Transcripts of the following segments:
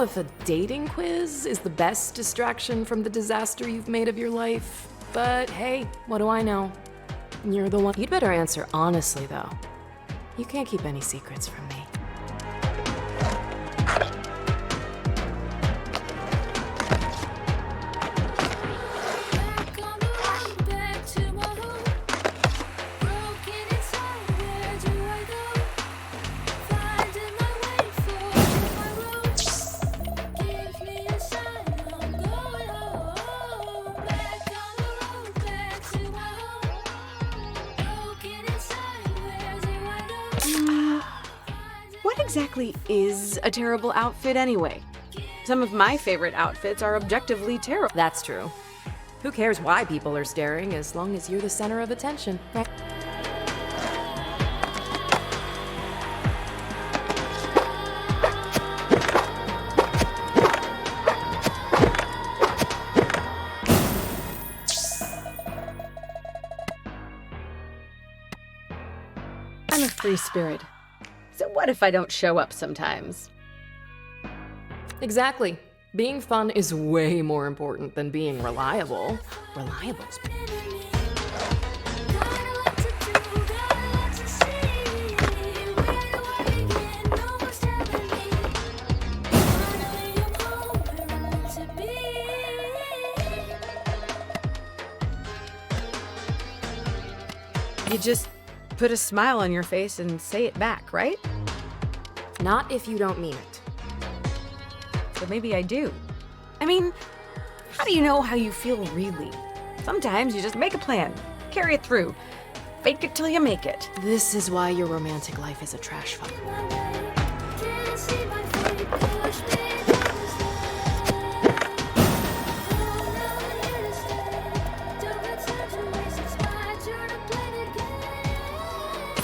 know if a dating quiz is the best distraction from the disaster you've made of your life, but hey, what do I know? You're the one. You'd better answer honestly, though. You can't keep any secrets from me. What exactly is a terrible outfit anyway? Some of my favorite outfits are objectively terrible. That's true. Who cares why people are staring as long as you're the center of attention, right? I'm a free spirit. So what if I don't show up sometimes? Exactly. Being fun is way more important than being reliable. Reliable's... You just put a smile on your face and say it back, right? Not if you don't mean it. So maybe I do. I mean, how do you know how you feel really? Sometimes you just make a plan, carry it through, fake it till you make it. This is why your romantic life is a trash fire.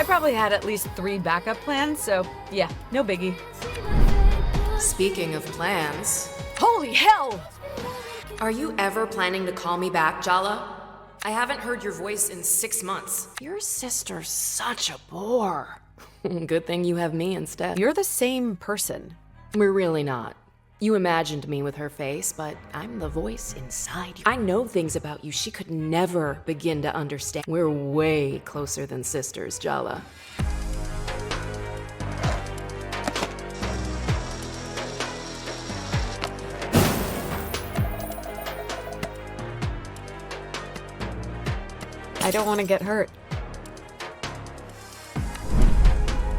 I probably had at least 3 backup plans, so yeah, no biggie. Speaking of plans... Holy hell! Are you ever planning to call me back, Jala? I haven't heard your voice in 6 months. Your sister's such a bore. Good thing you have me instead. You're the same person. We're really not. You imagined me with her face, but I'm the voice inside you. I know things about you she could never begin to understand. We're way closer than sisters, Jala. I don't want to get hurt.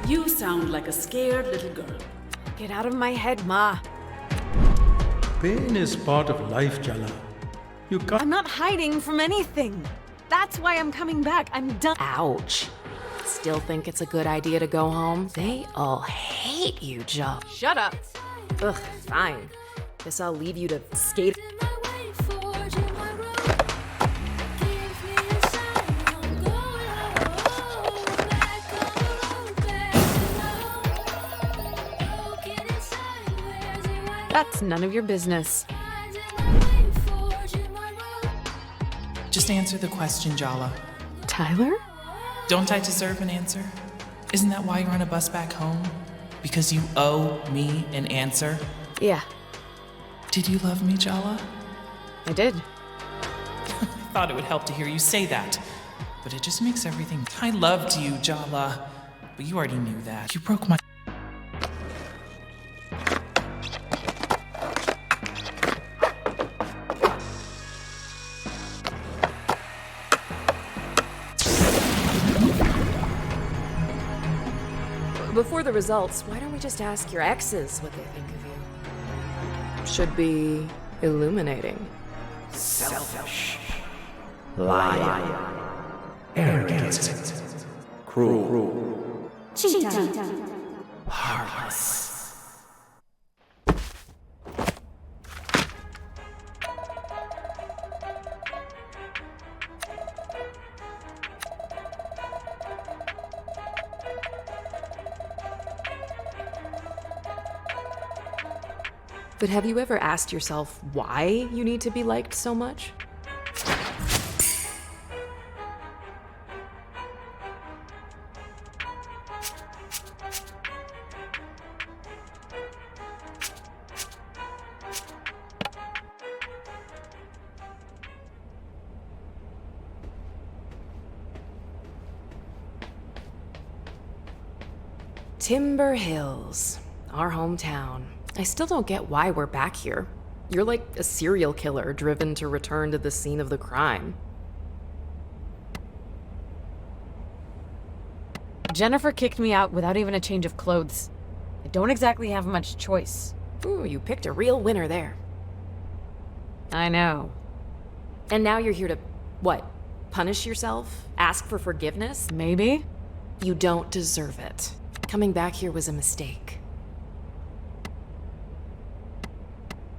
You sound like a scared little girl. Get out of my head, Ma. Pain is part of life, Jala. You can't. I'm not hiding from anything. That's why I'm coming back. I'm done. Ouch. Still think it's a good idea to go home? They all hate you, Jala. Shut up. Ugh, fine. Guess I'll leave you to skate. That's none of your business. Just answer the question, Jala. Tyler? Don't I deserve an answer? Isn't that why you're on a bus back home? Because you owe me an answer? Yeah, Did you love me, Jala? I did. I thought it would help to hear you say that. But it just makes everything... I loved you, Jala. But you already knew that. You broke my... Before the results, why don't we just ask your exes what they think of you? Should be illuminating. Selfish, lying, arrogant, cruel, heartless. But have you ever asked yourself why you need to be liked so much? Timber Hills, our hometown. I still don't get why we're back here. You're like a serial killer driven to return to the scene of the crime. Jennifer kicked me out without even a change of clothes. I don't exactly have much choice. Ooh, you picked a real winner there. I know. And now you're here to, what, punish yourself? Ask for forgiveness? Maybe? You don't deserve it. Coming back here was a mistake.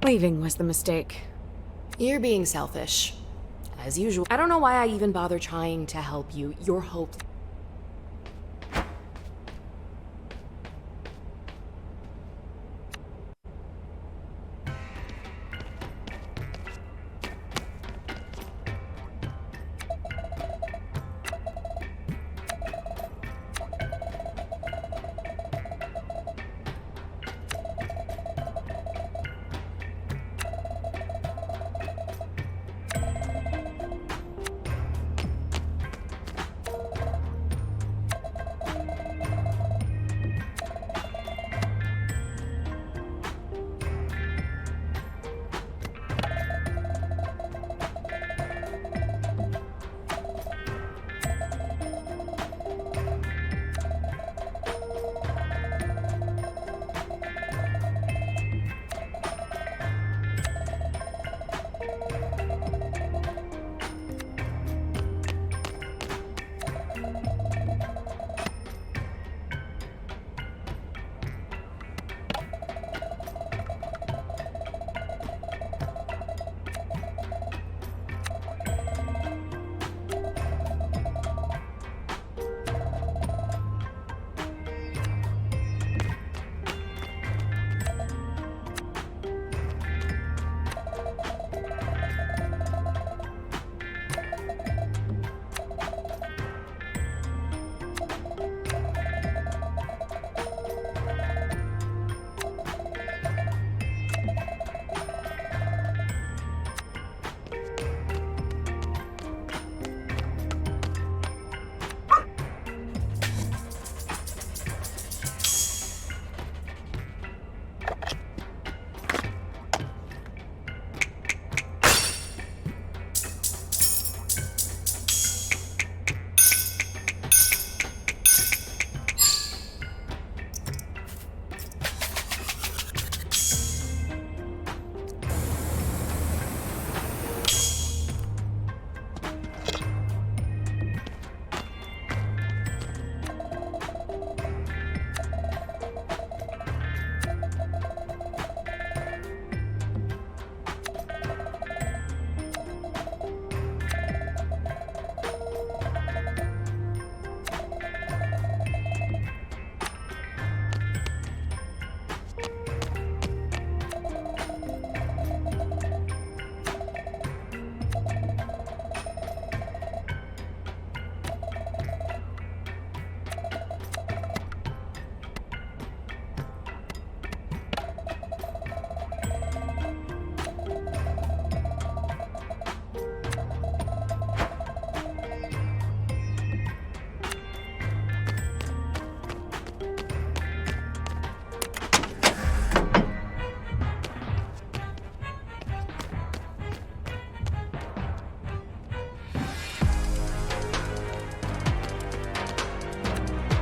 Leaving was the mistake. You're being selfish. As usual. I don't know why I even bother trying to help you. You're hopeless.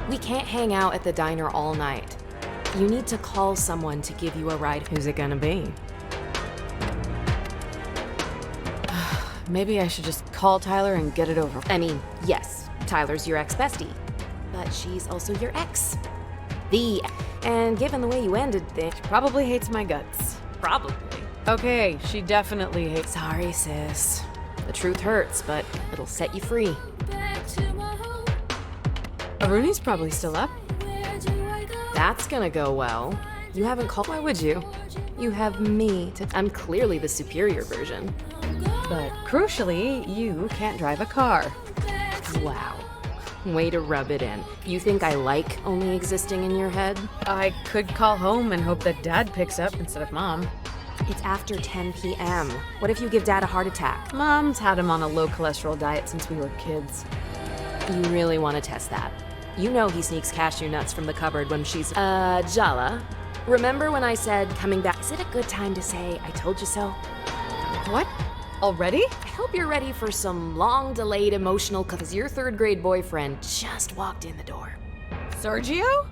We can't hang out at the diner all night. You need to call someone to give you a ride. Who's it gonna be? Maybe I should just call Tyler and get it over. I mean, yes, Tyler's your ex-bestie, but she's also your ex. And given the way you ended things, Probably hates my guts. probably. Okay, she definitely hates. Sorry, sis. The truth hurts, but it'll set you free. Rooney's probably still up. That's gonna go well. You haven't called. Why would you? You have me to. I'm clearly the superior version. But crucially, you can't drive a car. Wow. Way to rub it in. You think I like only existing in your head? I could call home and hope that Dad picks up instead of Mom. It's after 10 p.m. What if you give Dad a heart attack? Mom's had him on a low cholesterol diet since we were kids. You really want to test that? You know he sneaks cashew nuts from the cupboard when she's... Jala, remember when I said coming back? Is it a good time to say I told you so? What? Already? I hope you're ready for some long-delayed emotional... Because your third-grade boyfriend just walked in the door. Sergio?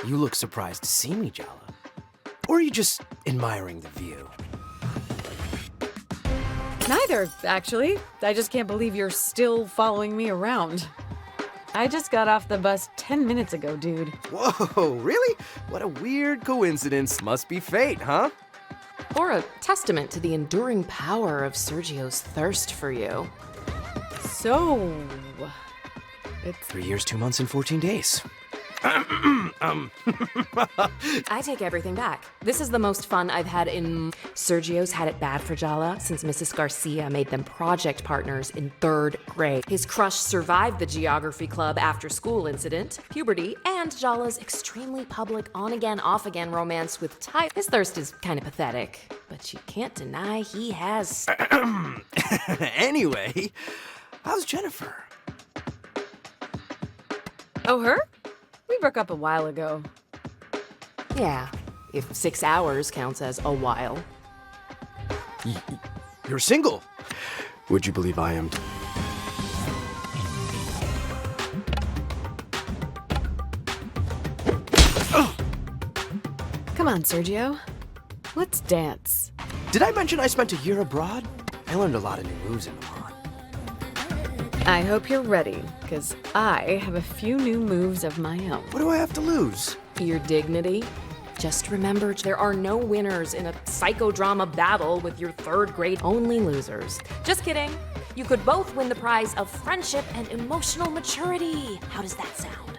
You look surprised to see me, Jala. Or are you just admiring the view? Neither, actually. I just can't believe you're still following me around. I just got off the bus 10 minutes ago, dude. Whoa, really? What a weird coincidence. Must be fate, huh? Or a testament to the enduring power of Sergio's thirst for you. So... it's... 3 years, 2 months, and 14 days. I take everything back. This is the most fun I've had in... Sergio's had it bad for Jala since Mrs. Garcia made them project partners in 3rd grade. His crush survived the geography club after-school incident, puberty, and Jala's extremely public on-again, off-again romance with Ty. His thirst is kind of pathetic, but you can't deny he has... Anyway, how's Jennifer? Oh, her? We broke up a while ago. Yeah, if 6 hours counts as a while. You're single. Would you believe I am? Come on, Sergio. Let's dance. Did I mention I spent a year abroad? I learned a lot of new moves in Milan. I hope you're ready, because I have a few new moves of my own. What do I have to lose? Your dignity? Just remember, there are no winners in a psychodrama battle with your 3rd grade, only losers. Just kidding. You could both win the prize of friendship and emotional maturity. How does that sound?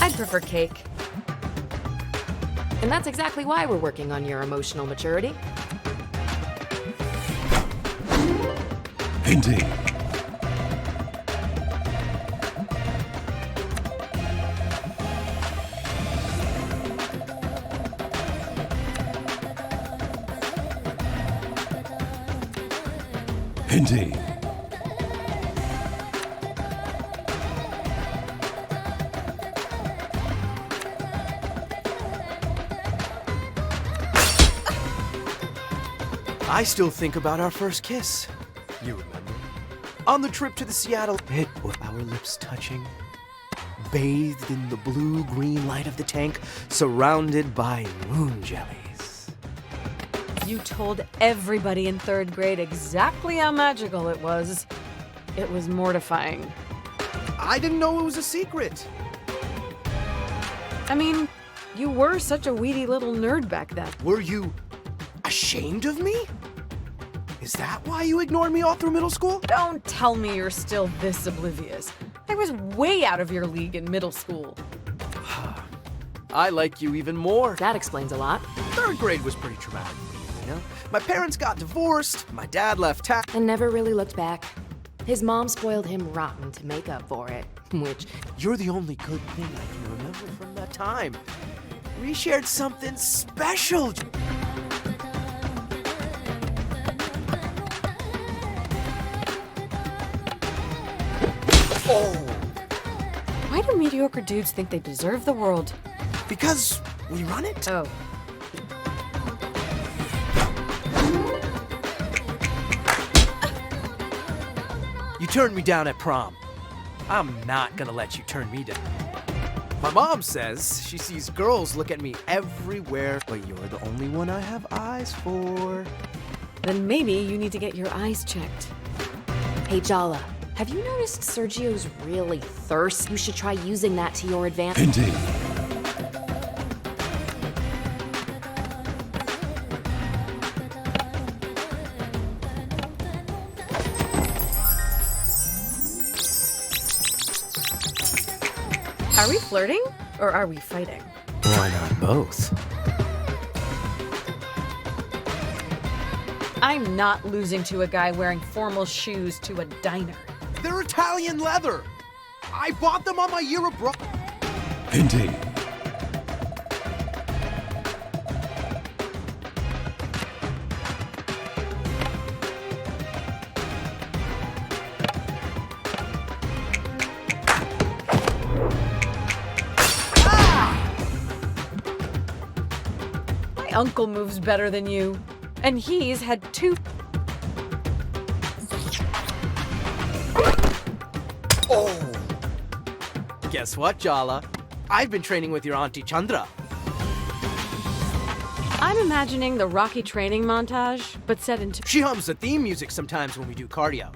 I'd prefer cake. And that's exactly why we're working on your emotional maturity. Indeed. Indeed. I still think about our first kiss. You remember? On the trip to the Seattle pit with our lips touching, bathed in the blue-green light of the tank, surrounded by moon jellies. You told everybody in 3rd grade exactly how magical it was. It was mortifying. I didn't know it was a secret. I mean, you were such a weedy little nerd back then. Were you ashamed of me? Is that why you ignored me all through middle school? Don't tell me you're still this oblivious. I was way out of your league in middle school. I like you even more. That explains a lot. 3rd grade was pretty traumatic for me, you know? My parents got divorced, my dad left town. And never really looked back. His mom spoiled him rotten to make up for it, which... You're the only good thing I can remember from that time. We shared something special. Why do mediocre dudes think they deserve the world? Because we run it. Oh. You turned me down at prom. I'm not gonna let you turn me down. My mom says she sees girls look at me everywhere, but you're the only one I have eyes for. Then maybe you need to get your eyes checked. Hey, Jala, have you noticed Sergio's really thirst? You should try using that to your advantage. Indeed. Are we flirting or are we fighting? Why not both? I'm not losing to a guy wearing formal shoes to a diner. They're Italian leather. I bought them on my year abroad. Indeed. My uncle moves better than you, and he's had 2. Oh! Guess what, Jala? I've been training with your Auntie Chandra. I'm imagining the Rocky training montage, but set into. She hums the theme music sometimes when we do cardio.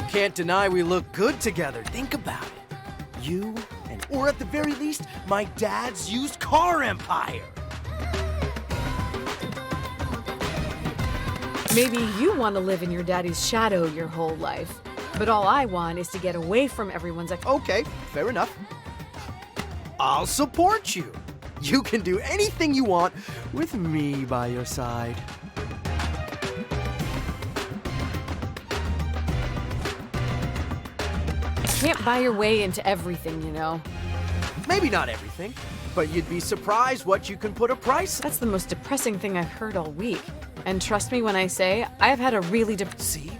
Can't deny we look good together. Think about it. You and, or at the very least, my dad's used car empire. Maybe you want to live in your daddy's shadow your whole life, but all I want is to get away from everyone's. Okay, fair enough. I'll support you. You can do anything you want with me by your side. Can't buy your way into everything, you know. Maybe not everything, but you'd be surprised what you can put a price on. That's the most depressing thing I've heard all week. And trust me when I say, I've had a really See?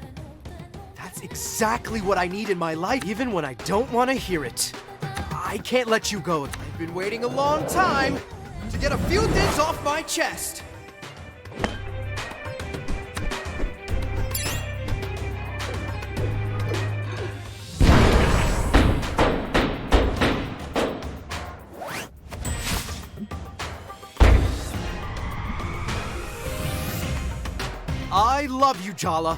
That's exactly what I need in my life, even when I don't want to hear it. I can't let you go. I've been waiting a long time to get a few things off my chest. I love you, Jala.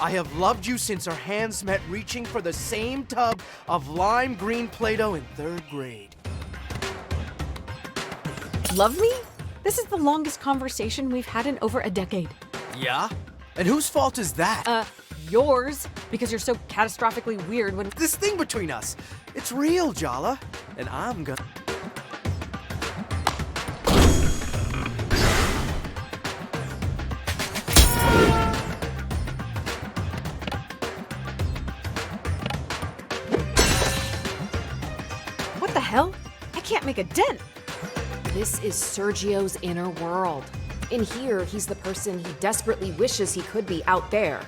I have loved you since our hands met reaching for the same tub of lime green Play-Doh in 3rd grade. Love me? This is the longest conversation we've had in over a decade. Yeah? And whose fault is that? Yours, because you're so catastrophically weird when. This thing between us, it's real, Jala. And I'm gonna... What the hell? I can't make a dent. This is Sergio's inner world. In here, he's the person he desperately wishes he could be out there.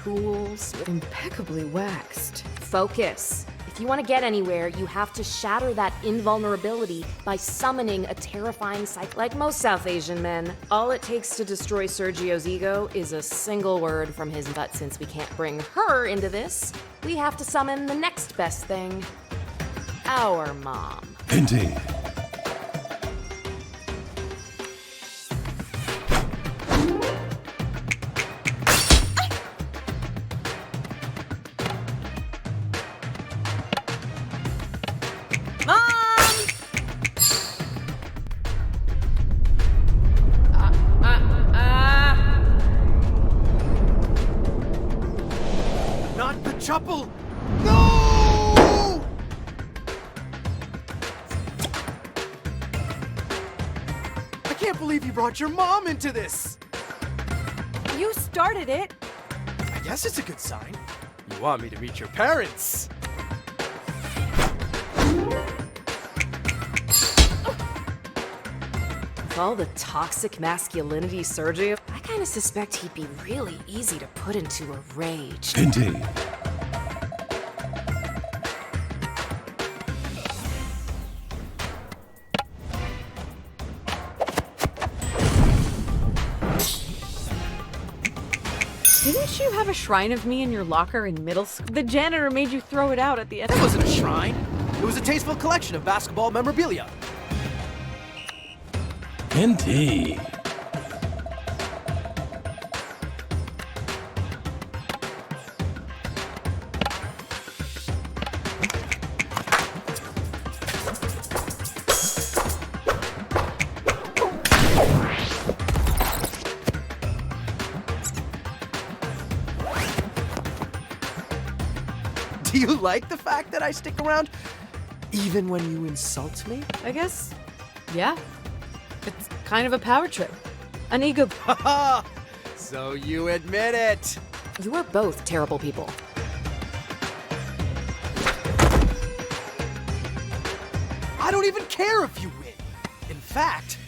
Cool, Impeccably waxed. focus. If you want to get anywhere, you have to shatter that invulnerability by summoning a terrifying psyche like most South Asian men. All it takes to destroy Sergio's ego is a single word from his butt. Since we can't bring her into this, we have to summon the next best thing. Our mom. Indeed. Not the chapel! No! I can't believe you brought your mom into this! You started it. I guess it's a good sign. You want me to meet your parents. With all the toxic masculinity Sergio, I kind of suspect he'd be really easy to put into a rage. Indeed. Didn't you have a shrine of me in your locker in middle school? The janitor made you throw it out at the end. It wasn't a shrine. It was a tasteful collection of basketball memorabilia. Indeed. you like the fact that I stick around? Even when you insult me? I guess, yeah. It's kind of a power trip. An ego. Haha! So you admit it! You are both terrible people. I don't even care if you win. In fact,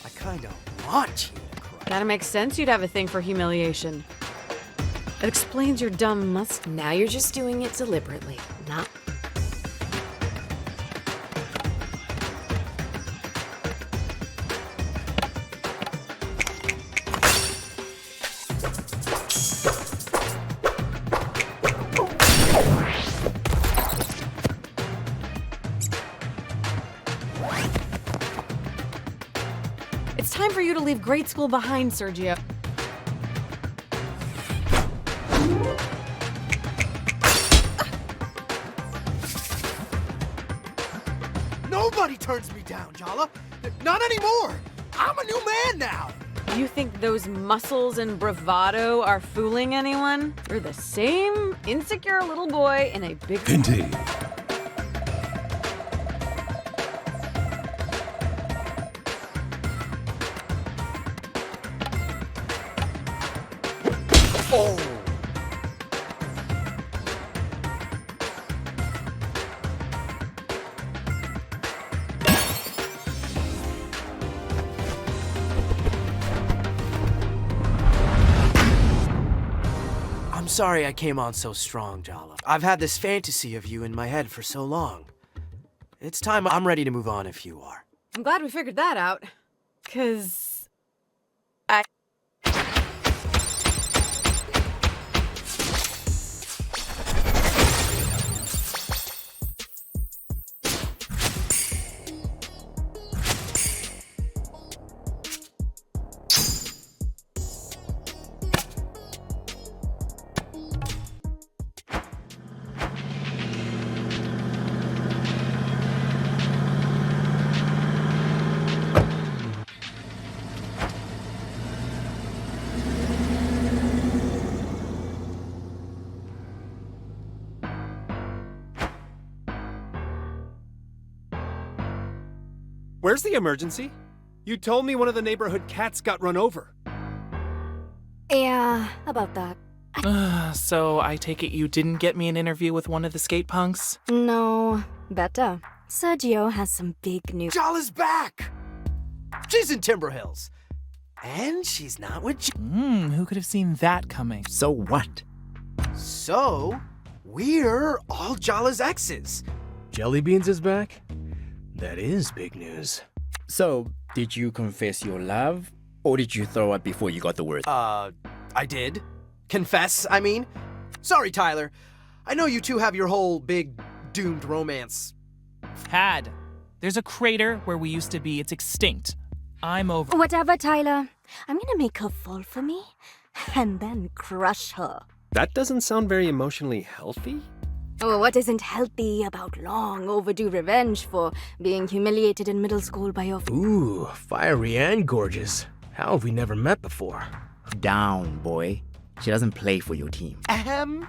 I kinda want you to cry. Kinda makes sense you'd have a thing for humiliation. It explains your dumb must. Now you're just doing it deliberately, not. It's time for you to leave grade school behind, Sergio. Nobody turns me down, Jala. Not anymore. I'm a new man now. You think those muscles and bravado are fooling anyone? You're the same insecure little boy in a big... Indeed. Oh. I'm sorry I came on so strong, Jala. I've had this fantasy of you in my head for so long. It's time. I'm ready to move on if you are. I'm glad we figured that out. 'Cause... Where's the emergency? You told me one of the neighborhood cats got run over. Yeah, about that. So I take it you didn't get me an interview with one of the skate punks? No, better. Sergio has some big news. Jala's back! She's in Timber Hills. And she's not with Who could have seen that coming? So what? So, we're all Jala's exes. Jellybeans is back? That is big news. So, did you confess your love? Or did you throw up before you got the word? I did. Confess, I mean. Sorry, Tyler. I know you two have your whole big doomed romance. Had. There's a crater where we used to be. It's extinct. I'm over. Whatever, Tyler. I'm gonna make her fall for me and then crush her. That doesn't sound very emotionally healthy. Oh, what isn't healthy about long overdue revenge for being humiliated in middle school by your... Ooh, fiery and gorgeous. How have we never met before? Down, boy. She doesn't play for your team. Ahem.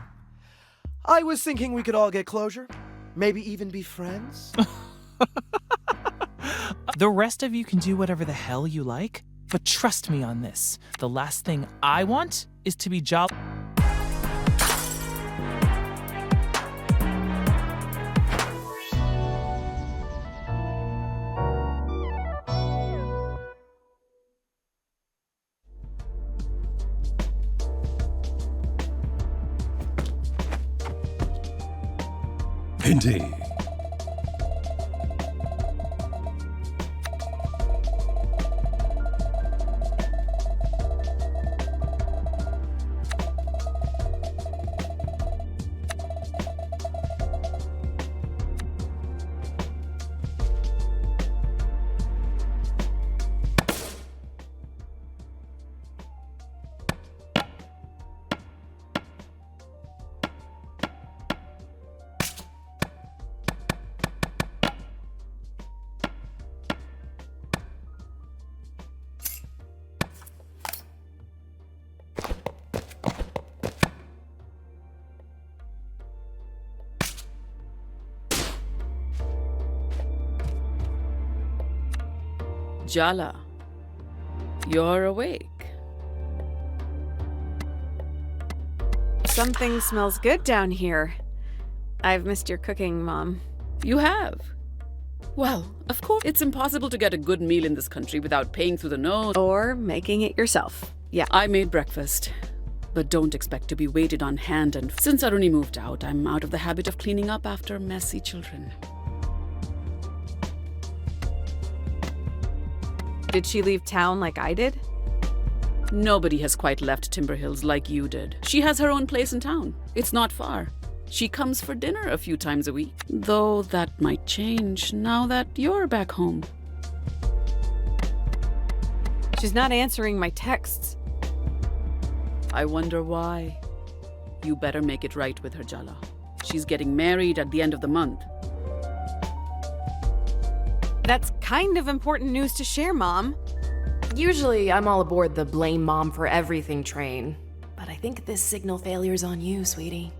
I was thinking we could all get closure. Maybe even be friends. The rest of you can do whatever the hell you like, but trust me on this. The last thing I want is to be jolly. Indeed. Jala, you're awake. Something smells good down here. I've missed your cooking, Mom. You have? Well, of course, it's impossible to get a good meal in this country without paying through the nose. Or making it yourself. Yeah. I made breakfast, but don't expect to be waited on hand and since Aruni moved out, I'm out of the habit of cleaning up after messy children. Did she leave town like I did? Nobody has quite left Timber Hills like you did. She has her own place in town. It's not far. She comes for dinner a few times a week. Though that might change now that you're back home. She's not answering my texts. I wonder why. You better make it right with her, Jala. She's getting married at the end of the month. That's kind of important news to share, Mom. Usually, I'm all aboard the blame mom for everything train. But I think this signal failure's on you, sweetie.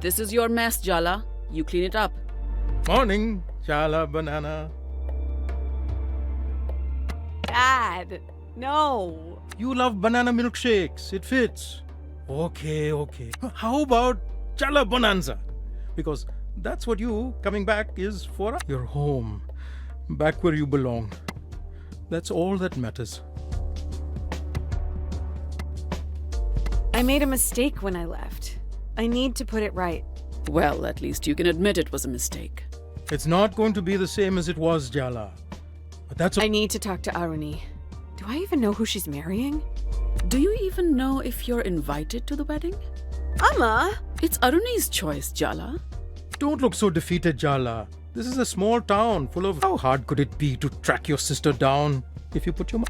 This is your mess, Jala. You clean it up. Morning, Jala Banana. Dad, no. You love banana milkshakes. It fits. Okay. How about Jala Bonanza? Because that's what you coming back is for. You're home. Back where you belong. That's all that matters. I made a mistake when I left. I need to put it right. Well, at least you can admit it was a mistake. It's not going to be the same as it was, Jala. But that's I need to talk to Aruni. Do I even know who she's marrying? Do you even know if you're invited to the wedding? Amma! It's Aruni's choice, Jala. Don't look so defeated, Jala. This is a small town full of... How hard could it be to track your sister down if you put your...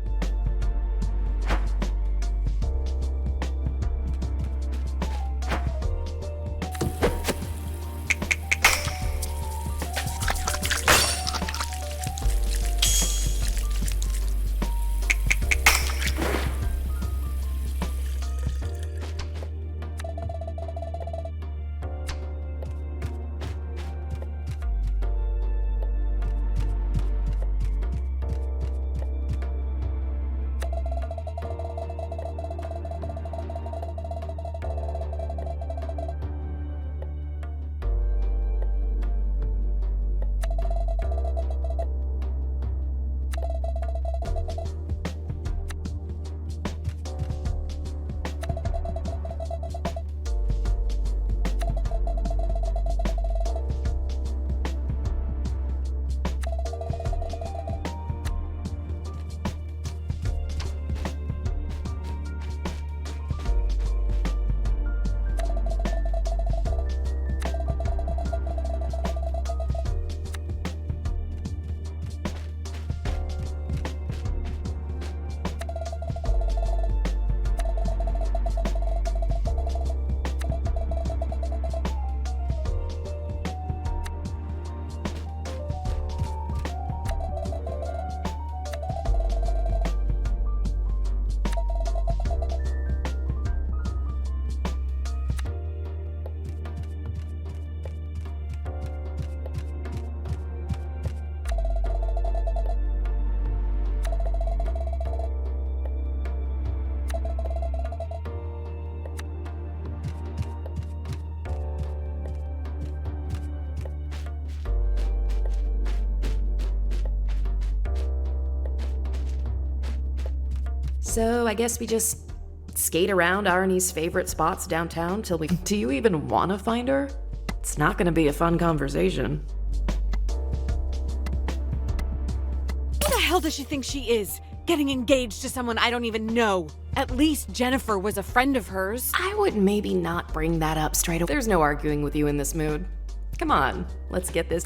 So I guess we just skate around Arnie's favorite spots downtown till we... Do you even want to find her? It's not going to be a fun conversation. Who the hell does she think she is? Getting engaged to someone I don't even know. At least Jennifer was a friend of hers. I would maybe not bring that up straight away. There's no arguing with you in this mood. Come on, let's get this...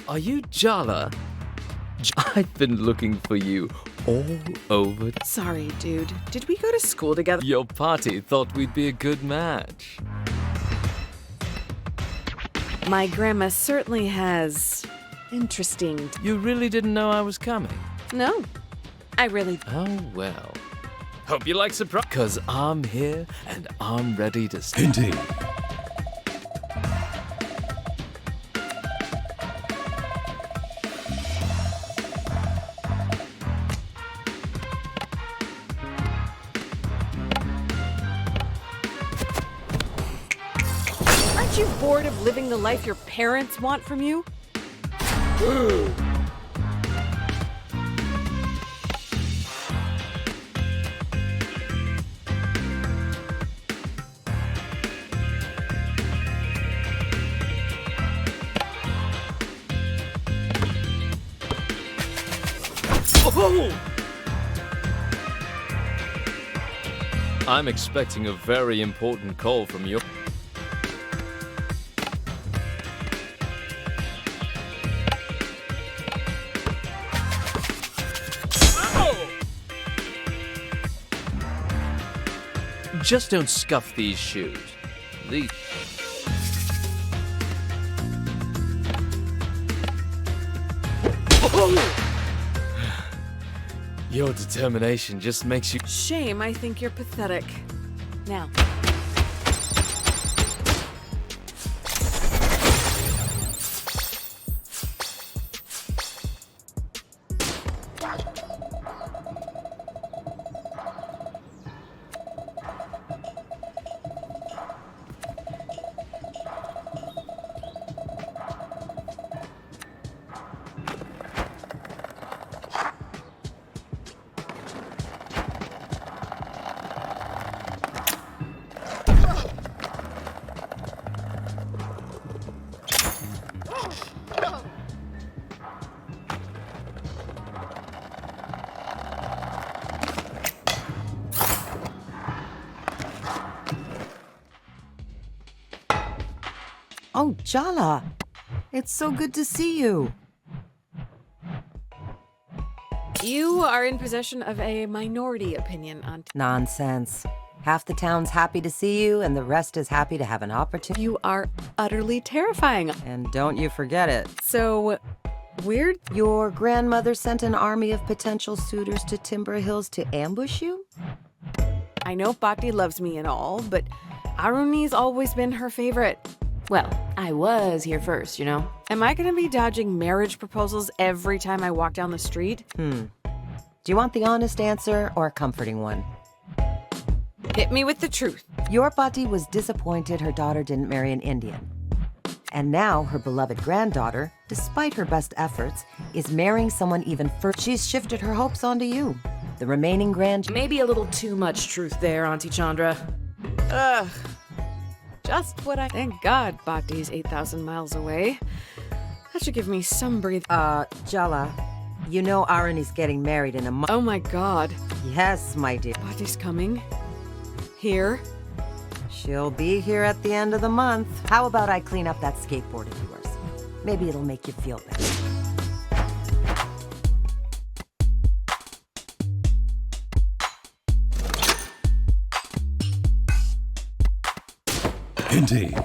Are you Jala? I've been looking for you all over. Sorry, dude. Did we go to school together? Your party thought we'd be a good match. My grandma certainly has interesting. You really didn't know I was coming? No, I really. Oh, well. Hope you like surprise. Because I'm here and I'm ready to. Indeed. Aren't you bored of living the life your parents want from you? I'm expecting a very important call from you. Just don't scuff these shoes. These. Your determination just makes you. Shame, I think you're pathetic. Now. Oh, Jala. It's so good to see you. You are in possession of a minority opinion on. Nonsense. Half the town's happy to see you, and the rest is happy to have an opportunity. You are utterly terrifying. And don't you forget it. So, weird? Your grandmother sent an army of potential suitors to Timber Hills to ambush you? I know Bhakti loves me and all, but Aruni's always been her favorite. Well, I was here first, you know? Am I gonna be dodging marriage proposals every time I walk down the street? Do you want the honest answer or a comforting one? Hit me with the truth. Your Bhakti was disappointed her daughter didn't marry an Indian. And now her beloved granddaughter, despite her best efforts, is marrying someone even further. She's shifted her hopes onto you. The remaining Maybe a little too much truth there, Auntie Chandra. Ugh. Just what I. Thank God Bhakti's 8,000 miles away. That should give me some breathe. Jala, you know Aruni's getting married in a month. Oh my God. Yes, my dear. Bhakti's coming. Here. She'll be here at the end of the month. How about I clean up that skateboard of yours? Maybe it'll make you feel better. Indeed.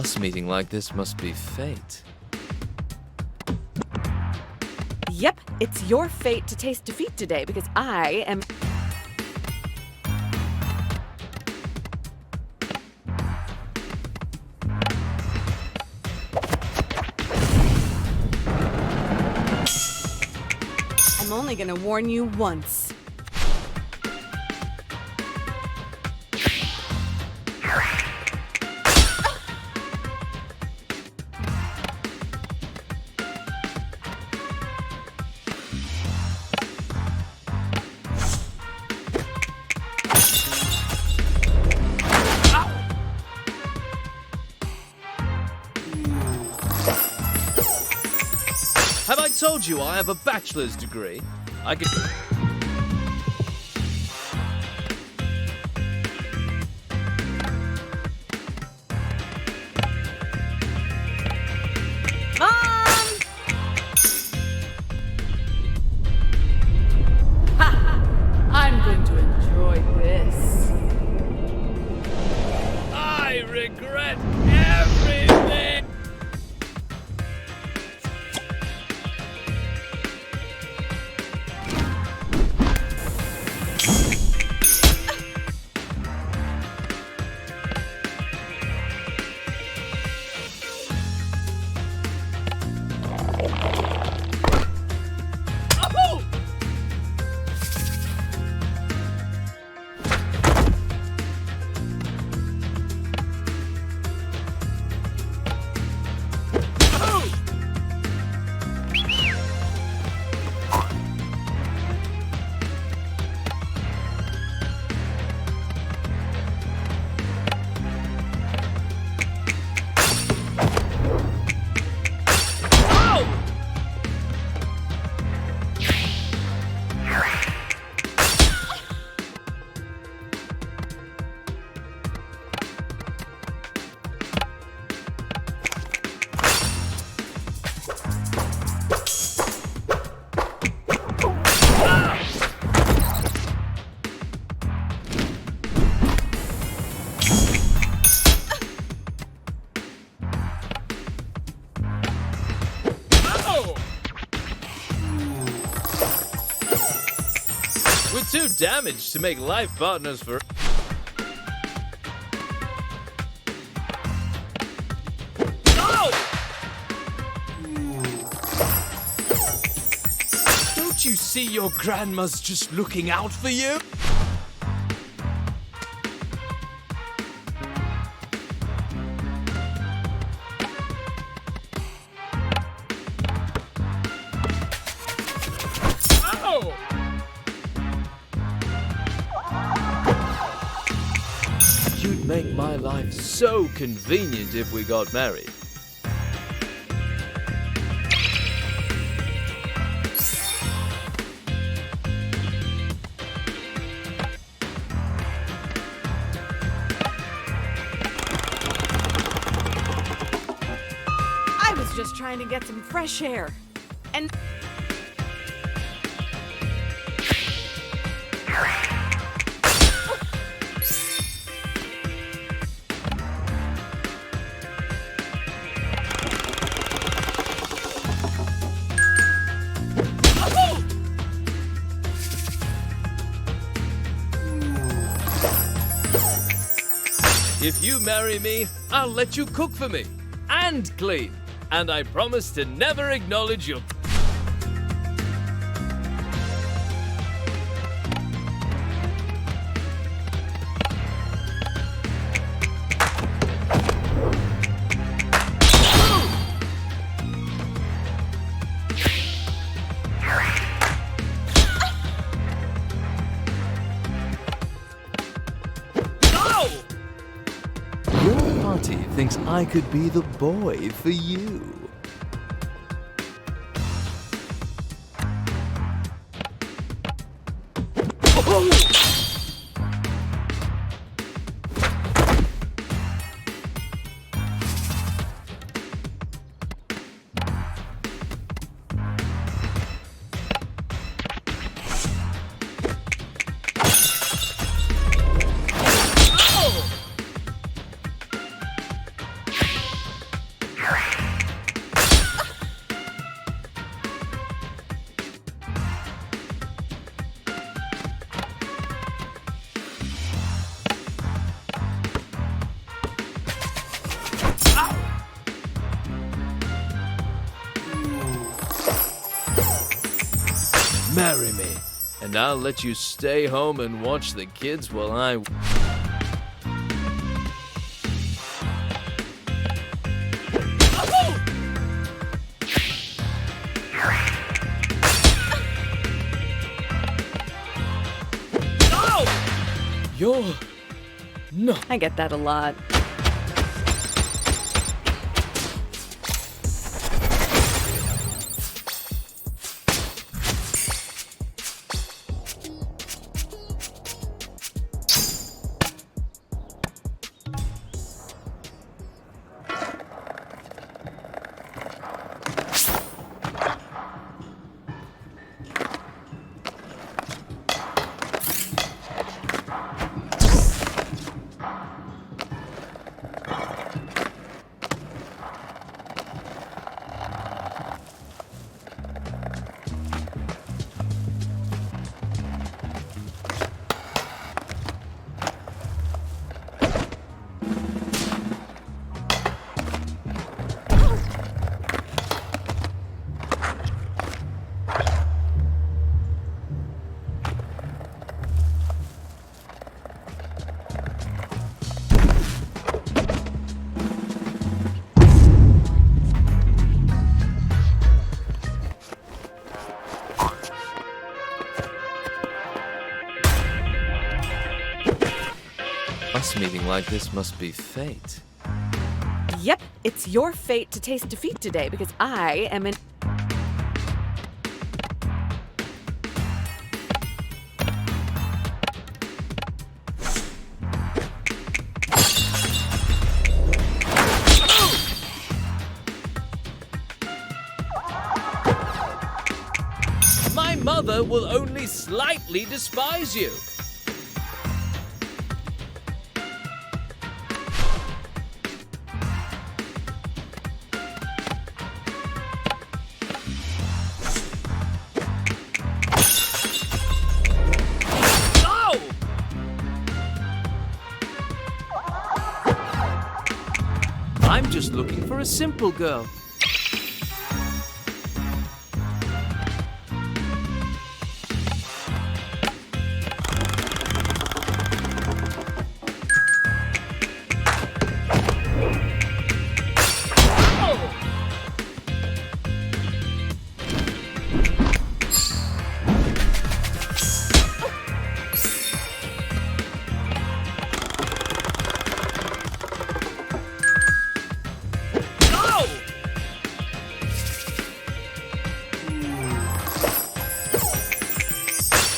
Us meeting like this must be fate. Yep, it's your fate to taste defeat today because I am. I'm only gonna warn you once. Have I told you I have a bachelor's degree? I could... Mom! Ha! I'm going to enjoy this. I regret everything! We're too damaged to make life partners for... No! Don't you see your grandma's just looking out for you? You'd make my life so convenient if we got married. I was just trying to get some fresh air. And If you marry me, I'll let you cook for me and clean. And I promise to never acknowledge your... Your party thinks I could be the boy for you. Marry me, and I'll let you stay home and watch the kids while I... You're... No. I get that a lot. Us meeting like this must be fate. Yep, it's your fate to taste defeat today because I am in. My mother will only slightly despise you. I'm just looking for a simple girl.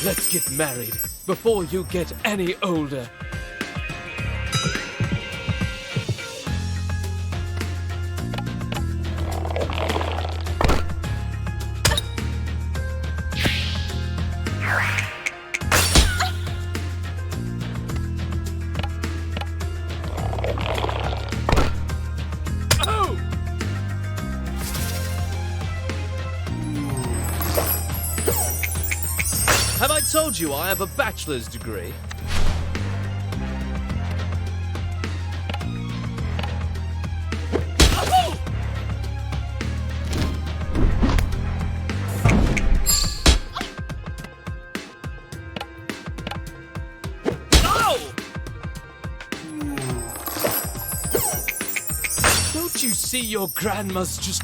Let's get married before you get any older. Have I told you I have a bachelor's degree? Don't you see your grandma's just...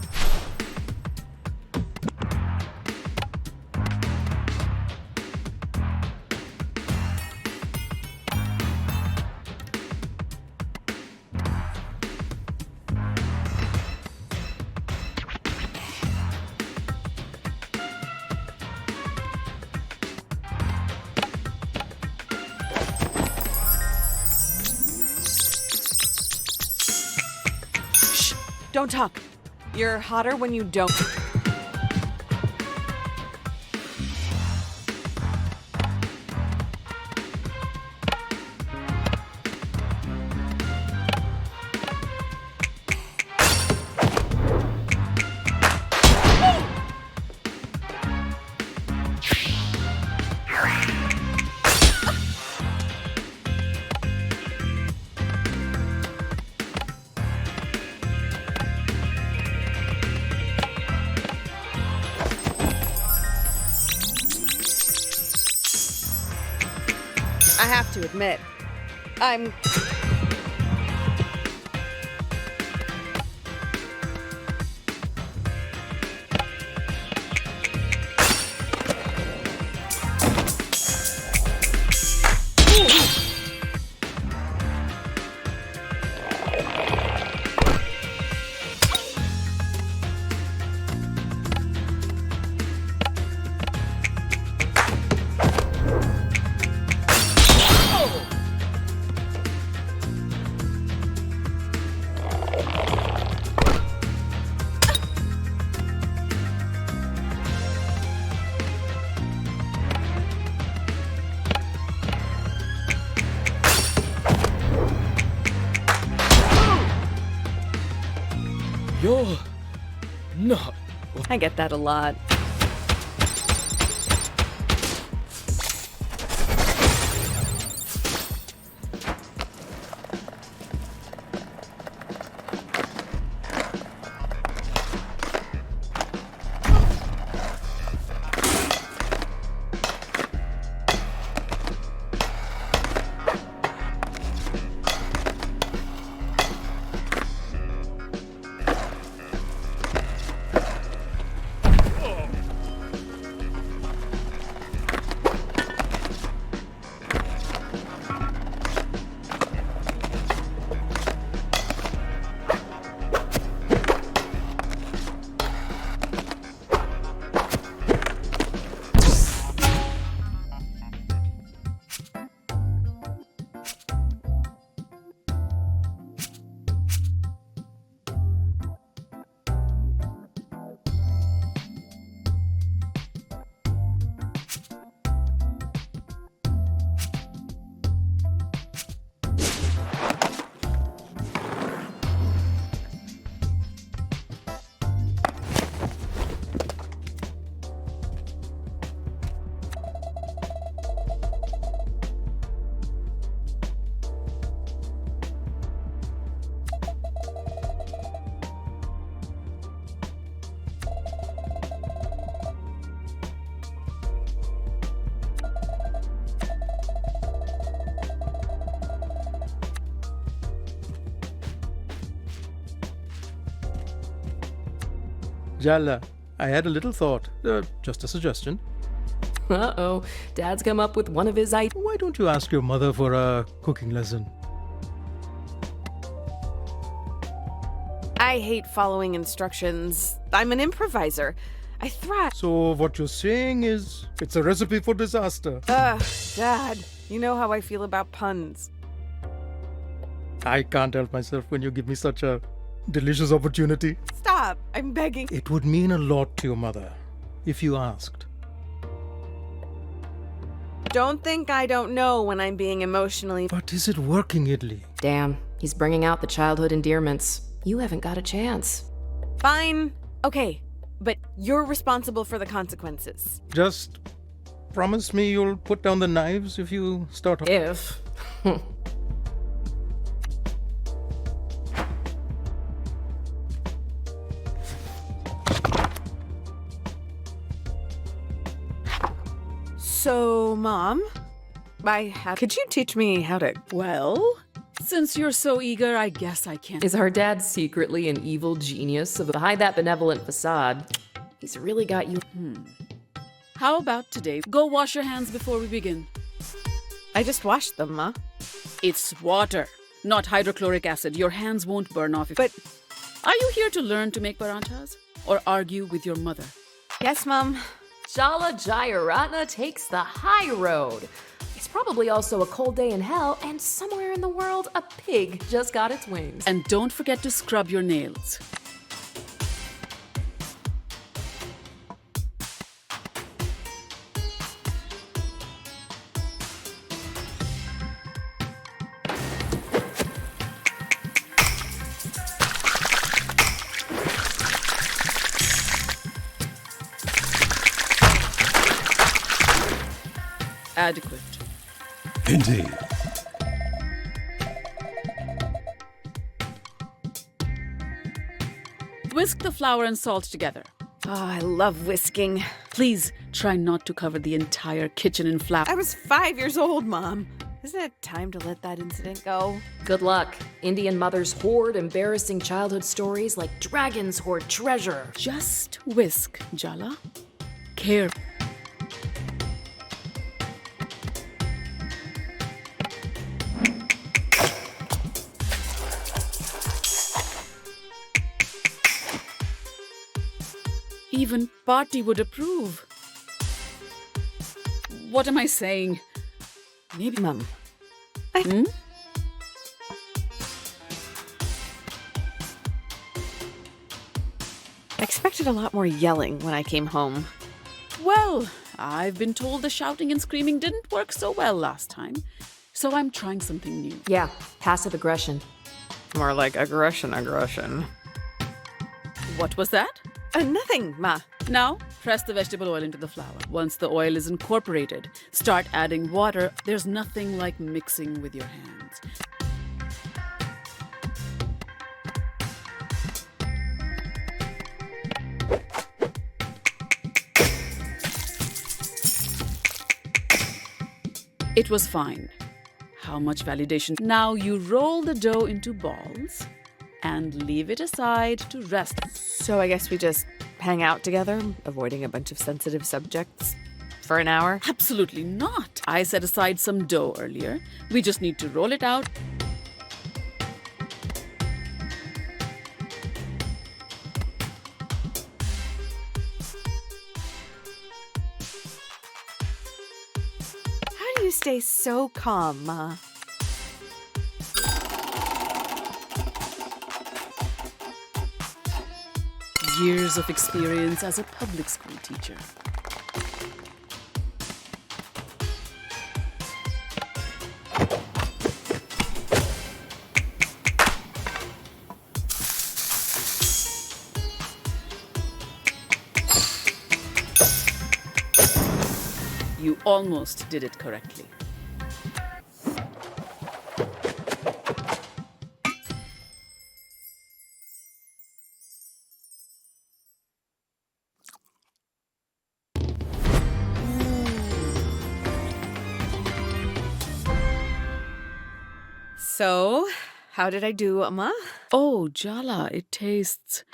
Don't talk. You're hotter when you don't. I have to admit, I'm... You're not. I get that a lot. Jala, I had a little thought. Just a suggestion. Uh-oh. Dad's come up with one of his ideas. Why don't you ask your mother for a cooking lesson? I hate following instructions. I'm an improviser. I thrive. So what you're saying is it's a recipe for disaster. Dad, you know how I feel about puns. I can't help myself when you give me such a delicious opportunity. Stop, I'm begging. It would mean a lot to your mother if you asked. Don't think I don't know when I'm being emotionally... But is it working, Idli? Damn, he's bringing out the childhood endearments. You haven't got a chance. Fine. Okay, but you're responsible for the consequences. Just promise me you'll put down the knives if you start... If. So, Mom, could you teach me how to... Well, since you're so eager, I guess I can. Is our dad secretly an evil genius? Behind that benevolent facade, he's really got you. How about today? Go wash your hands before we begin. I just washed them, Ma. It's water, not hydrochloric acid. Your hands won't burn off. But... Are you here to learn to make paranthas? Or argue with your mother? Yes, Mom. Jala Jayaratna takes the high road. It's probably also a cold day in hell, and somewhere in the world, a pig just got its wings. And don't forget to scrub your nails. Adequate. Indeed. Whisk the flour and salt together. Oh, I love whisking. Please try not to cover the entire kitchen in flour. I was 5 years old, Mom. Isn't it time to let that incident go? Good luck. Indian mothers hoard embarrassing childhood stories like dragons hoard treasure. Just whisk, Jala. Care. Even Party would approve. What am I saying? Maybe... Mum. Hmm? I expected a lot more yelling when I came home. Well, I've been told the shouting and screaming didn't work so well last time, so I'm trying something new. Yeah, passive aggression. More like aggression. What was that? Nothing, Ma. Now, press the vegetable oil into the flour. Once the oil is incorporated, start adding water. There's nothing like mixing with your hands. It was fine. How much validation? Now you roll the dough into balls and leave it aside to rest. So I guess we just hang out together, avoiding a bunch of sensitive subjects for an hour? Absolutely not. I set aside some dough earlier. We just need to roll it out. How do you stay so calm, Ma? Years of experience as a public school teacher. You almost did it correctly. So, how did I do, Ma? Oh, Jala, it tastes.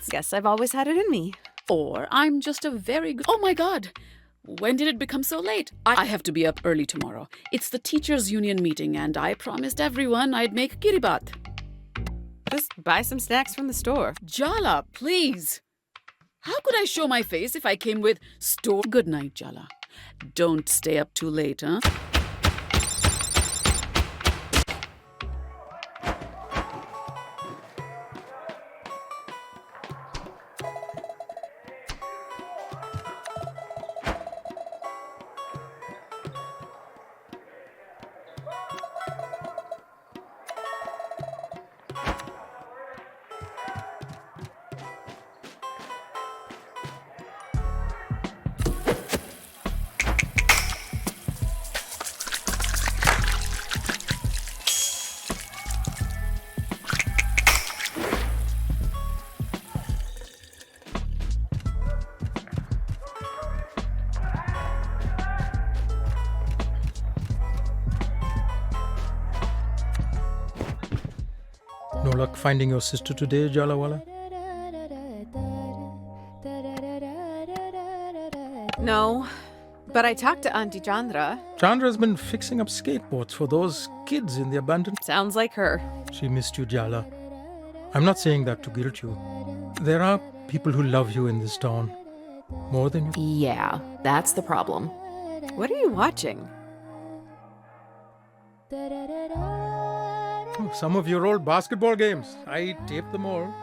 Guess I've always had it in me. Or I'm just a very good... Oh my God! When did it become so late? I have to be up early tomorrow. It's the teachers' union meeting and I promised everyone I'd make kiribat. Just buy some snacks from the store. Jala, please! How could I show my face if I came with store... Good night, Jala. Don't stay up too late, huh? No luck finding your sister today, Jalawala? No, but I talked to Auntie Chandra. Chandra's been fixing up skateboards for those kids in the abandoned... Sounds like her. She missed you, Jala. I'm not saying that to guilt you. There are people who love you in this town. More than you. Yeah, that's the problem. What are you watching? Oh, some of your old basketball games. I taped them all.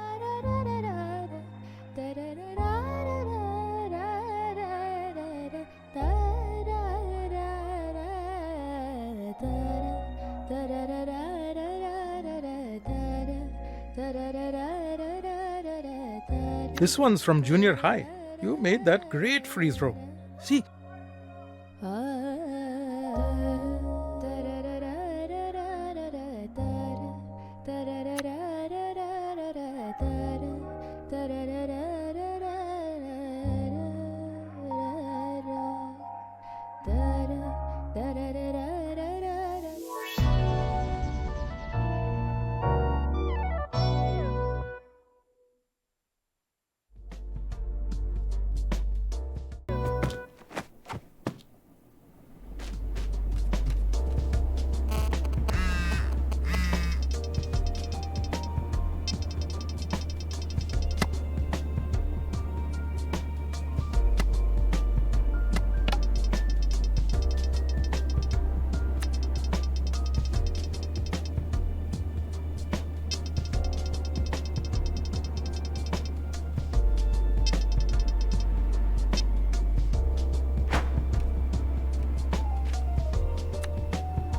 This one's from junior high. You made that great free throw. See?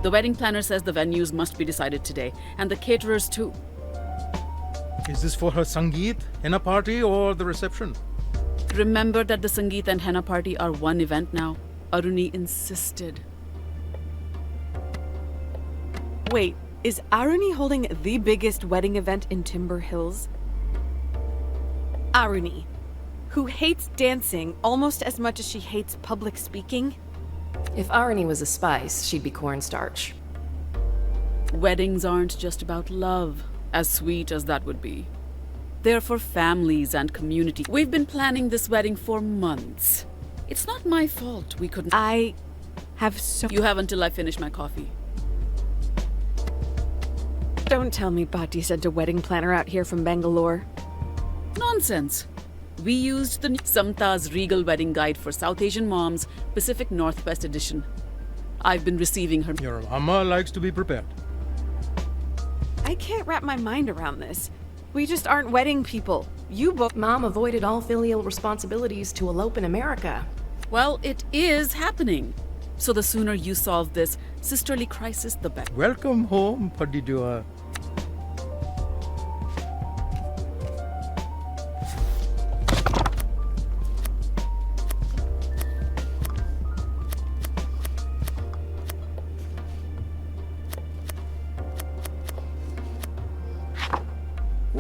The wedding planner says the venues must be decided today, and the caterers too. Is this for her Sangeet, henna party, or the reception? Remember that the Sangeet and henna party are one event now. Aruni insisted. Wait, is Aruni holding the biggest wedding event in Timber Hills? Aruni, who hates dancing almost as much as she hates public speaking? If Arani was a spice, she'd be cornstarch. Weddings aren't just about love, as sweet as that would be. They're for families and community. We've been planning this wedding for months. It's not my fault we couldn't. I have so. You have until I finish my coffee. Don't tell me Bhatti sent a wedding planner out here from Bangalore. Nonsense. We used the Samta's Regal Wedding Guide for South Asian Moms, Pacific Northwest Edition. I've been receiving her. Your Amma likes to be prepared. I can't wrap my mind around this. We just aren't wedding people. You both. Mom avoided all filial responsibilities to elope in America. Well, it is happening. So the sooner you solve this sisterly crisis, the better. Welcome home, Padidua.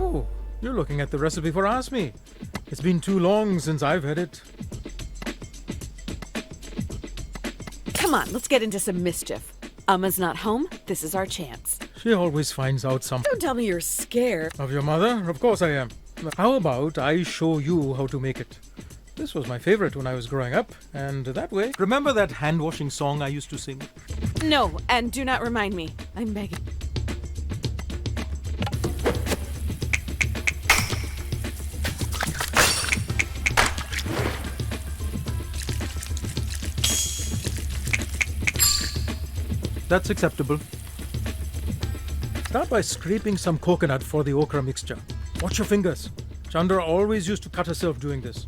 Oh, you're looking at the recipe for Asmi. It's been too long since I've had it. Come on, let's get into some mischief. Amma's not home. This is our chance. She always finds out something. Don't tell me you're scared. Of your mother? Of course I am. How about I show you how to make it? This was my favorite when I was growing up, and that way... Remember that hand-washing song I used to sing? No, and do not remind me. I'm begging. That's acceptable. Start by scraping some coconut for the okra mixture. Watch your fingers. Chandra always used to cut herself doing this.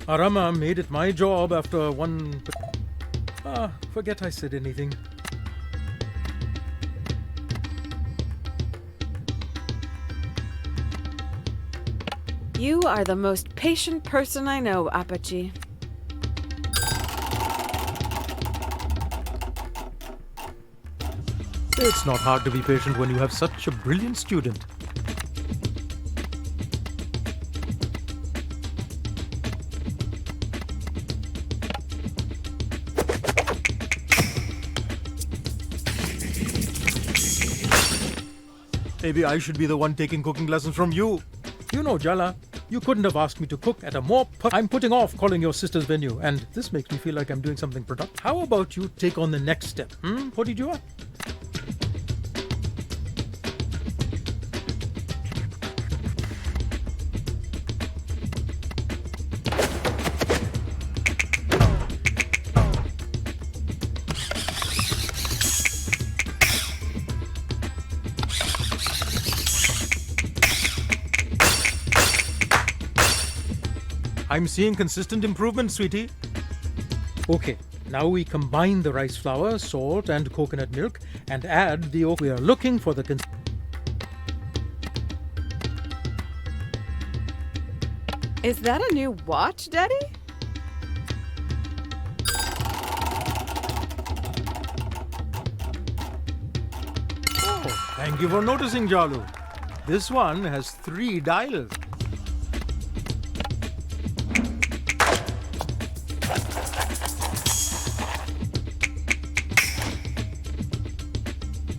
Arama made it my job after one... forget I said anything. You are the most patient person I know, Apache. It's not hard to be patient when you have such a brilliant student. Maybe I should be the one taking cooking lessons from you. You know, Jala, you couldn't have asked me to cook at a more... I'm putting off calling your sister's venue, and this makes me feel like I'm doing something productive. How about you take on the next step? Podijua? I'm seeing consistent improvement, sweetie. Okay, now we combine the rice flour, salt, and coconut milk and add the okra. We are looking for the... Is that a new watch, Daddy? Oh, thank you for noticing, Jalu. This one has 3 dials.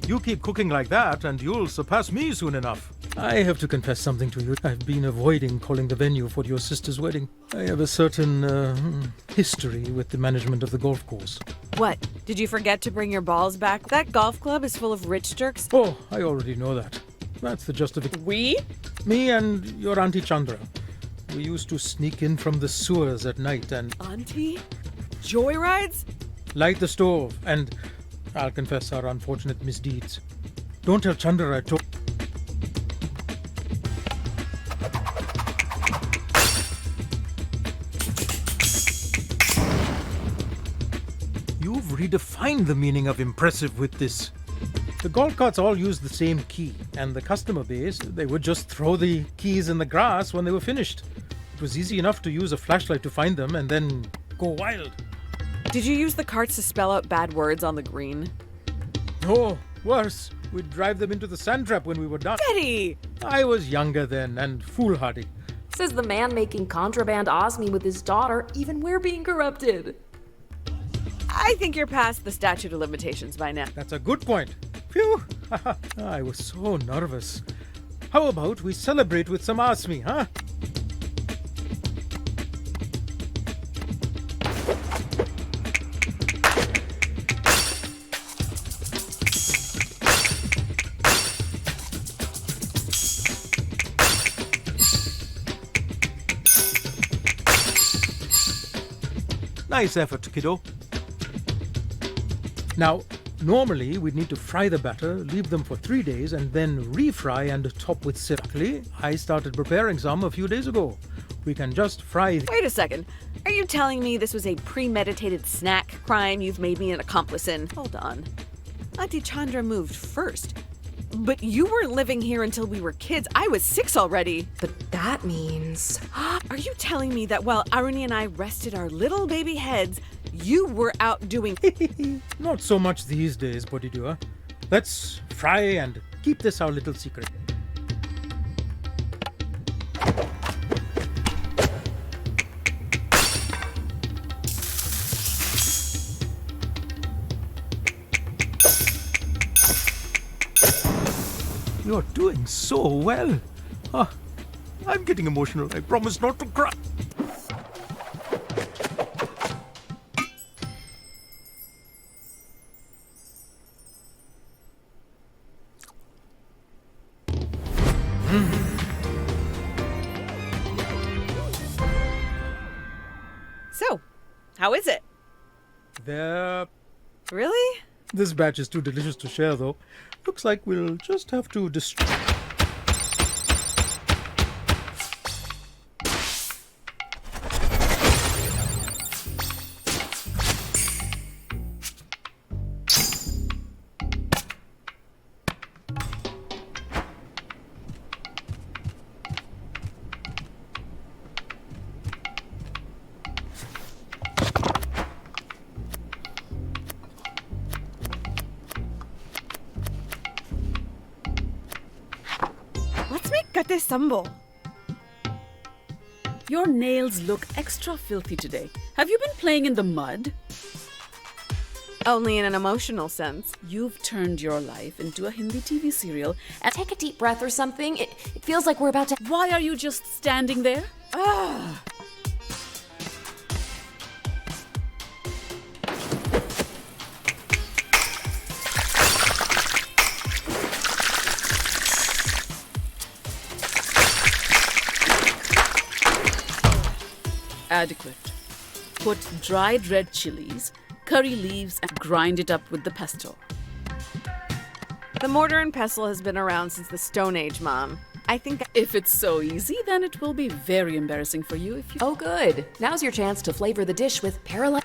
You keep cooking like that and you'll surpass me soon enough. I have to confess something to you. I've been avoiding calling the venue for your sister's wedding. I have a certain history with the management of the golf course. What? Did you forget to bring your balls back? That golf club is full of rich jerks. Oh, I already know that. That's the justification. We? Me and your Auntie Chandra. We used to sneak in from the sewers at night and... Auntie? Joyrides? Light the stove and... I'll confess our unfortunate misdeeds. Don't tell Chandra I told... You've redefined the meaning of impressive with this. The golf carts all used the same key, and the customer base, they would just throw the keys in the grass when they were finished. It was easy enough to use a flashlight to find them and then go wild. Did you use the carts to spell out bad words on the green? Oh, worse. We'd drive them into the sand trap when we were done. Betty! I was younger then and foolhardy. Says the man making contraband osmi with his daughter, even we're being corrupted. I think you're past the statute of limitations by now. That's a good point. Phew! I was so nervous. How about we celebrate with some osmi, huh? Nice effort, kiddo. Now, normally we'd need to fry the batter, leave them for 3 days, and then refry and top with syrup. Luckily, I started preparing some a few days ago. We can just fry. Wait a second. Are you telling me this was a premeditated snack crime you've made me an accomplice in? Hold on. Auntie Chandra moved first. But you weren't living here until we were kids. I was 6 already. But that means... Are you telling me that while Aruni and I rested our little baby heads, you were out doing... Not so much these days, Bodhidua. Let's fry and keep this our little secret. You're doing so well. I'm getting emotional. I promise not to cry. So, how is it? Really? This batch is too delicious to share, though. Looks like we'll just have to destroy. Kate sambo. Your nails look extra filthy today. Have you been playing in the mud? Only in an emotional sense. You've turned your life into a Hindi TV serial. And take a deep breath or something. It feels like we're about to... Why are you just standing there? Ah. Adequate. Put dried red chilies, curry leaves, and grind it up with the pesto. The mortar and pestle has been around since the Stone Age, Mom. I think if it's so easy, then it will be very embarrassing for you if you... Oh, good. Now's your chance to flavor the dish with parallel...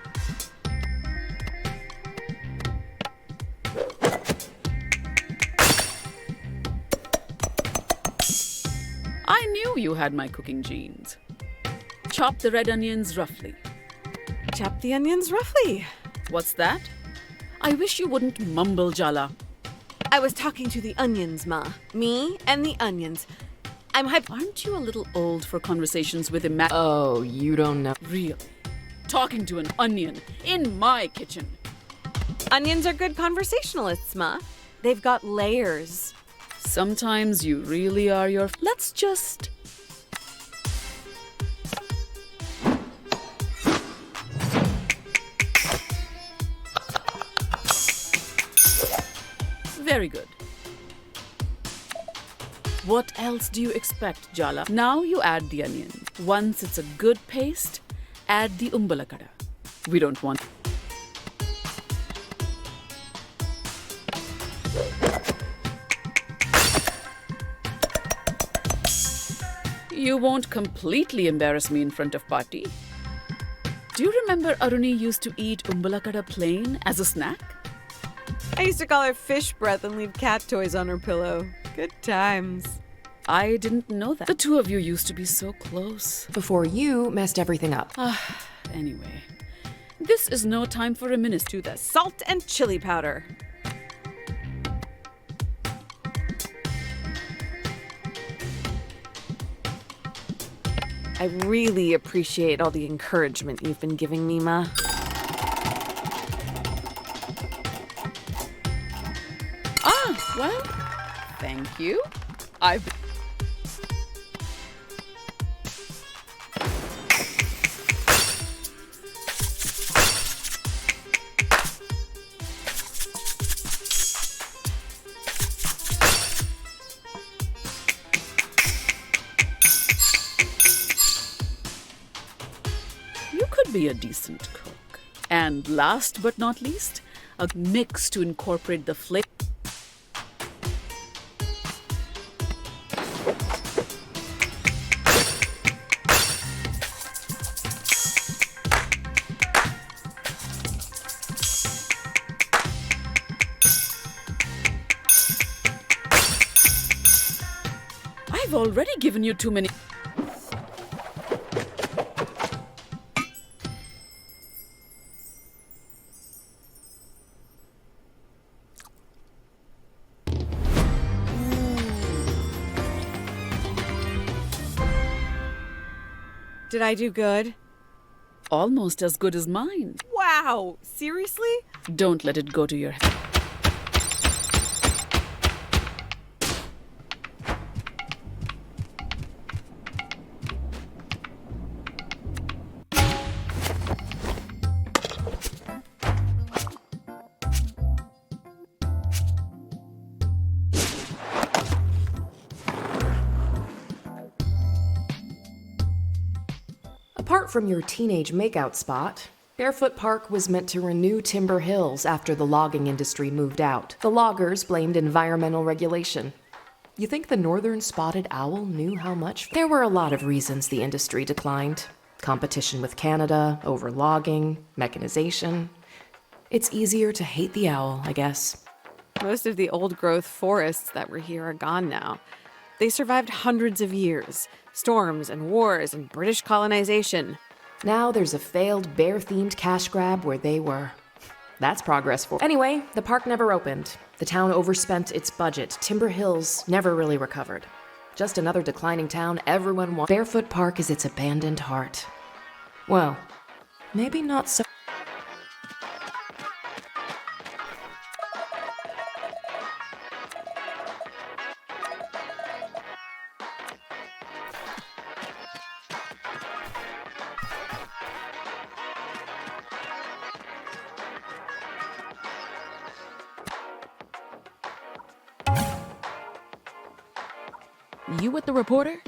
I knew you had my cooking genes. Chop the red onions roughly. Chop the onions roughly. What's that? I wish you wouldn't mumble, Jala. I was talking to the onions, Ma. Me and the onions. Aren't you a little old for conversations with him? Oh, you don't know. Really? Talking to an onion in my kitchen. Onions are good conversationalists, Ma. They've got layers. Sometimes you really are your... Let's just... Very good. What else do you expect, Jala? Now you add the onion. Once it's a good paste, add the umbalakada. We don't want... You won't completely embarrass me in front of Party. Do you remember Aruni used to eat umbalakada plain as a snack? I used to call her fish breath and leave cat toys on her pillow. Good times. I didn't know that. The two of you used to be so close. Before you messed everything up. Anyway, this is no time for a minister. To the salt and chili powder. I really appreciate all the encouragement you've been giving me, Ma. Well, thank you. You could be a decent cook. And last but not least, a mix to incorporate the flavor. I've already given you too many. Did I do good? Almost as good as mine. Wow! Seriously? Don't let it go to your head. Apart from your teenage makeout spot, Barefoot Park was meant to renew Timber Hills after the logging industry moved out. The loggers blamed environmental regulation. You think the northern spotted owl knew how much? There were a lot of reasons the industry declined. Competition with Canada, over logging, mechanization. It's easier to hate the owl, I guess. Most of the old-growth forests that were here are gone now. They survived hundreds of years. Storms and wars and British colonization. Now there's a failed bear-themed cash grab where they were. That's progress for. Anyway, the park never opened. The town overspent its budget. Timber Hills never really recovered. Just another declining town everyone wants. Barefoot Park is its abandoned heart. Well, maybe not so. You with the reporter?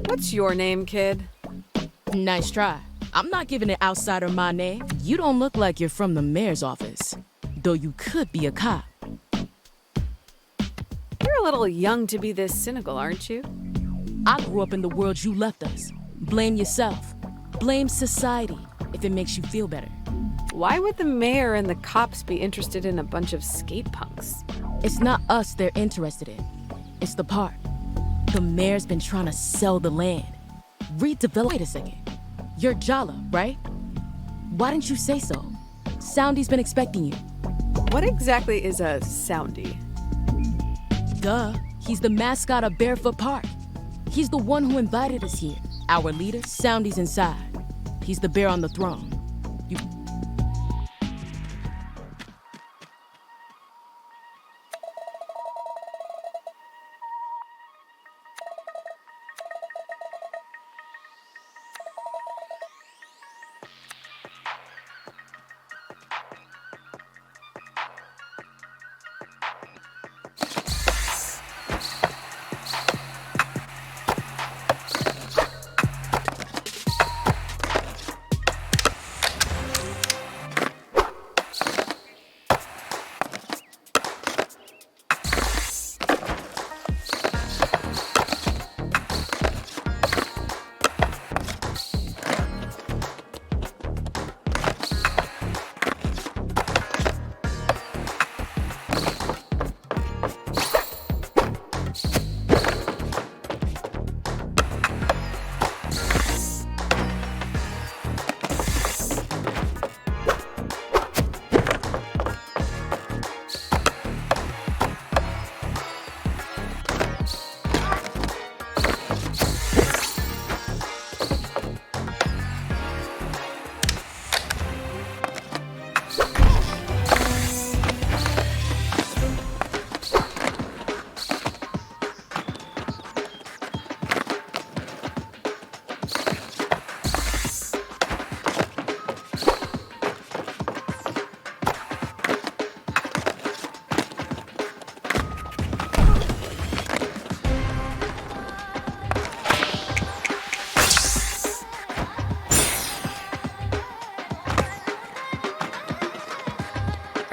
What's your name, kid? Nice try. I'm not giving an outsider my name. You don't look like you're from the mayor's office, though you could be a cop. You're a little young to be this cynical, aren't you? I grew up in the world you left us. Blame yourself. Blame society if it makes you feel better. Why would the mayor and the cops be interested in a bunch of skate punks? It's not us they're interested in. It's the park. The mayor's been trying to sell the land. Redevelop. Wait a second. You're Jala, right? Why didn't you say so? Soundy's been expecting you. What exactly is a Soundy? Duh. He's the mascot of Barefoot Park. He's the one who invited us here. Our leader, Soundy's inside. He's the bear on the throne. You...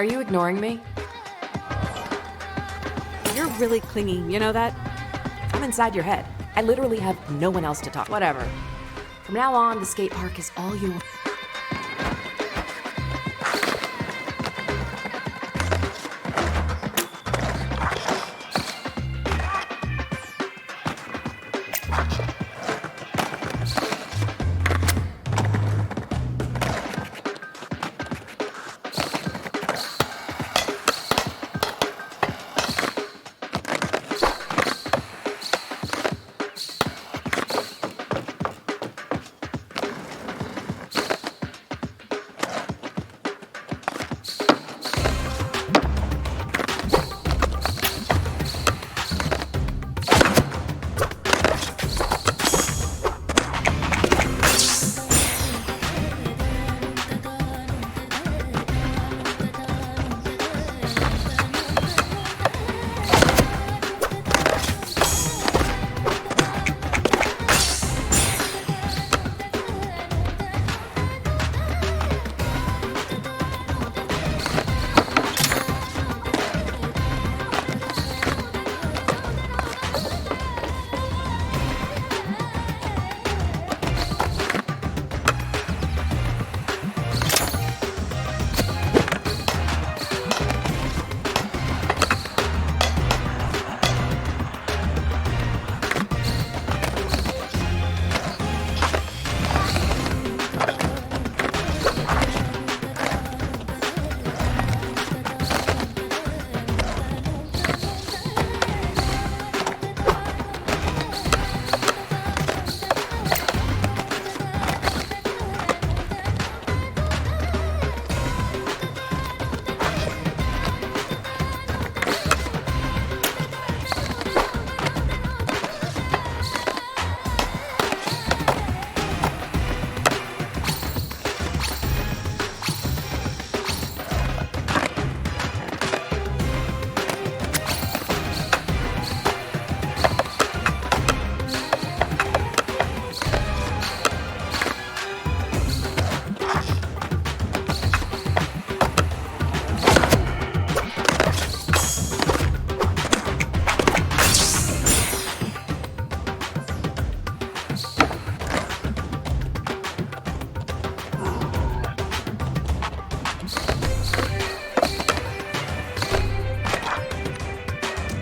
Are you ignoring me? You're really clingy, you know that? I'm inside your head. I literally have no one else to talk. Whatever. From now on, the skate park is all yours.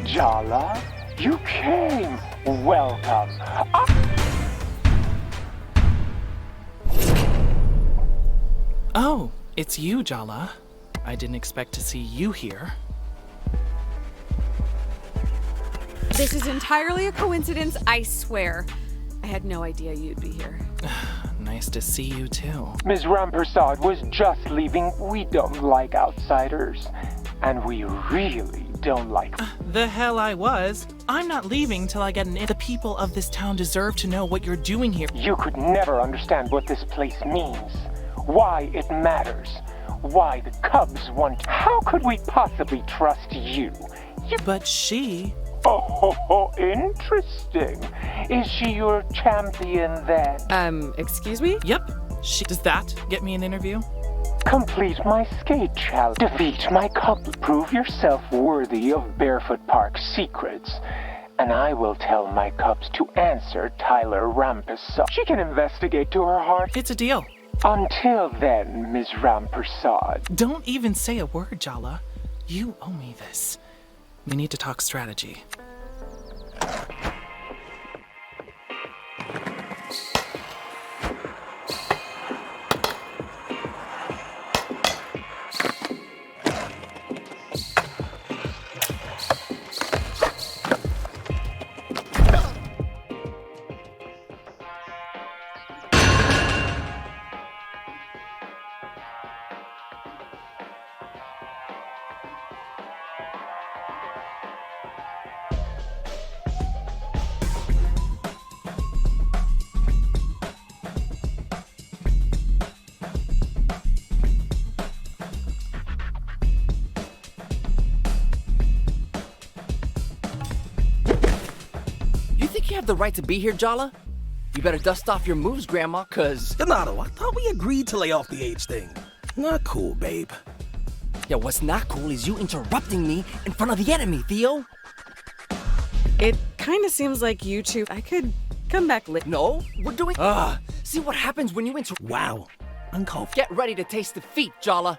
Jala, you came. Welcome. Oh, it's you, Jala. I didn't expect to see you here. This is entirely a coincidence, I swear. I had no idea you'd be here. Nice to see you too. Ms. Rampersad was just leaving. We don't like outsiders. And we really don't like... The hell I was. I'm not leaving till I get an... The people of this town deserve to know what you're doing here. You could never understand what this place means. Why it matters. Why the Cubs want... How could we possibly trust you? But she... Oh, interesting. Is she your champion then? Excuse me? Yep. Does that get me an interview? Complete my skate challenge. Defeat my couple. Prove yourself worthy of Barefoot Park's secrets. And I will tell my cubs to answer Tyler Rampersad. She can investigate to her heart. It's a deal. Until then, Ms. Rampersad. Don't even say a word, Jala. You owe me this. We need to talk strategy. You have the right to be here, Jala? You better dust off your moves, Grandma, cause... Donato, I thought we agreed to lay off the age thing. Not cool, babe. Yeah, what's not cool is you interrupting me in front of the enemy, Theo. It kind of seems like you two. I could come back later. No, we're doing. See what happens when you Wow. Uncalled for. Get ready to taste defeat, Jala.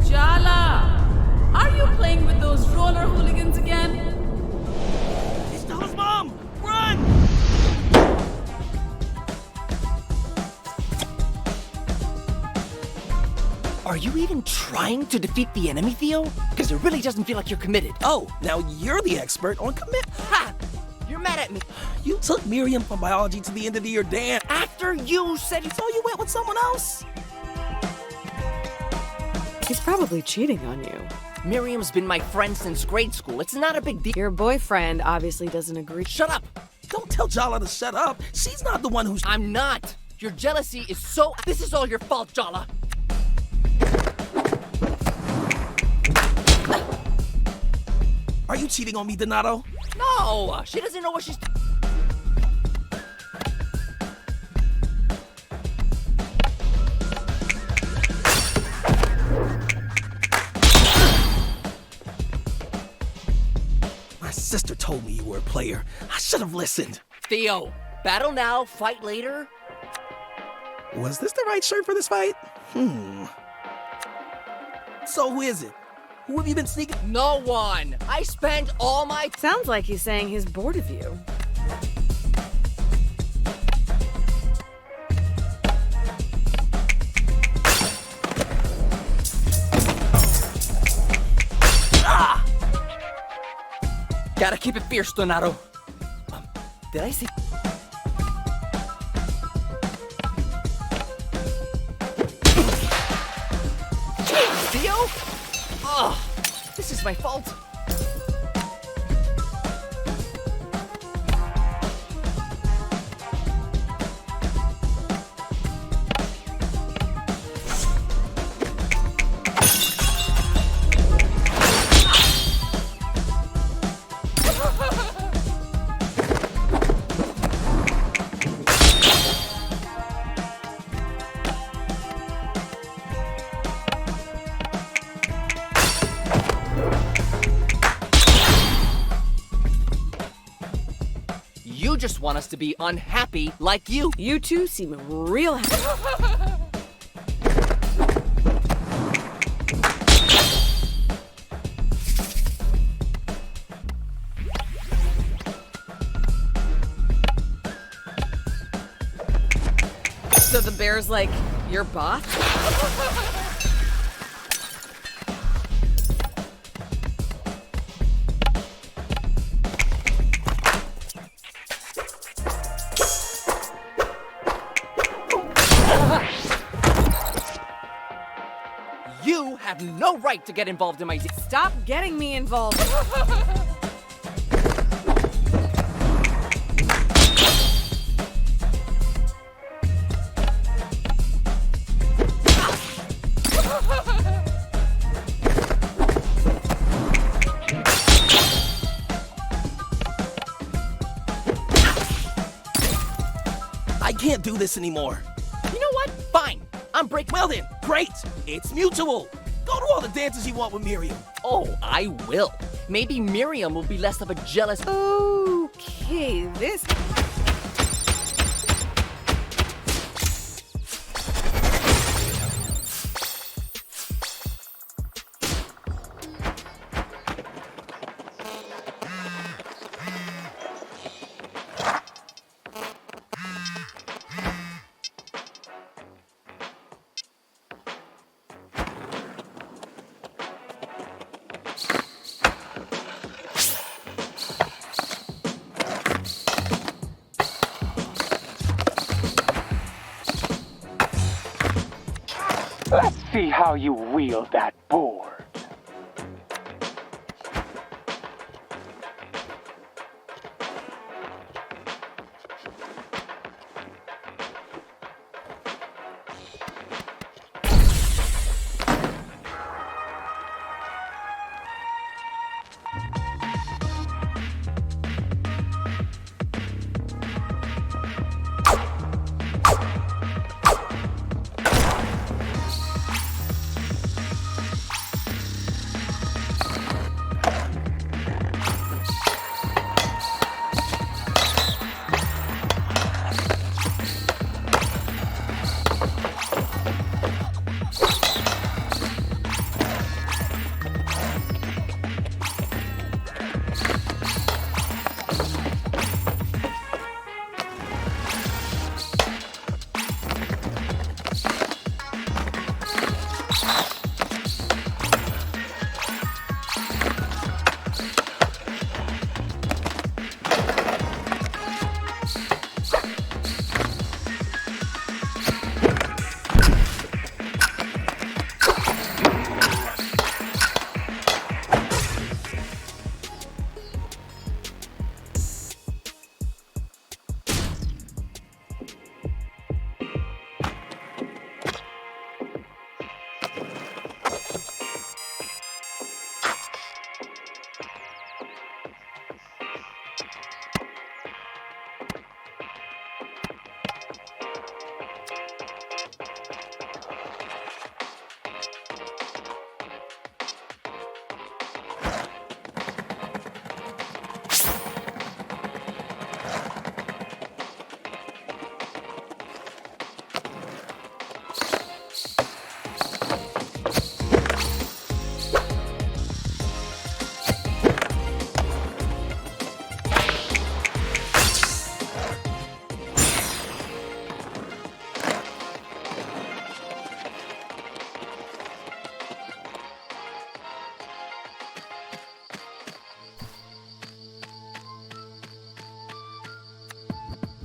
Jala! Are you playing with those roller hooligans again? He's Stella's mom! Run! Are you even trying to defeat the enemy, Theo? Because it really doesn't feel like you're committed. Oh, now you're the expert on commit. Ha! You're mad at me. You took Miriam from biology to the end of the year dance. After you said So you went with someone else? He's probably cheating on you. Miriam's been my friend since grade school. It's not a big deal. Your boyfriend obviously doesn't agree. Shut up! Don't tell Jala to shut up. She's not the one who's. I'm not. Your jealousy is so. This is all your fault, Jala. Are you cheating on me, Donato? No! She doesn't know what she's. My sister told me you were a player. I should have listened. Theo, battle now, fight later. Was this the right shirt for this fight? So who is it? Who have you been sneaking? No one! I spent all my. Sounds like he's saying he's bored of you. Gotta keep it fierce, Donato. Did I see? Theo? Oh, this is my fault. You just want us to be unhappy like you. You two seem real happy. So the bear's like, your boss? You have no right to get involved in my. Stop getting me involved. I can't do this anymore. You know what? Fine. I'm breaking. Well then, great. It's mutual. Go to all the dances you want with Miriam. Oh, I will. Maybe Miriam will be less of a jealous. Okay, this. Let's see how you wield that board.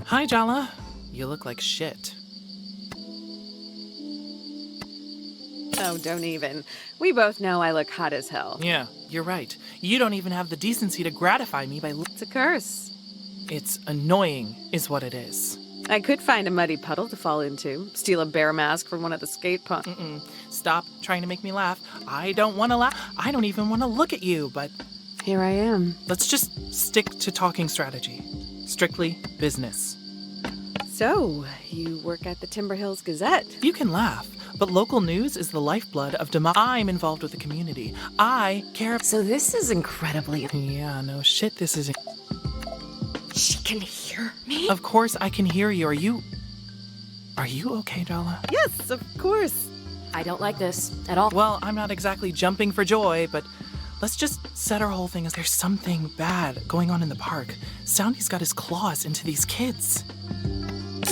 Hi, Jala. You look like shit. Oh, don't even. We both know I look hot as hell. Yeah, you're right. You don't even have the decency to gratify me by... It's a curse. It's annoying, is what it is. I could find a muddy puddle to fall into, steal a bear mask from one of the skate parks. Stop trying to make me laugh. I don't want to laugh. I don't even want to look at you, but... Here I am. Let's just stick to talking strategy. Strictly business. So, you work at the Timber Hills Gazette? You can laugh, but local news is the lifeblood of I'm involved with the community. I care... So this is incredibly... Yeah, no shit, this is... She can hear me? Of course I can hear you. Are you okay, Jala? Yes, of course. I don't like this at all. Well, I'm not exactly jumping for joy, but let's just set our whole thing as there's something bad going on in the park. Soundy's got his claws into these kids.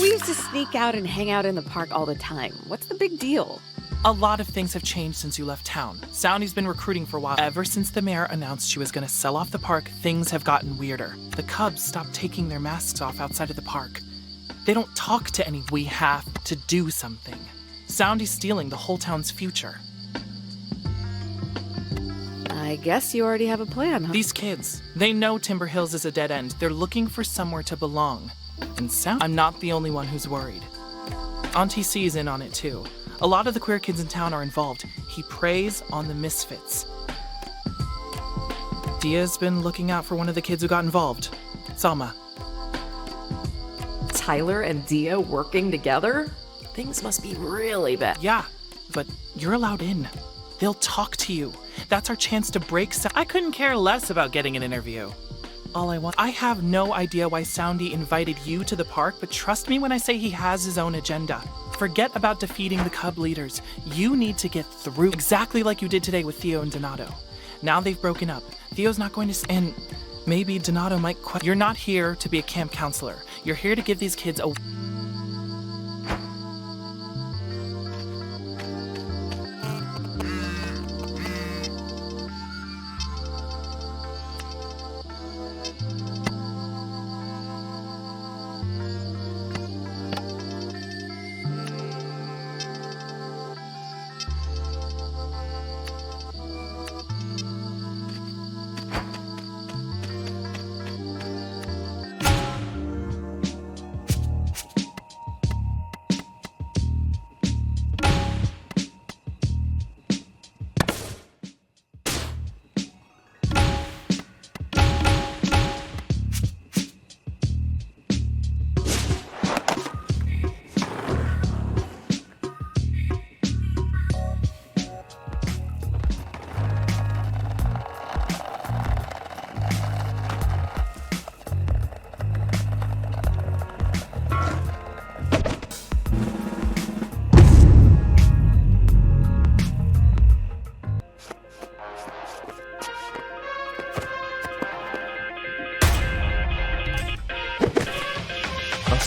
We used to sneak out and hang out in the park all the time. What's the big deal? A lot of things have changed since you left town. Soundy's been recruiting for a while. Ever since the mayor announced she was going to sell off the park, things have gotten weirder. The Cubs stopped taking their masks off outside of the park. They don't talk to any. We have to do something. Soundy's stealing the whole town's future. I guess you already have a plan, huh? These kids, they know Timber Hills is a dead end. They're looking for somewhere to belong. And I'm not the only one who's worried. Auntie C's in on it too. A lot of the queer kids in town are involved. He preys on the misfits. Dia's been looking out for one of the kids who got involved. Salma. Tyler and Dia working together? Things must be really bad. Yeah, but you're allowed in. They'll talk to you. That's our chance to break I couldn't care less about getting an interview. I have no idea why Soundy invited you to the park, but trust me when I say he has his own agenda. Forget about defeating the Cub leaders. You need to get through exactly like you did today with Theo and Donato. Now they've broken up. Theo's not going to... And maybe Donato might quit. You're not here to be a camp counselor. You're here to give these kids a...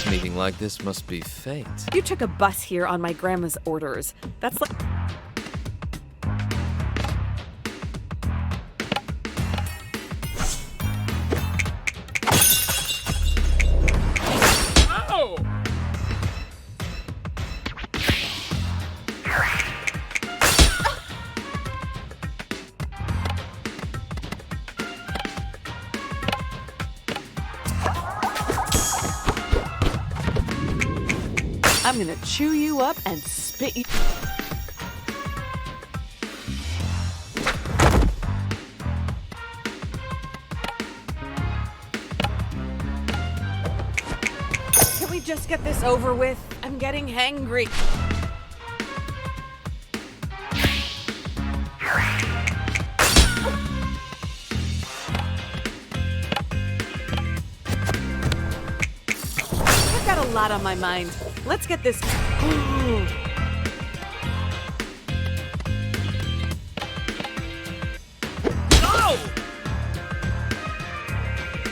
Meeting like this must be fate. You took a bus here on my grandma's orders. That's like... Oh! I'm gonna chew you up and spit you... Can we just get this over with? I'm getting hangry. I've got a lot on my mind. Let's get this...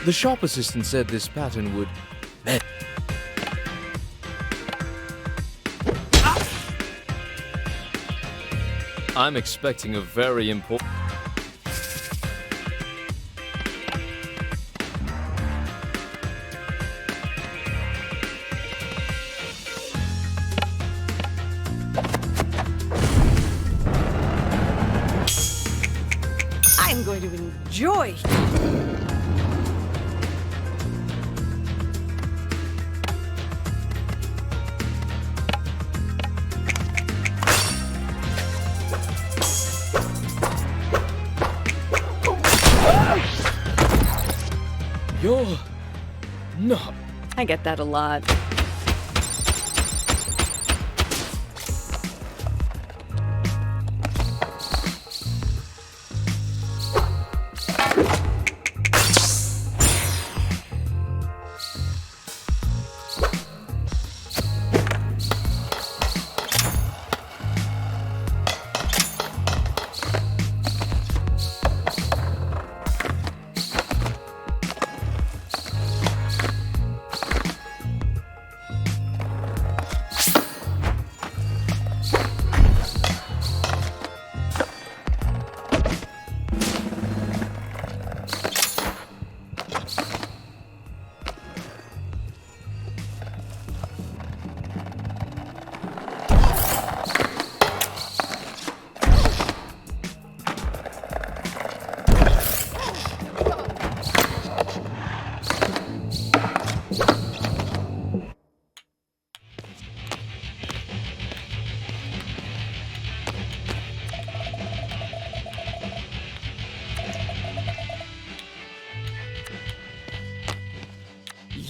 The shop assistant said this pattern would... I'm expecting a very important... I'm going to enjoy... You're... not... I get that a lot.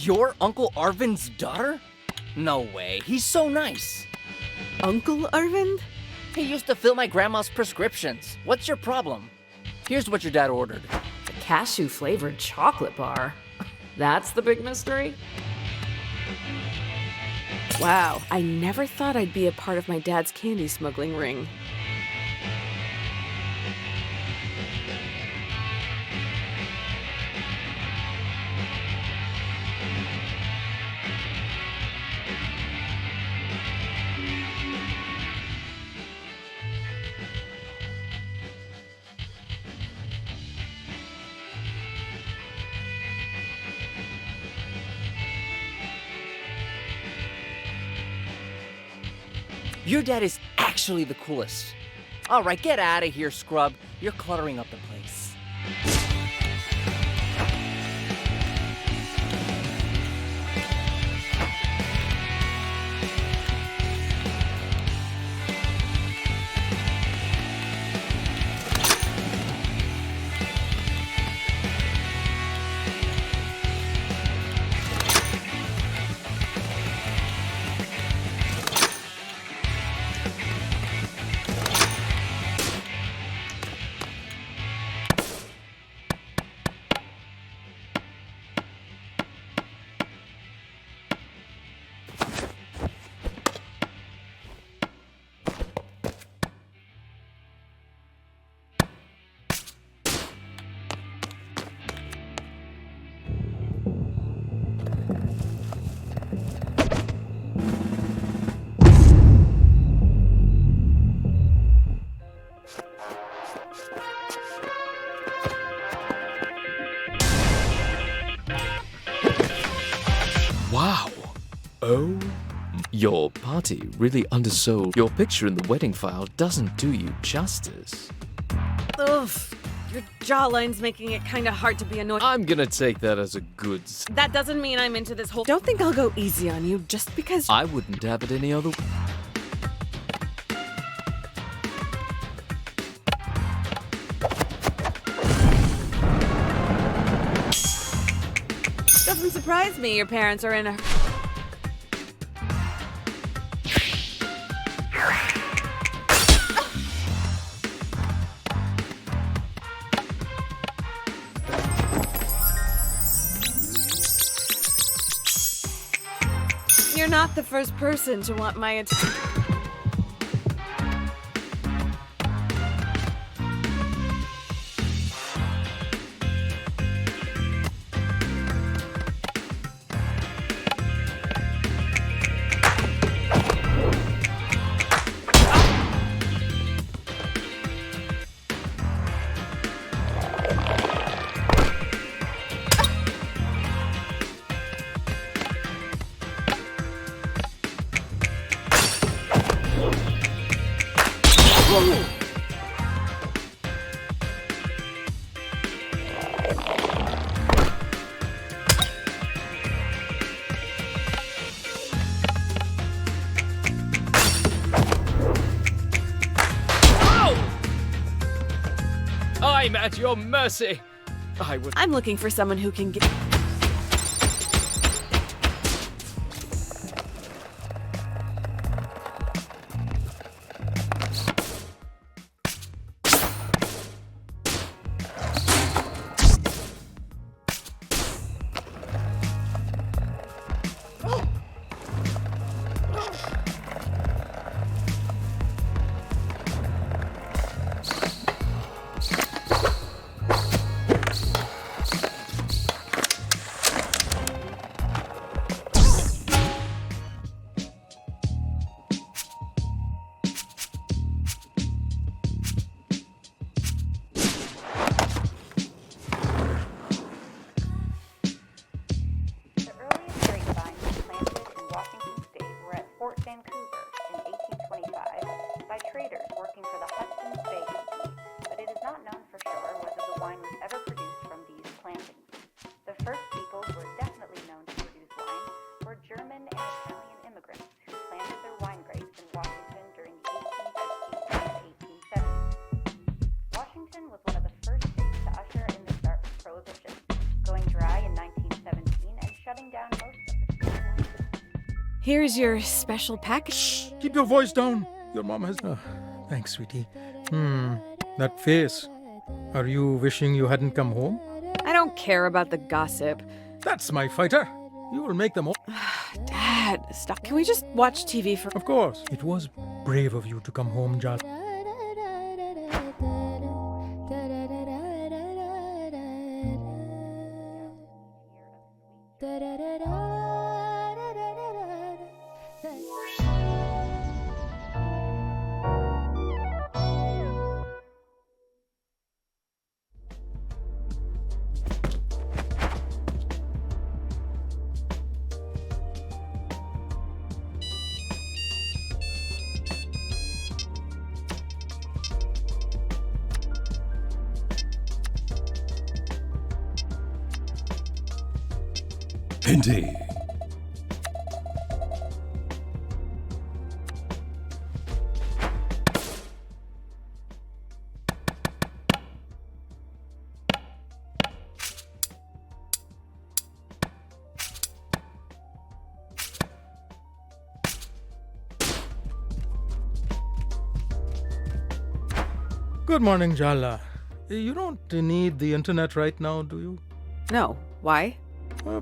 You're Uncle Arvind's daughter? No way, he's so nice. Uncle Arvind? He used to fill my grandma's prescriptions. What's your problem? Here's what your dad ordered. The cashew-flavored chocolate bar. That's the big mystery? Wow, I never thought I'd be a part of my dad's candy smuggling ring. Your dad is actually the coolest. All right, get out of here, scrub. You're cluttering up the place. Wow. Oh. Your party really undersold. Your picture in the wedding file doesn't do you justice. Ugh. Your jawline's making it kind of hard to be annoyed. I'm gonna take that as a good That doesn't mean I'm into this whole. Don't think I'll go easy on you just because. I wouldn't have it any other way. Doesn't surprise me your parents are in a. You're not the first person to want my attention. I'm at your mercy. I'm looking for someone who can get. Here's your special package. Shh, keep your voice down. Your mom has. Oh, thanks, sweetie. That face. Are you wishing you hadn't come home? I don't care about the gossip. That's my fighter. You will make them all. Dad, stop. Can we just watch TV for. Of course. It was brave of you to come home, Jala. Indeed. Good morning, Jala. You don't need the internet right now, do you? No. Why?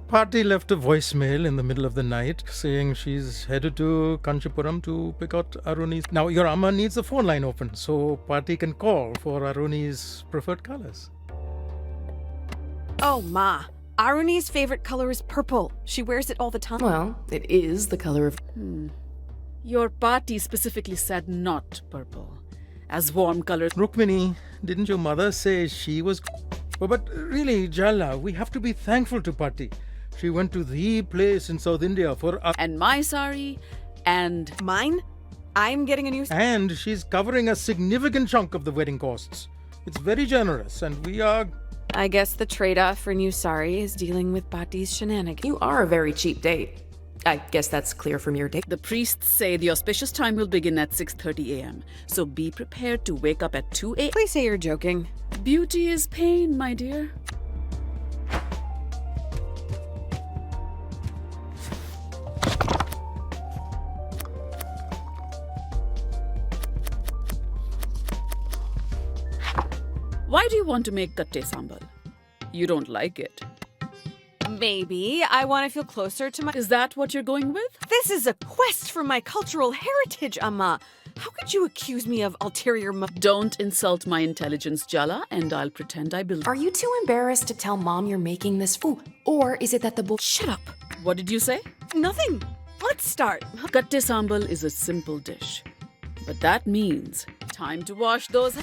Party left a voicemail in the middle of the night saying she's headed to Kanchipuram to pick out Aruni's. Now, your amma needs the phone line open so Party can call for Aruni's preferred colors. Oh, Ma. Aruni's favorite color is purple. She wears it all the time. Well, it is the color of... Your party specifically said not purple. As warm colors... Rukmini, didn't your mother say she was... But really, Jala, we have to be thankful to Party. She went to the place in South India for a... And my sari, and... Mine? I'm getting a new... And she's covering a significant chunk of the wedding costs. It's very generous, and we are... I guess the trade-off for new sari is dealing with Bhati's shenanigans. You are a very cheap date. I guess that's clear from your date. The priests say the auspicious time will begin at 6:30 a.m. So be prepared to wake up at 2 a.m. Please say you're joking. Beauty is pain, my dear. Why do you want to make gatte sambal? You don't like it. Maybe I want to feel closer to my... Is that what you're going with? This is a quest for my cultural heritage, Amma. How could you accuse me of ulterior Don't insult my intelligence, Jala, and I'll pretend I believe. Are you too embarrassed to tell Mom you're making this food? Or is it that the book... Shut up! What did you say? Nothing. Let's start. Gatte sambal is a simple dish. But that means time to wash those...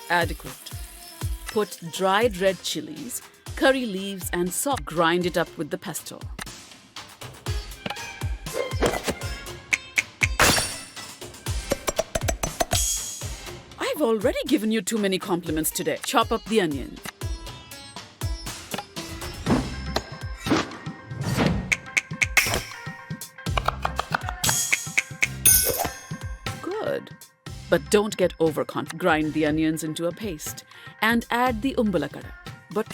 Adequate. Put dried red chilies, curry leaves, and salt. Grind it up with the pesto. I've already given you too many compliments today. Chop up the onions. Good. But don't get overconfident. Grind the onions into a paste and add the umbalakada. But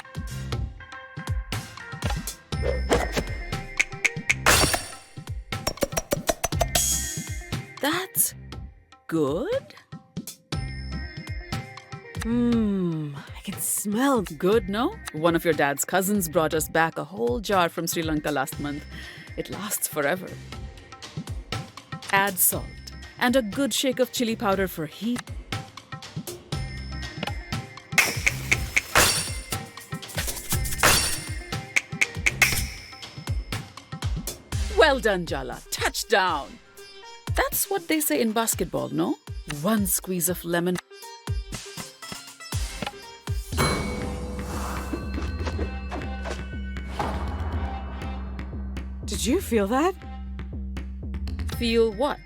that's good. I can smell. Good, no? One of your dad's cousins brought us back a whole jar from Sri Lanka last month. It lasts forever. Add salt and a good shake of chili powder for heat. Well done, Jala. Touchdown! That's what they say in basketball, no? One squeeze of lemon. Did you feel that? Feel what?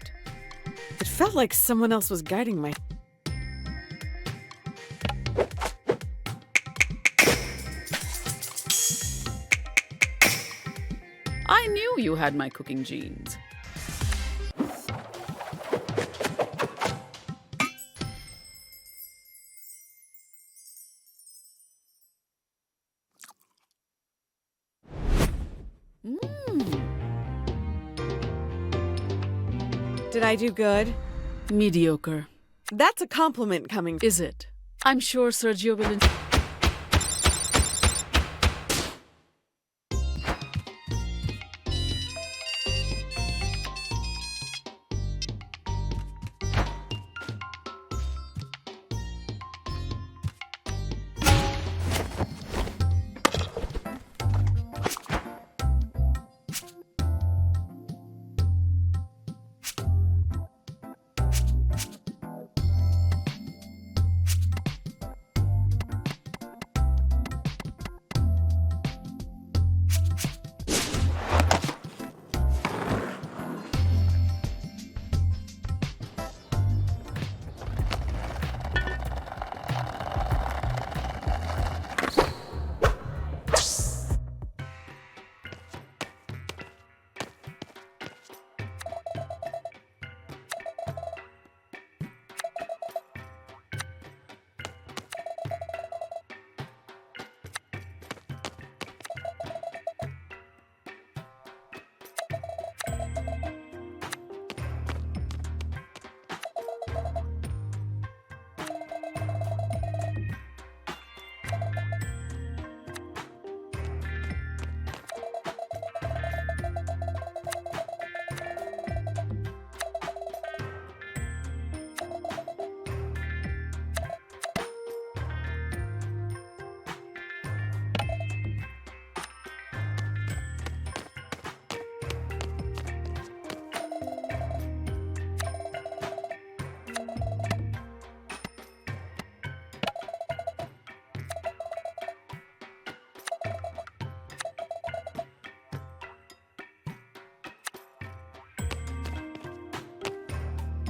It felt like someone else was guiding my... I knew you had my cooking genes. Did I do good? Mediocre. That's a compliment coming. Is it? I'm sure Sergio will...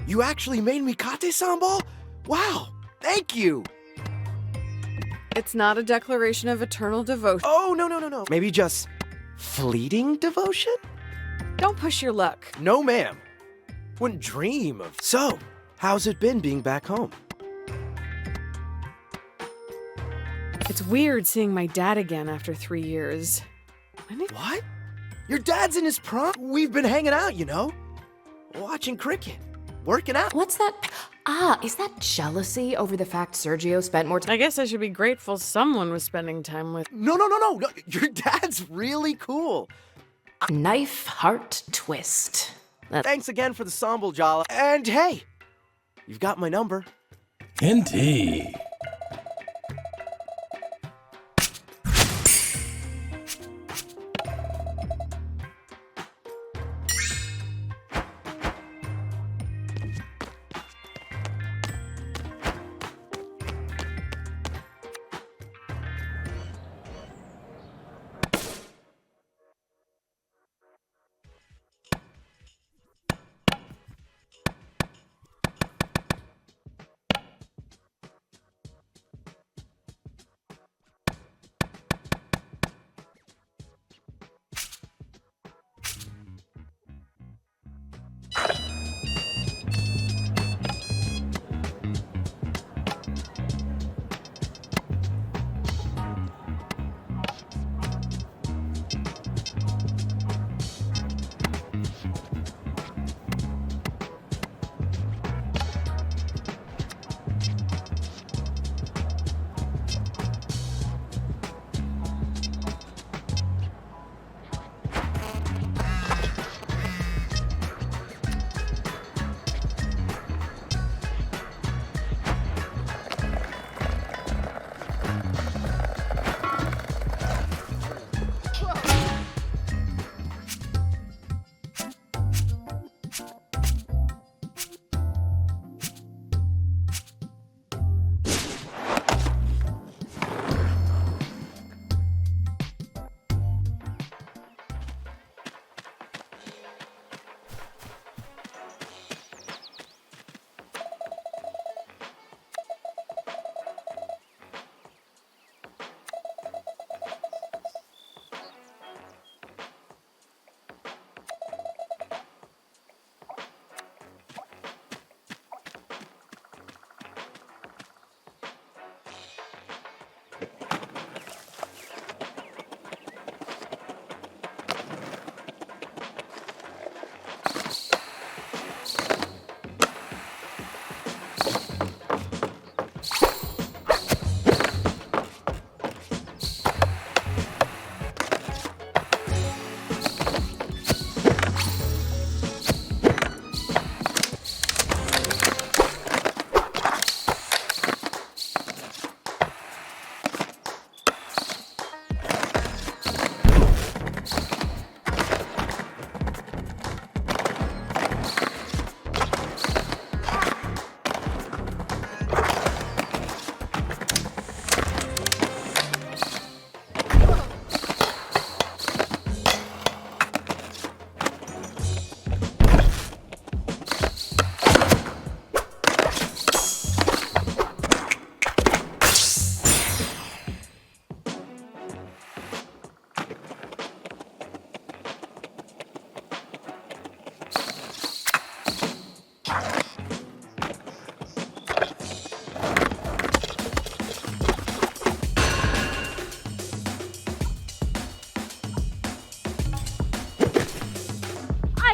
You actually made me kate sambal? Wow, thank you! It's not a declaration of eternal devotion. Oh, no. Maybe just fleeting devotion? Don't push your luck. No, ma'am. Wouldn't dream of. So, how's it been being back home? It's weird seeing my dad again after 3 years. What? Your dad's in his prom? We've been hanging out, you know? Watching cricket. Working out. What's that? Is that jealousy over the fact Sergio spent more time? I guess I should be grateful someone was spending time with. No. Your dad's really cool. Knife heart twist. Thanks again for the sambal, Jala. And hey, you've got my number. Indeed.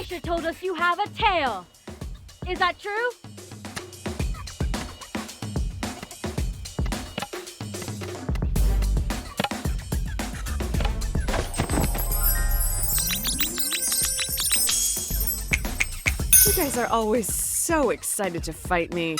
Aisha told us you have a tail. Is that true? You guys are always so excited to fight me.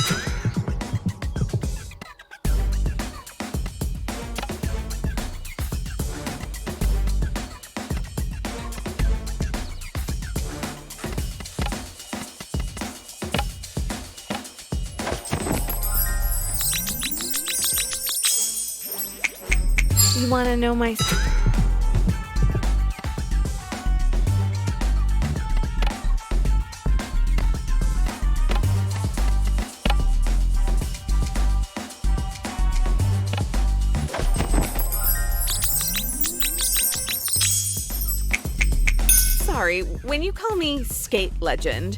You want to know my... sorry, when you call me skate legend,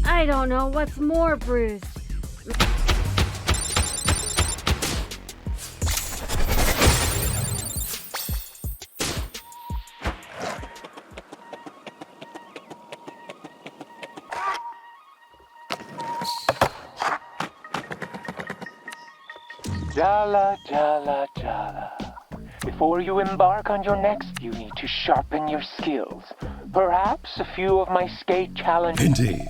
I don't know what's more bruised. Jala, Jala, Jala. Before you embark on your next, you need to sharpen your skills. Perhaps a few of my skate challenges. Indeed.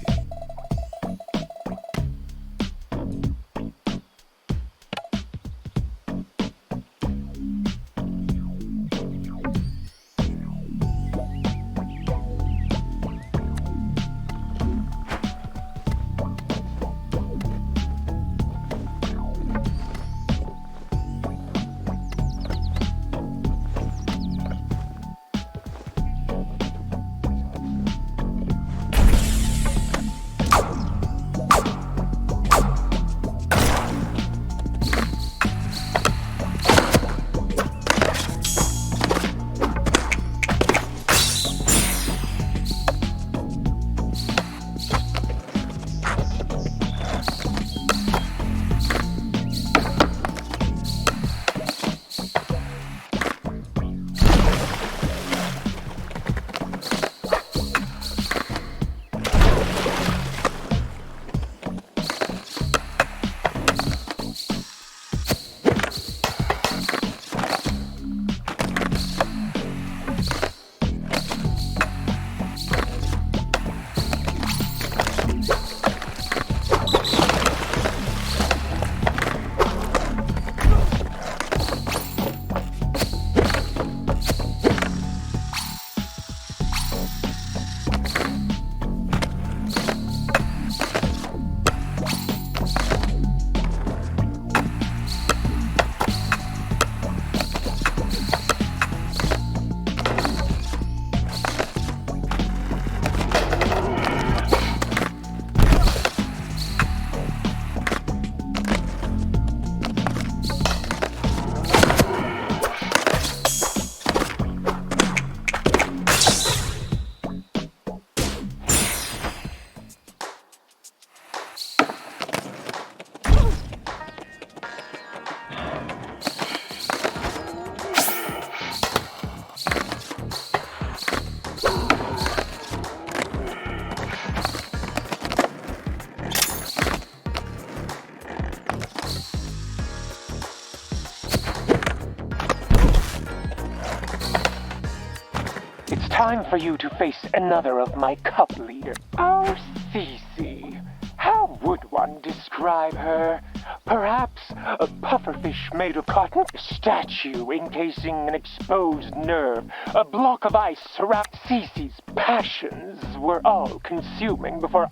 It's time for you to face another of my cup leaders. Our Cece. How would one describe her? Perhaps a pufferfish made of cotton, a statue encasing an exposed nerve, a block of ice surround Cece's passions were all consuming before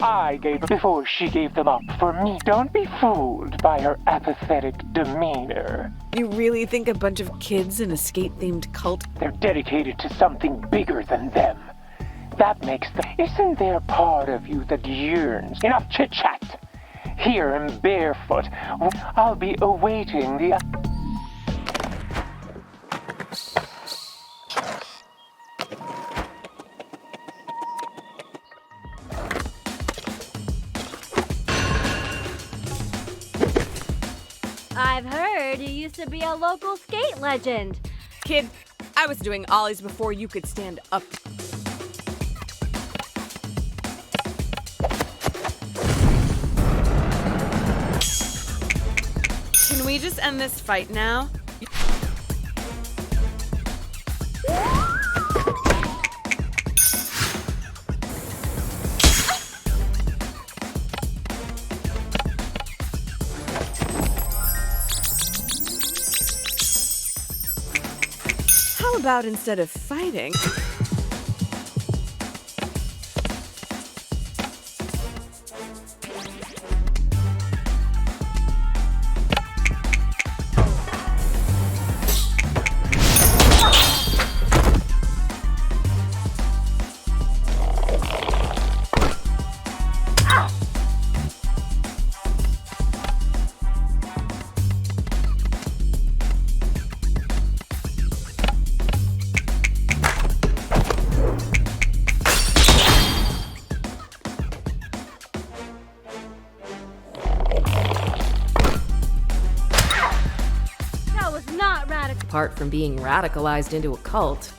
she gave them up for me. Don't be fooled by her apathetic demeanor. You really think a bunch of kids in a skate-themed cult? They're dedicated to something bigger than them. That makes them... Isn't there part of you that yearns? Enough chit-chat! Here in barefoot, I'll be awaiting the... I've heard you used to be a local skate legend. Kid, I was doing ollies before you could stand up. Can we just end this fight now? How about instead of fighting? Apart from being radicalized into a cult.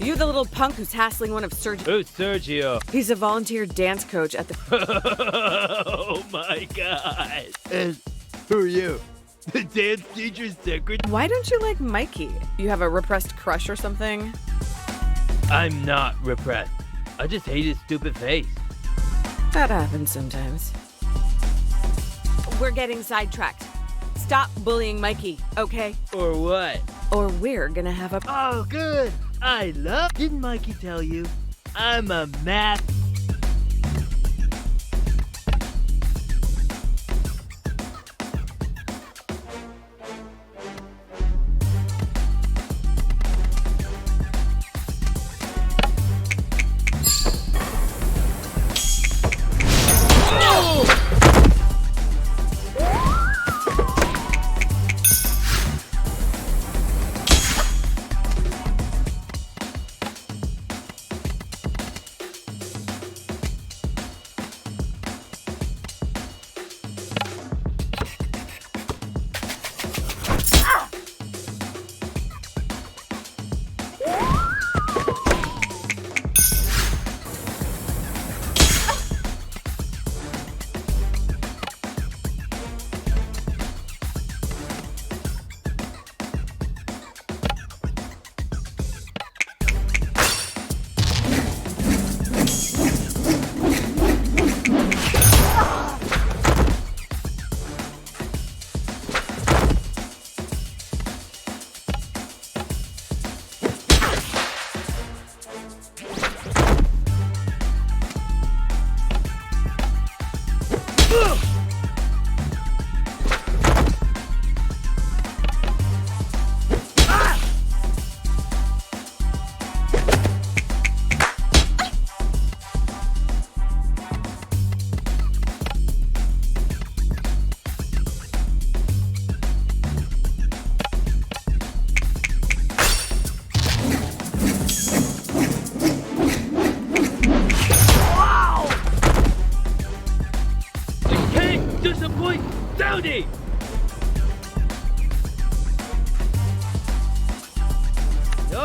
You the little punk who's hassling one of Sergio. Who's Sergio? He's a volunteer dance coach at the... Oh my god. And who are you? The dance teacher's secretary? Why don't you like Mikey? You have a repressed crush or something? I'm not repressed. I just hate his stupid face. That happens sometimes. We're getting sidetracked. Stop bullying Mikey, okay? Or what? Or we're gonna have a... Oh, good. I love... Didn't Mikey tell you? I'm a math...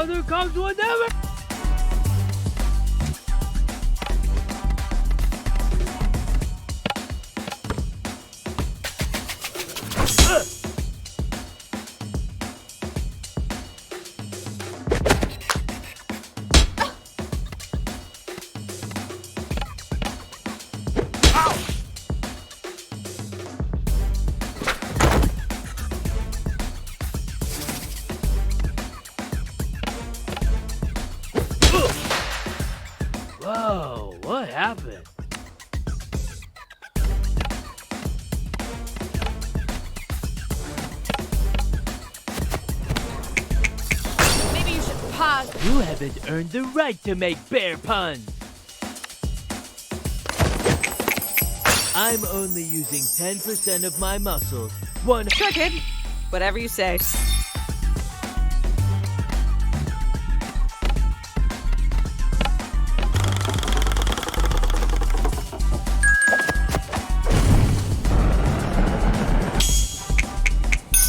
There comes one never. Whoa, what happened? Maybe you should pause. You haven't earned the right to make bear puns. I'm only using 10% of my muscles. Sure, kid. Whatever you say.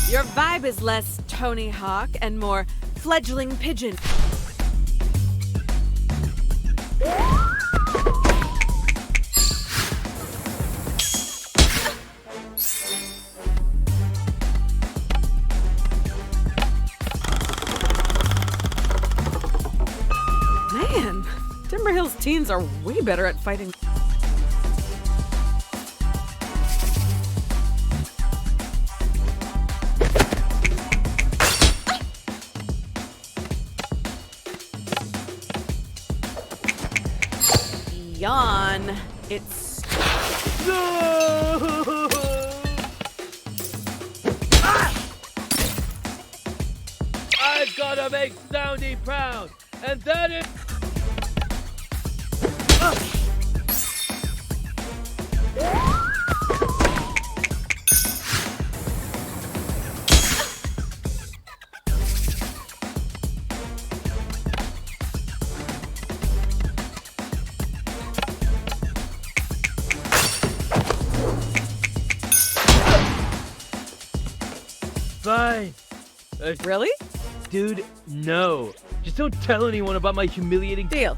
Your vibe is less Tony Hawk and more fledgling pigeon. Man, Timberhill's teens are way better at fighting. Yawn. It's... No! I've gotta make Soundy proud, and that is... Fine. Really? Dude, no. Just don't tell anyone about my humiliating deal.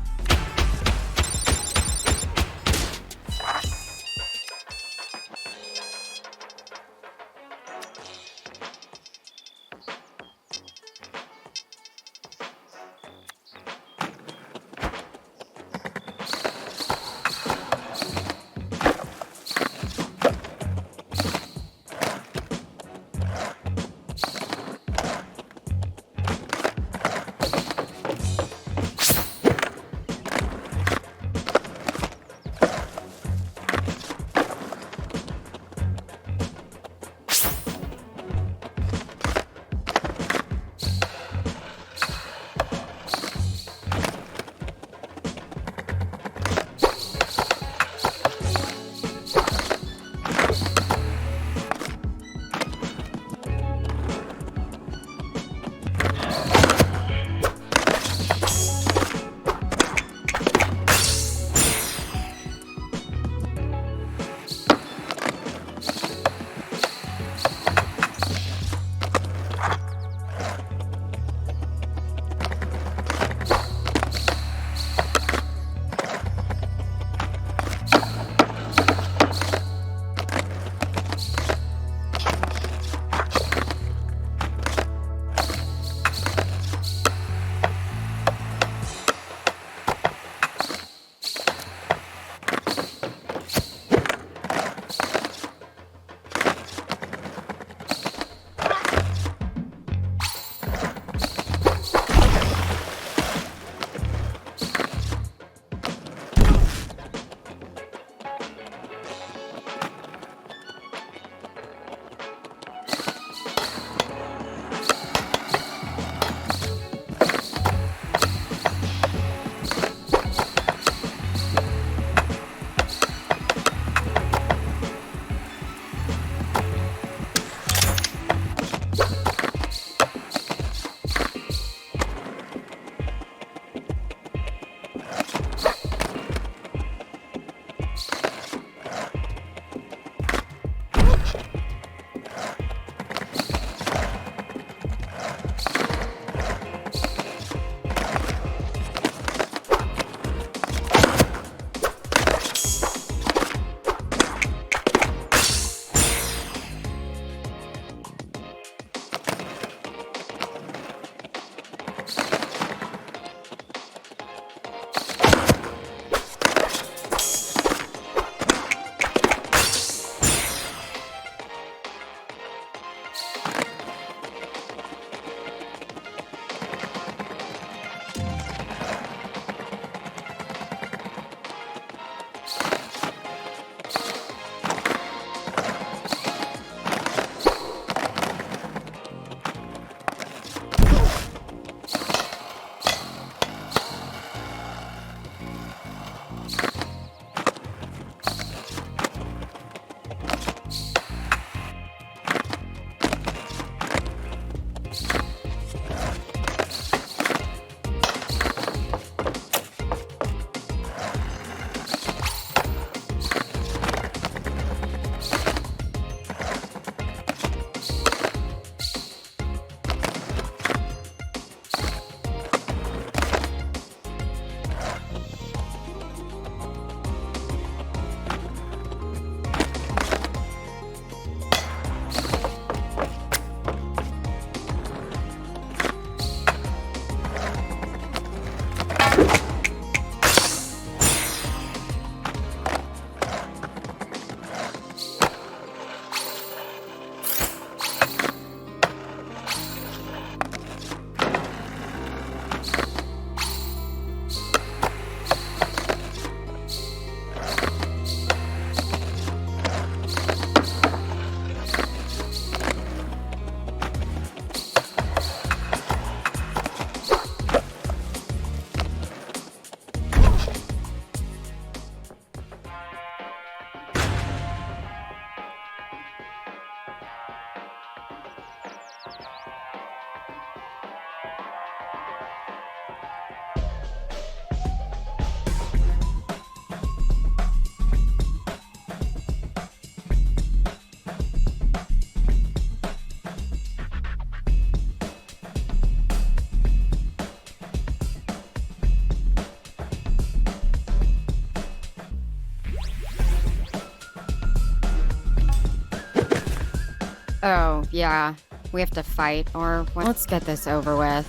Oh, yeah. We have to fight, or let's get this over with.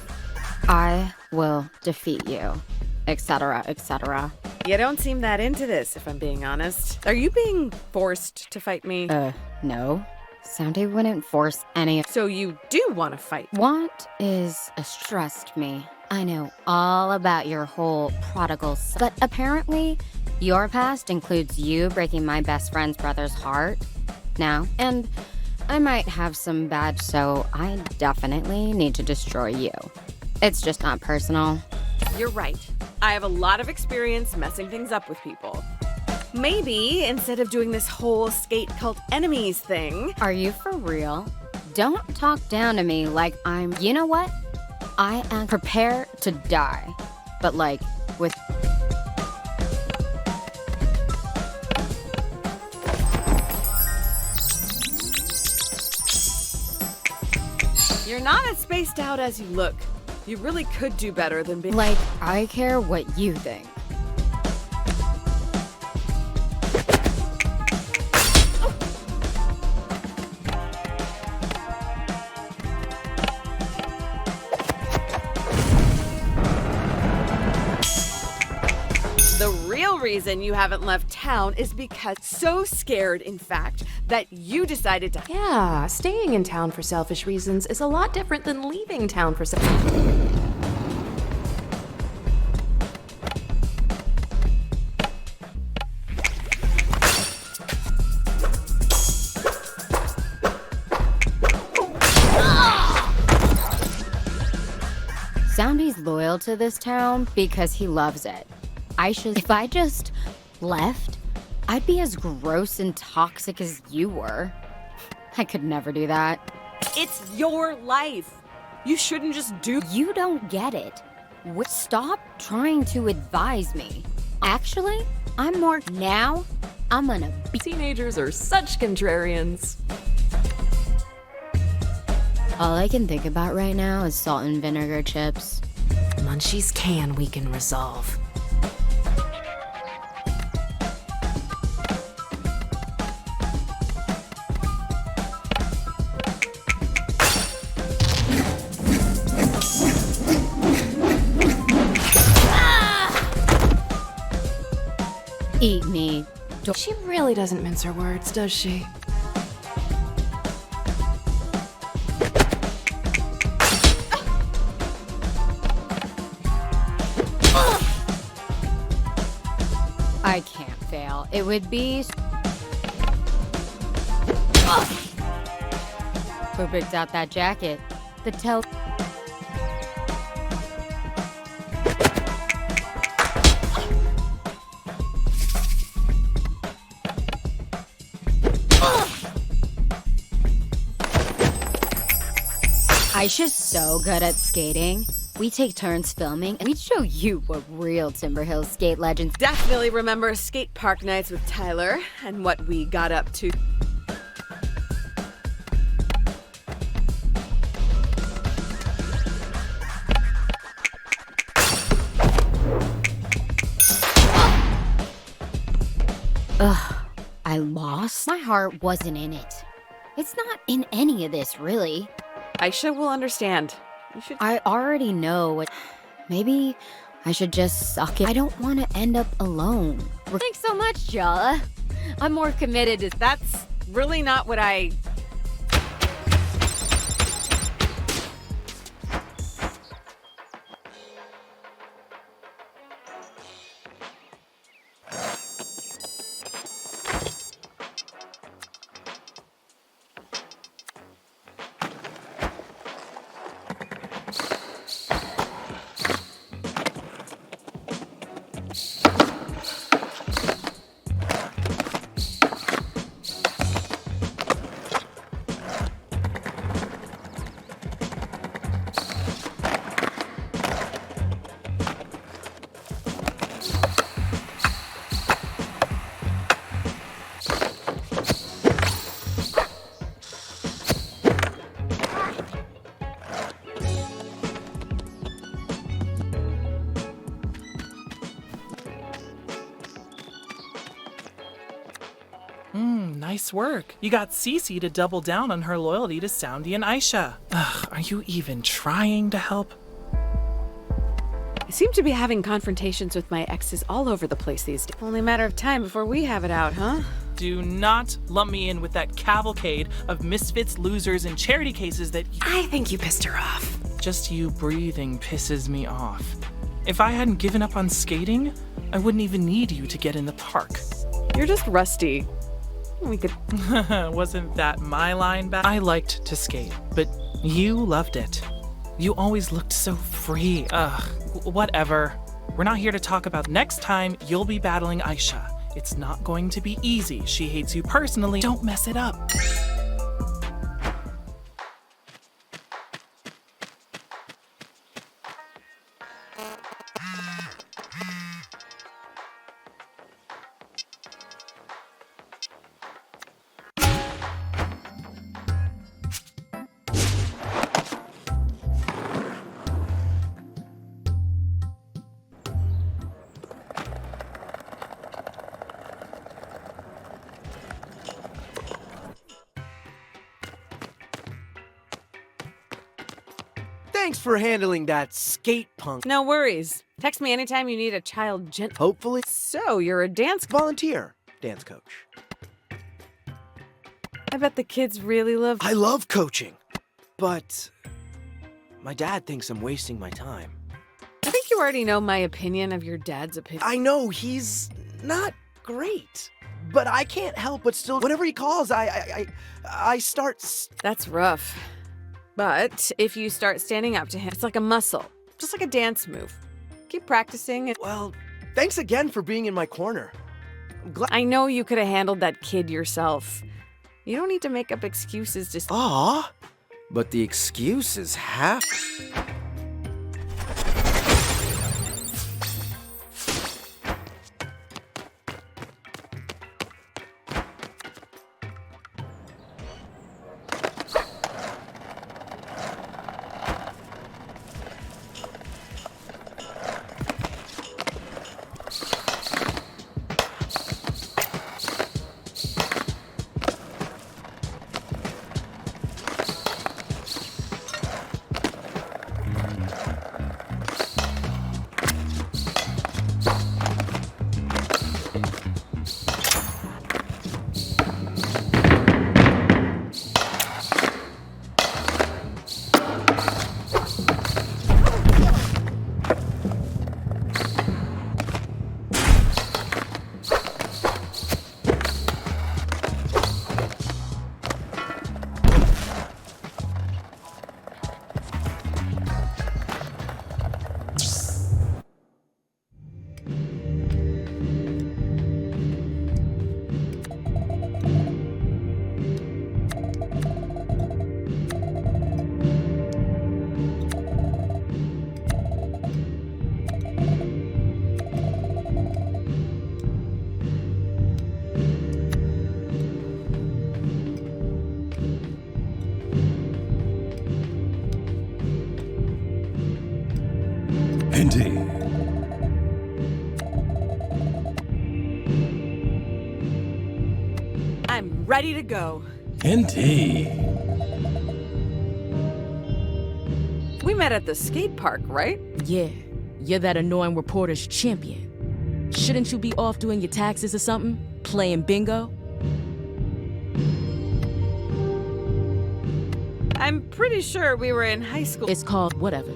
I will defeat you, etc., etc. You don't seem that into this, if I'm being honest. Are you being forced to fight me? No. Soundy wouldn't force any. So you do want to fight? What is trust me? I know all about your whole prodigal son. But apparently, your past includes you breaking my best friend's brother's heart. Now, and I might have some bad, so I definitely need to destroy you. It's just not personal. You're right. I have a lot of experience messing things up with people. Maybe instead of doing this whole skate cult enemies thing. Are you for real? Don't talk down to me like I'm. You know what? I am prepared to die. But like, with. You're not as spaced out as you look. You really could do better than being. Like, I care what you think. The real reason you haven't left town is because so scared, in fact, that you decided to. Yeah, staying in town for selfish reasons is a lot different than leaving town for Soundy's loyal to this town because he loves it. If I just left, I'd be as gross and toxic as you were. I could never do that. It's your life. You shouldn't just do. You don't get it. Stop trying to advise me. Actually, I'm more. Now, I'm gonna be. Teenagers are such contrarians. All I can think about right now is salt and vinegar chips. Munchies can weaken resolve. Eat me. She really doesn't mince her words, does she? I can't fail. It would be. Who picked out that jacket? The tell. Aisha's so good at skating. We take turns filming, and we'd show you what real Timber Hill skate legends. Definitely remember skate park nights with Tyler and what we got up to. Ugh, I lost? My heart wasn't in it. It's not in any of this, really. Aisha will understand. You should. I already know what. Maybe I should just suck it. I don't want to end up alone. Thanks so much, Jala. I'm more committed to. That's really not what I. nice work. You got Cece to double down on her loyalty to Soundy and Aisha. Ugh, are you even trying to help? I seem to be having confrontations with my exes all over the place these days. Only a matter of time before we have it out, huh? Do not lump me in with that cavalcade of misfits, losers, and charity cases that I think you pissed her off. Just you breathing pisses me off. If I hadn't given up on skating, I wouldn't even need you to get in the park. You're just rusty. We could... Wasn't that my line back? I liked to skate, but you loved it. You always looked so free. Ugh, whatever. We're not here to talk about next time you'll be battling Aisha. It's not going to be easy. She hates you personally. Don't mess it up. Thanks for handling that skate punk. No worries. Text me anytime you need a child Hopefully. So, you're a dance volunteer. Dance coach. I bet the kids really love... I love coaching. But my dad thinks I'm wasting my time. I think you already know my opinion of your dad's opinion. I know he's not great. But I can't help but still, whenever he calls, I start... That's rough. But if you start standing up to him, it's like a muscle. Just like a dance move. Keep practicing and... Well, thanks again for being in my corner. I know you could have handled that kid yourself. You don't need to make up excuses to... Aw, but the excuse is half... Indeed. I'm ready to go. Indeed. We met at the skate park, right? Yeah, you're that annoying reporter's champion. Shouldn't you be off doing your taxes or something? Playing bingo? I'm pretty sure we were in high school. It's called whatever.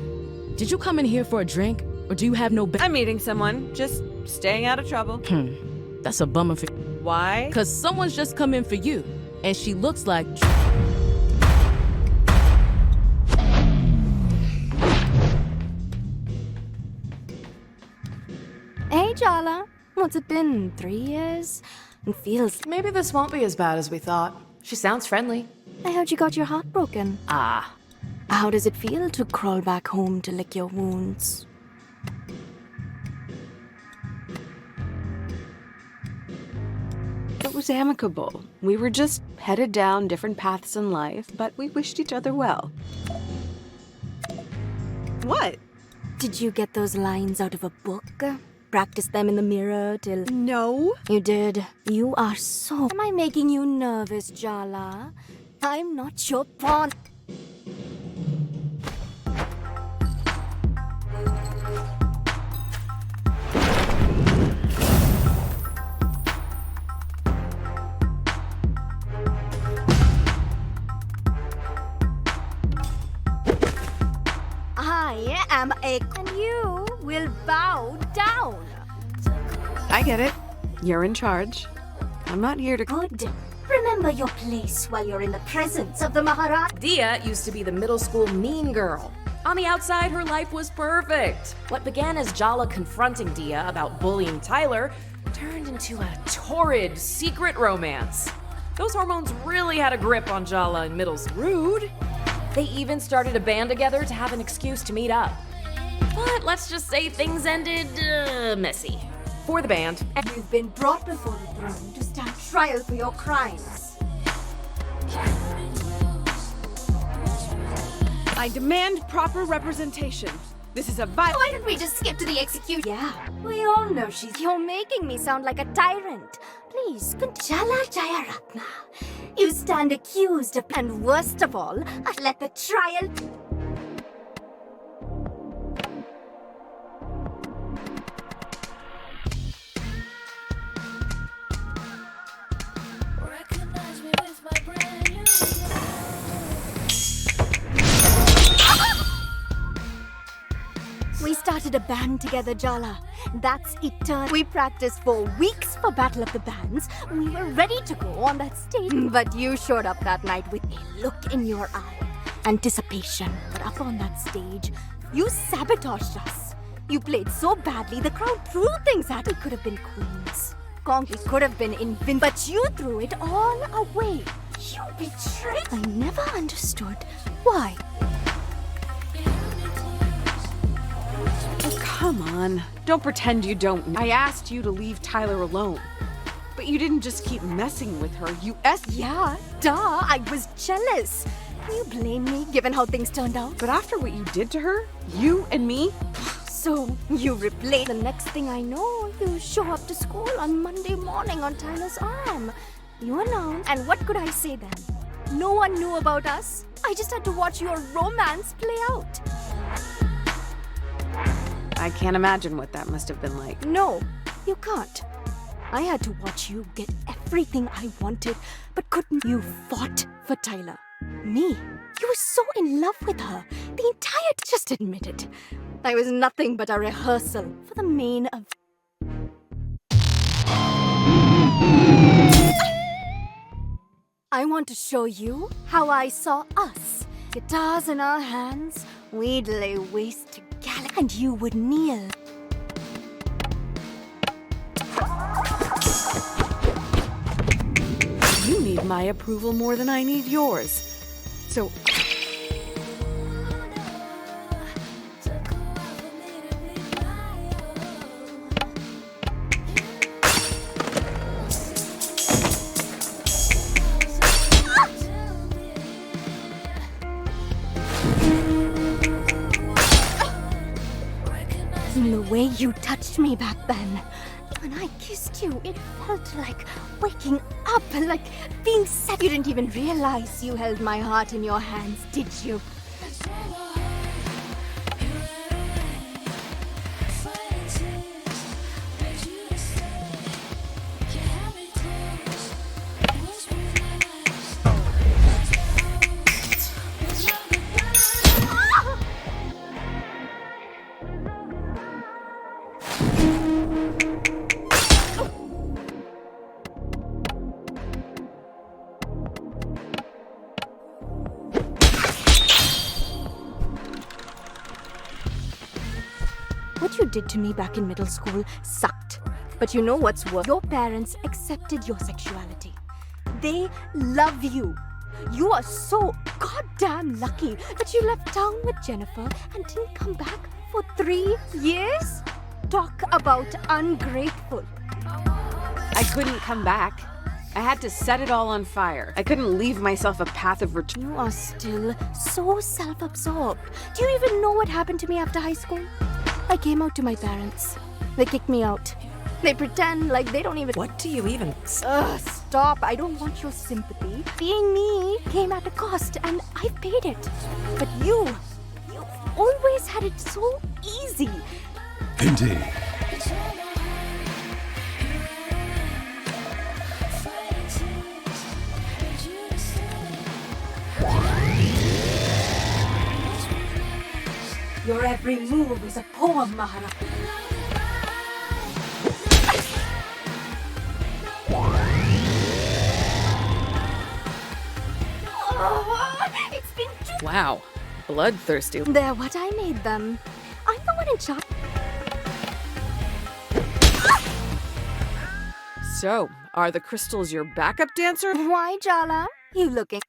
Did you come in here for a drink? Or do you have no... I'm meeting someone. Just staying out of trouble. That's a bummer for... Why? Because someone's just come in for you. And she looks like... Hey, Jala. What's it been? 3 years? It feels... Maybe this won't be as bad as we thought. She sounds friendly. I heard you got your heart broken. Ah. How does it feel to crawl back home to lick your wounds? It was amicable. We were just headed down different paths in life, but we wished each other well. What? Did you get those lines out of a book? practiced them in the mirror till... No. You did. You are so... Am I making you nervous, Jala? I'm not your pawn. I am a... And you will bow down. I get it. You're in charge. I'm not here to... Good. Remember your place while you're in the presence of the Maharaj. Dia used to be the middle school mean girl. On the outside, her life was perfect. What began as Jala confronting Dia about bullying Tyler turned into a torrid secret romance. Those hormones really had a grip on Jala in middle school. Rude. They even started a band together to have an excuse to meet up. But let's just say things ended messy. For the band. And you've been brought before the throne to stand trial for your crimes. I demand proper representation. This is a Why don't we just skip to the execution? Yeah, we all know she's... You're making me sound like a tyrant. Please, Jala Jayaratna. You stand accused of... And worst of all, let the trial... We started a band together, Jala. That's eternal. We practiced for weeks for Battle of the Bands. We were ready to go on that stage. But you showed up that night with a look in your eye. Anticipation. But up on that stage, you sabotaged us. You played so badly, the crowd threw things at us. We could have been queens. We could have been invincible. But you threw it all away. You betrayed. I never understood why. Oh, come on. Don't pretend you don't. I asked you to leave Tyler alone. But you didn't just keep messing with her. Yeah, duh. I was jealous. Can you blame me, given how things turned out? But after what you did to her, you and me... So, you replayed. The next thing I know, you show up to school on Monday morning on Tyler's arm. You announced. And what could I say then? No one knew about us. I just had to watch your romance play out. I can't imagine what that must have been like. No, you can't. I had to watch you get everything I wanted, but couldn't. You fought for Tyler. Me. You were so in love with her. The entire... Just admit it. I was nothing but a rehearsal for the main of... I want to show you how I saw us. Guitars in our hands, we'd lay waste to Gala, and you would kneel. You need my approval more than I need yours. So... The way you touched me back then. When I kissed you, it felt like waking up, like being set. You didn't even realize you held my heart in your hands, did you? What you did to me back in middle school sucked. But you know what's worse? Your parents accepted your sexuality. They love you. You are so goddamn lucky that you left town with Jennifer and didn't come back for 3 years? Talk about ungrateful. I couldn't come back. I had to set it all on fire. I couldn't leave myself a path of return. You are still so self-absorbed. Do you even know what happened to me after high school? I came out to my parents. They kick me out. They pretend like they don't even. What do you even. Ugh, stop. I don't want your sympathy. Being me came at a cost, and I've paid it. But you've always had it so easy. Indeed. Your every move is a poem, Mahara. It's been too. Wow, bloodthirsty. They're what I made them. I'm the one in charge. So, are the crystals your backup dancer? Why, Jala? You looking?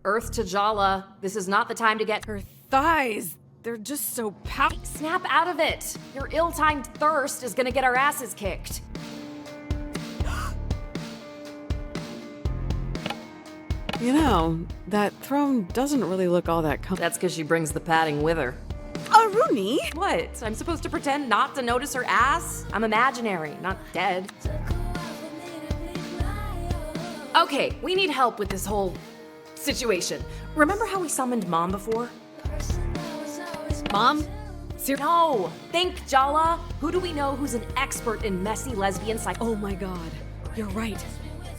Earth to Jala. This is not the time to get. Her thighs, they're just so Snap out of it. Your ill-timed thirst is gonna get our asses kicked. You know, that throne doesn't really look all that comfortable. That's because she brings the padding with her. Aruni? What? I'm supposed to pretend not to notice her ass? I'm imaginary, not dead. Okay, we need help with this whole situation. Remember how we summoned Mom before? Mom? No! Think, Jala! Who do we know who's an expert in messy lesbian psych- Oh my god, you're right.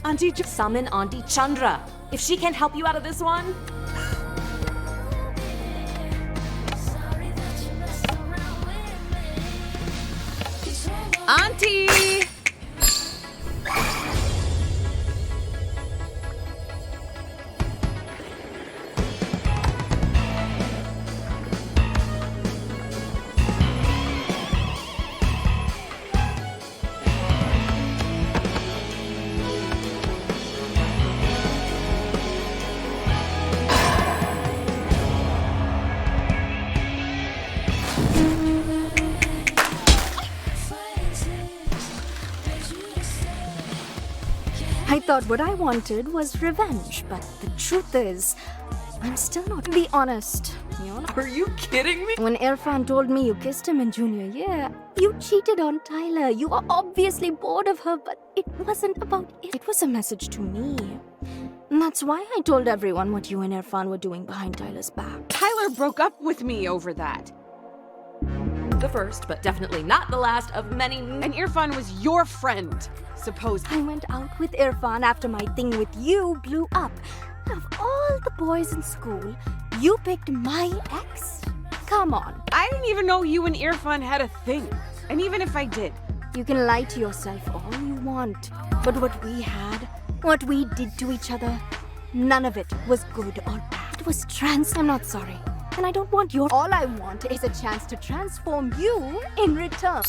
Auntie Summon Auntie Chandra. If she can't help you out of this one... Auntie! I thought what I wanted was revenge, but the truth is, I'm still not. Be honest. Are you kidding me? When Irfan told me you kissed him in junior year, you cheated on Tyler. You are obviously bored of her, but it wasn't about it. It was a message to me. And that's why I told everyone what you and Irfan were doing behind Tyler's back. Tyler broke up with me over that. The first, but definitely not the last of many. And Irfan was your friend, suppose. I went out with Irfan after my thing with you blew up. Of all the boys in school, you picked my ex? Come on. I didn't even know you and Irfan had a thing. And even if I did. You can lie to yourself all you want. But what we had, what we did to each other, none of it was good or bad. It was I'm not sorry. And I don't want your. All I want is a chance to transform you in return.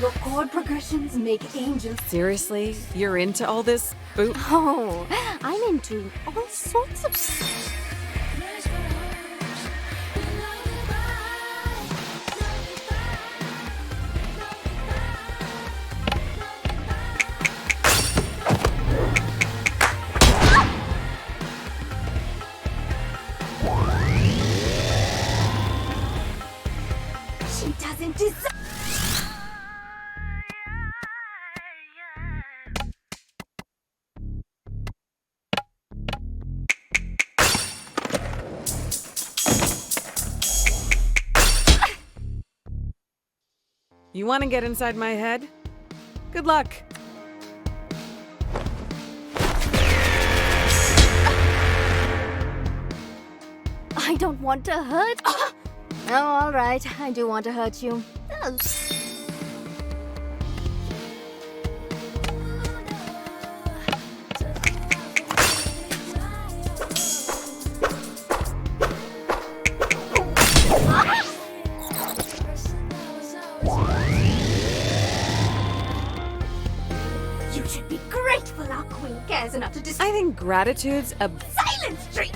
Your chord progressions make angels. Seriously? You're into all this, boo? Oh, I'm into all sorts of. She doesn't deserve. You want to get inside my head? Good luck. I don't want to hurt. Oh, all right. I do want to hurt you. Oh. You You should be grateful our queen cares enough to I think gratitude's a silence tree.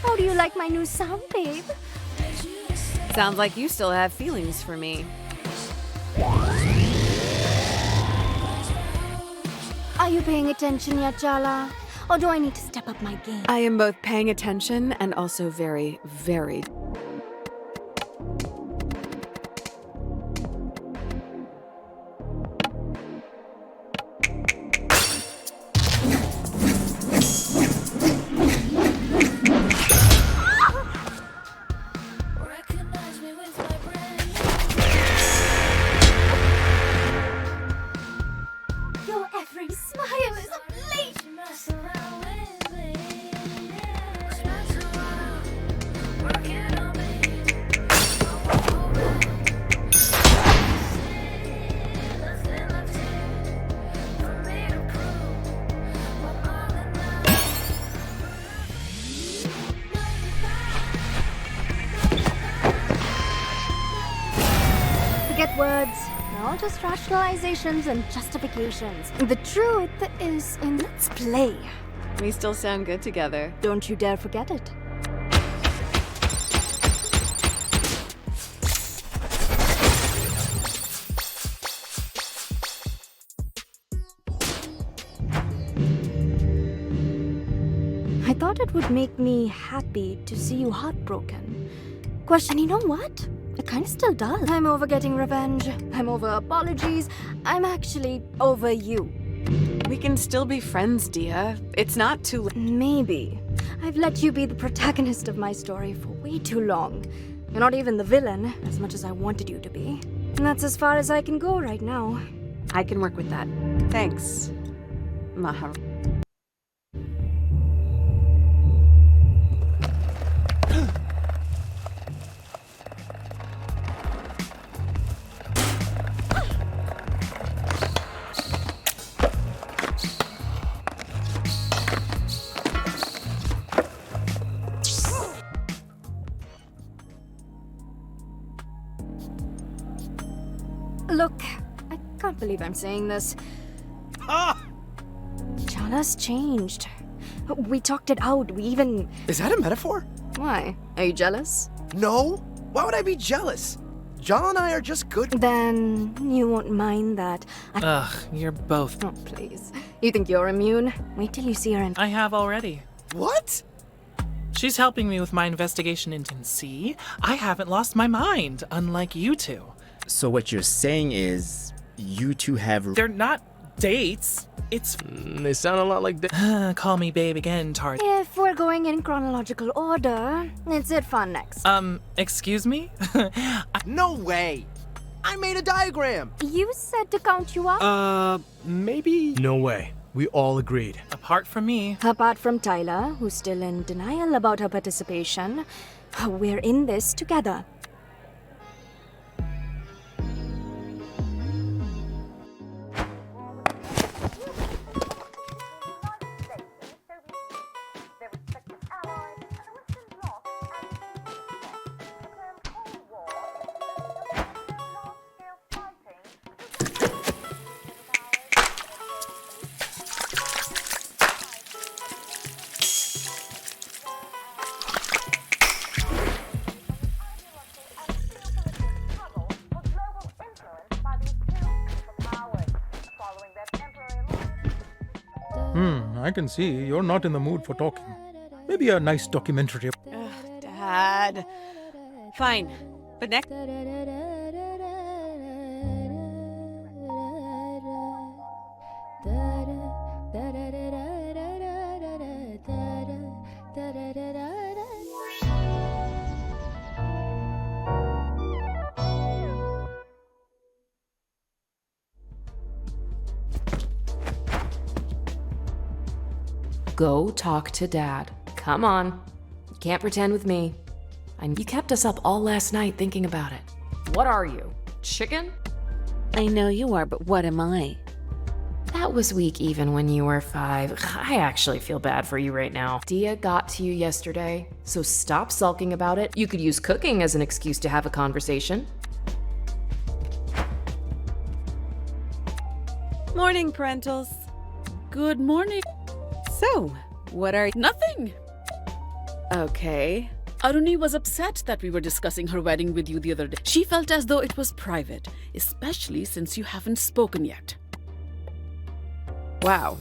How do you like my new sound, babe? Sounds like you still have feelings for me. Are you paying attention yet, Jala? Or do I need to step up my game? I am both paying attention and also very, very... Your every smile is a bleak. Forget words. They're all just rationalizations and justifications. The truth is in let's play. We still sound good together. Don't you dare forget it. I thought it would make me happy to see you heartbroken. Question, you know what? It kind of still does. I'm over getting revenge. I'm over apologies. I'm actually over you. We can still be friends, Dia. It's not too late. Maybe. I've let you be the protagonist of my story for way too long. You're not even the villain, as much as I wanted you to be. And that's as far as I can go right now. I can work with that. Thanks, Mahar. Look, I can't believe I'm saying this. Jala's changed. We talked it out. We even... Is that a metaphor? Why? Are you jealous? No. Why would I be jealous? Jala and I are just good. Then you won't mind that. Ugh, you're both. Oh, please. You think you're immune? Wait till you see her in... I have already. What? She's helping me with my investigation into... See? I haven't lost my mind, unlike you two. So what you're saying is you two have... They're not dates. It's... They sound a lot like... Call me babe again, Tart. If we're going in chronological order, it's it fun next. Excuse me? No way! I made a diagram! You said to count you up? Maybe? No way. We all agreed. Apart from me. Apart from Tyler, who's still in denial about her participation, we're in this together. I can see you're not in the mood for talking. Maybe a nice documentary. Ugh, Dad. Fine. But next... Go talk to Dad. Come on. You can't pretend with me. You kept us up all last night thinking about it. What are you? Chicken? I know you are, but what am I? That was weak even when you were 5. I actually feel bad for you right now. Dia got to you yesterday, so stop sulking about it. You could use cooking as an excuse to have a conversation. Morning, parentals. Good morning. So, what are... Nothing. Okay. Aruni was upset that we were discussing her wedding with you the other day. She felt as though it was private, especially since you haven't spoken yet. Wow.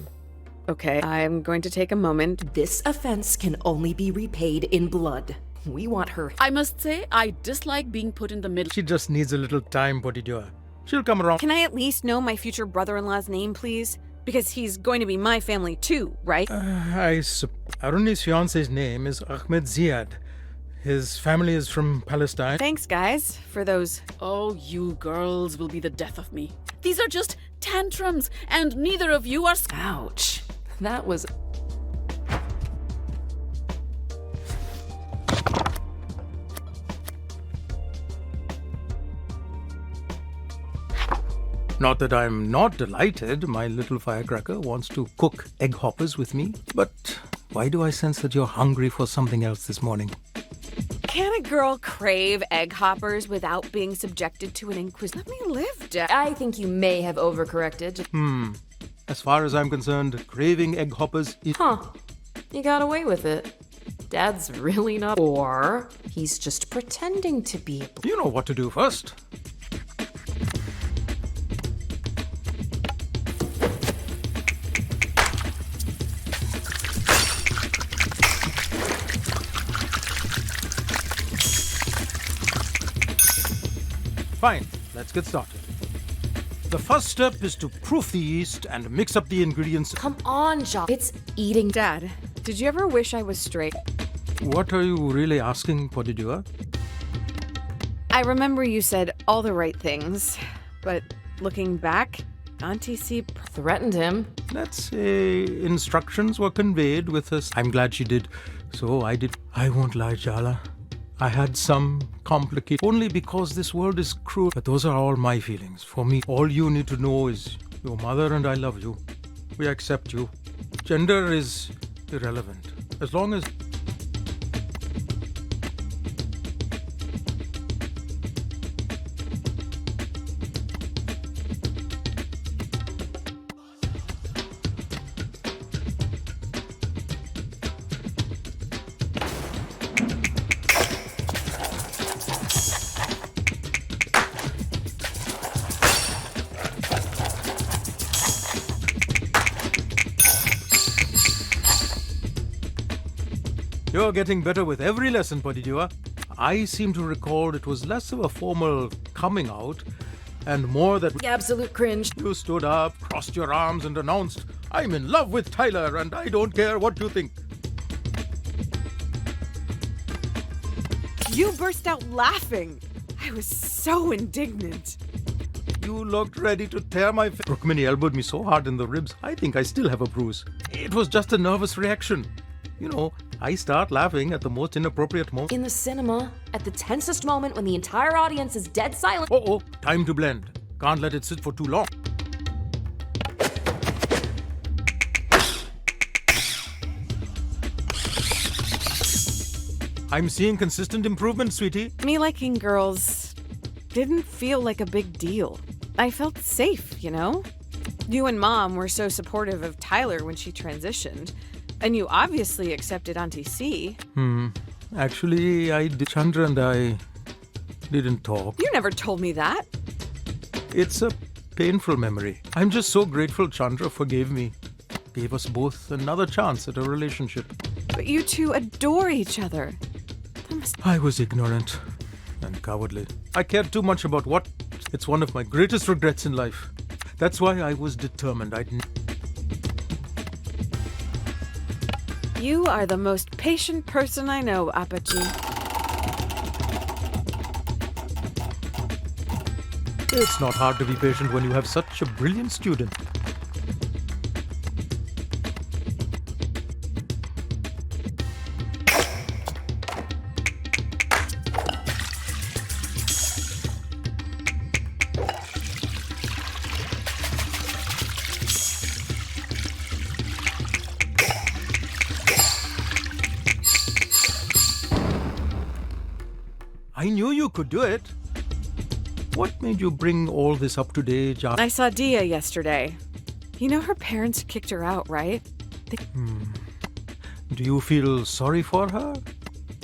Okay, I'm going to take a moment. This offense can only be repaid in blood. We want her. I must say, I dislike being put in the middle. She just needs a little time, Podrá. She'll come around. Can I at least know my future brother-in-law's name, please? Because he's going to be my family too, right? Aruni's fiance's name is Ahmed Ziad. His family is from Palestine. Thanks, guys, for those... Oh, you girls will be the death of me. These are just tantrums, and neither of you are... Ouch. That was... Not that I'm not delighted my little firecracker wants to cook egg hoppers with me, but why do I sense that you're hungry for something else this morning? Can a girl crave egg hoppers without being subjected to an inquisition? Let me live, Dad. I think you may have overcorrected. As far as I'm concerned, craving egg hoppers is... Huh. You got away with it. Dad's really not... Or he's just pretending to be... You know what to do first. Fine, let's get started. The first step is to proof the yeast and mix up the ingredients. Come on, Jala. It's eating. Dad, did you ever wish I was straight? What are you really asking, Podrá? I remember you said all the right things, but looking back, Auntie C threatened him. Let's say instructions were conveyed with us. I'm glad she did. So I did. I won't lie, Jala. I had some complicated... Only because this world is cruel. But those are all my feelings. For me, all you need to know is your mother and I love you. We accept you. Gender is irrelevant. As long as... You're getting better with every lesson, Podrá. I seem to recall it was less of a formal coming out and more that... Absolute cringe. You stood up, crossed your arms and announced, I'm in love with Tyler and I don't care what you think. You burst out laughing. I was so indignant. You looked ready to tear my face. Rukmini elbowed me so hard in the ribs, I think I still have a bruise. It was just a nervous reaction. You know, I start laughing at the most inappropriate moment. In the cinema, at the tensest moment when the entire audience is dead silent. Uh-oh, time to blend. Can't let it sit for too long. I'm seeing consistent improvement, sweetie. Me liking girls didn't feel like a big deal. I felt safe, you know? You and Mom were so supportive of Tyler when she transitioned. And you obviously accepted Auntie C. Actually, I did. Chandra and I didn't talk. You never told me that. It's a painful memory. I'm just so grateful Chandra forgave me. Gave us both another chance at a relationship. But you two adore each other. I was ignorant and cowardly. I cared too much about what... It's one of my greatest regrets in life. That's why I was determined. You are the most patient person I know, Apache. It's not hard to be patient when you have such a brilliant student. I knew you could do it. What made you bring all this up today, Jala? I saw Dia yesterday. You know her parents kicked her out, right? Do you feel sorry for her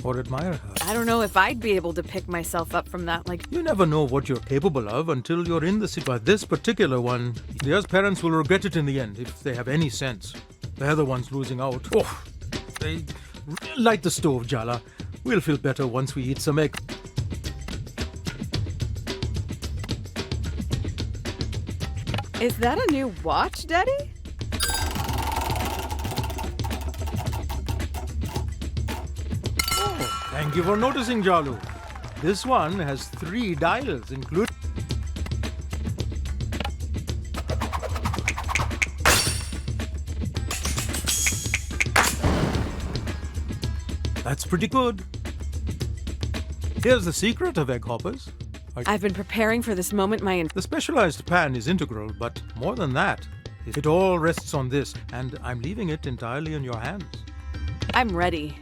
or admire her? I don't know if I'd be able to pick myself up from that, like... You never know what you're capable of until you're in the situation. But this particular one, Dia's parents will regret it in the end, if they have any sense. They're the ones losing out. Oh, light the stove, Jala. We'll feel better once we eat some egg. Is that a new watch, Daddy? Oh, thank you for noticing, Jalu. This one has 3 dials, including... That's pretty good. Here's the secret of egg hoppers. I've been preparing for this moment The specialized pan is integral, but more than that, it all rests on this, and I'm leaving it entirely in your hands. I'm ready.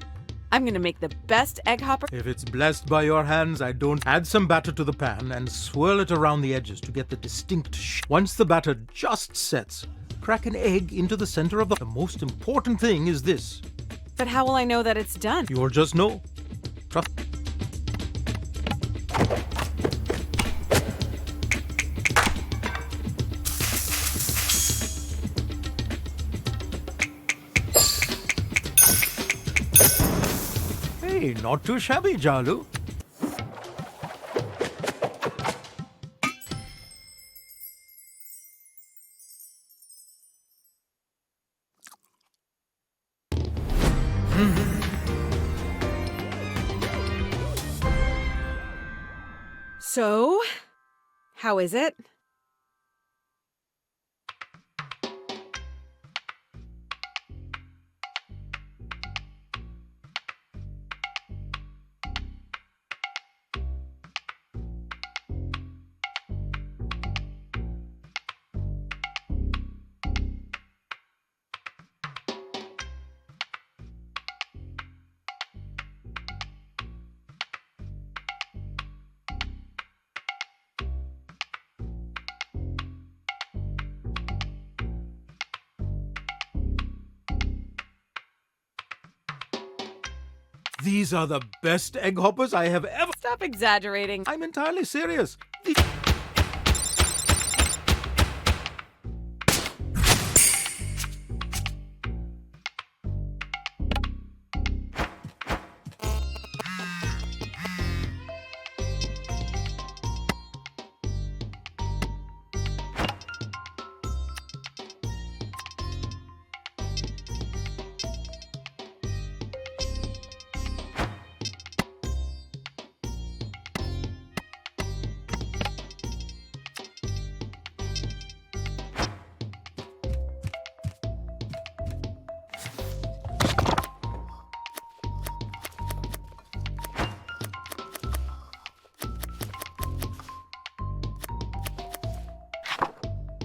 I'm gonna make the best egg hopper. If it's blessed by your hands, I don't add some batter to the pan and swirl it around the edges to get the distinct Once the batter just sets, crack an egg into the center of the most important thing is this. But how will I know that it's done? You'll just know. Trust. Hey, not too shabby, Jalu. So, how is it? These are the best egg hoppers I have ever... Stop exaggerating. I'm entirely serious.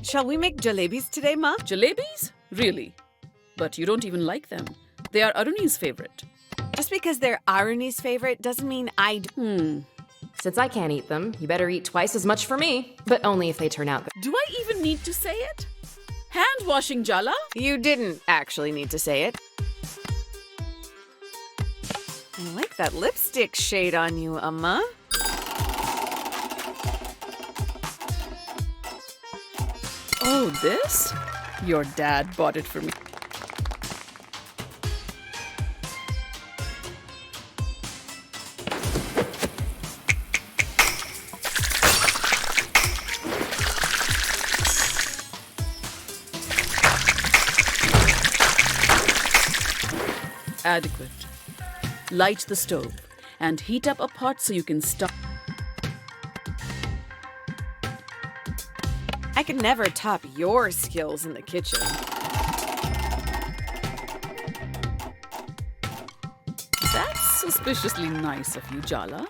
Shall we make jalebis today, Ma? Jalebis? Really? But you don't even like them. They are Aruni's favorite. Just because they're Aruni's favorite doesn't mean I'd... Since I can't eat them, you better eat twice as much for me. But only if they turn out good. Do I even need to say it? Hand washing, Jala? You didn't actually need to say it. I like that lipstick shade on you, Amma. Oh, this? Your dad bought it for me. Adequate. Light the stove and heat up a pot so you can start. I could never top your skills in the kitchen. That's suspiciously nice of you, Jala.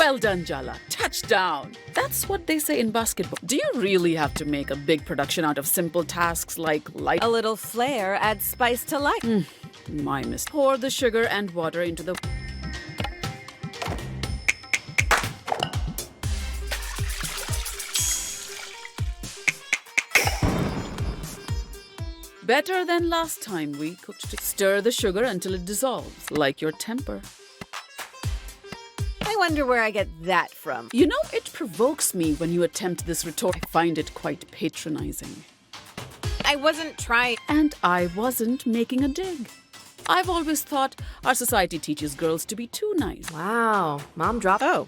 Well done, Jala. Touchdown. That's what they say in basketball. Do you really have to make a big production out of simple tasks like light? A little flair adds spice to life. My mistake. Pour the sugar and water into the... Better than last time we cooked it. Stir the sugar until it dissolves, like your temper. I wonder where I get that from. You know, it provokes me when you attempt this retort. I find it quite patronizing. I wasn't trying. And I wasn't making a dig. I've always thought our society teaches girls to be too nice. Wow, Mom dropped... Oh.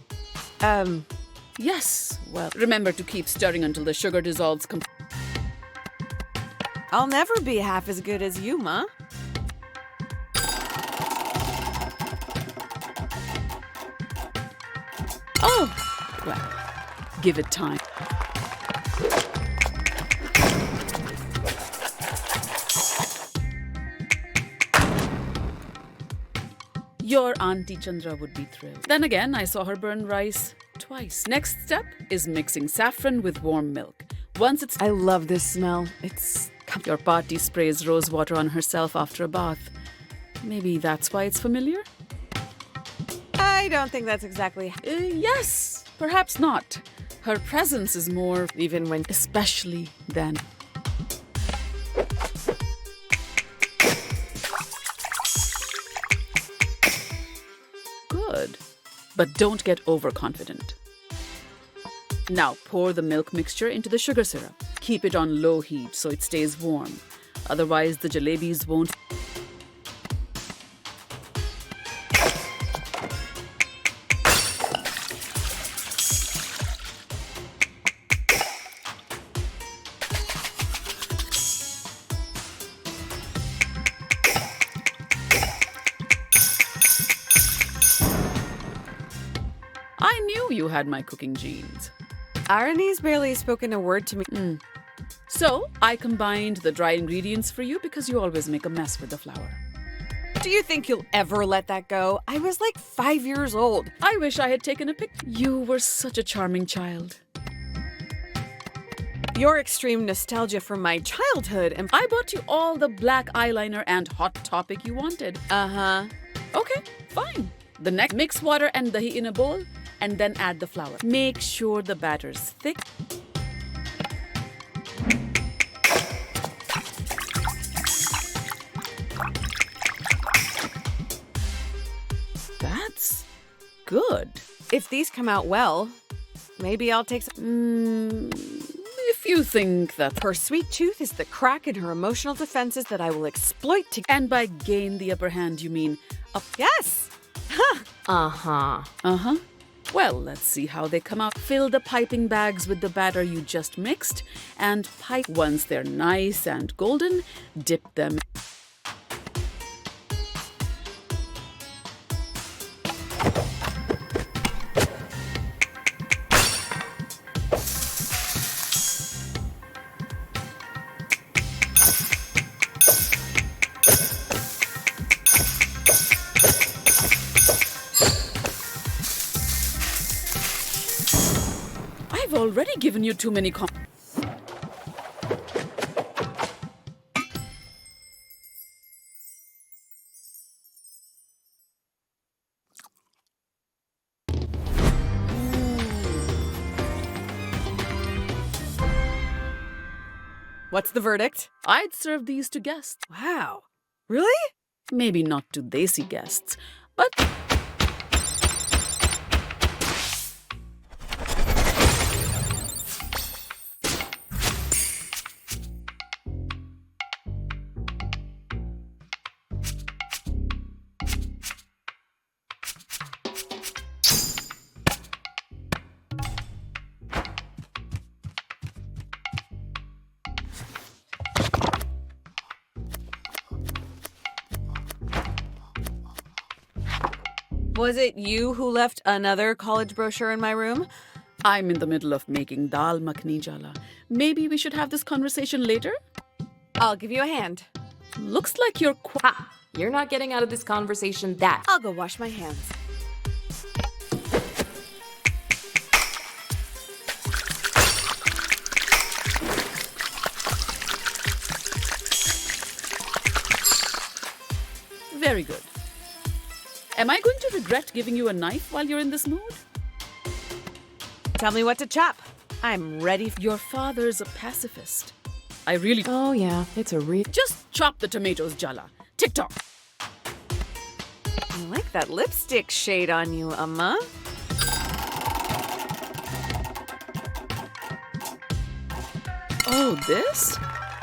Yes, well, remember to keep stirring until the sugar dissolves I'll never be half as good as you, Ma. Oh, well, give it time. Your Auntie Chandra would be thrilled. Then again, I saw her burn rice twice. Next step is mixing saffron with warm milk. Once it's... I love this smell. It's... Your party sprays rose water on herself after a bath. Maybe that's why it's familiar? I don't think that's exactly... Yes, perhaps not. Her presence is more... Even when... Especially then. Good. But don't get overconfident. Now pour the milk mixture into the sugar syrup. Keep it on low heat so it stays warm. Otherwise, the jalebis won't... I knew you had my cooking genes. Irony's barely spoken a word to me. So, I combined the dry ingredients for you because you always make a mess with the flour. Do you think you'll ever let that go? I was like 5 years old. I wish I had taken a pic. You were such a charming child. Your extreme nostalgia from my childhood and... I bought you all the black eyeliner and Hot Topic you wanted. Uh-huh. Okay, fine. The next, mix water and dahi in a bowl and then add the flour. Make sure the batter's thick. That's good. If these come out well, maybe I'll take some... If you think that... Her sweet tooth is the crack in her emotional defenses that I will exploit to... And by gain the upper hand, you mean... Yes! Uh-huh. Uh-huh. Well, let's see how they come out. Fill the piping bags with the batter you just mixed and pipe. Once they're nice and golden, dip them. I've already given you too many What's the verdict? I'd serve these to guests. Wow. Really? Maybe not to desi guests, but... Was it you who left another college brochure in my room? I'm in the middle of making dal makhni jala. Maybe we should have this conversation later? I'll give you a hand. Looks like you're You're not getting out of this conversation that... I'll go wash my hands. to regret giving you a knife while you're in this mood? Tell me what to chop. I'm ready. Your father's a pacifist. I really... Oh, yeah, it's a real... Just chop the tomatoes, Jala. Tick-tock. I like that lipstick shade on you, Amma. Oh, this?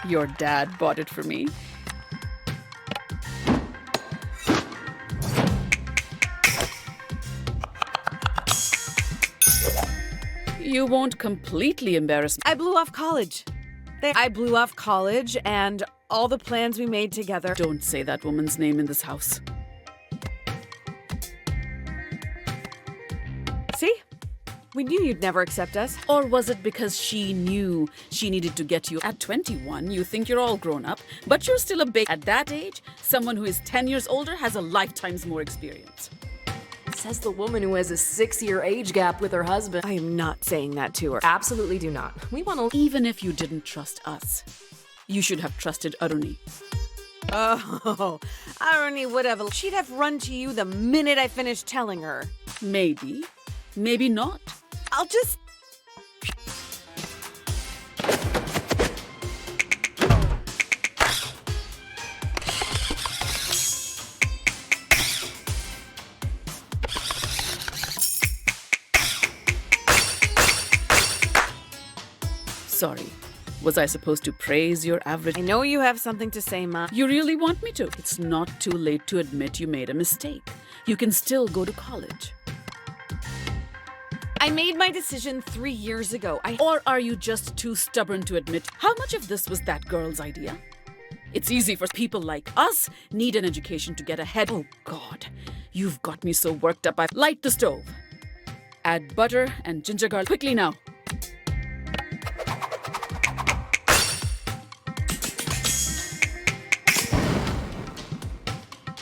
Your dad bought it for me. You won't completely embarrass me. I blew off college. I blew off college and all the plans we made together. Don't say that woman's name in this house. See? We knew you'd never accept us. Or was it because she knew she needed to get you? At 21, you think you're all grown up, but you're still a baby. At that age, someone who is 10 years older has a lifetime's more experience. Says the woman who has a 6-year age gap with her husband. I am not saying that to her. Absolutely do not. We want to... Even if you didn't trust us, you should have trusted Aruni. Oh, Aruni would have. She'd have run to you the minute I finished telling her. Maybe. Maybe not. I'll just... Sorry. Was I supposed to praise your average? I know you have something to say, Ma. You really want me to? It's not too late to admit you made a mistake. You can still go to college. I made my decision 3 years ago. Or are you just too stubborn to admit how much of this was that girl's idea? It's easy for people like us need an education to get ahead. Oh, God. You've got me so worked up. Light the stove. Add butter and ginger garlic. Quickly now.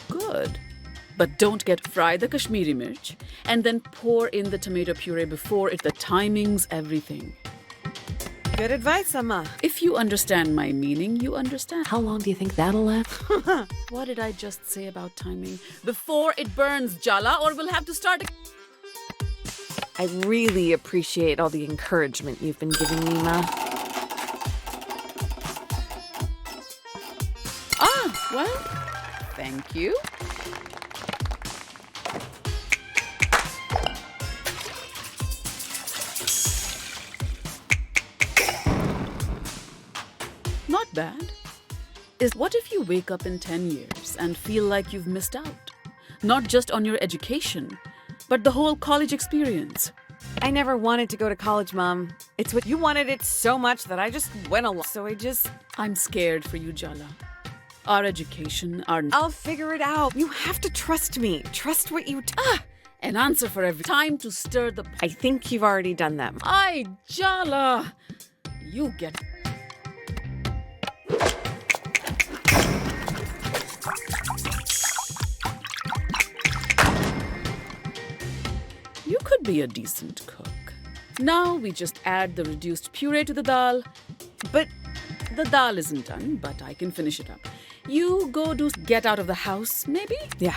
Good. But don't fry the Kashmiri mirch and then pour in the tomato puree before it. The timing's everything. Good advice, Amma. If you understand my meaning, you understand. How long do you think that'll last? What did I just say about timing? Before it burns, Jala, or we'll have to start. I really appreciate all the encouragement you've been giving me, Ma. Ah, well, thank you. Not bad. What if you wake up in 10 years and feel like you've missed out? Not just on your education, but the whole college experience. I never wanted to go to college, Mom. It's what you wanted it so much that I just went along. So I'm scared for you, Jala. Our education, I'll figure it out. You have to trust me. Trust what you... An answer for every time to stir the... I think you've already done that. Ay, Jala! You get... You could be a decent cook. Now we just add the reduced puree to the dal. But the dal isn't done, but I can finish it up. You get out of the house, maybe? Yeah,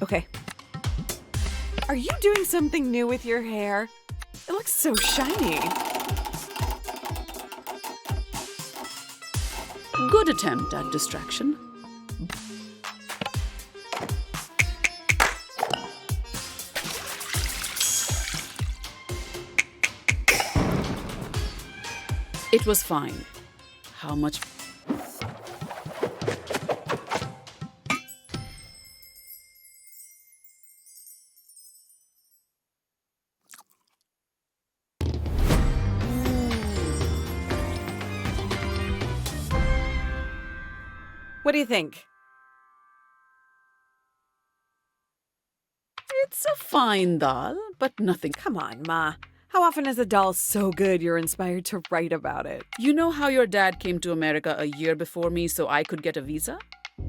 okay. Are you doing something new with your hair? It looks so shiny. Good attempt at distraction. It was fine. How much? What do you think? It's a fine dal, but nothing. Come on, Ma. How often is a dal so good you're inspired to write about it? You know how your dad came to America a year before me so I could get a visa?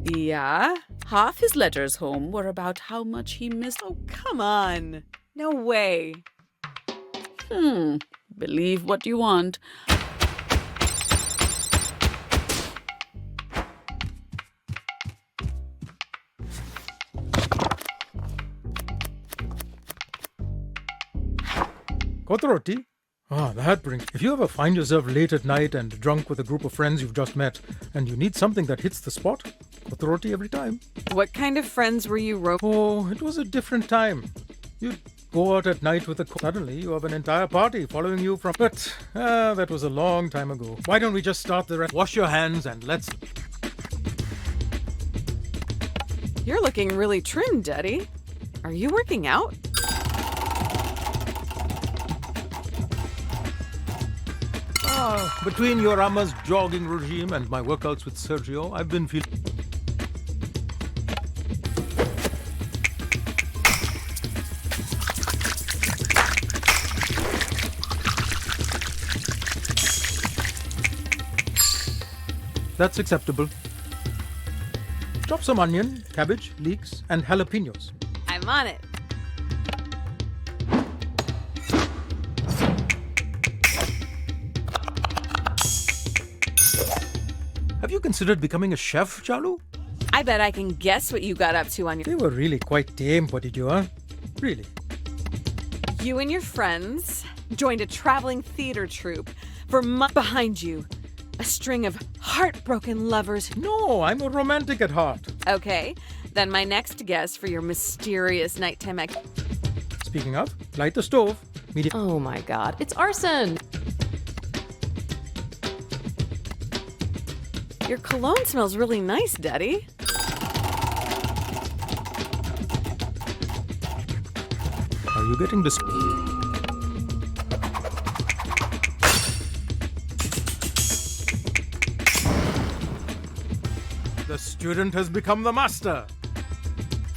Yeah? Half his letters home were about how much he missed. Oh, come on. No way. Believe what you want. Kotoroti? Ah, that brings... If you ever find yourself late at night and drunk with a group of friends you've just met, and you need something that hits the spot, Kotoroti every time. What kind of friends were you Oh, it was a different time. You'd go out at night with a... Suddenly, you have an entire party following you from... But, that was a long time ago. Why don't we just start the rest? Wash your hands and let's... You're looking really trim, Daddy. Are you working out? Between your Amma's jogging regime and my workouts with Sergio, I've been feeling... That's acceptable. Chop some onion, cabbage, leeks, and jalapenos. I'm on it. Have you considered becoming a chef, Chalu? I bet I can guess what you got up to on your... They were really quite tame, what did you, huh? Really? You and your friends joined a traveling theater troupe for months. Behind you, a string of heartbroken lovers. No, I'm a romantic at heart. Okay, then my next guess for your mysterious nighttime Speaking of, light the stove. Oh my god, it's arson! Your cologne smells really nice, Daddy. Are you getting this? The student has become the master.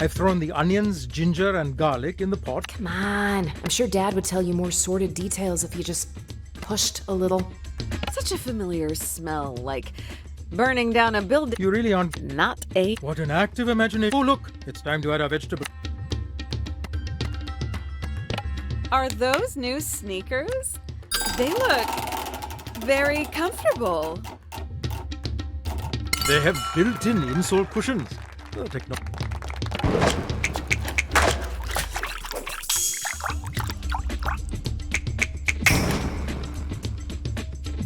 I've thrown the onions, ginger, and garlic in the pot. Come on, I'm sure Dad would tell you more sordid details if you just pushed a little. Such a familiar smell, like burning down a building. You really aren't... Not a... What an active imagination. Oh, look, it's time to add our vegetable. Are those new sneakers? They look very comfortable. They have built-in insole cushions.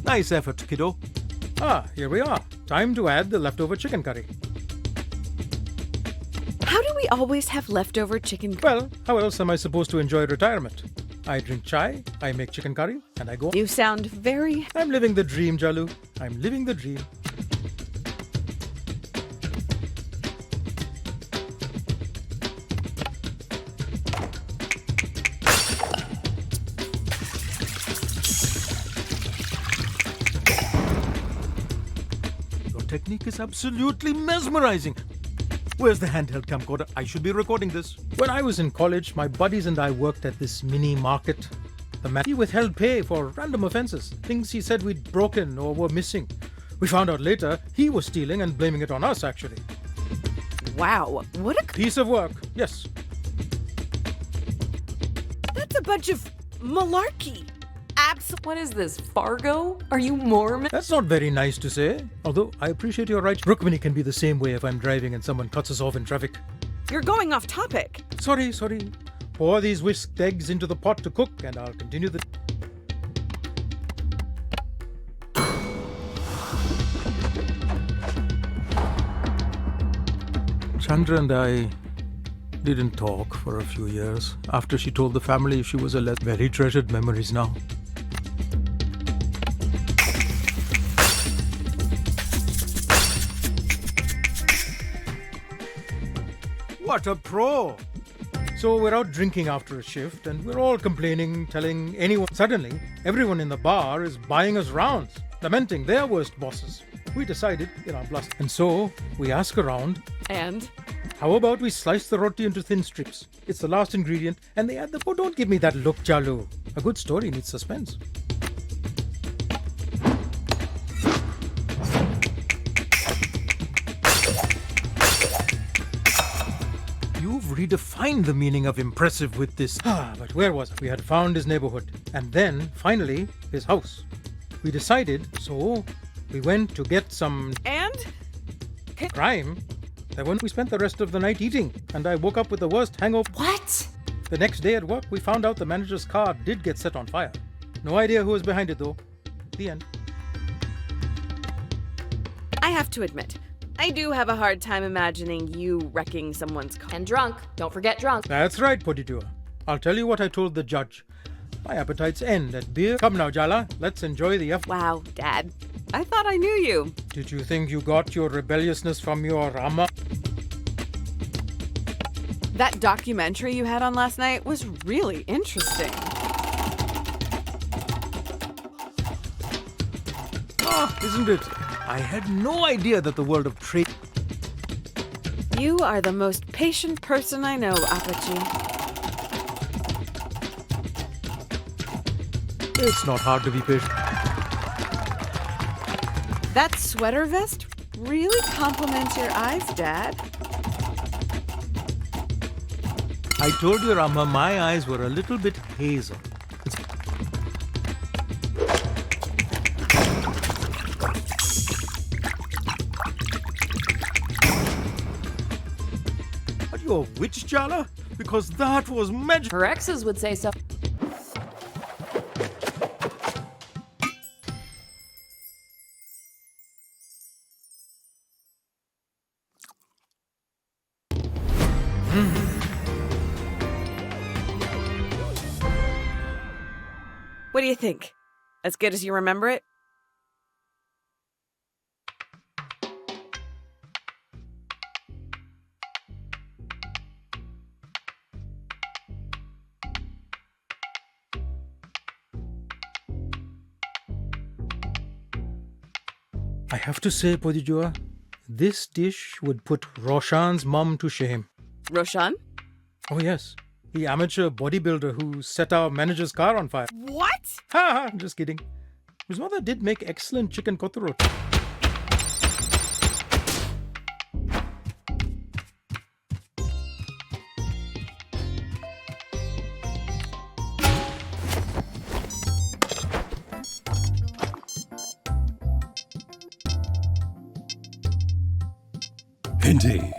Nice effort, kiddo. Ah, here we are. Time to add the leftover chicken curry. How do we always have leftover chicken curry? Well, how else am I supposed to enjoy retirement? I drink chai, I make chicken curry, and I go... You sound very... I'm living the dream, Jalu. I'm living the dream. Technique is absolutely mesmerizing. Where's the handheld camcorder? I should be recording this. When I was in college, my buddies and I worked at this mini market. The man, he withheld pay for random offenses, things he said we'd broken or were missing. We found out later he was stealing and blaming it on us, actually. Wow, what a piece of work. Yes. That's a bunch of malarkey. What is this, Fargo? Are you Mormon? That's not very nice to say. Although, I appreciate your right. Rukmini can be the same way if I'm driving and someone cuts us off in traffic. You're going off topic. Sorry. Pour these whisked eggs into the pot to cook and I'll continue the... Chandra and I didn't talk for a few years after she told the family she was a very treasured memories now. What a pro! So we're out drinking after a shift and we're all complaining, telling anyone. Suddenly, everyone in the bar is buying us rounds, lamenting their worst bosses. We decided in our bluster. And so we ask around. And? How about we slice the roti into thin strips? It's the last ingredient, and they add the... Oh, don't give me that look, Chalu. A good story needs suspense. You've redefined the meaning of impressive with this. But where was it? We had found his neighborhood, and then, finally, his house. We decided, so we went to get some... And? Crime? Then we spent the rest of the night eating, and I woke up with the worst hangover. What? The next day at work, we found out the manager's car did get set on fire. No idea who was behind it though. The end. I have to admit, I do have a hard time imagining you wrecking someone's car. And drunk. Don't forget drunk. That's right, Podrá. I'll tell you what I told the judge. My appetites end at beer. Come now, Jala. Let's enjoy the Wow, Dad. I thought I knew you. Did you think you got your rebelliousness from your Amma? That documentary you had on last night was really interesting. Isn't it? I had no idea that the world of trade... You are the most patient person I know, Apache. It's not hard to be patient. That sweater vest really compliments your eyes, Dad. I told your Amma my eyes were a little bit hazel. Are you a witch, Jala? Because that was magic. Her exes would say so. What do you think? As good as you remember it? I have to say, Podrá, this dish would put Roshan's mum to shame. Roshan? Oh, yes. The amateur bodybuilder who set our manager's car on fire. What? Ha ha, just kidding. His mother did make excellent chicken kothurot. Indeed.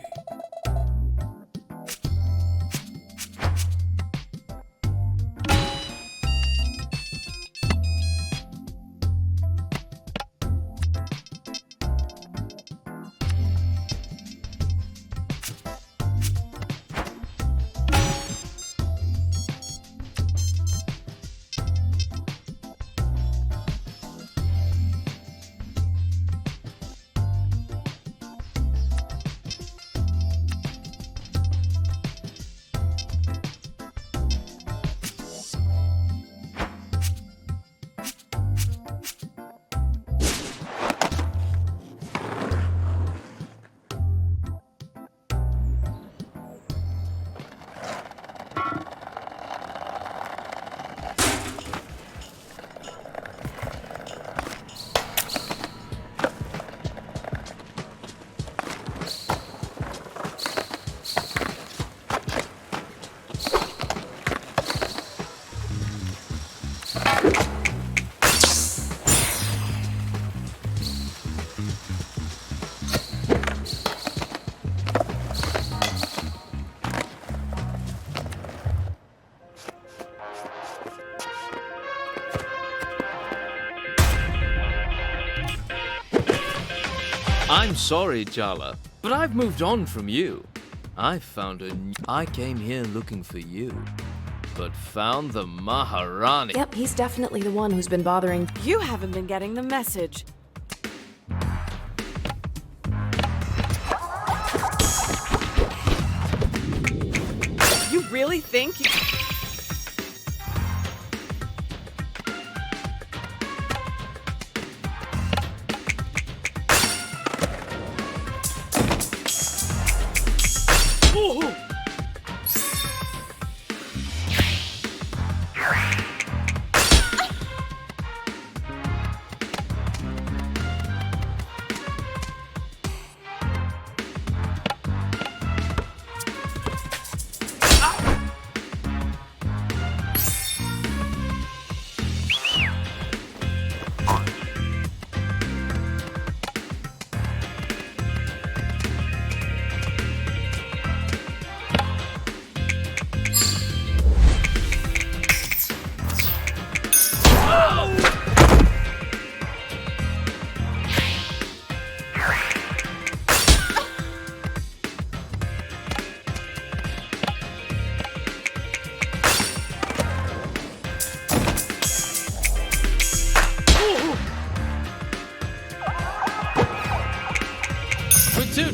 I'm sorry, Jala, but I've moved on from you. I came here looking for you, but found the Maharani. Yep, he's definitely the one who's been bothering. You haven't been getting the message. You really think you...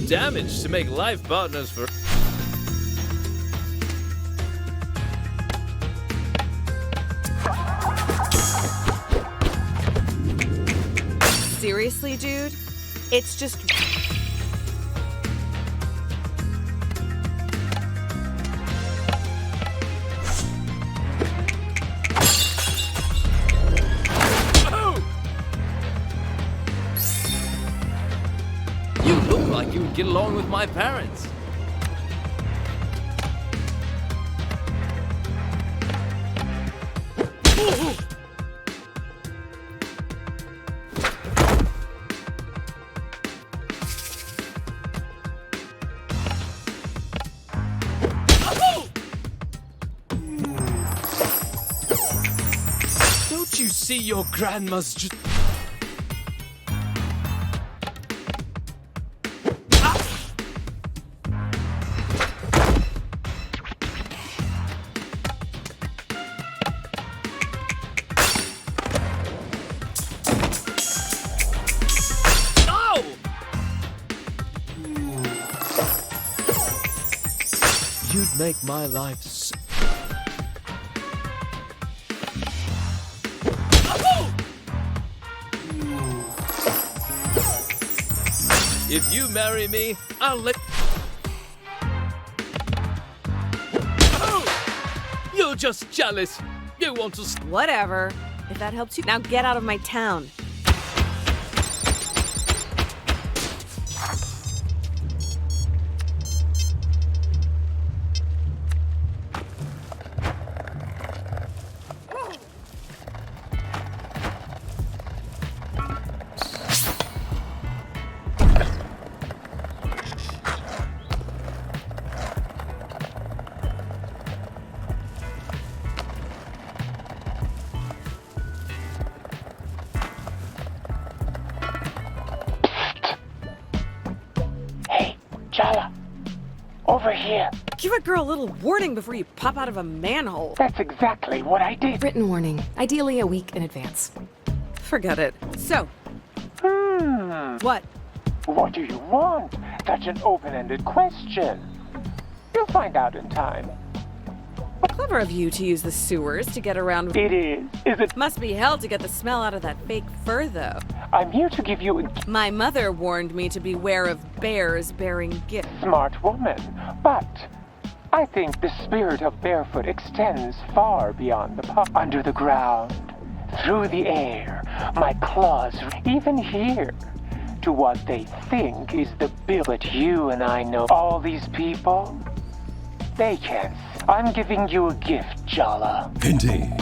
damage to make life partners for. Seriously, dude? It's just... You look like you would get along with my parents. Don't you see your grandma's just... You'd make my life so... If you marry me, I'll let. You're just jealous. You want to. Whatever. If that helps you. Now get out of my town. Jala, over here. Give a girl a little warning before you pop out of a manhole. That's exactly what I did. Written warning, ideally a week in advance. Forget it. So. What? What do you want? That's an open-ended question. You'll find out in time. Clever of you to use the sewers to get around. It is. Is it? Must be hell to get the smell out of that fake fur, though. I'm here to give you a... My mother warned me to beware of bears bearing gifts. Smart woman. But I think the spirit of barefoot extends far beyond the pub. Under the ground, through the air, my claws even here to what they think is the bill. But you and I know all these people, they can't. I'm giving you a gift, Jala. Indeed.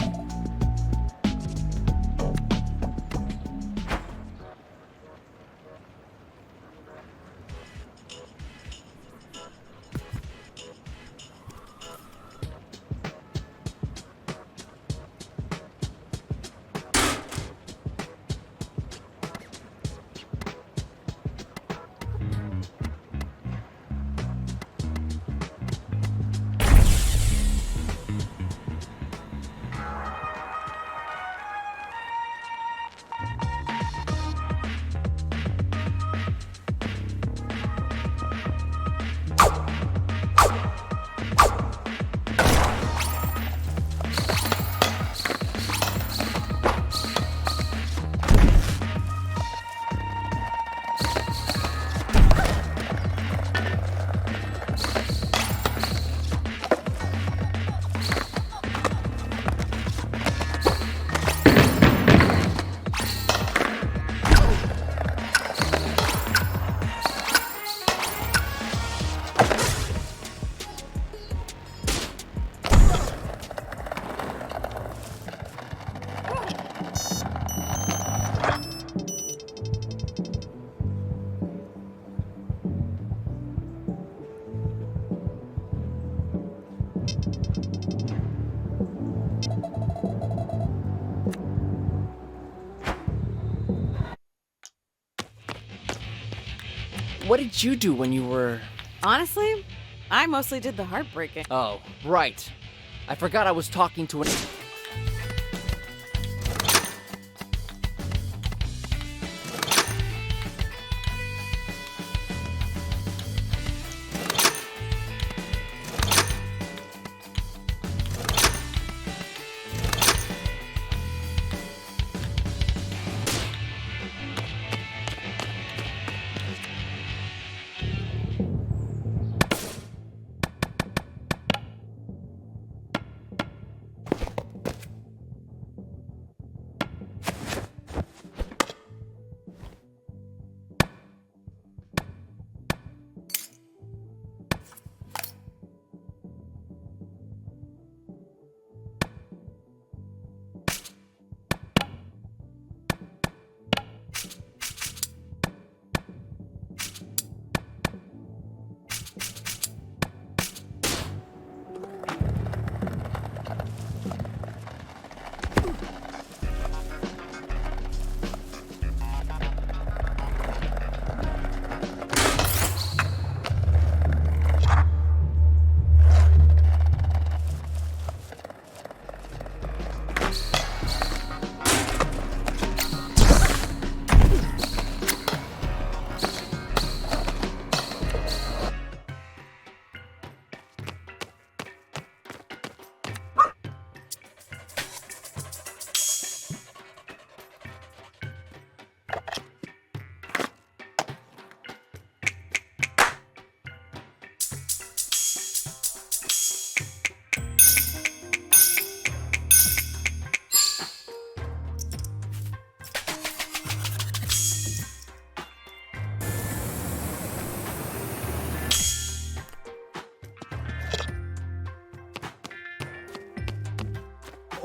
What did you do when you were... Honestly, I mostly did the heartbreaking. Oh, right. I forgot I was talking to an...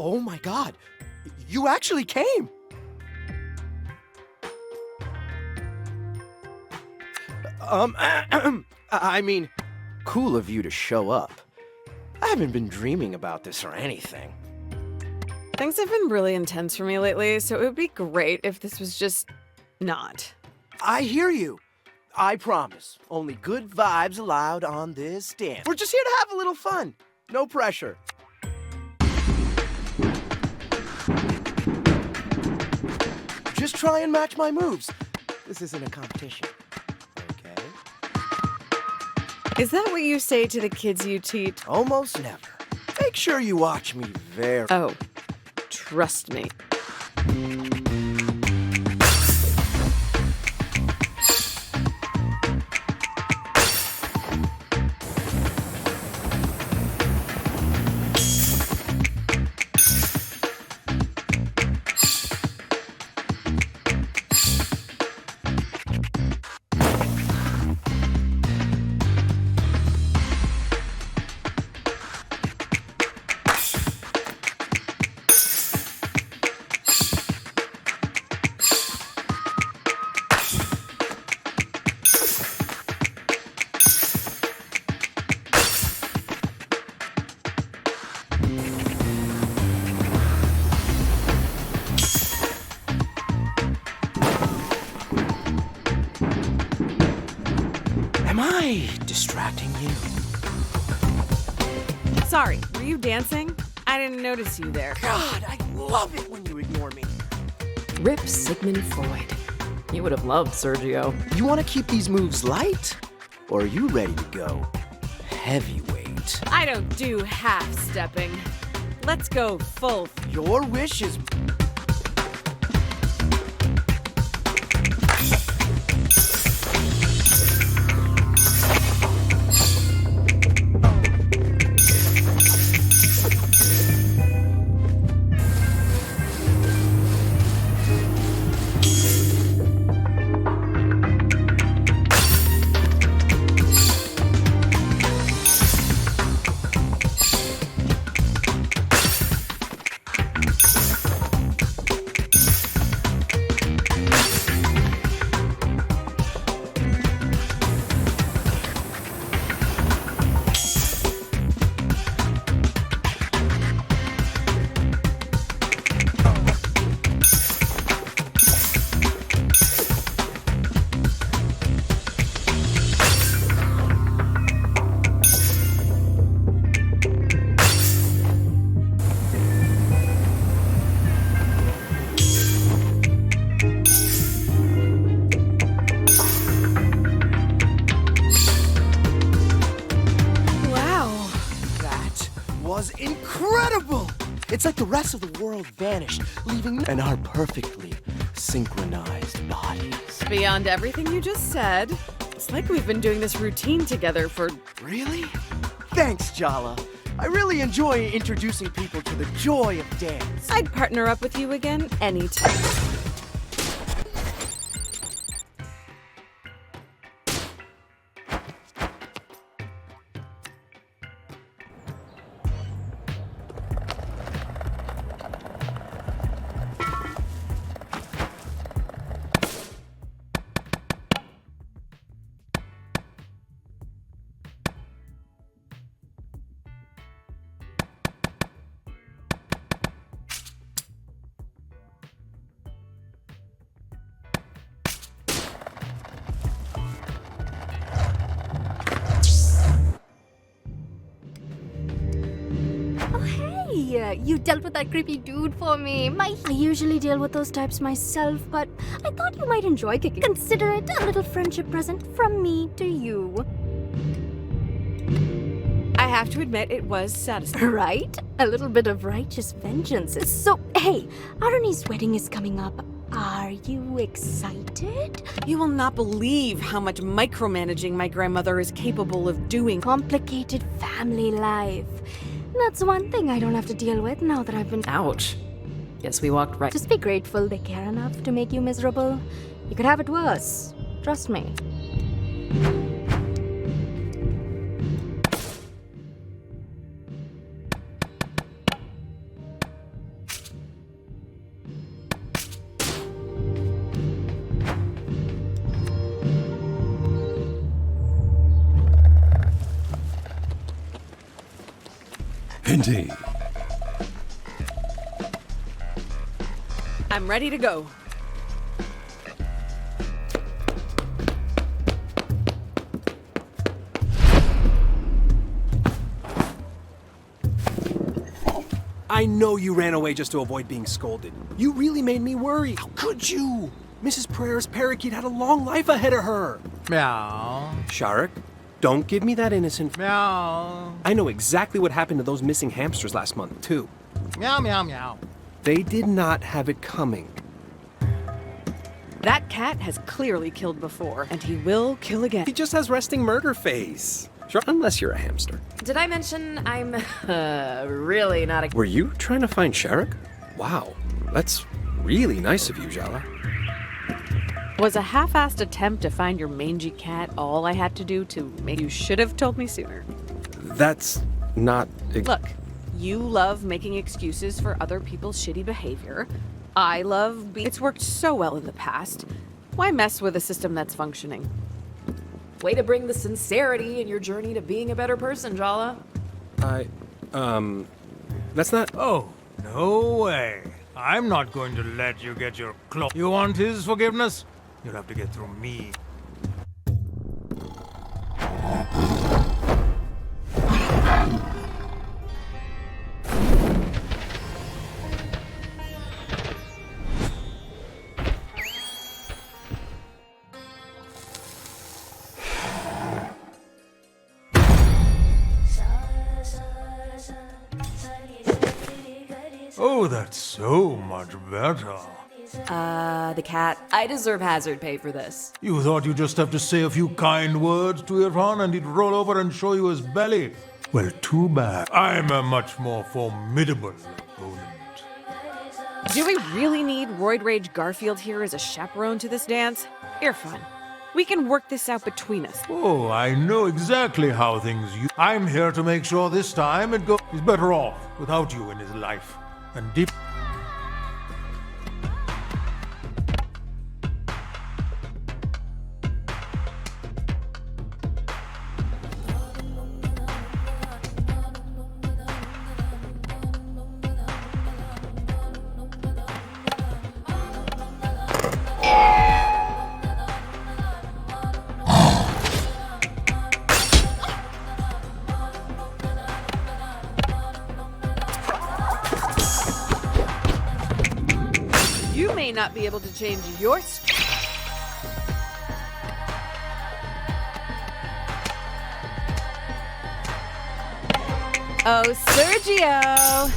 Oh my god, you actually came! I mean, cool of you to show up. I haven't been dreaming about this or anything. Things have been really intense for me lately, so it would be great if this was just not. I hear you. I promise. Only good vibes allowed on this dance. We're just here to have a little fun. No pressure. Just try and match my moves. This isn't a competition. Okay? Is that what you say to the kids you teach? Almost never. Make sure you watch me very... Oh, trust me. Am I distracting you? Sorry, were you dancing? I didn't notice you there. God, I love it when you ignore me. Rip Sigmund Freud. You would have loved Sergio. You want to keep these moves light? Or are you ready to go heavyweight? I don't do half-stepping. Let's go full. Your wish is... Incredible! It's like the rest of the world vanished, leaving and our perfectly synchronized bodies. Beyond everything you just said, it's like we've been doing this routine together for... Really? Thanks, Jala. I really enjoy introducing people to the joy of dance. I'd partner up with you again anytime. You dealt with that creepy dude for me. I usually deal with those types myself, but I thought you might enjoy kicking. Consider it a little friendship present from me to you. I have to admit, it was satisfying. Right? A little bit of righteous vengeance. So, hey, Aruni's wedding is coming up. Are you excited? You will not believe how much micromanaging my grandmother is capable of doing. Complicated family life. That's one thing I don't have to deal with now that I've been... Ouch. Guess we walked right... Just be grateful they care enough to make you miserable. You could have it worse. Trust me. Indeed. I'm ready to go. I know you ran away just to avoid being scolded. You really made me worry. How could you? Mrs. Pereira's parakeet had a long life ahead of her. Meow. Sharik, don't give me that innocent. Meow. I know exactly what happened to those missing hamsters last month, too. Meow, meow, meow. They did not have it coming. That cat has clearly killed before, and he will kill again. He just has resting murder face. Sure, unless you're a hamster. Did I mention I'm really not a... Were you trying to find Sharik? Wow, that's really nice of you, Jala. Was a half-assed attempt to find your mangy cat all I had to do to make you should have told me sooner? That's not... Look, you love making excuses for other people's shitty behavior. I love It's worked so well in the past. Why mess with a system that's functioning? Way to bring the sincerity in your journey to being a better person, Jala. That's not... Oh, no way. I'm not going to let you get your claw. You want his forgiveness? You'll have to get through me. Oh, that's so much better. The cat. I deserve hazard pay for this. You thought you'd just have to say a few kind words to Irfan and he'd roll over and show you his belly? Well, too bad. I'm a much more formidable opponent. Do we really need Roid Rage Garfield here as a chaperone to this dance? Irfan, we can work this out between us. Oh, I know exactly how things I'm here to make sure this time it goes. He's better off without you in his life. And deep. You may not be able to change your... Oh, Sergio!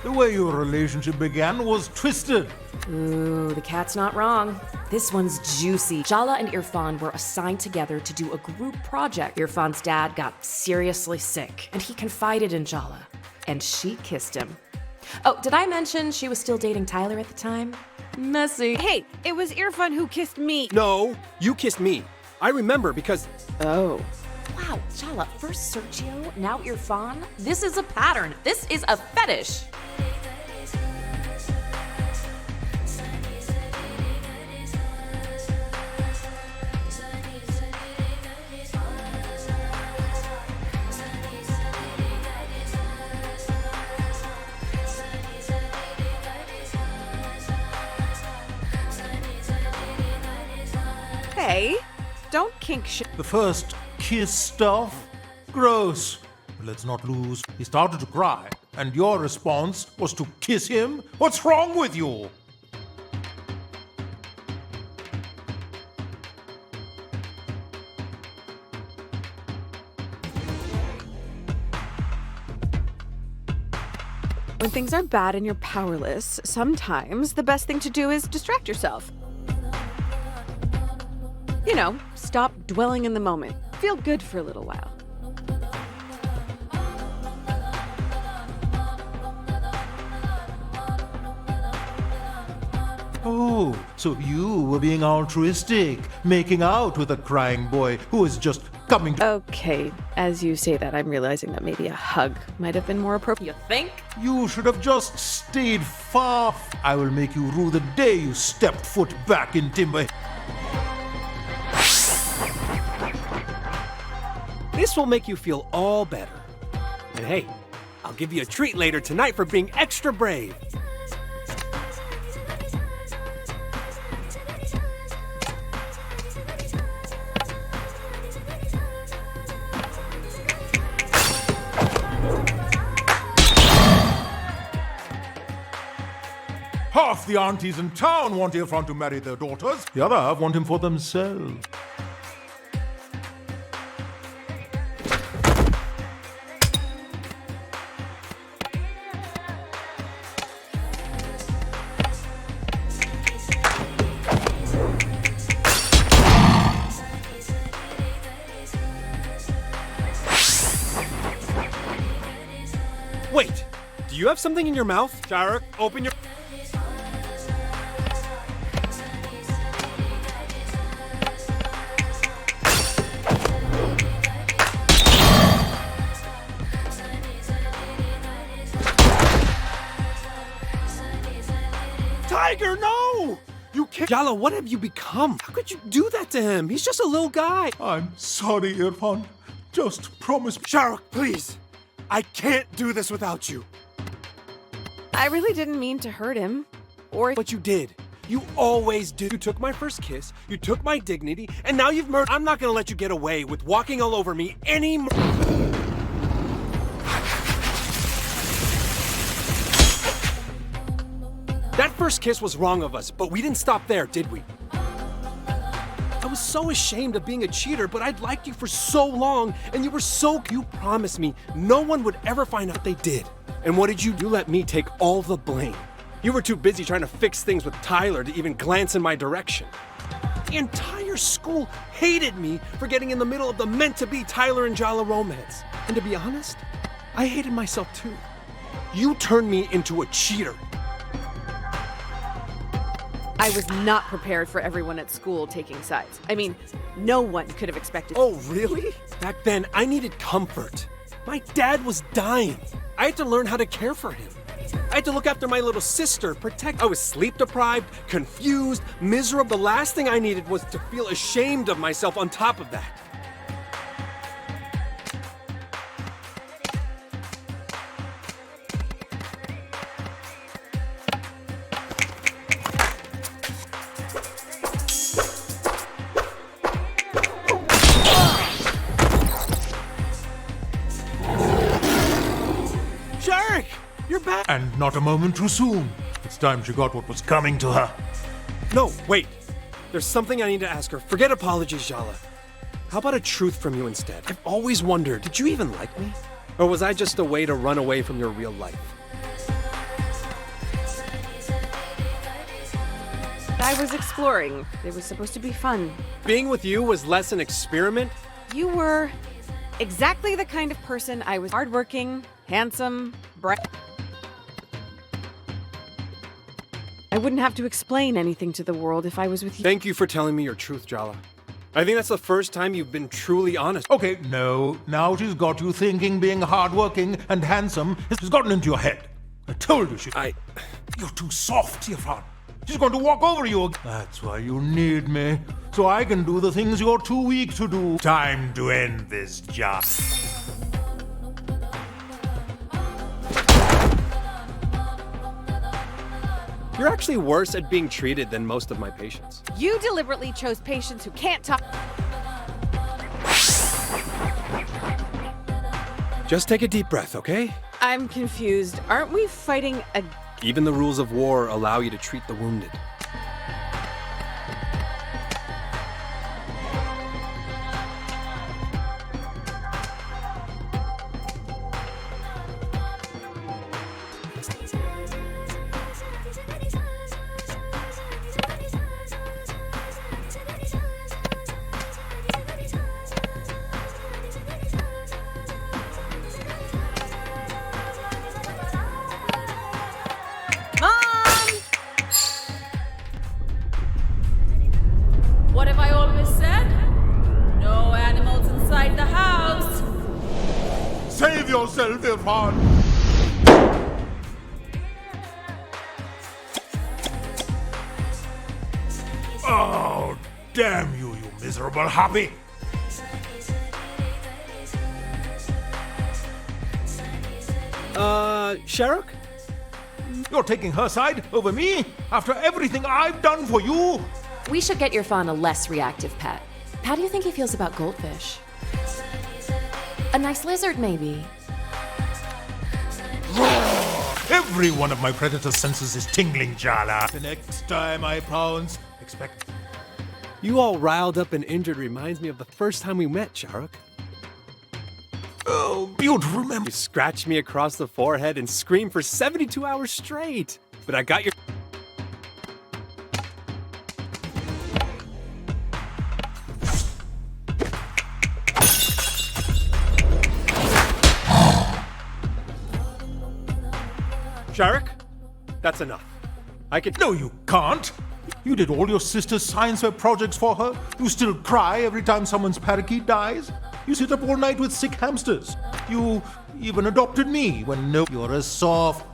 The way your relationship began was twisted. Ooh, the cat's not wrong. This one's juicy. Jala and Irfan were assigned together to do a group project. Irfan's dad got seriously sick, and he confided in Jala, and she kissed him. Oh, did I mention she was still dating Tyler at the time? Messy. Hey, it was Irfan who kissed me. No, you kissed me. I remember because... Oh. Wow, Jala, first Sergio, now Irfan? This is a pattern. This is a fetish. Hey, don't kink shit. The first kiss stuff? Gross. But let's not lose. He started to cry, and your response was to kiss him? What's wrong with you? When things are bad and you're powerless, sometimes the best thing to do is distract yourself. You know, stop dwelling in the moment. Feel good for a little while. Oh, so you were being altruistic, making out with a crying boy who is just coming to... Okay, as you say that, I'm realizing that maybe a hug might have been more appropriate. You think? You should have just stayed far. I will make you rue the day you stepped foot back in Timber. This will make you feel all better. And hey, I'll give you a treat later tonight for being extra brave. Half the aunties in town want Irfan to marry their daughters. The other half want him for themselves. Wait, do you have something in your mouth? Sharak, open your... Tiger, no! You can't... Jala, what have you become? How could you do that to him? He's just a little guy. I'm sorry, Irfan. Just promise me. Sharak, please. I can't do this without you. I really didn't mean to hurt him. But you did. You always do. You took my first kiss, you took my dignity, and now you've murdered. I'm not gonna let you get away with walking all over me anymore. That first kiss was wrong of us, but we didn't stop there, did we? I was so ashamed of being a cheater, but I'd liked you for so long, and you were so... You promised me no one would ever find out they did. And what did you do? You let me take all the blame. You were too busy trying to fix things with Tyler to even glance in my direction. The entire school hated me for getting in the middle of the meant-to-be Tyler and Jala romance. And to be honest, I hated myself too. You turned me into a cheater. I was not prepared for everyone at school taking sides. I mean, no one could have expected. Oh, really? Back then, I needed comfort. My dad was dying. I had to learn how to care for him. I had to look after my little sister, protect. I was sleep deprived, confused, miserable. The last thing I needed was to feel ashamed of myself on top of that. And not a moment too soon. It's time she got what was coming to her. No, wait. There's something I need to ask her. Forget apologies, Jala. How about a truth from you instead? I've always wondered, did you even like me? Or was I just a way to run away from your real life? I was exploring. It was supposed to be fun. Being with you was less an experiment? You were exactly the kind of person I was. Hardworking, handsome, bright. I wouldn't have to explain anything to the world if I was with you. Thank you for telling me your truth, Jala. I think that's the first time you've been truly honest. Okay, no. Now she's got you thinking being hardworking and handsome has gotten into your head. I told you You're too soft, Irfan. She's going to walk over you. That's why you need me. So I can do the things you're too weak to do. Time to end this job. You're actually worse at being treated than most of my patients. You deliberately chose patients who can't talk. Just take a deep breath, okay? I'm confused. Aren't we fighting a... Even the rules of war allow you to treat the wounded. yourself, Irfan. Oh, damn you, you miserable hobby. Sharuk? You're taking her side over me after everything I've done for you? We should get Irfan a less reactive pet. How do you think he feels about goldfish? A nice lizard, maybe. Every one of my predator's senses is tingling, Jala. The next time I pounce, expect... You all riled up and injured reminds me of the first time we met, Sharuk. Oh, beautiful memory. You scratched me across the forehead and screamed for 72 hours straight. But I got your... Sharuk, that's enough. I can... No, you can't. You did all your sister's science fair projects for her. You still cry every time someone's parakeet dies. You sit up all night with sick hamsters. You even adopted me when no... You're a soft...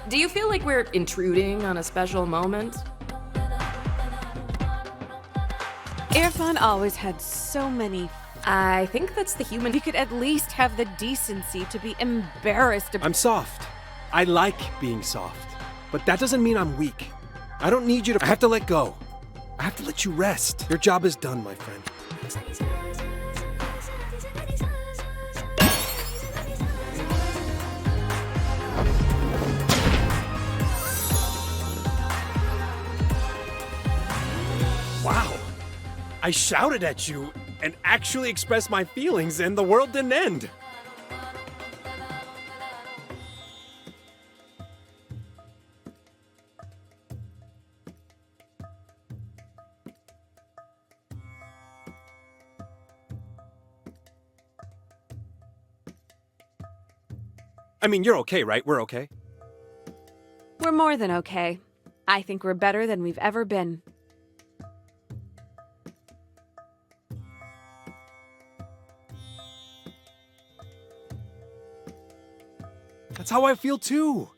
Do you feel like we're intruding on a special moment? Irfan always had so many... I think that's the human... He could at least have the decency to be embarrassed. I'm soft. I like being soft. But that doesn't mean I'm weak. I don't need you to... I have to let go. I have to let you rest. Your job is done, my friend. Wow. I shouted at you and actually expressed my feelings, and the world didn't end. I mean, you're okay, right? We're okay? We're more than okay. I think we're better than we've ever been. That's how I feel too.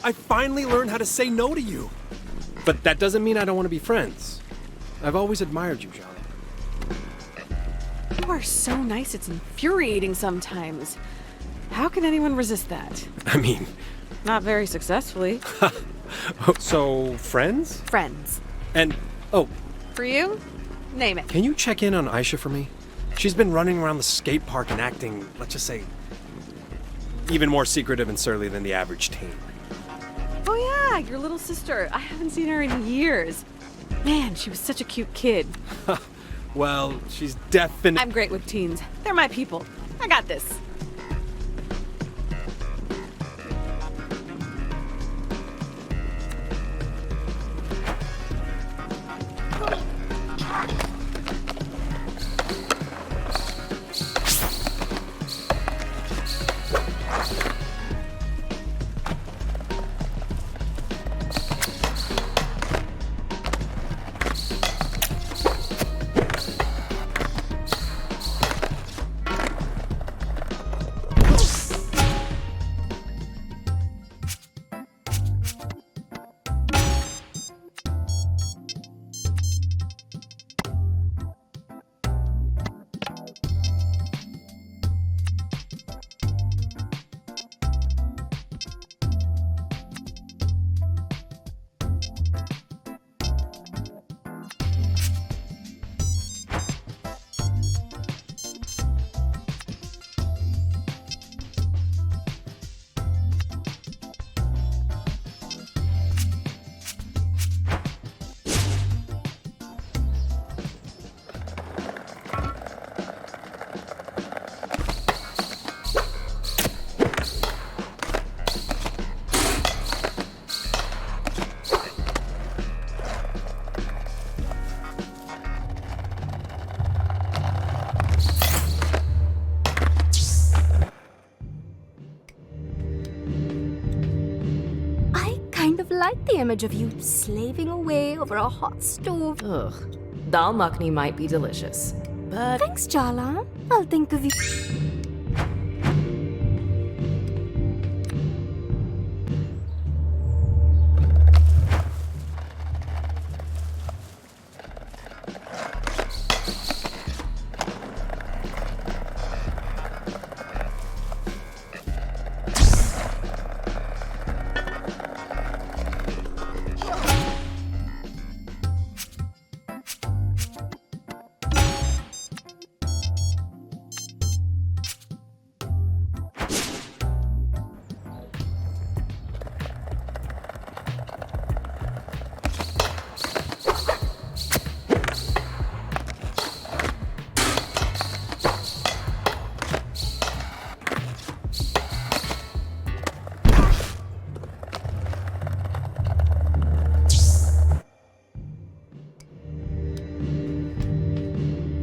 I finally learned how to say no to you. But that doesn't mean I don't want to be friends. I've always admired you, Jala. You are so nice, it's infuriating sometimes. How can anyone resist that? I mean... Not very successfully. So, friends? Friends. And, oh... For you? Name it. Can you check in on Aisha for me? She's been running around the skate park and acting, let's just say, even more secretive and surly than the average teen. Oh yeah, your little sister. I haven't seen her in years. Man, she was such a cute kid. Well, she's definitely... I'm great with teens. They're my people. I got this. image of you slaving away over a hot stove. Ugh. Dal makhni might be delicious, but Thanks, Jala. I'll think of you.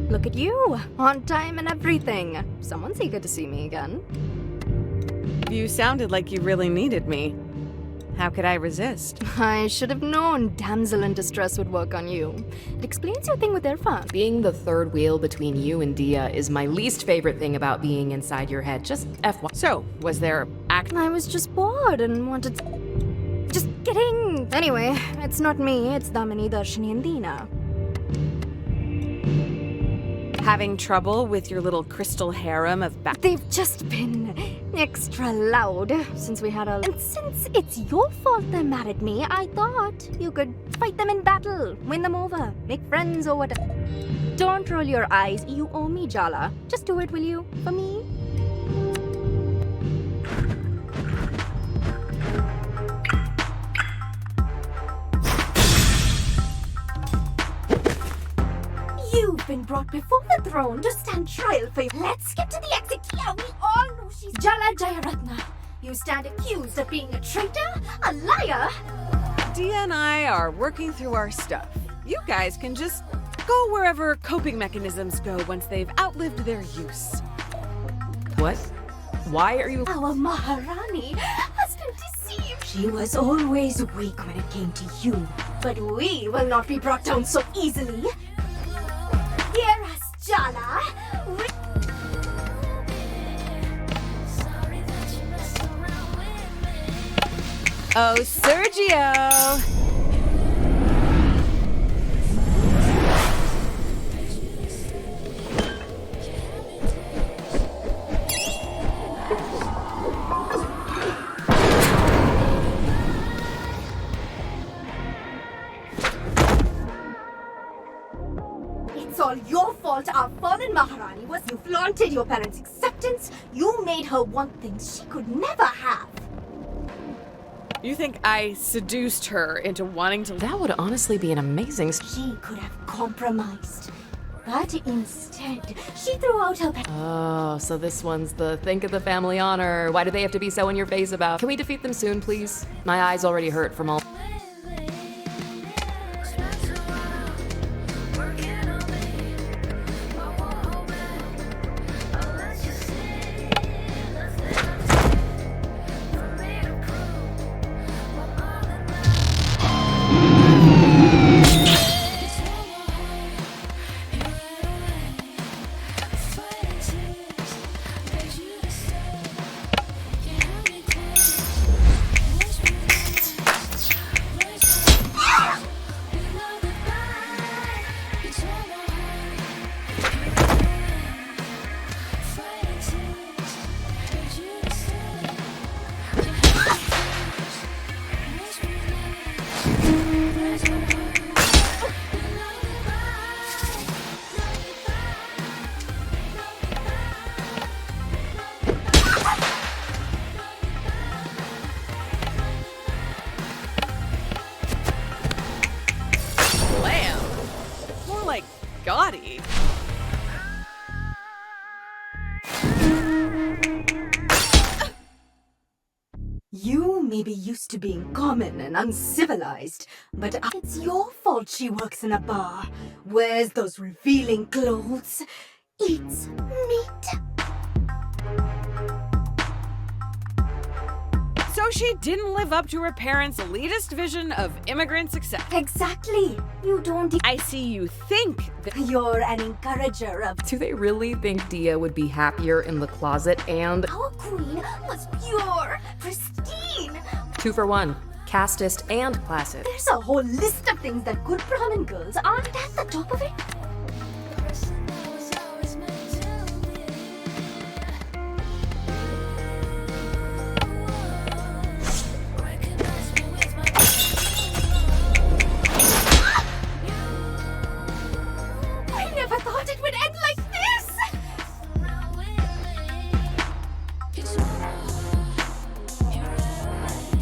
Look at you, on time and everything. Someone's eager to see me again. You sounded like you really needed me. How could I resist? I should have known damsel in distress would work on you. It explains your thing with Irfan. being the third wheel between you and Dia is my least favorite thing about being inside your head. Just FY. So, was there I was just bored and wanted. Just kidding. Anyway, it's not me. It's Damini, Darshini, and Deena. having trouble with your little crystal harem of They've just been extra loud since we had a... And since it's your fault they're mad at me, I thought you could fight them in battle, win them over, make friends or whatever. Don't roll your eyes. You owe me, Jala. Just do it, will you? For me? You've been brought before the throne to stand trial for you. Let's get to the execution. We all know she's Jala Jayaratna. You stand accused of being a traitor, a liar. Dia and I are working through our stuff. You guys can just go wherever coping mechanisms go once they've outlived their use. What? Why are you... Our Maharani has been deceived. She was always weak when it came to you. But we will not be brought down so easily. Hear us, Jala. Oh, Sergio! It's all your fault our fallen Maharani was. You flaunted your parents' acceptance. You made her want things she could never have. You think I seduced her into wanting to... That would honestly be an amazing... She could have compromised. But instead, she threw out her... Oh, so this one's the think of the family honor. Why do they have to be so in your face about... Can we defeat them soon, please? My eyes already hurt from all... Gaudy. You may be used to being common and uncivilized, but it's your fault she works in a bar, wears those revealing clothes, eats meat. So So she didn't live up to her parents' elitist vision of immigrant success. Exactly. You don't. I see you think that You're an encourager of. Do they really think Dia would be happier in the closet and Our queen was pure, pristine. 2 for 1, casteist and placid? There's a whole list of things that good Brahmin girls aren't at the top of it. I never thought it would end like this.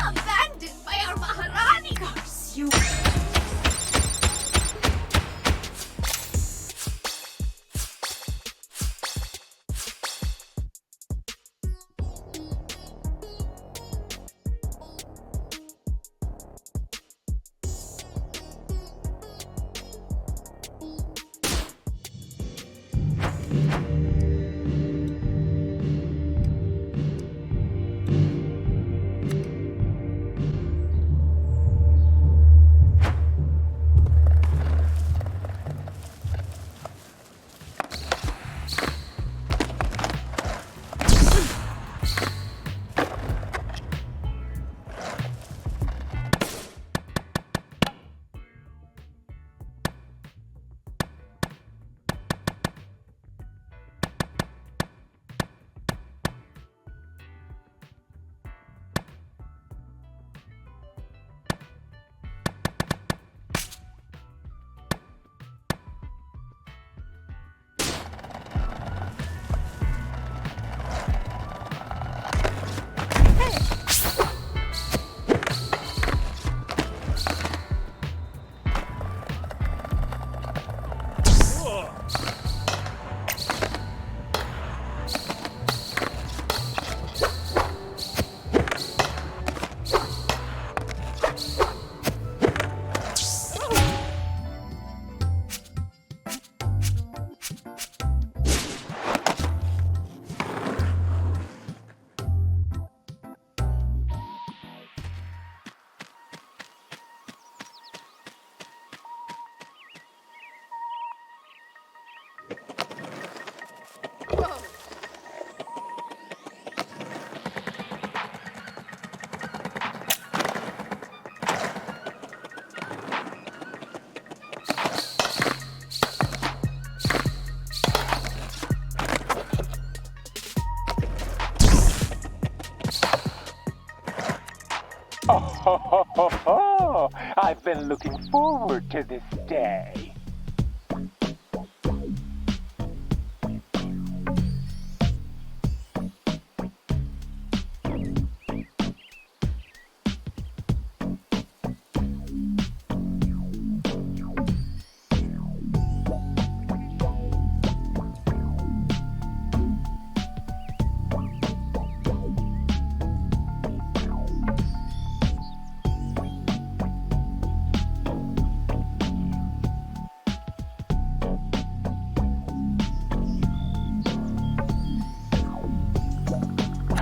Abandoned by our Maharani. Curse you. Oh, I've been looking forward to this day.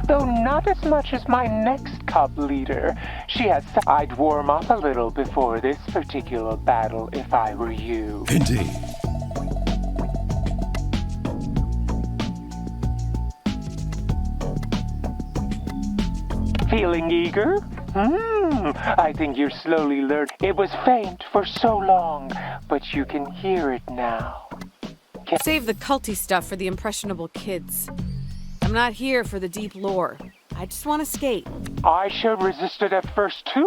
Though not as much as my next cub leader. She has. I'd warm up a little before this particular battle if I were you. Indeed. Feeling eager? I think you're slowly learning. It was faint for so long, but you can hear it now. Save the culty stuff for the impressionable kids. I'm not here for the deep lore. I just want to skate. I sure resisted at first, too.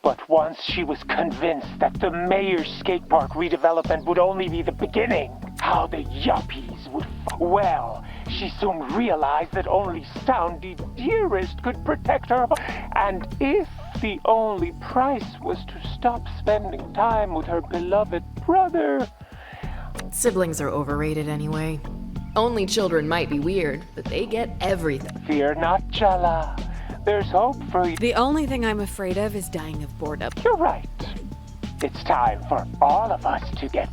But once she was convinced that the mayor's skate park redevelopment would only be the beginning, how the yuppies would... Well, she soon realized that only Soundy Dearest could protect her. And if the only price was to stop spending time with her beloved brother... Siblings are overrated anyway. Only children might be weird, but they get everything. Fear not, Jala. There's hope for you. The only thing I'm afraid of is dying of boredom. You're right. It's time for all of us to get...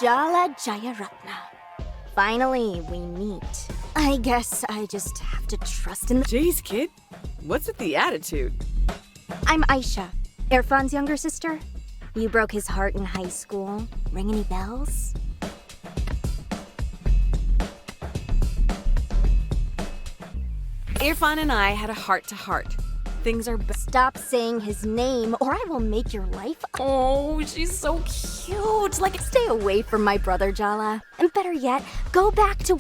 Jala Jayaratna. Finally, we meet. I guess I just have to trust in the— Jeez, kid. What's with the attitude? I'm Aisha, Irfan's younger sister. You broke his heart in high school. Ring any bells? Irfan and I had a heart-to-heart. Things are— Stop saying his name, or I will make your life— Oh, she's so cute. Like, Stay away from my brother, Jala. And better yet, go back to—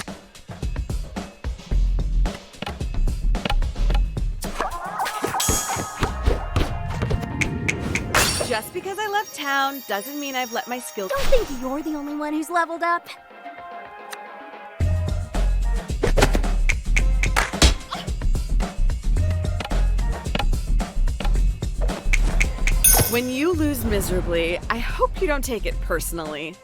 Just because I left town doesn't mean I've let my skills— Don't think you're the only one who's leveled up. When you lose miserably, I hope you don't take it personally.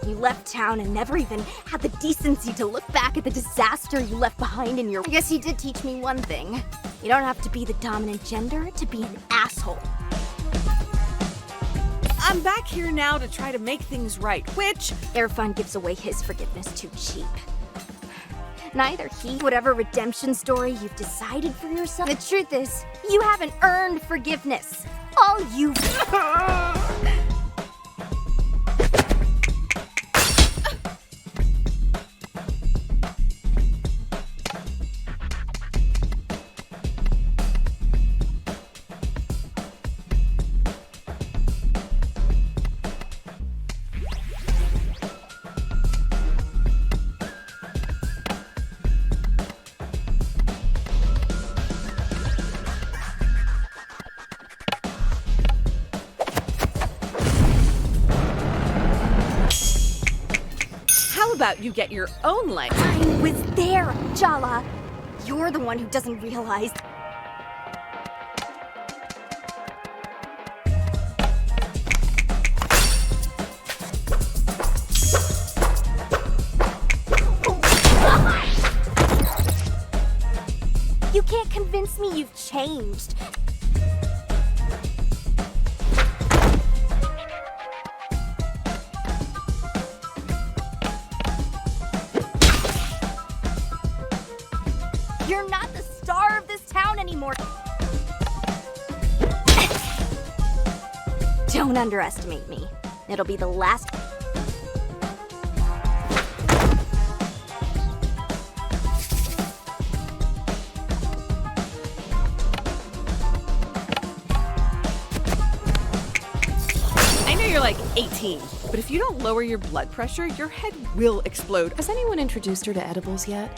You left town and never even had the decency to look back at the disaster you left behind in your— I guess he did teach me one thing. You don't have to be the dominant gender to be an asshole. I'm back here now to try to make things right, which— Irfan gives away his forgiveness too cheap. Neither he, whatever redemption story you've decided for yourself. The truth is, you haven't earned forgiveness. All you— How about you get your own life? I was there, Jala. You're the one who doesn't realize. You can't convince me you've changed. You're not the star of this town anymore. Don't underestimate me. It'll be the last. I know you're like 18, but if you don't lower your blood pressure, your head will explode. Has anyone introduced her to edibles yet?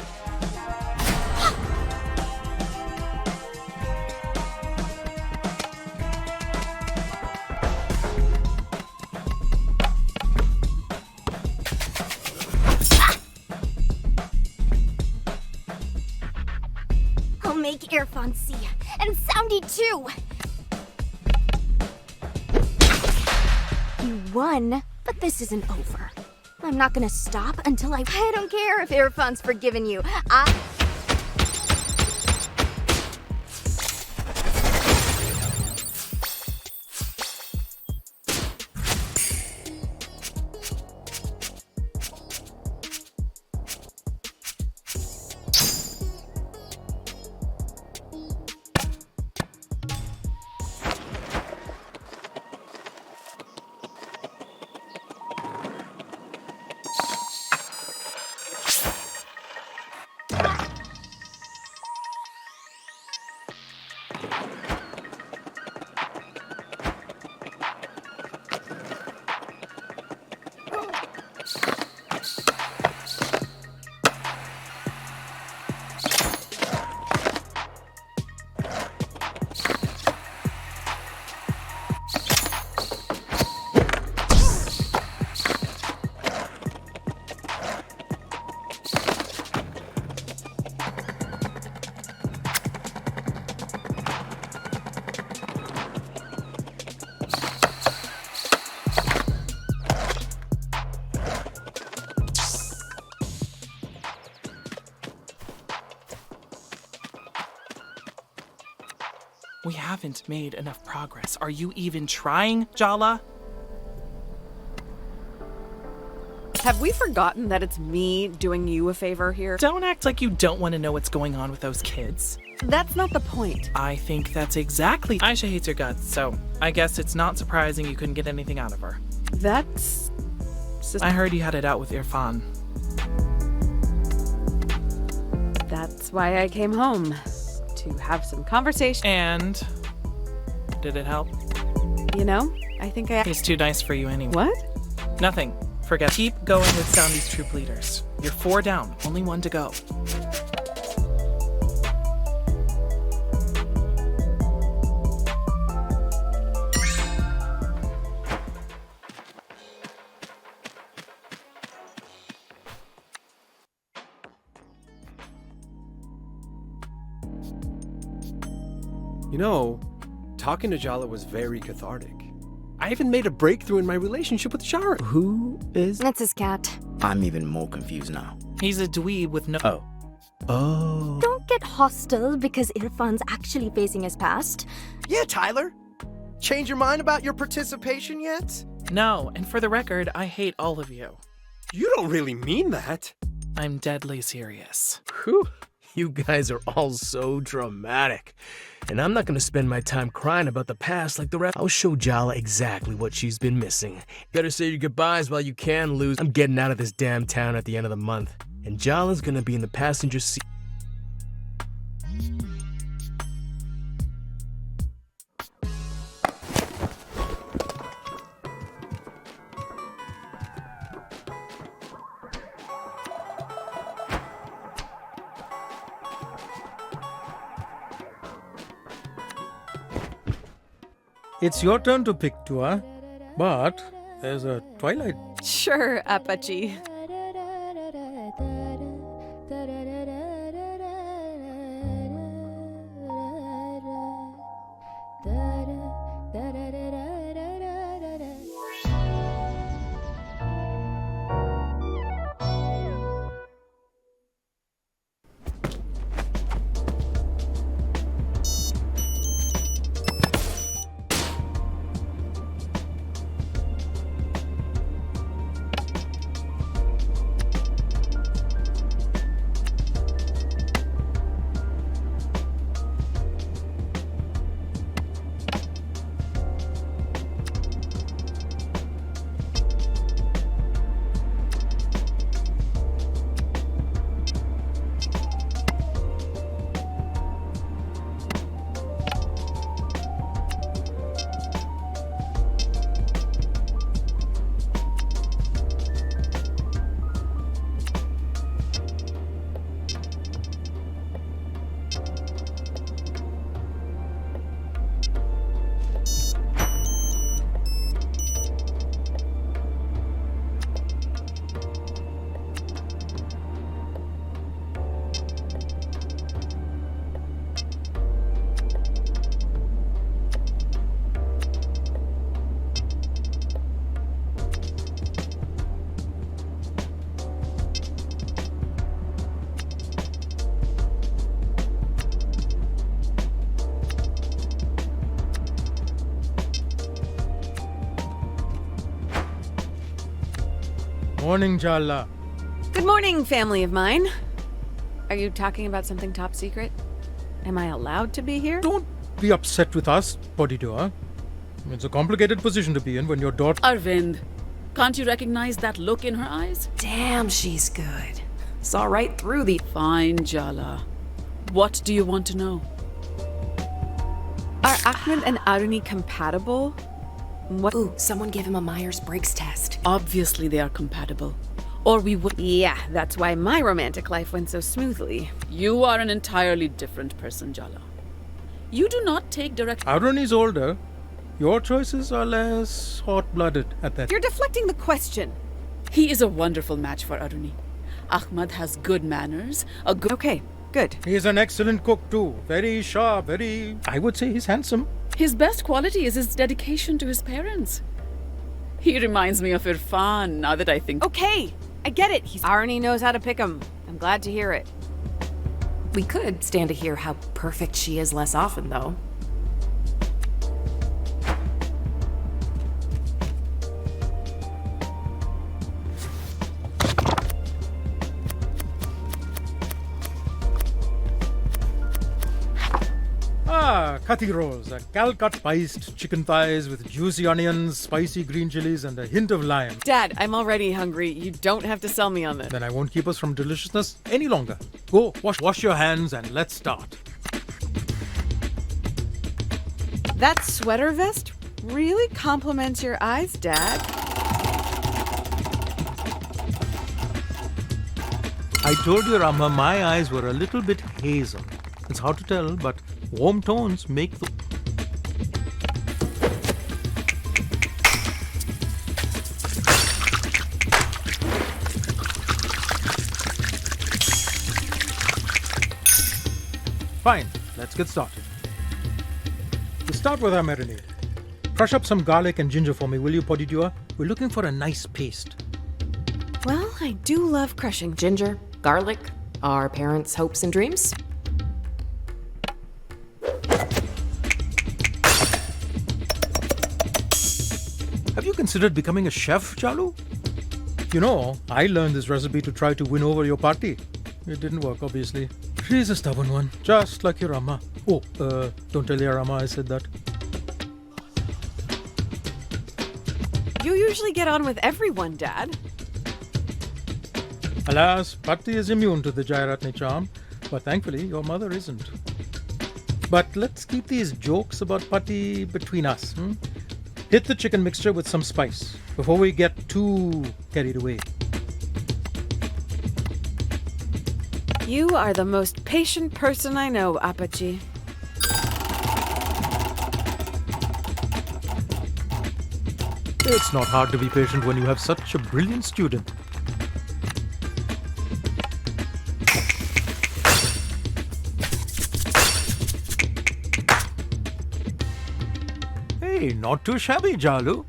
I'll make Irfan see, and Soundy too. You won, but this isn't over. I'm not gonna stop until I don't care if Irfan's forgiven you. We haven't made enough progress. Are you even trying, Jala? Have we forgotten that it's me doing you a favor here? Don't act like you don't want to know what's going on with those kids. That's not the point. I think that's exactly. Aisha hates your guts, so I guess it's not surprising you couldn't get anything out of her. That's... I heard you had it out with Irfan. That's why I came home. To have some conversation. And? Did it help? You know, I think I... He's too nice for you anyway. What? Nothing. Forget. Keep going with Soundy's troop leaders. You're 4 down, only 1 to go. You know, talking to Jala was very cathartic. I even made a breakthrough in my relationship with Shara. Who is? That's his cat. I'm even more confused now. He's a dweeb with no... Oh. Don't get hostile because Irfan's actually facing his past. Yeah, Tyler. Change your mind about your participation yet? No, and for the record, I hate all of you. You don't really mean that. I'm deadly serious. Whew. You guys are all so dramatic. And I'm not gonna spend my time crying about the past like the rest. I'll show Jala exactly what she's been missing. Better say your goodbyes while you can, lose. I'm getting out of this damn town at the end of the month. And Jala's gonna be in the passenger seat. It's your turn to pick, Tua. But there's a twilight. Sure, Apache. Morning, Jala. Good morning, family of mine. Are you talking about something top secret? Am I allowed to be here? Don't be upset with us, Podidua. It's a complicated position to be in when your daughter... Arvind, can't you recognize that look in her eyes? Damn, she's good. Saw right through the... Fine, Jala. What do you want to know? Are Ahmed and Aruni compatible? What? Ooh, someone give him a Myers-Briggs test. Obviously they are compatible. Or we would... Yeah, that's why my romantic life went so smoothly. You are an entirely different person, Jala. You do not take direct... Aruni's older. Your choices are less hot-blooded at that. You're deflecting the question. He is a wonderful match for Aruni. Ahmad has good manners, a good... Okay, good. He's an excellent cook too. Very sharp, very... I would say he's handsome. His best quality is his dedication to his parents. He reminds me of Irfan, now that I think... Okay, I get it. Aruni knows how to pick him. I'm glad to hear it. We could stand to hear how perfect she is less often, though. Kathi rolls. Calcut spiced chicken thighs with juicy onions, spicy green chilies, and a hint of lime. Dad, I'm already hungry. You don't have to sell me on this. Then I won't keep us from deliciousness any longer. Go, wash your hands and let's start. That sweater vest really compliments your eyes, Dad. I told you, Rama, my eyes were a little bit hazel. It's hard to tell, but warm tones make the... Fine, let's get started. To start with our marinade, crush up some garlic and ginger for me, will you, Podrá? We're looking for a nice paste. Well, I do love crushing Ginger, garlic, our parents' hopes and dreams. Have you considered becoming a chef, Chalu? You know, I learned this recipe to try to win over your party. It didn't work, obviously. She's a stubborn one, just like your Amma. Oh, don't tell your Amma I said that. You usually get on with everyone, Dad. Alas, Patti is immune to the Jairatni charm, but thankfully your mother isn't. But let's keep these jokes about Patti between us. Hit the chicken mixture with some spice before we get too carried away. You are the most patient person I know, Apache. It's not hard to be patient when you have such a brilliant student. Hey, not too shabby, Jalu.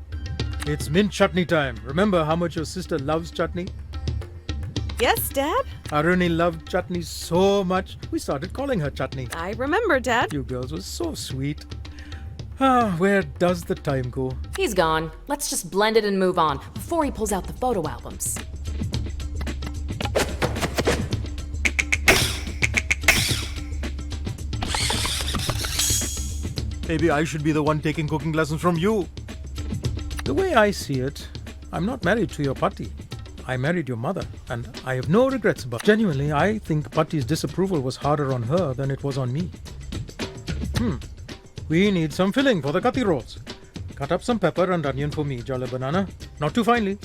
It's mint chutney time. Remember how much your sister loves chutney? Yes, Dad? Aruni loved chutney so much, we started calling her chutney. I remember, Dad. You girls were so sweet. Ah, where does the time go? He's gone. Let's just blend it and move on before he pulls out the photo albums. Maybe I should be the one taking cooking lessons from you. The way I see it, I'm not married to your Patti. I married your mother, and I have no regrets about it. Genuinely, I think Patti's disapproval was harder on her than it was on me. We need some filling for the kathi rolls. Cut up some pepper and onion for me, Jala Banana. Not too finely.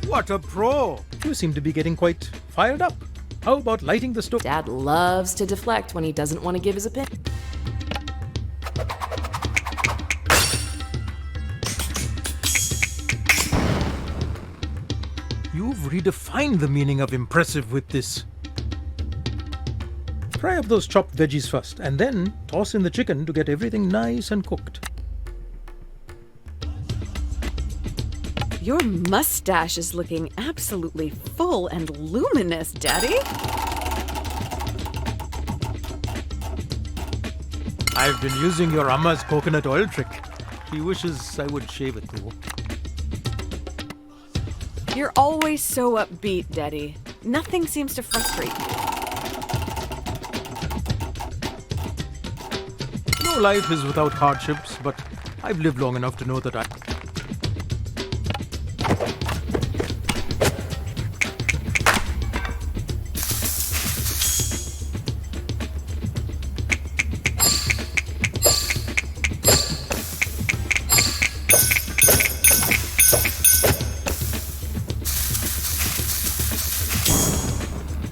What a pro! You seem to be getting quite fired up. How about lighting the stove? Dad loves to deflect when he doesn't want to give his opinion. You've redefined the meaning of impressive with this. Fry up those chopped veggies first, and then toss in the chicken to get everything nice and cooked. Your mustache is looking absolutely full and luminous, Daddy. I've been using your Amma's coconut oil trick. She wishes I would shave it too. You're always so upbeat, Daddy. Nothing seems to frustrate you. No life is without hardships, but I've lived long enough to know that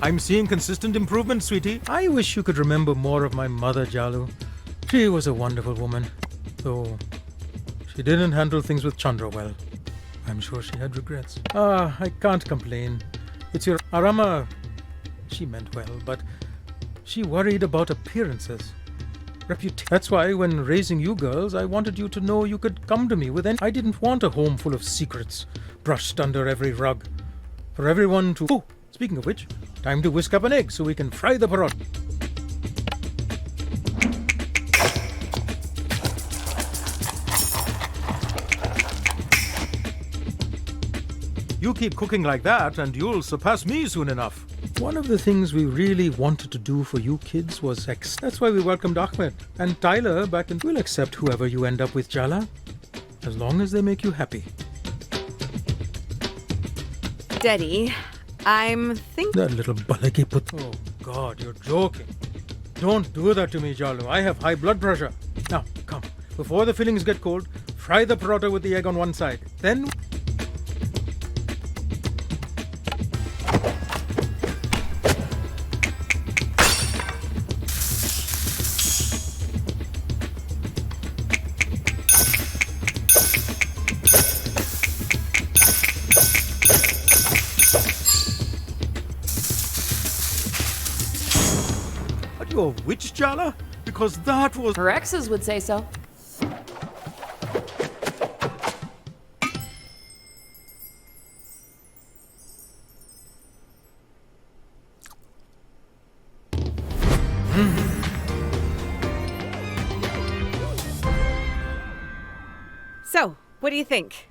I'm seeing consistent improvement, sweetie. I wish you could remember more of my mother, Jalu. She was a wonderful woman, though she didn't handle things with Chandra well. I'm sure she had regrets. I can't complain. It's your Arama. She meant well, but she worried about appearances. reputation. That's why when raising you girls, I wanted you to know you could come to me with any. I didn't want a home full of secrets, brushed under every rug. For everyone to... Oh, speaking of which, time to whisk up an egg so we can fry the parrot. You keep cooking like that and you'll surpass me soon enough. One of the things we really wanted to do for you kids was sex. That's why we welcomed Ahmed and Tyler back, and we'll accept whoever you end up with, Jala, as long as they make you happy. Daddy, I'm thinking... That little balaki put... Oh God, you're joking. Don't do that to me, Jalu. I have high blood pressure. Now, come. Before the fillings get cold, fry the paratha with the egg on one side. Then... Are you a witch, Jala? Because that was... Her exes would say so. So, what do you think?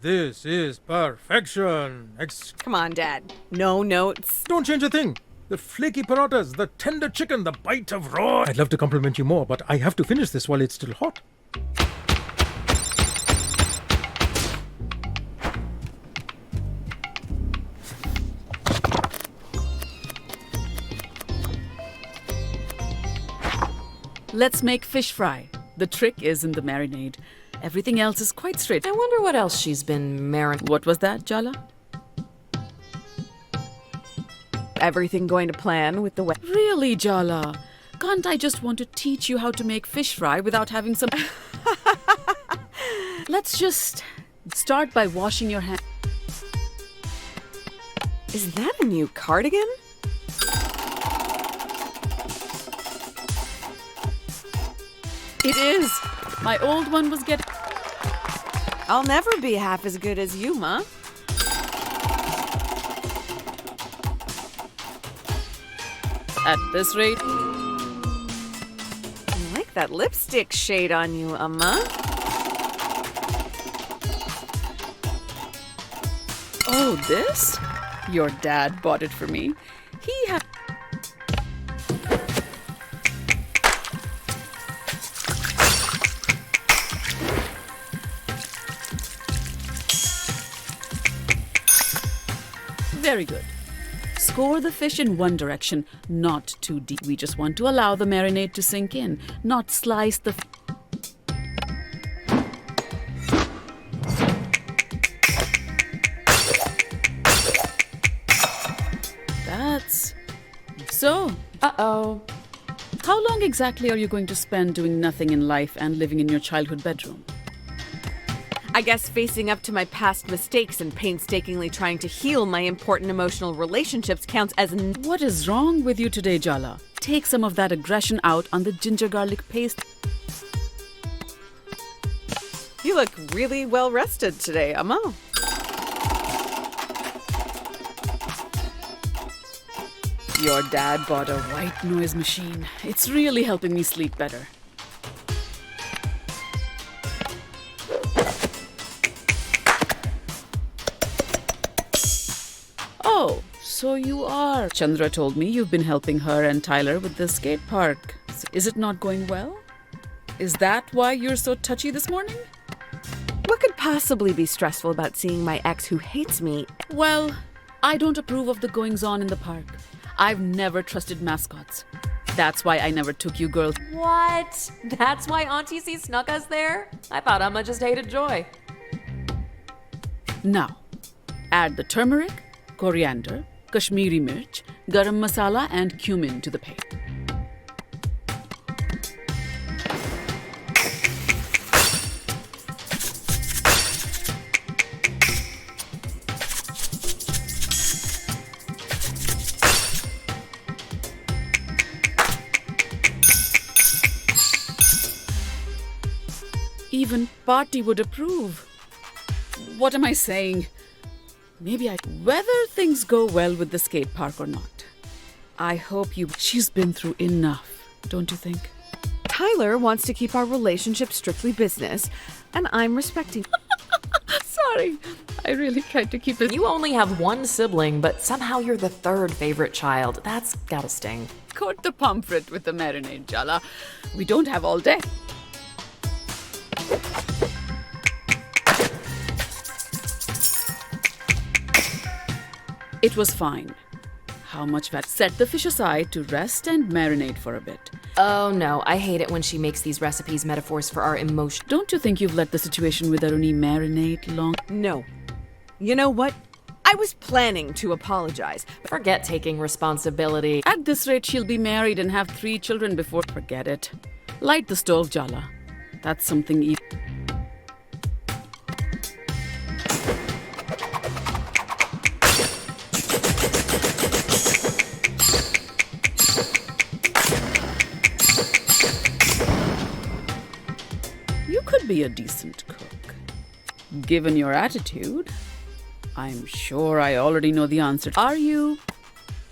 This is perfection. Come on, Dad. No notes. Don't change a thing. The flaky parathas, the tender chicken, the bite of raw... I'd love to compliment you more, but I have to finish this while it's still hot. Let's make fish fry. The trick is in the marinade. Everything else is quite straight. I wonder what else she's been marinating. What was that, Jala? Everything going to plan with the way... Really, Jala? Can't I just want to teach you how to make fish fry without having some... Let's just start by washing your hands. Is that a new cardigan? It is. My old one was getting... I'll never be half as good as you, Ma. At this rate... I like that lipstick shade on you, Amma. Oh, this? Your dad bought it for me. He had... Very good. Score the fish in one direction, not too deep. We just want to allow the marinade to sink in, not slice the... That's... So... Uh-oh. How long exactly are you going to spend doing nothing in life and living in your childhood bedroom? I guess facing up to my past mistakes and painstakingly trying to heal my important emotional relationships counts as What is wrong with you today, Jala? Take some of that aggression out on the ginger garlic paste. You look really well rested today, Amma. Your dad bought a white noise machine. It's really helping me sleep better. Oh, so you are. Chandra told me you've been helping her and Tyler with the skate park. Is it not going well? Is that why you're so touchy this morning? What could possibly be stressful about seeing my ex who hates me? Well, I don't approve of the goings-on in the park. I've never trusted mascots. That's why I never took you girls. What? That's why Auntie C snuck us there? I thought Amma just hated Joy. Now, add the turmeric, coriander, Kashmiri mirch, garam masala and cumin to the paste. even party would approve. What am I saying? Whether things go well with the skate park or not, I hope she's been through enough, don't you think? Tyler wants to keep our relationship strictly business, and I'm respecting. Sorry, I really tried to keep it. You only have one sibling, but somehow you're the third favorite child. That's gotta sting. Coat the pomfret with the marinade, Jala. We don't have all day. It was fine. How much fat? Set the fish aside to rest and marinate for a bit. Oh no, I hate it when she makes these recipes metaphors for our emotion. Don't you think you've let the situation with Aruni marinate long? No. You know what? I was planning to apologize. Forget taking responsibility. At this rate, she'll be married and have 3 children before. Forget it. Light the stove, Jala. That's something. You could be a decent cook. Given your attitude, I'm sure I already know the answer. Are you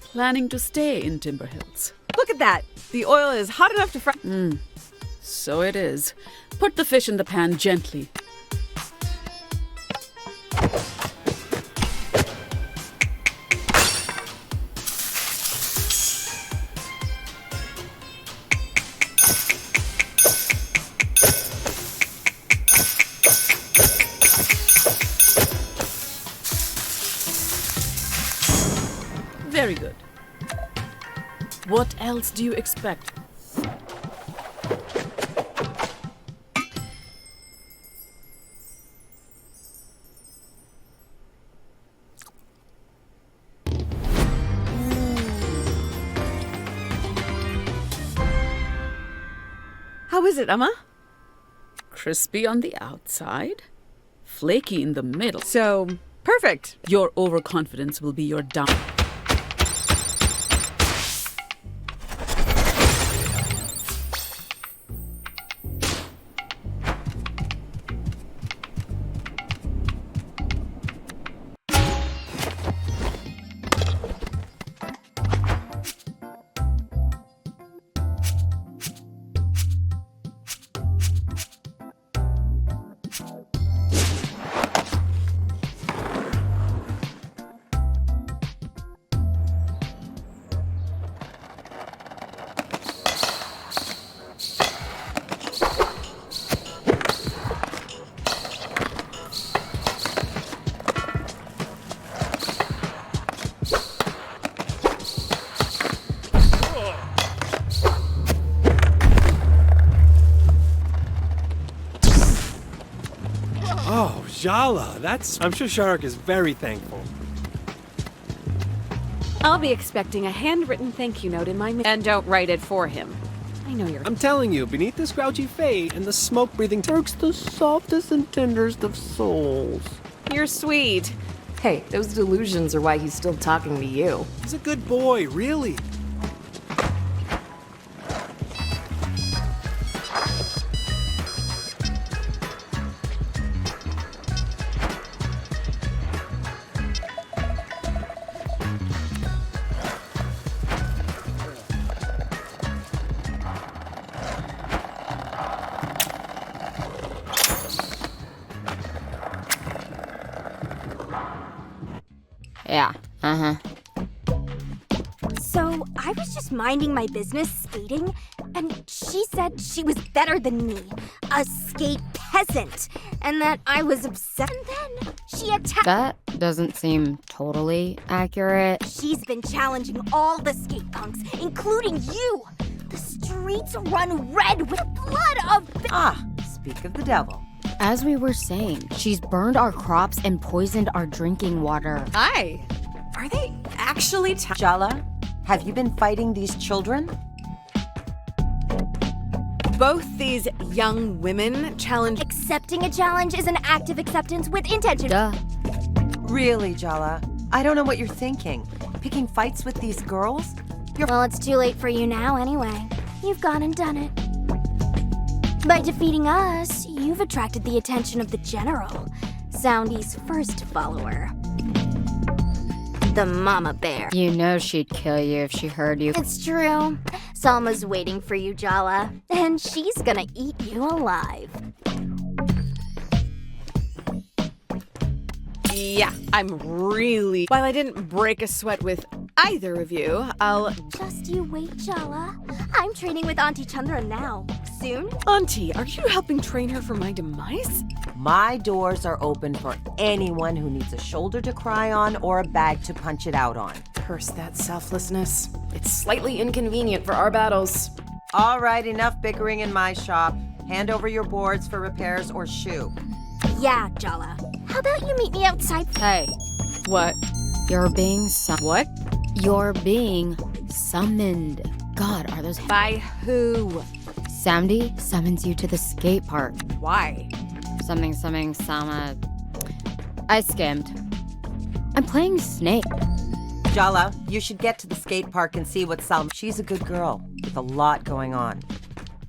planning to stay in Timber Hills? Look at that! The oil is hot enough to fry. So it is. Put the fish in the pan gently. Very good. What else do you expect? How is it, Emma? Crispy on the outside, flaky in the middle. So, perfect. Your overconfidence will be your down. Oh, Jala, I'm sure Sharak is very thankful. I'll be expecting a handwritten thank you note in my and don't write it for him. I know you're. I'm telling you, beneath this grouchy fade and the smoke-breathing Turks, the softest and tenderest of souls. You're sweet. Hey, those delusions are why he's still talking to you. He's a good boy, really. Yeah, So, I was just minding my business skating, and she said she was better than me, a skate peasant, and that I was upset. And then she attacked. that doesn't seem totally accurate. She's been challenging all the skate punks, including you. The streets run red with blood of. Speak of the devil. As we were saying, she's burned our crops and poisoned our drinking water. Aye. Are they actually? Jala, have you been fighting these children? Both these young women challenge. Accepting a challenge is an act of acceptance with intention. Duh. Really, Jala? I don't know what you're thinking. Picking fights with these girls? Well, it's too late for you now anyway. You've gone and done it. By defeating us, you've attracted the attention of the General, Soundy's first follower. The mama bear. You know she'd kill you if she heard you. It's true. Salma's waiting for you, Jala, and she's gonna eat you alive. Yeah, I'm really... While I didn't break a sweat with either of you, I'll... Just you wait, Jala. I'm training with Auntie Chandra now. Soon? Auntie, are you helping train her for my demise? My doors are open for anyone who needs a shoulder to cry on or a bag to punch it out on. Curse that selflessness. It's slightly inconvenient for our battles. All right, enough bickering in my shop. Hand over your boards for repairs or shoo. Yeah, Jala. How about you meet me outside? Hey. What? You're being What? You're being summoned. God, are those... By who? Soundy summons you to the skate park. Why? Something, Sama. I skimmed. I'm playing Snake. Jala, you should get to the skate park and see what Salma... She's a good girl with a lot going on.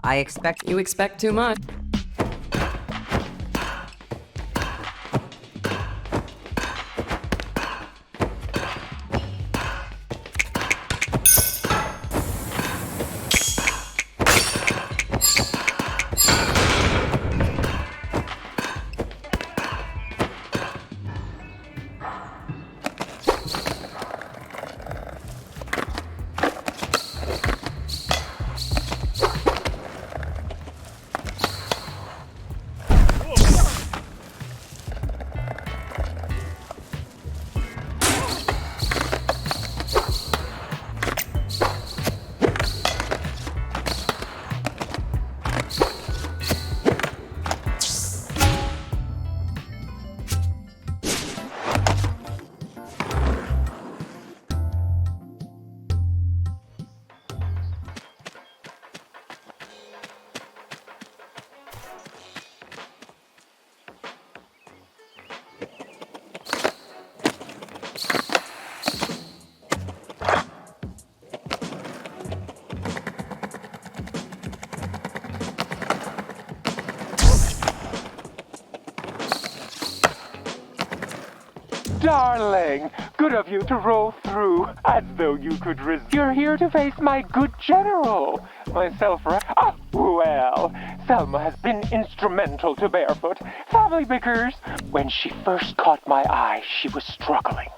You expect too much. Darling, good of you to roll through as though you could resist. You're here to face my good general. Myself, right? Ah, well, Selma has been instrumental to Barefoot. Family bickers. When she first caught my eye, she was struggling.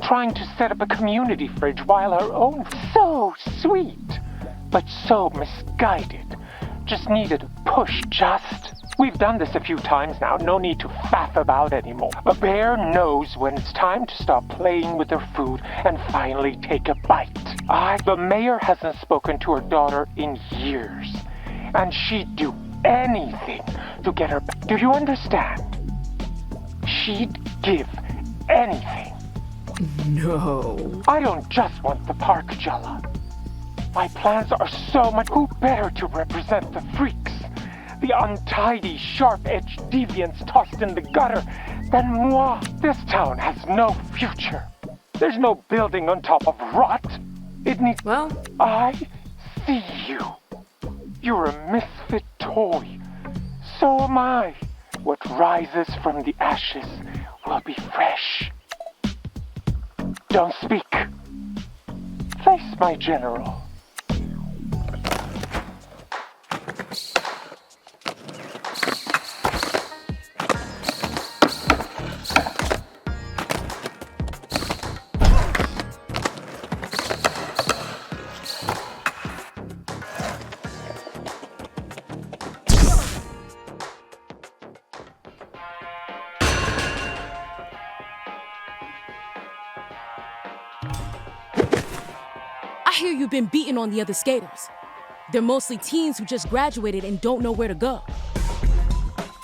Trying to set up a community fridge while her own... So sweet, but so misguided. Just needed a push, just... We've done this a few times now, no need to faff about anymore. A bear knows when it's time to stop playing with her food and finally take a bite. The mayor hasn't spoken to her daughter in years, and she'd do anything to get her back. Do you understand? She'd give anything. No. I don't just want the park, Jala. My plans are so much... Who better to represent the freaks? The untidy, sharp-edged deviants tossed in the gutter than moi. This town has no future. There's no building on top of rot. It needs... Well... I see you. You're a misfit toy. So am I. What rises from the ashes will be fresh. Don't speak. Face my general. I hear you've been beating on the other skaters. They're mostly teens who just graduated and don't know where to go.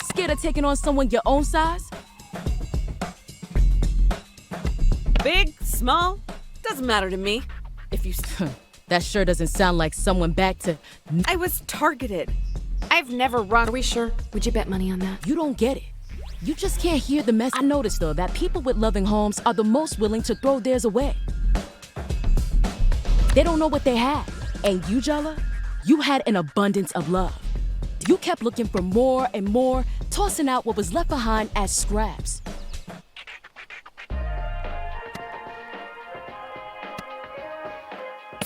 Scared of taking on someone your own size? Big, small, doesn't matter to me. If you... That sure doesn't sound like someone back to... I was targeted. I've never run... Are we sure? Would you bet money on that? You don't get it. You just can't hear the mess. I noticed, though, that people with loving homes are the most willing to throw theirs away. They don't know what they have. And you, Jala, you had an abundance of love. You kept looking for more and more, tossing out what was left behind as scraps.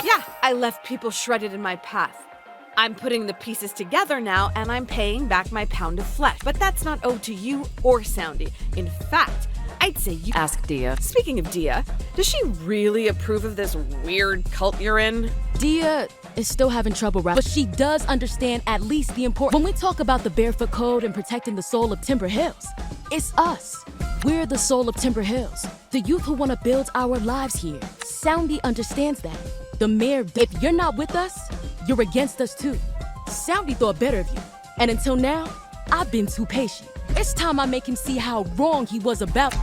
Yeah, I left people shredded in my path. I'm putting the pieces together now, and I'm paying back my pound of flesh. But that's not owed to you or Soundy. In fact, I'd say you— Ask Dia. Speaking of Dia, does she really approve of this weird cult you're in? Dia is still having trouble, but she does understand at least the importance. When we talk about the Barefoot Code and protecting the soul of Timber Hills, it's us. We're the soul of Timber Hills, the youth who want to build our lives here. Soundy understands that. The mayor, if you're not with us, you're against us too. Soundy thought better of you, and until now, I've been too patient. It's time I make him see how wrong he was about.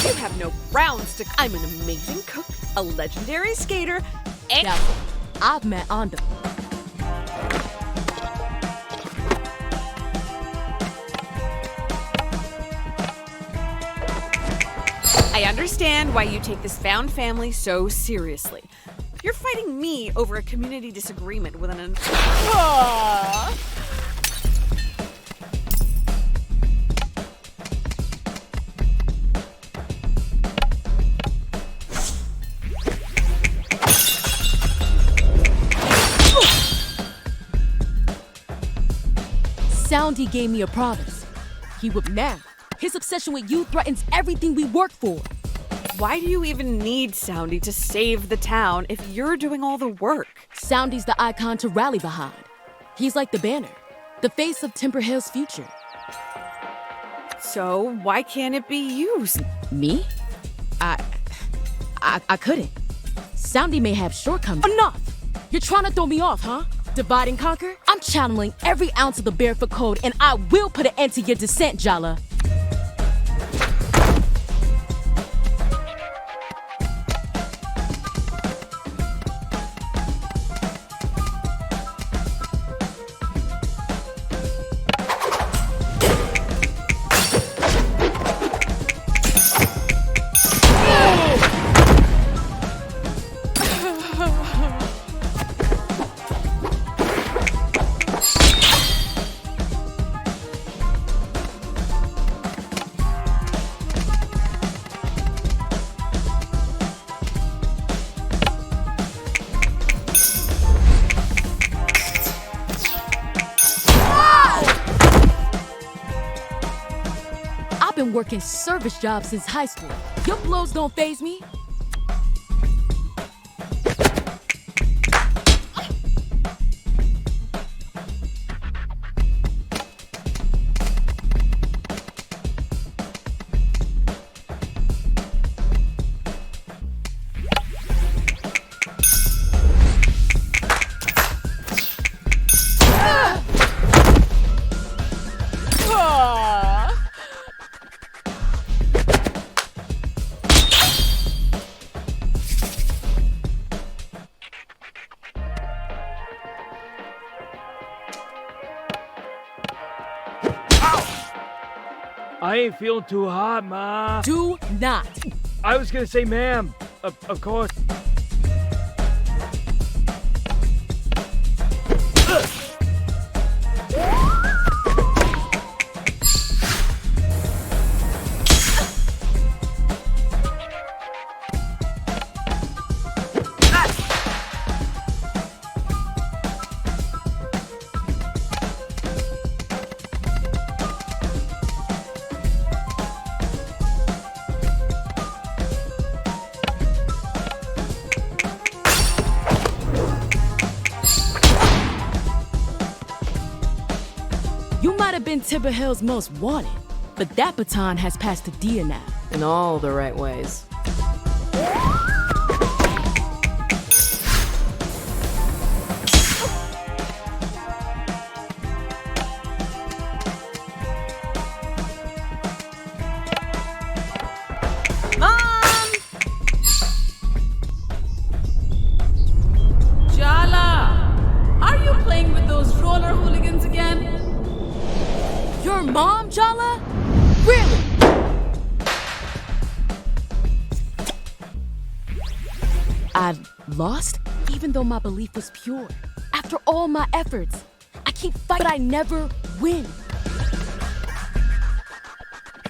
You have no grounds to— I'm an amazing cook, a legendary skater, and— Now, I've met Ando. I understand why you take this found family so seriously. You're fighting me over a community disagreement with an— Soundy gave me a promise. He would now. His obsession with you threatens everything we work for. Why do you even need Soundy to save the town if you're doing all the work? Soundy's the icon to rally behind. He's like the banner, the face of Timber Hill's future. So why can't it be you? Me? I couldn't. Soundy may have shortcomings. Enough! You're trying to throw me off, huh? Divide and conquer? I'm channeling every ounce of the Barefoot Code, and I will put an end to your descent, Jala. Been working service jobs since high school. Your blows don't faze me. I ain't feeling too hot, Ma. Do not. I was gonna say, ma'am. Of course. Been Timber Hill's most wanted, but that baton has passed to Dia now. In all the right ways. Mom! Jala! Are you playing with those roller hooligans again? Your mom, Jala? Really? I've lost, even though my belief was pure. After all my efforts, I keep fighting, but I never win.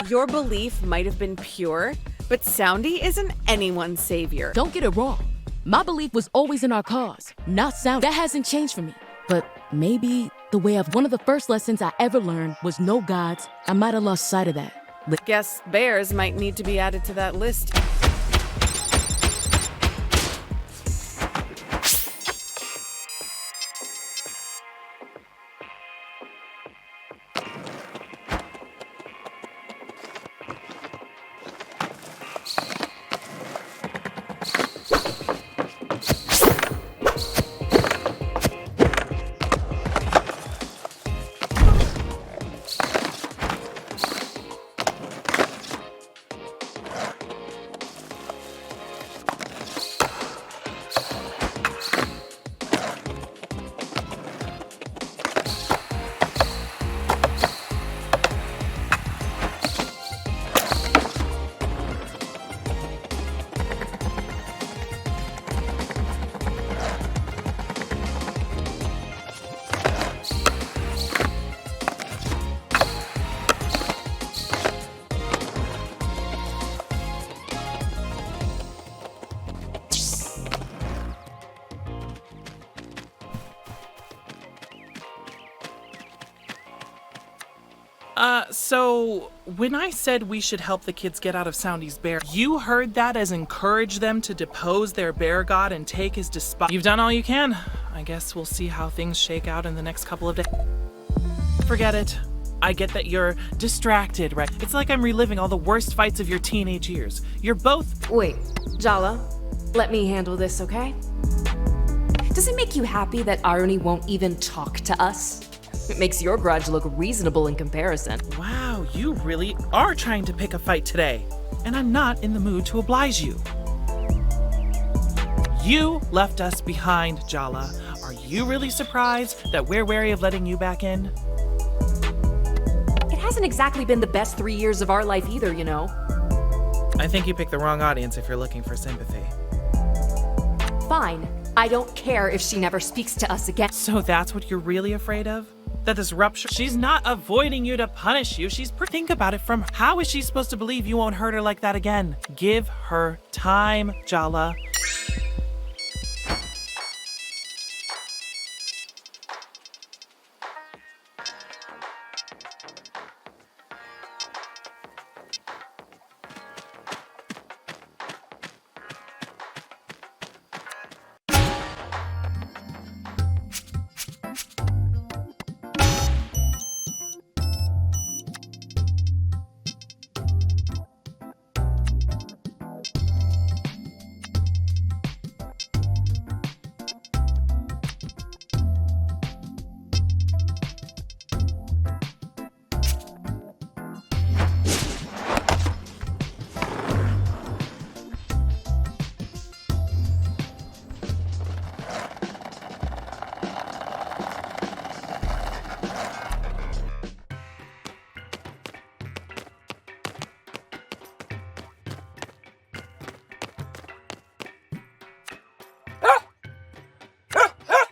Your belief might have been pure, but Soundy isn't anyone's savior. Don't get it wrong. My belief was always in our cause, not sound. That hasn't changed for me. But maybe the way of one of the first lessons I ever learned was no gods. I might have lost sight of that. Guess bears might need to be added to that list. So when I said we should help the kids get out of Soundy's bear, you heard that as encourage them to depose their bear god and take his despot. You've done all you can. I guess we'll see how things shake out in the next couple of days. Forget it. I get that you're distracted, right? It's like I'm reliving all the worst fights of your teenage years. You're both— Wait, Jala, let me handle this, okay? Does it make you happy that Irony won't even talk to us? It makes your grudge look reasonable in comparison. Wow, you really are trying to pick a fight today. And I'm not in the mood to oblige you. You left us behind, Jala. Are you really surprised that we're wary of letting you back in? It hasn't exactly been the best 3 years of our life either, you know. I think you picked the wrong audience if you're looking for sympathy. Fine. I don't care if she never speaks to us again. So that's what you're really afraid of? That this rupture— She's not avoiding you to punish you. Think about it from— How is she supposed to believe you won't hurt her like that again? Give her time, Jala.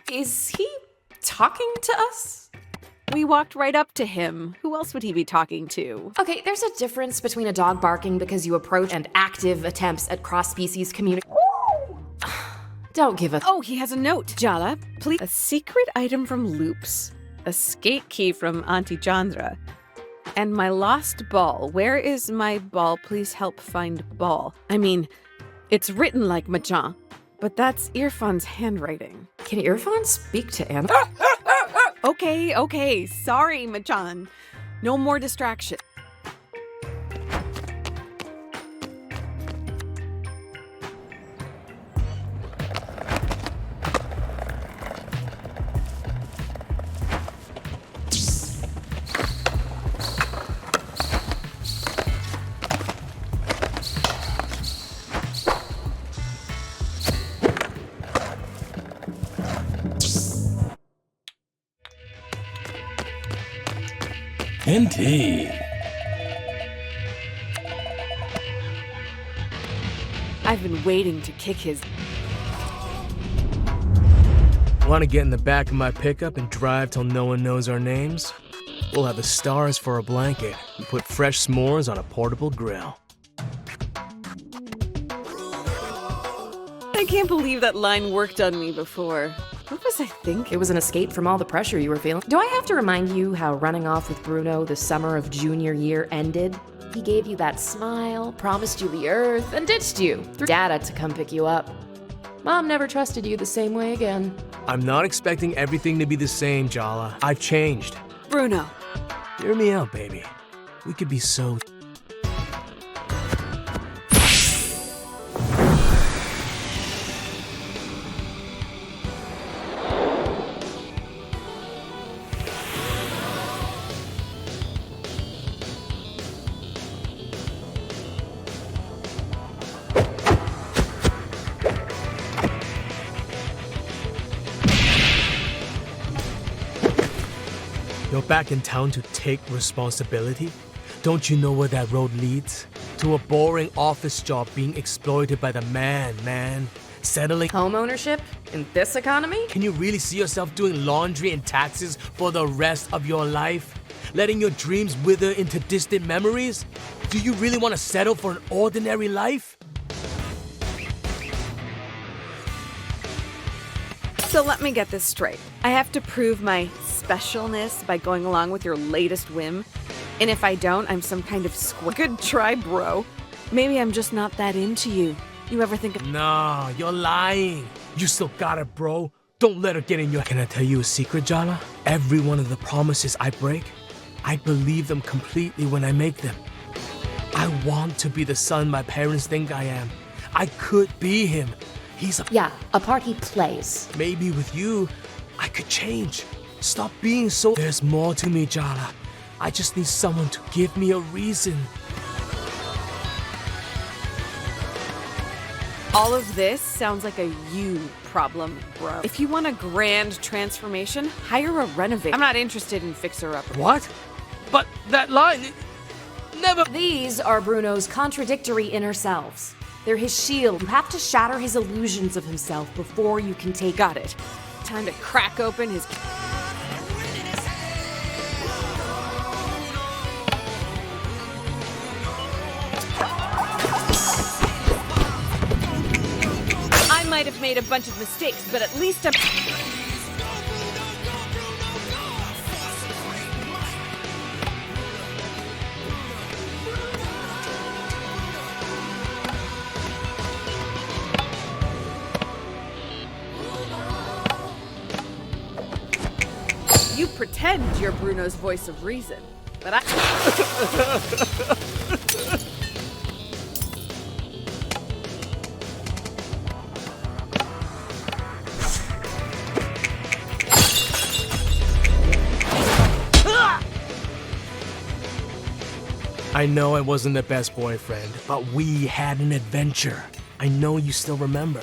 Is he talking to us? We walked right up to him. Who else would he be talking to? Okay, there's a difference between a dog barking because you approach and active attempts at cross-species communication. Don't give a— Oh, he has a note. Jala, please. A secret item from Loops. A skate key from Auntie Chandra. And my lost ball. Where is my ball? Please help find ball. I mean, it's written like Machan, but that's Irfan's handwriting. Can Irfan speak to Anna? Okay. Sorry, Machan. No more distraction. Indeed. I've been waiting to kick his— Want to get in the back of my pickup and drive till no one knows our names? We'll have the stars for a blanket and put fresh s'mores on a portable grill. I can't believe that line worked on me before. What was I thinking? It was an escape from all the pressure you were feeling. Do I have to remind you how running off with Bruno the summer of junior year ended? He gave you that smile, promised you the earth, and ditched you through data to come pick you up. Mom never trusted you the same way again. I'm not expecting everything to be the same, Jala. I've changed. Bruno. Hear me out, baby. We could be so... You're back in town to take responsibility? Don't you know where that road leads? To a boring office job being exploited by the man. Settling home ownership in this economy? Can you really see yourself doing laundry and taxes for the rest of your life? Letting your dreams wither into distant memories? Do you really want to settle for an ordinary life? So let me get this straight. I have to prove my specialness by going along with your latest whim? And if I don't, I'm some kind of Good try, bro. Maybe I'm just not that into you. You ever think of— Nah, you're lying. You still got it, bro. Don't let her get in your— Can I tell you a secret, Jala? Every one of the promises I break, I believe them completely when I make them. I want to be the son my parents think I am. I could be him. He's a part he plays. Maybe with you, I could change. Stop being so— There's more to me, Jala. I just need someone to give me a reason. All of this sounds like a you problem, bro. If you want a grand transformation, hire a renovator. I'm not interested in fixer-upper. What? But that line... Never... These are Bruno's contradictory inner selves. They're his shield. You have to shatter his illusions of himself before you can take— Got it. Time to crack open his— I might have made a bunch of mistakes, but at least I'm— You pretend you're Bruno's voice of reason, but I know I wasn't the best boyfriend, but we had an adventure. I know you still remember.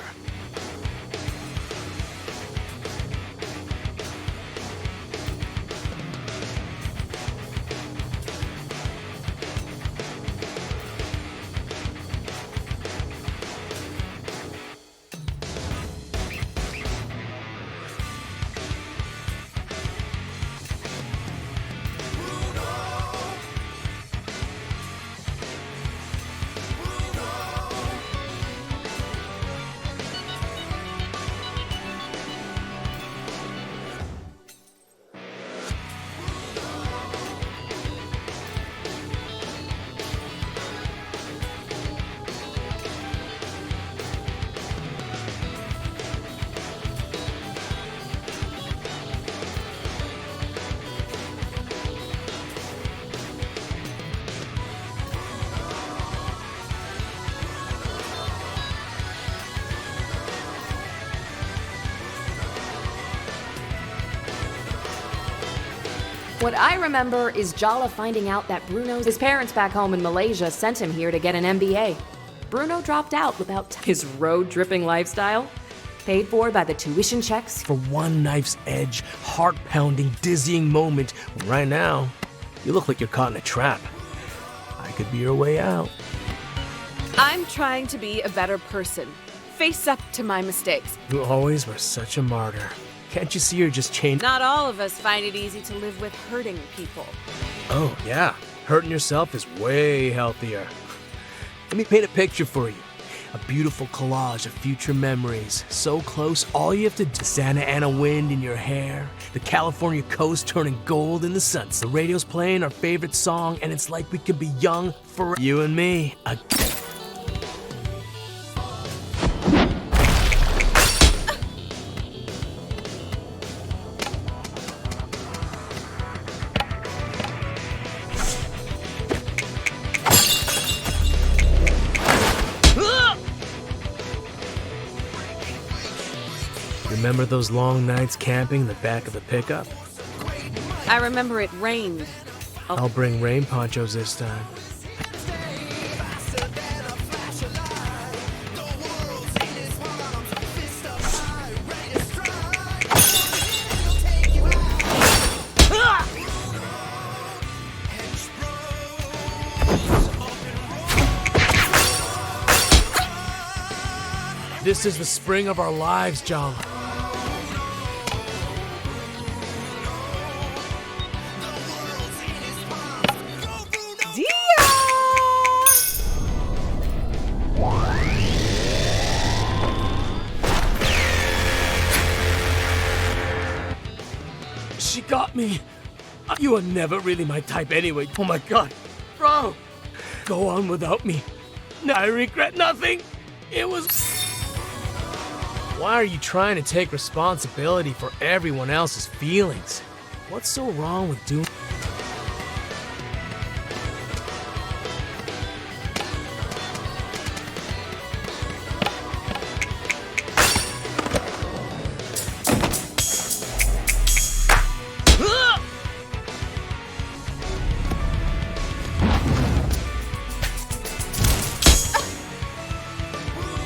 What I remember is Jala finding out that his parents back home in Malaysia sent him here to get an MBA. Bruno dropped out without his road-dripping lifestyle, paid for by the tuition checks. For one knife's edge, heart-pounding, dizzying moment. Right now, you look like you're caught in a trap. I could be your way out. I'm trying to be a better person. Face up to my mistakes. You always were such a martyr. Can't you see you're just changing? Not all of us find it easy to live with hurting people. Oh, yeah. Hurting yourself is way healthier. Let me paint a picture for you. A beautiful collage of future memories. So close, all you have to do. Santa Ana wind in your hair. The California coast turning gold in the sunset. The radio's playing our favorite song, and it's like we could be young forever. You and me. Remember those long nights camping in the back of the pickup? I remember it rained. I'll bring rain ponchos this time. This is the spring of our lives, Jala. She got me. You are never really my type anyway. Oh my god. Bro, go on without me. I regret nothing. It was... Why are you trying to take responsibility for everyone else's feelings? What's so wrong with doing...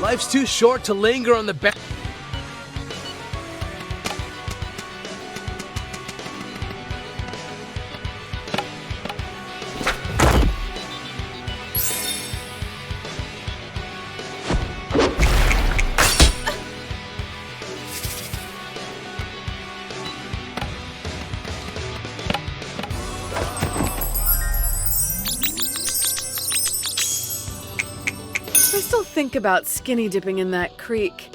Life's too short to linger on the back. I still think about skinny dipping in that creek.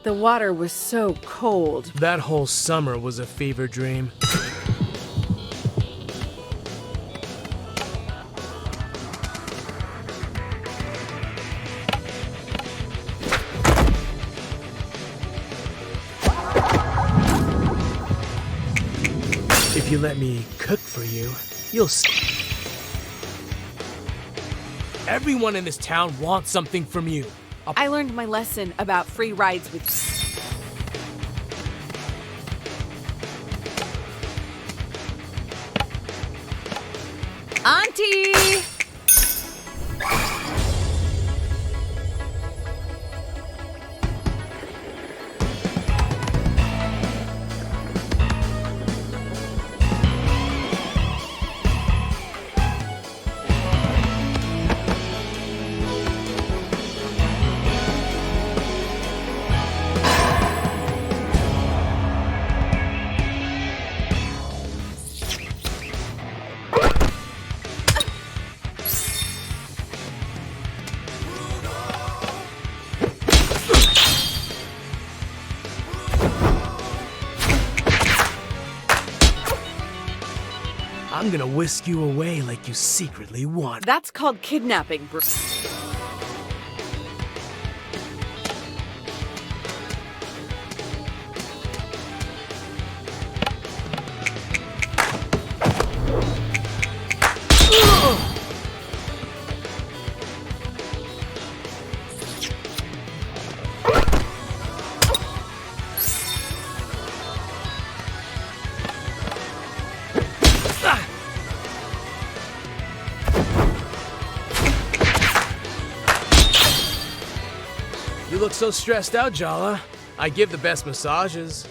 The water was so cold. That whole summer was a fever dream. If you let me cook for you, you'll see. Everyone in this town wants something from you. I learned my lesson about free rides with... Auntie! I'm gonna whisk you away like you secretly want. That's called kidnapping, bro. You look so stressed out, Jala. I give the best massages.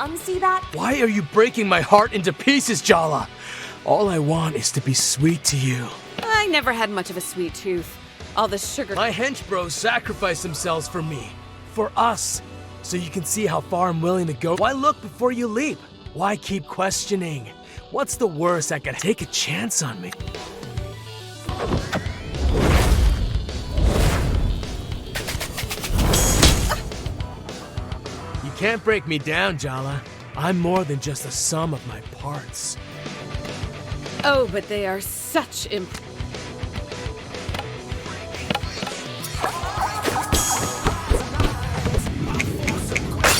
unsee that? Why are you breaking my heart into pieces, Jala? All I want is to be sweet to you. I never had much of a sweet tooth. All the sugar. My hench bros sacrifice themselves for me. For us. So you can see how far I'm willing to go. Why look before you leap? Why keep questioning? What's the worst that could take a chance on me? You can't break me down, Jala. I'm more than just the sum of my parts. Oh, but they are such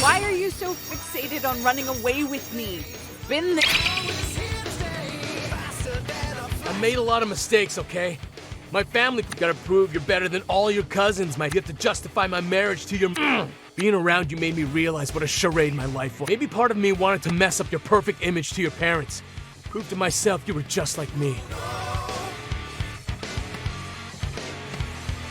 Why are you so fixated on running away with me? Been there. I made a lot of mistakes, okay? My family gotta prove you're better than all your cousins. You have to justify my marriage to your Being around you made me realize what a charade my life was. Maybe part of me wanted to mess up your perfect image to your parents. Prove to myself you were just like me.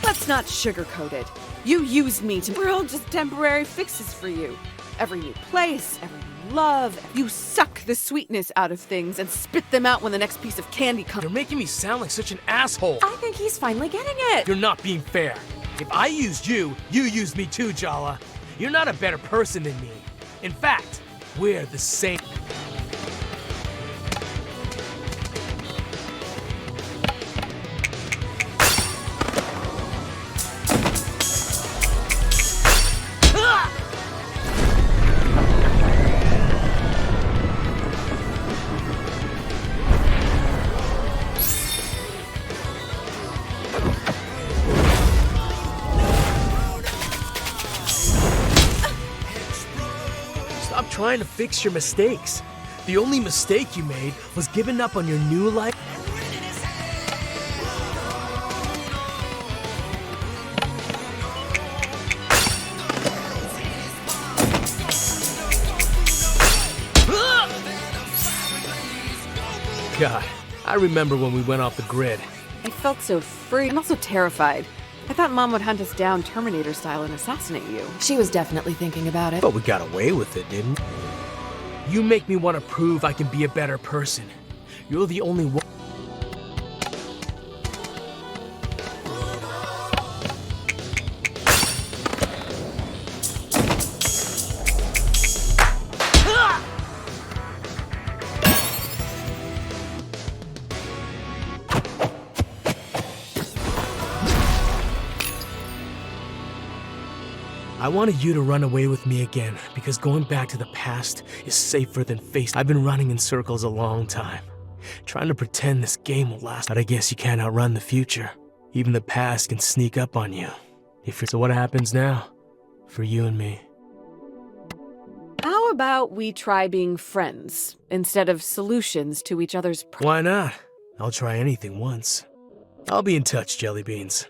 Let's not sugarcoat it. You used me to. We're all just temporary fixes for you. Every new place, every new love. You suck the sweetness out of things and spit them out when the next piece of candy comes. You're making me sound like such an asshole. I think he's finally getting it. You're not being fair. If I used you, you used me too, Jala. You're not a better person than me. In fact, we're the same. Stop trying to fix your mistakes. The only mistake you made was giving up on your new life. God, I remember when we went off the grid. I felt so free. I'm also terrified. I thought Mom would hunt us down Terminator style and assassinate you. She was definitely thinking about it. But we got away with it, didn't we? You make me want to prove I can be a better person. You're the only one. I wanted you to run away with me again, because going back to the past is safer than facing. I've been running in circles a long time, trying to pretend this game will last. But I guess you can't outrun the future. Even the past can sneak up on you. So what happens now? For you and me. How about we try being friends, instead of solutions to each other's problems? Why not? I'll try anything once. I'll be in touch, Jelly Beans.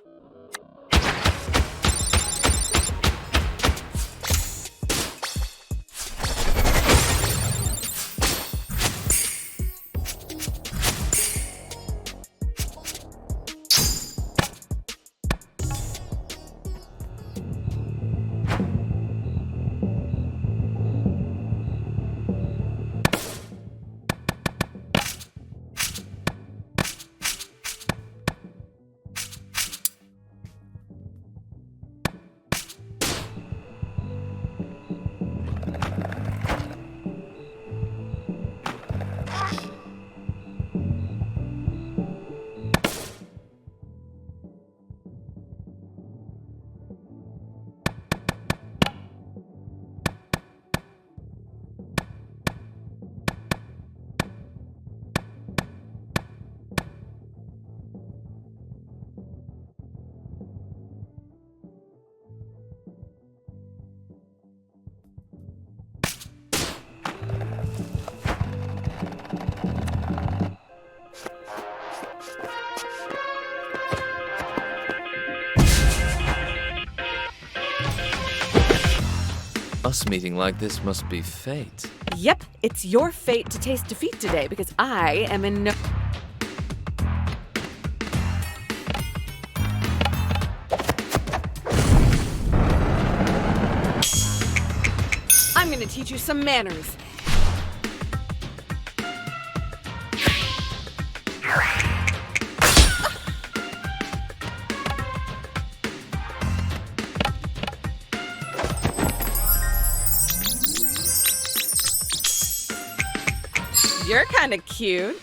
Us meeting like this must be fate. Yep, it's your fate to taste defeat today because I am in no... I'm gonna teach you some manners. You're kind of cute.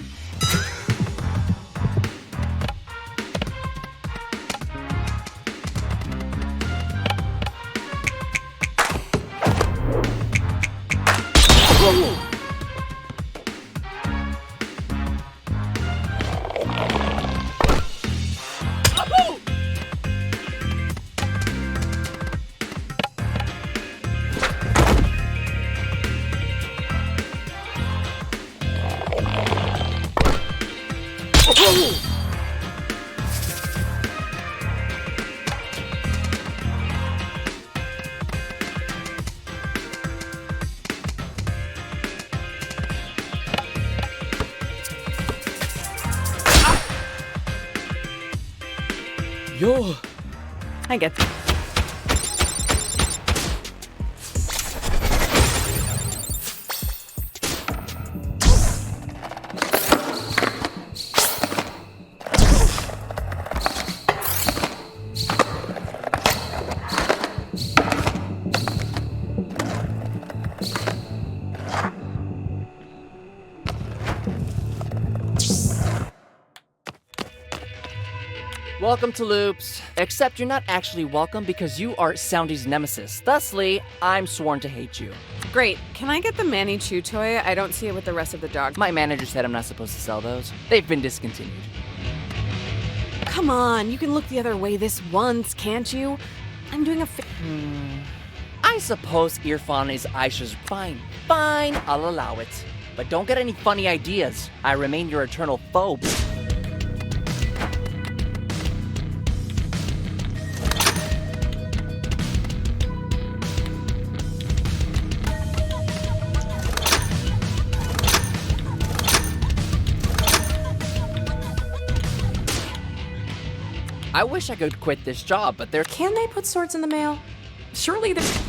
Yo. I get that. Welcome to Loops. Except you're not actually welcome because you are Soundy's nemesis. Thusly, I'm sworn to hate you. Great. Can I get the Manny Chew toy? I don't see it with the rest of the dogs. My manager said I'm not supposed to sell those. They've been discontinued. Come on, you can look the other way this once, can't you? I'm doing a I suppose Irfan is Aisha's. Fine, I'll allow it. But don't get any funny ideas. I remain your eternal foe. I wish I could quit this job, but there. Can they put swords in the mail? Surely there's.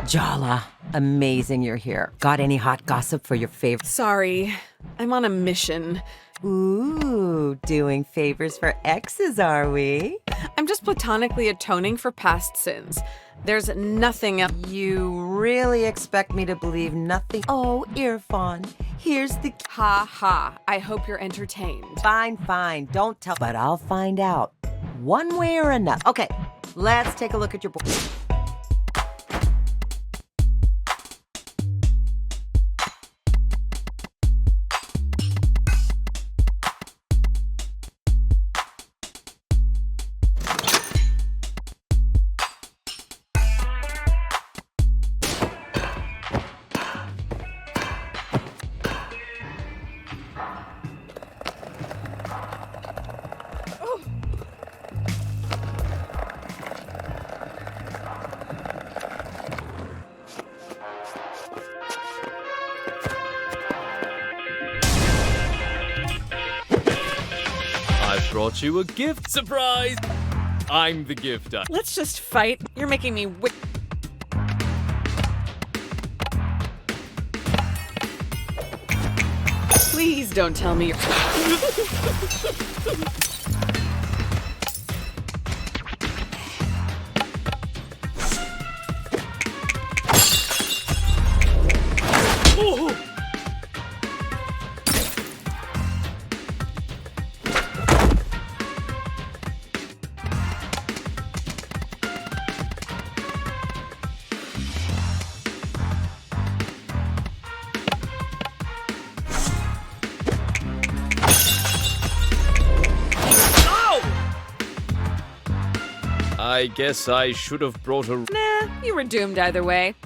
Jala, amazing you're here. Got any hot gossip for your favorite? Sorry, I'm on a mission. Ooh, doing favors for exes, are we? I'm just platonically atoning for past sins. There's nothing else. You really expect me to believe nothing? Oh, Irfan, here's the... Ha ha, I hope you're entertained. Fine, don't tell... But I'll find out, one way or another. Okay, let's take a look at your board. Brought you a gift surprise! I'm the gifter. Let's just fight. You're making me Please don't tell me you're... I guess I should have brought a... Nah, you were doomed either way.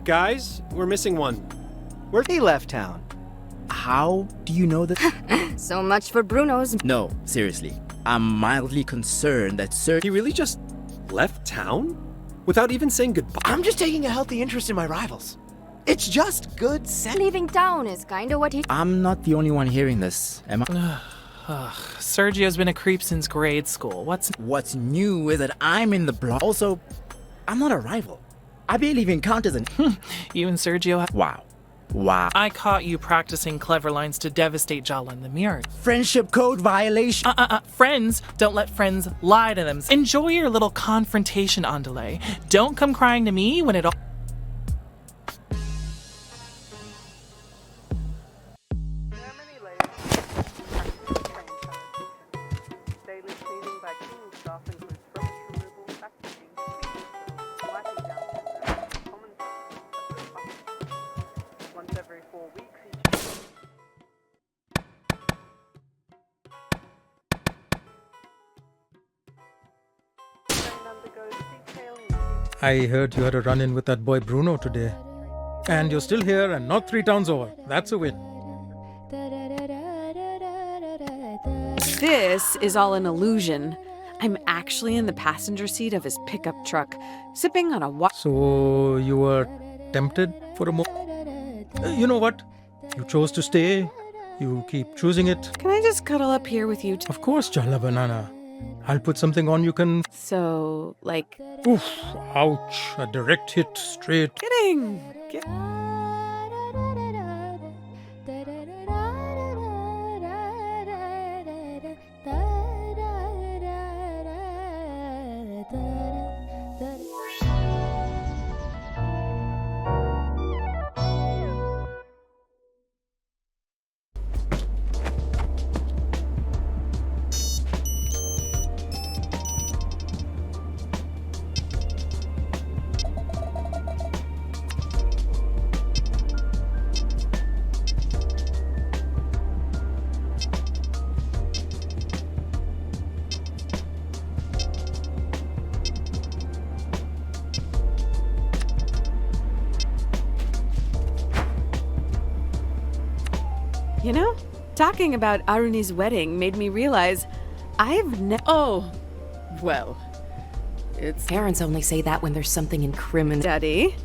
Guys, we're missing one. Where he left town? How do you know that? So much for Bruno's. No, seriously. I'm mildly concerned that Sir... He really just left town? Without even saying goodbye? I'm just taking a healthy interest in my rivals. It's just good sense. Leaving town is kinda what he... I'm not the only one hearing this, am I? Sergio's been a creep since grade school. What's new is that I'm in the block. Also, I'm not a rival. I barely even count as an... You and Sergio... Wow. I caught you practicing clever lines to devastate Jala in the mirror. Friendship code violation. Friends don't let friends lie to them. Enjoy your little confrontation on delay. Don't come crying to me when it all... I heard you had a run-in with that boy Bruno today. And you're still here and not 3 towns over. That's a win. This is all an illusion. I'm actually in the passenger seat of his pickup truck, sipping on a So you were tempted for a moment? You know what? You chose to stay. You keep choosing it. Can I just cuddle up here with you? Of course, Jala Banana. I'll put something on you can... So, like... Oof, ouch. A direct hit straight. Kidding. You know, talking about Aruni's wedding made me realize I've Oh, well, it's... Parents only say that when there's something incriminating. Daddy?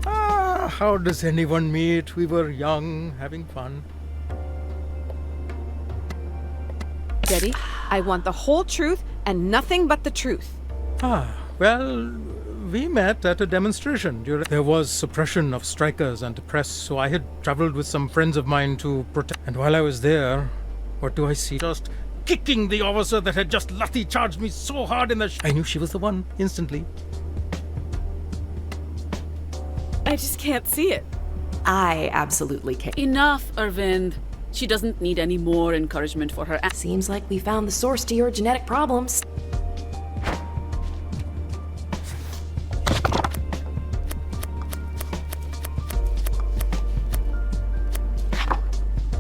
How does anyone meet? We were young, having fun. Daddy, I want the whole truth and nothing but the truth. Well, we met at a demonstration. There was suppression of strikers and the press, so I had traveled with some friends of mine to protect. And while I was there, what do I see? Just kicking the officer that had just lathi charged me so hard in the... I knew she was the one, instantly. I just can't see it. I absolutely can't. Enough, Arvind. She doesn't need any more encouragement for her. Seems like we found the source to your genetic problems.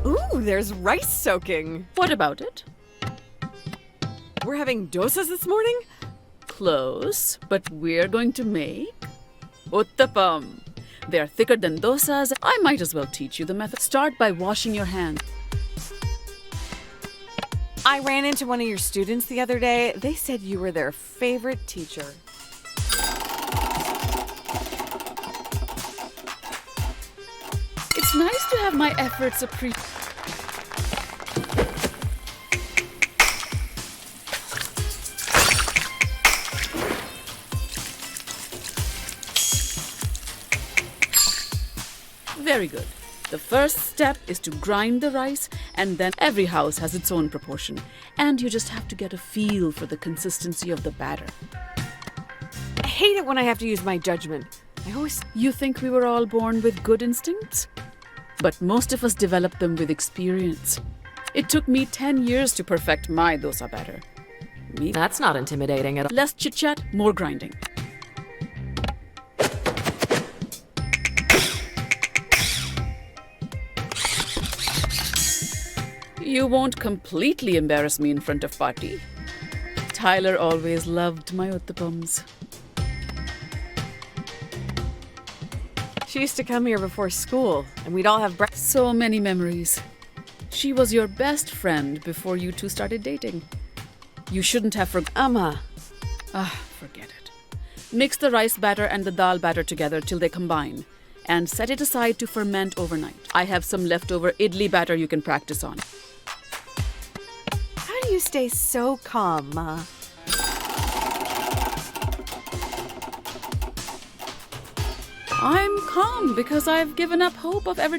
Ooh, there's rice soaking. What about it? We're having dosas this morning? Close, but we're going to make uttapam. They're thicker than dosas. I might as well teach you the method. Start by washing your hands. I ran into one of your students the other day. They said you were their favorite teacher. It's nice to have my efforts appreciated. Very good. The first step is to grind the rice, and then every house has its own proportion. And you just have to get a feel for the consistency of the batter. I hate it when I have to use my judgment. You think we were all born with good instincts? But most of us develop them with experience. It took me 10 years to perfect my dosa batter. That's not intimidating at all. Less chit-chat, more grinding. You won't completely embarrass me in front of party. Tyler always loved my uttapams. She used to come here before school, and we'd all have breakfast. So many memories. She was your best friend before you two started dating. You shouldn't have Amma. Forget it. Mix the rice batter and the dal batter together till they combine, and set it aside to ferment overnight. I have some leftover idli batter you can practice on. How do you stay so calm, Ma? I'm calm because I've given up hope of ever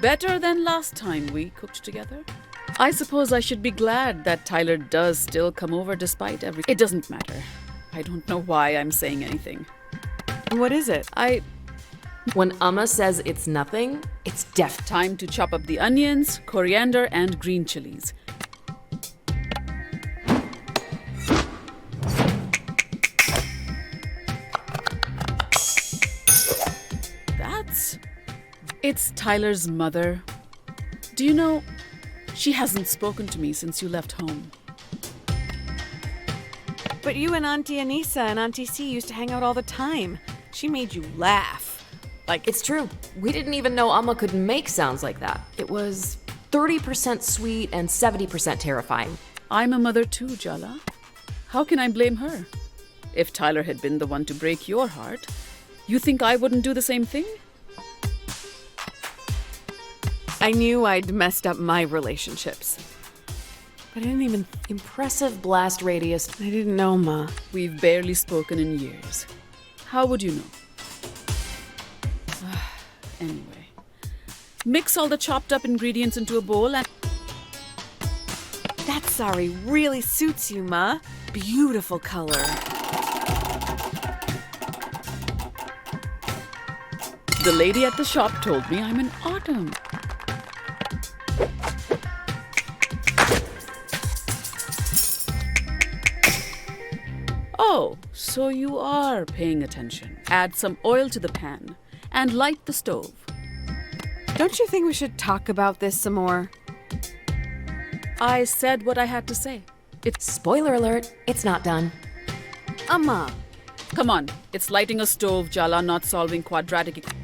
Better than last time we cooked together. I suppose I should be glad that Tyler does still come over despite everything. It doesn't matter. I don't know why I'm saying anything. What is it? When Amma says it's nothing, it's def. Time to chop up the onions, coriander, and green chilies. It's Tyler's mother. Do you know, she hasn't spoken to me since you left home. But you and Auntie Anissa and Auntie C used to hang out all the time. She made you laugh. It's true. We didn't even know Amma could make sounds like that. It was 30% sweet and 70% terrifying. I'm a mother too, Jala. How can I blame her? If Tyler had been the one to break your heart, you think I wouldn't do the same thing? I knew I'd messed up my relationships. But I didn't even... Impressive blast radius. I didn't know, Ma. We've barely spoken in years. How would you know? Anyway. Mix all the chopped up ingredients into a bowl and... That sari really suits you, Ma. Beautiful color. The lady at the shop told me I'm in autumn. Oh, so you are paying attention. Add some oil to the pan and light the stove. Don't you think we should talk about this some more? I said what I had to say. Spoiler alert, it's not done. Amma. Come on, it's lighting a stove, Jala, not solving quadratic equations.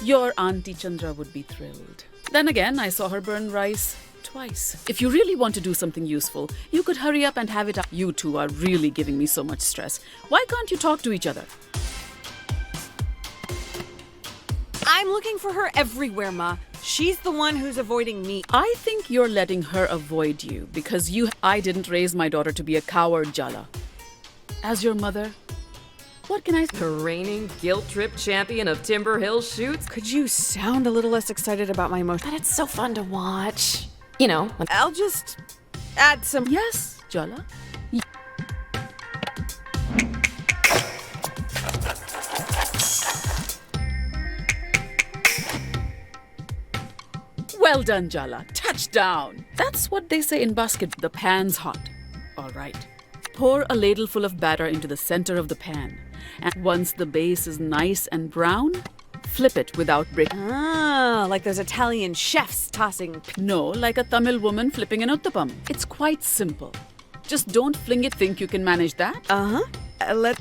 Your Auntie Chandra would be thrilled. Then again, I saw her burn rice twice. If you really want to do something useful, you could hurry up and have it up. You two are really giving me so much stress. Why can't you talk to each other? I'm looking for her everywhere, Ma. She's the one who's avoiding me. I think you're letting her avoid you because I didn't raise my daughter to be a coward, Jala. As your mother, what can I say? The reigning guilt trip champion of Timber Hill shoots? Could you sound a little less excited about my emotions? But it's so fun to watch. You know. I'll just add some... Yes, Jala. Well done, Jala. Touchdown. That's what they say in basket. The pan's hot. All right. Pour a ladleful of batter into the center of the pan. And once the base is nice and brown, flip it without breaking. Ah, like those Italian chefs tossing... No, like a Tamil woman flipping an uttapam. It's quite simple. Just don't fling it, think you can manage that? Let...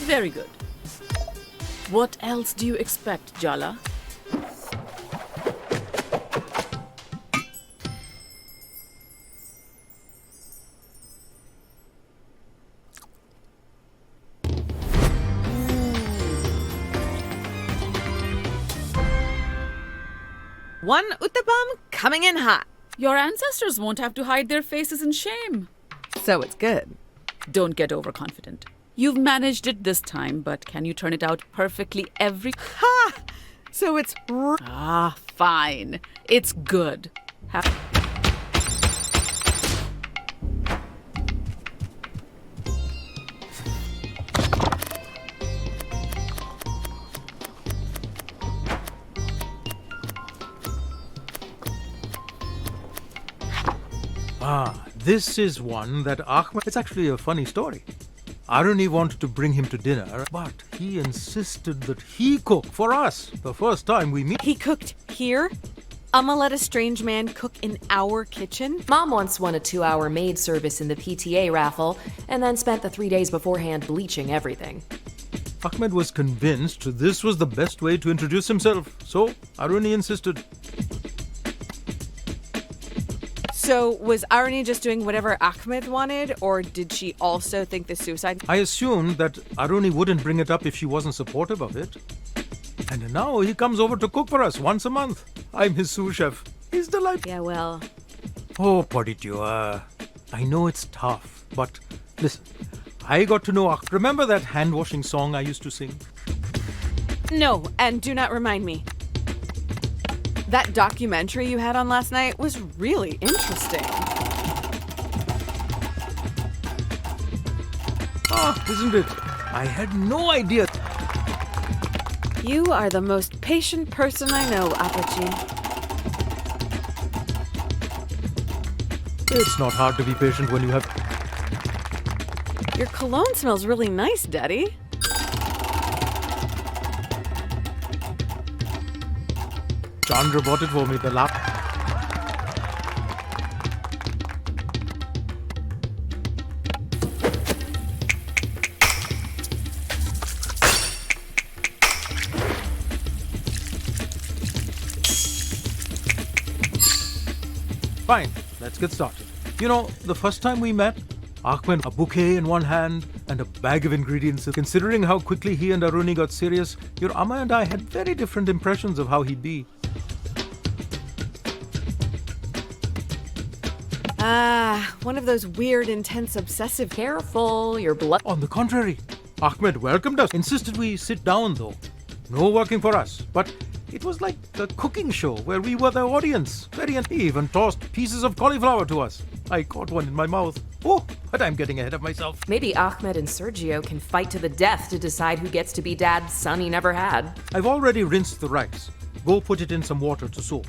Very good. What else do you expect, Jala? One uttapam coming in hot. Your ancestors won't have to hide their faces in shame. So it's good. Don't get overconfident. You've managed it this time, but can you turn it out perfectly every... Ha! So it's... fine. It's good. This is one that Ahmed... It's actually a funny story. Aruni wanted to bring him to dinner, but he insisted that he cook for us the first time we meet. He cooked here? I'ma let a strange man cook in our kitchen? Mom once won a 2-hour maid service in the PTA raffle, and then spent the 3 days beforehand bleaching everything. Ahmed was convinced this was the best way to introduce himself, so Aruni insisted. So was Aruni just doing whatever Ahmed wanted, or did she also think this suicide? I assumed that Aruni wouldn't bring it up if she wasn't supportive of it. And now he comes over to cook for us once a month. I'm his sous chef. He's delightful. Yeah, well... Oh, Podrá, I know it's tough, but listen, I got to know Ahmed. Remember that hand-washing song I used to sing? No, and do not remind me. That documentary you had on last night was really interesting. Isn't it? I had no idea. You are the most patient person I know, Apache. It's not hard to be patient when you have... Your cologne smells really nice, Daddy. Chandra bought it for me, the lap. Fine, let's get started. You know, the first time we met, Ahmed, a bouquet in one hand and a bag of ingredients. Considering how quickly he and Aruni got serious, your Amma and I had very different impressions of how he'd be. One of those weird, intense, obsessive... Careful, your blood... On the contrary, Ahmed welcomed us, insisted we sit down though. No working for us, but it was like a cooking show where we were the audience. He even tossed pieces of cauliflower to us. I caught one in my mouth. Oh, but I'm getting ahead of myself. Maybe Ahmed and Sergio can fight to the death to decide who gets to be Dad's son he never had. I've already rinsed the rice. Go put it in some water to soak.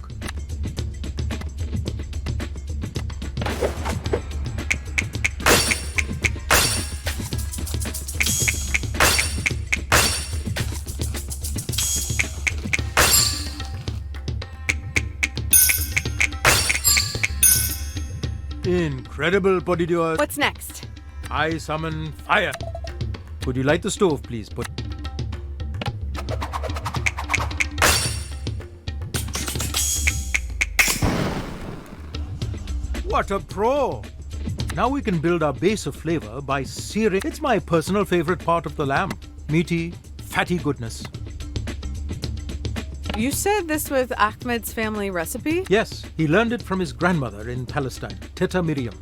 Incredible, Podrá. What's next? I summon fire. Could you light the stove, please? What a pro! Now we can build our base of flavor by searing. It's my personal favorite part of the lamb. Meaty, fatty goodness. You said this was Ahmed's family recipe? Yes, he learned it from his grandmother in Palestine, Teta Miriam.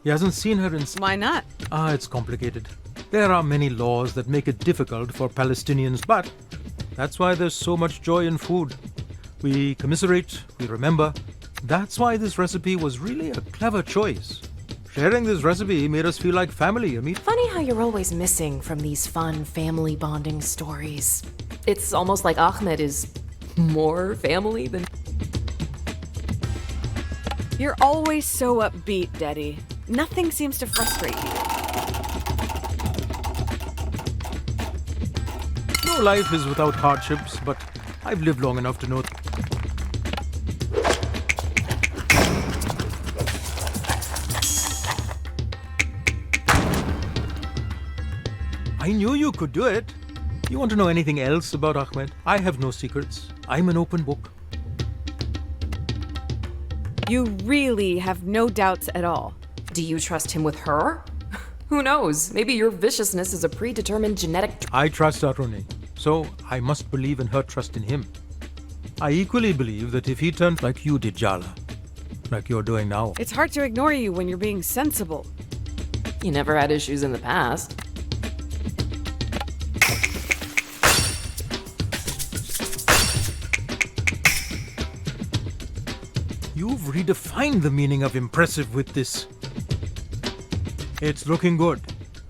He hasn't seen her in... Why not? It's complicated. There are many laws that make it difficult for Palestinians, but that's why there's so much joy in food. We commiserate, we remember. That's why this recipe was really a clever choice. Sharing this recipe made us feel like family, Amit. Funny how you're always missing from these fun family bonding stories. It's almost like Ahmed is more family than... You're always so upbeat, Daddy. Nothing seems to frustrate you. No life is without hardships, but I've lived long enough to know. I knew you could do it. You want to know anything else about Ahmed? I have no secrets. I'm an open book. You really have no doubts at all. Do you trust him with her? Who knows? Maybe your viciousness is a predetermined genetic. I trust Aruni, so I must believe in her trust in him. I equally believe that if he turned like you did, Jala, like you're doing now. It's hard to ignore you when you're being sensible. You never had issues in the past. You've redefined the meaning of impressive with this. It's looking good.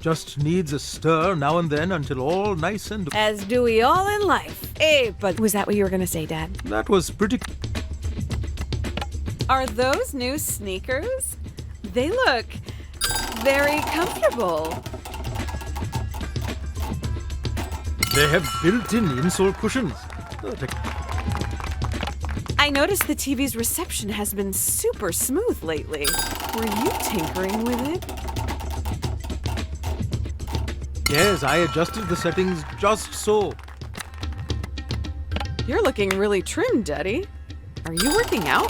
Just needs a stir now and then until all nice and... As do we all in life. Hey, but was that what you were gonna say, Dad? That was pretty... Are those new sneakers? They look very comfortable. They have built-in insole cushions. I noticed the TV's reception has been super smooth lately. Were you tinkering with it? Yes, I adjusted the settings just so. You're looking really trim, Daddy. Are you working out?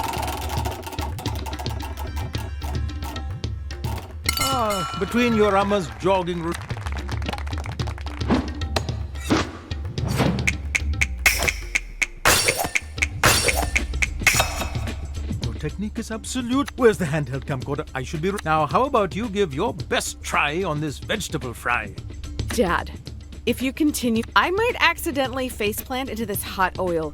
Between your Amma's jogging route. Your technique is absolute. Where's the handheld camcorder? I should be... Now, how about you give your best try on this vegetable fry? Dad, if you continue, I might accidentally faceplant into this hot oil.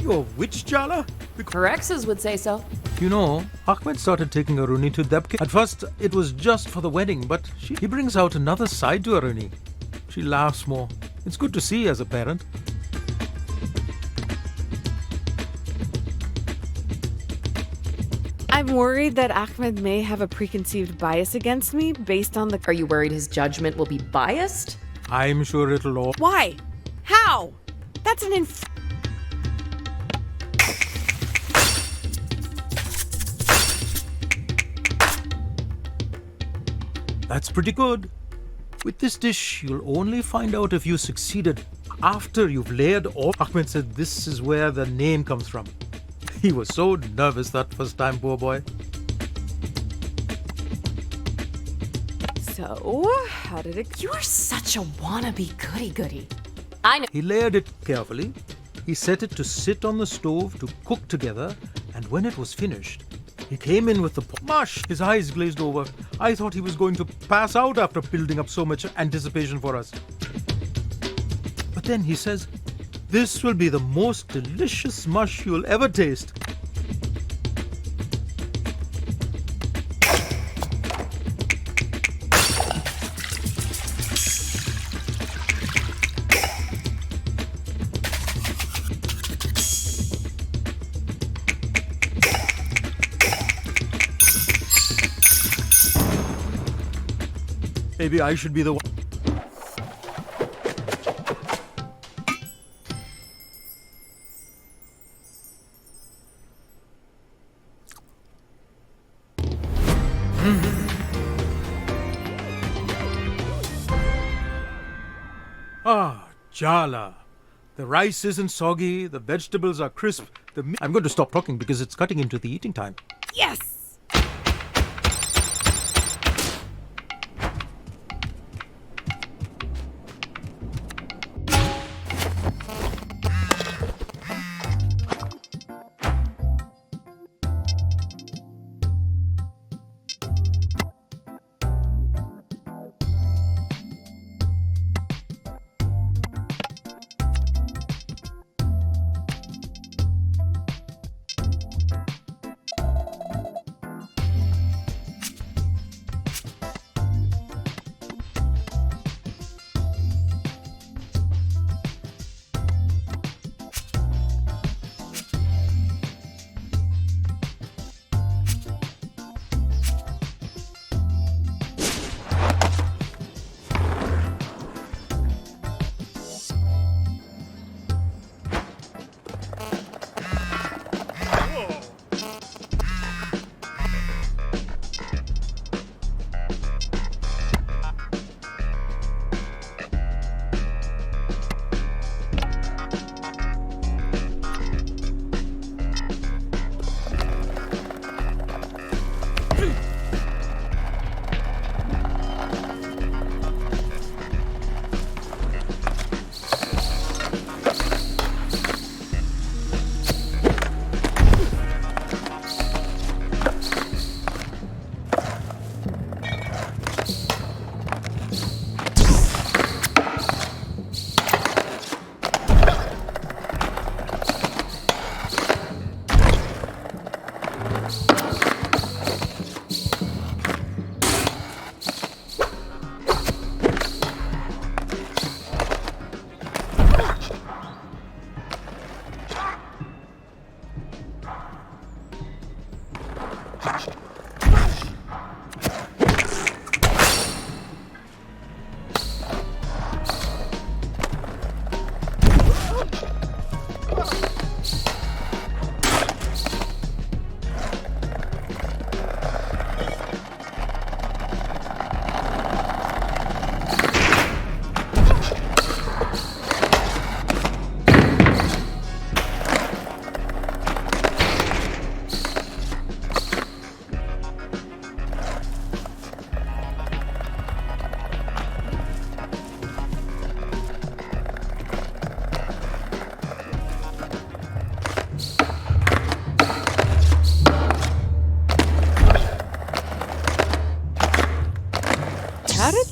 You're a witch, Jala? Her exes would say so. You know, Ahmed started taking Aruni to Debke. At first, it was just for the wedding, but he brings out another side to Aruni. She laughs more. It's good to see as a parent. I'm worried that Ahmed may have a preconceived bias against me based on the... Are you worried his judgment will be biased? I'm sure it'll all... Why? How? That's an That's pretty good. With this dish, you'll only find out if you succeeded after you've layered all. Ahmed said this is where the name comes from. He was so nervous that first time, poor boy. So, how did it... You're such a wannabe goody-goody. I know. He layered it carefully. He set it to sit on the stove to cook together, and when it was finished, he came in with the mush. His eyes glazed over. I thought he was going to pass out after building up so much anticipation for us. But then he says, "This will be the most delicious mush you'll ever taste." Maybe I should be the one. Ah, Jala. The rice isn't soggy, the vegetables are crisp. I'm going to stop talking because it's cutting into the eating time. Yes!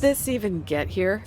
this even get here?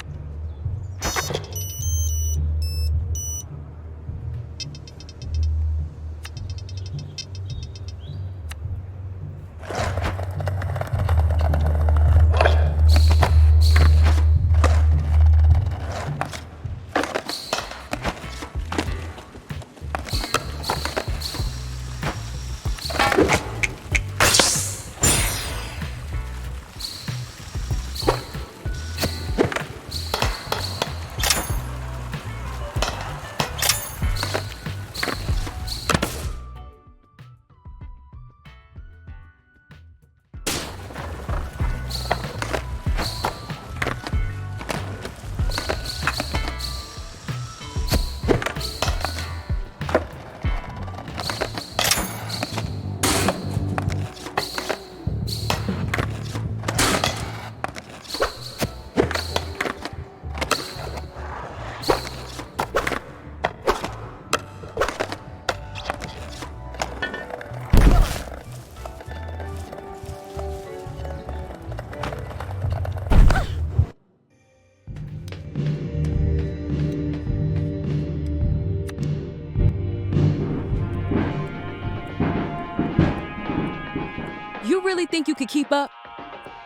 You really think you could keep up?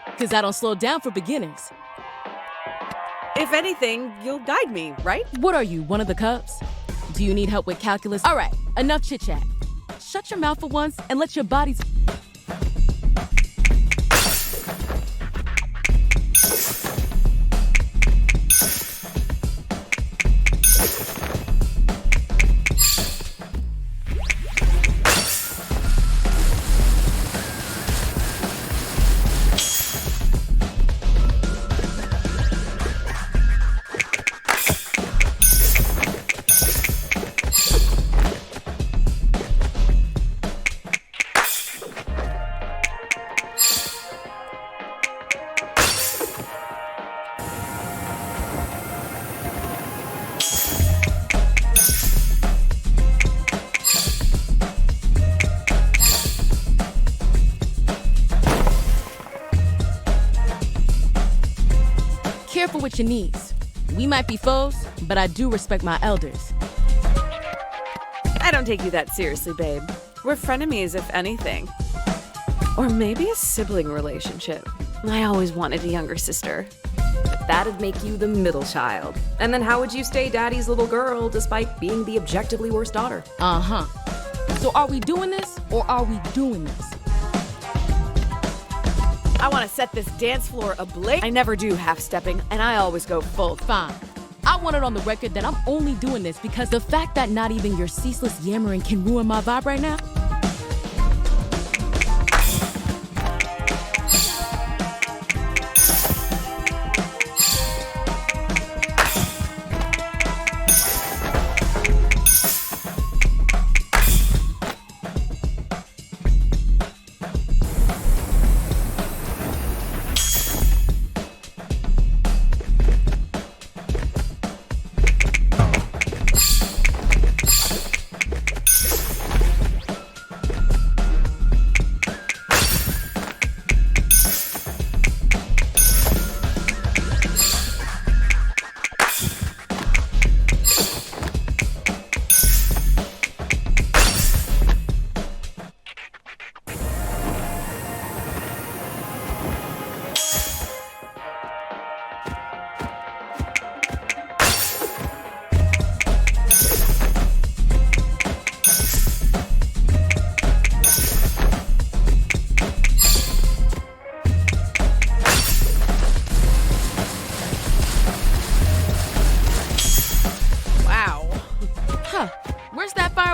Because I don't slow down for beginners. If anything, you'll guide me, right? What are you, one of the cubs? Do you need help with calculus? All right, enough chit-chat. Shut your mouth for once and let your bodies... Careful with your knees. We might be foes, but I do respect my elders. I don't take you that seriously, babe. We're frenemies, if anything. Or maybe a sibling relationship. I always wanted a younger sister. That'd make you the middle child. And then how would you stay daddy's little girl despite being the objectively worst daughter? Uh-huh. So are we doing this, or are we doing this? I want to set this dance floor ablaze. I never do half-stepping, and I always go full. Fine. I want it on the record that I'm only doing this because the fact that not even your ceaseless yammering can ruin my vibe right now.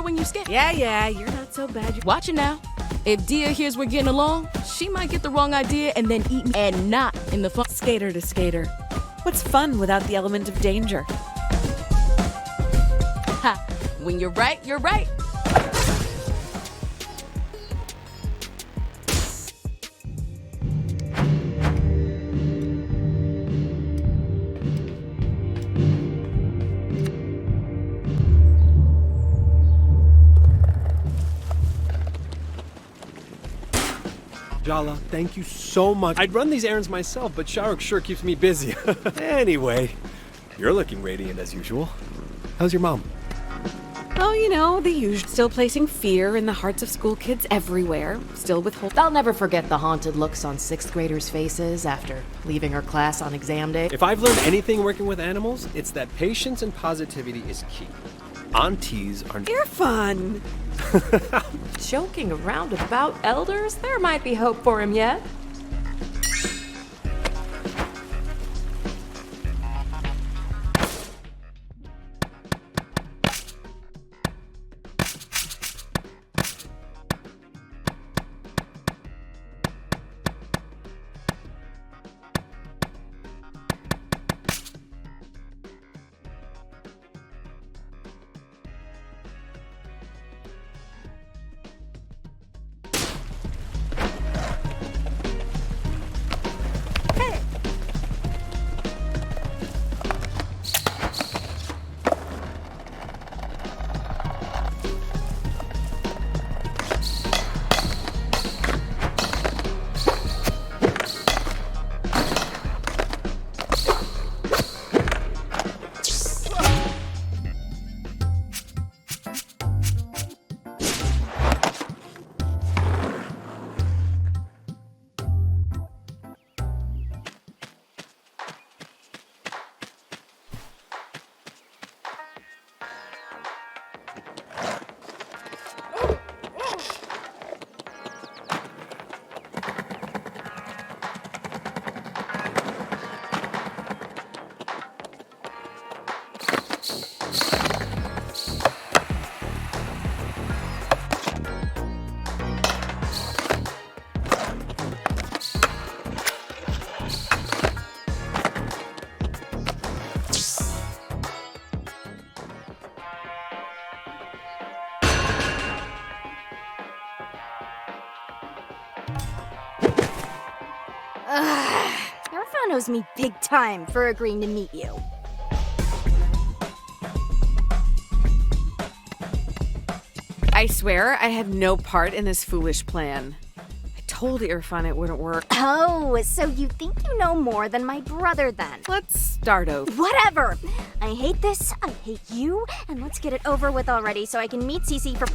When you skip. Yeah, you're not so bad. Watch it now. If Dia hears we're getting along, she might get the wrong idea and then eat me, and not in the fun. Skater to skater. What's fun without the element of danger? Ha! When you're right, you're right. Jala, thank you so much. I'd run these errands myself, but Shahrukh sure keeps me busy. Anyway, you're looking radiant as usual. How's your mom? Oh, you know, the usual. Still placing fear in the hearts of school kids everywhere. Still withholding. I'll never forget the haunted looks on 6th graders' faces after leaving her class on exam day. If I've learned anything working with animals, it's that patience and positivity is key. Aunties are... Irfan! Joking around about elders? There might be hope for him yet. Irfan owes me big time for agreeing to meet you. I swear I had no part in this foolish plan. I told Irfan it wouldn't work. Oh, so you think you know more than my brother then? Let's start over. Whatever! I hate this, I hate you, and let's get it over with already so I can meet Cece for...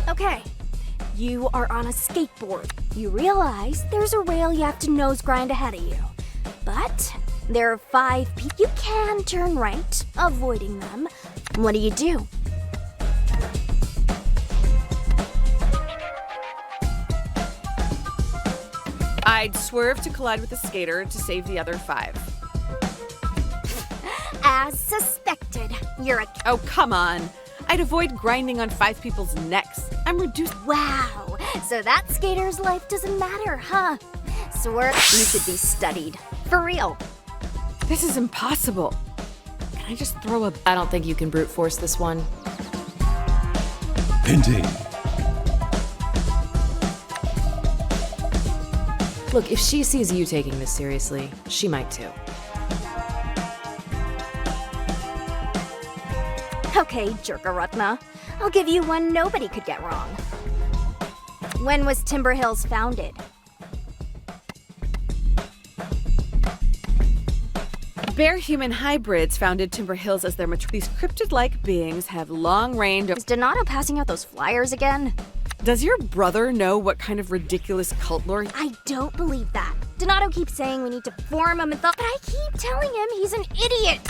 Okay, you are on a skateboard. You realize there's a rail you have to nose grind ahead of you. But there are 5 people. You can turn right, avoiding them. What do? I'd swerve to collide with the skater to save the other 5. As suspected, you're a... Oh, come on. I'd avoid grinding on 5 people's necks. I'm reduced. Wow, so that skater's life doesn't matter, huh? Swerve, you should be studied. For real. This is impossible. Can I just throw a... I don't think you can brute force this one. Indeed. Look, if she sees you taking this seriously, she might too. Okay, Jerkaratna. I'll give you one nobody could get wrong. When was Timber Hills founded? Bear-human hybrids founded Timber Hills as their These cryptid-like beings have long range of... Is Donato passing out those flyers again? Does your brother know what kind of ridiculous cult lore... I don't believe that. Donato keeps saying we need to form a myth, but I keep telling him he's an idiot.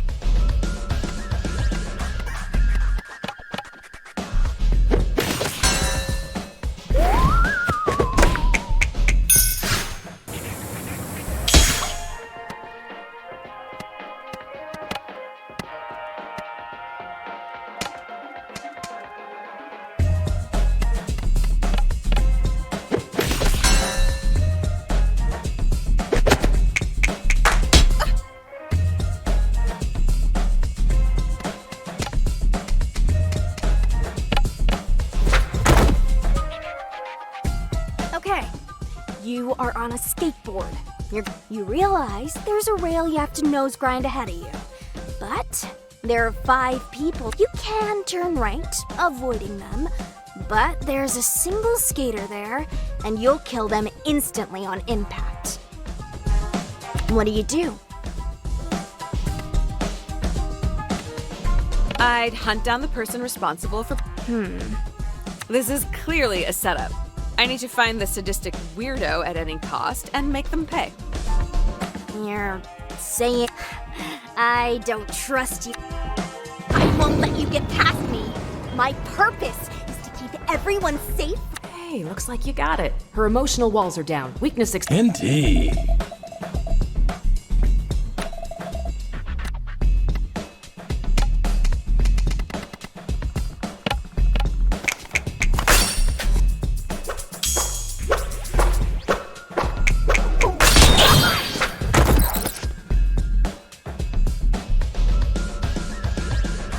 You are on a skateboard. You realize there's a rail you have to nose grind ahead of you. But there are 5 people. You can turn right, avoiding them. But there's a single skater there, and you'll kill them instantly on impact. What do? I'd hunt down the person responsible for... This is clearly a setup. I need to find the sadistic weirdo at any cost and make them pay. You're saying... I don't trust you. I won't let you get past me. My purpose is to keep everyone safe. Hey, looks like you got it. Her emotional walls are down. Weakness Indeed.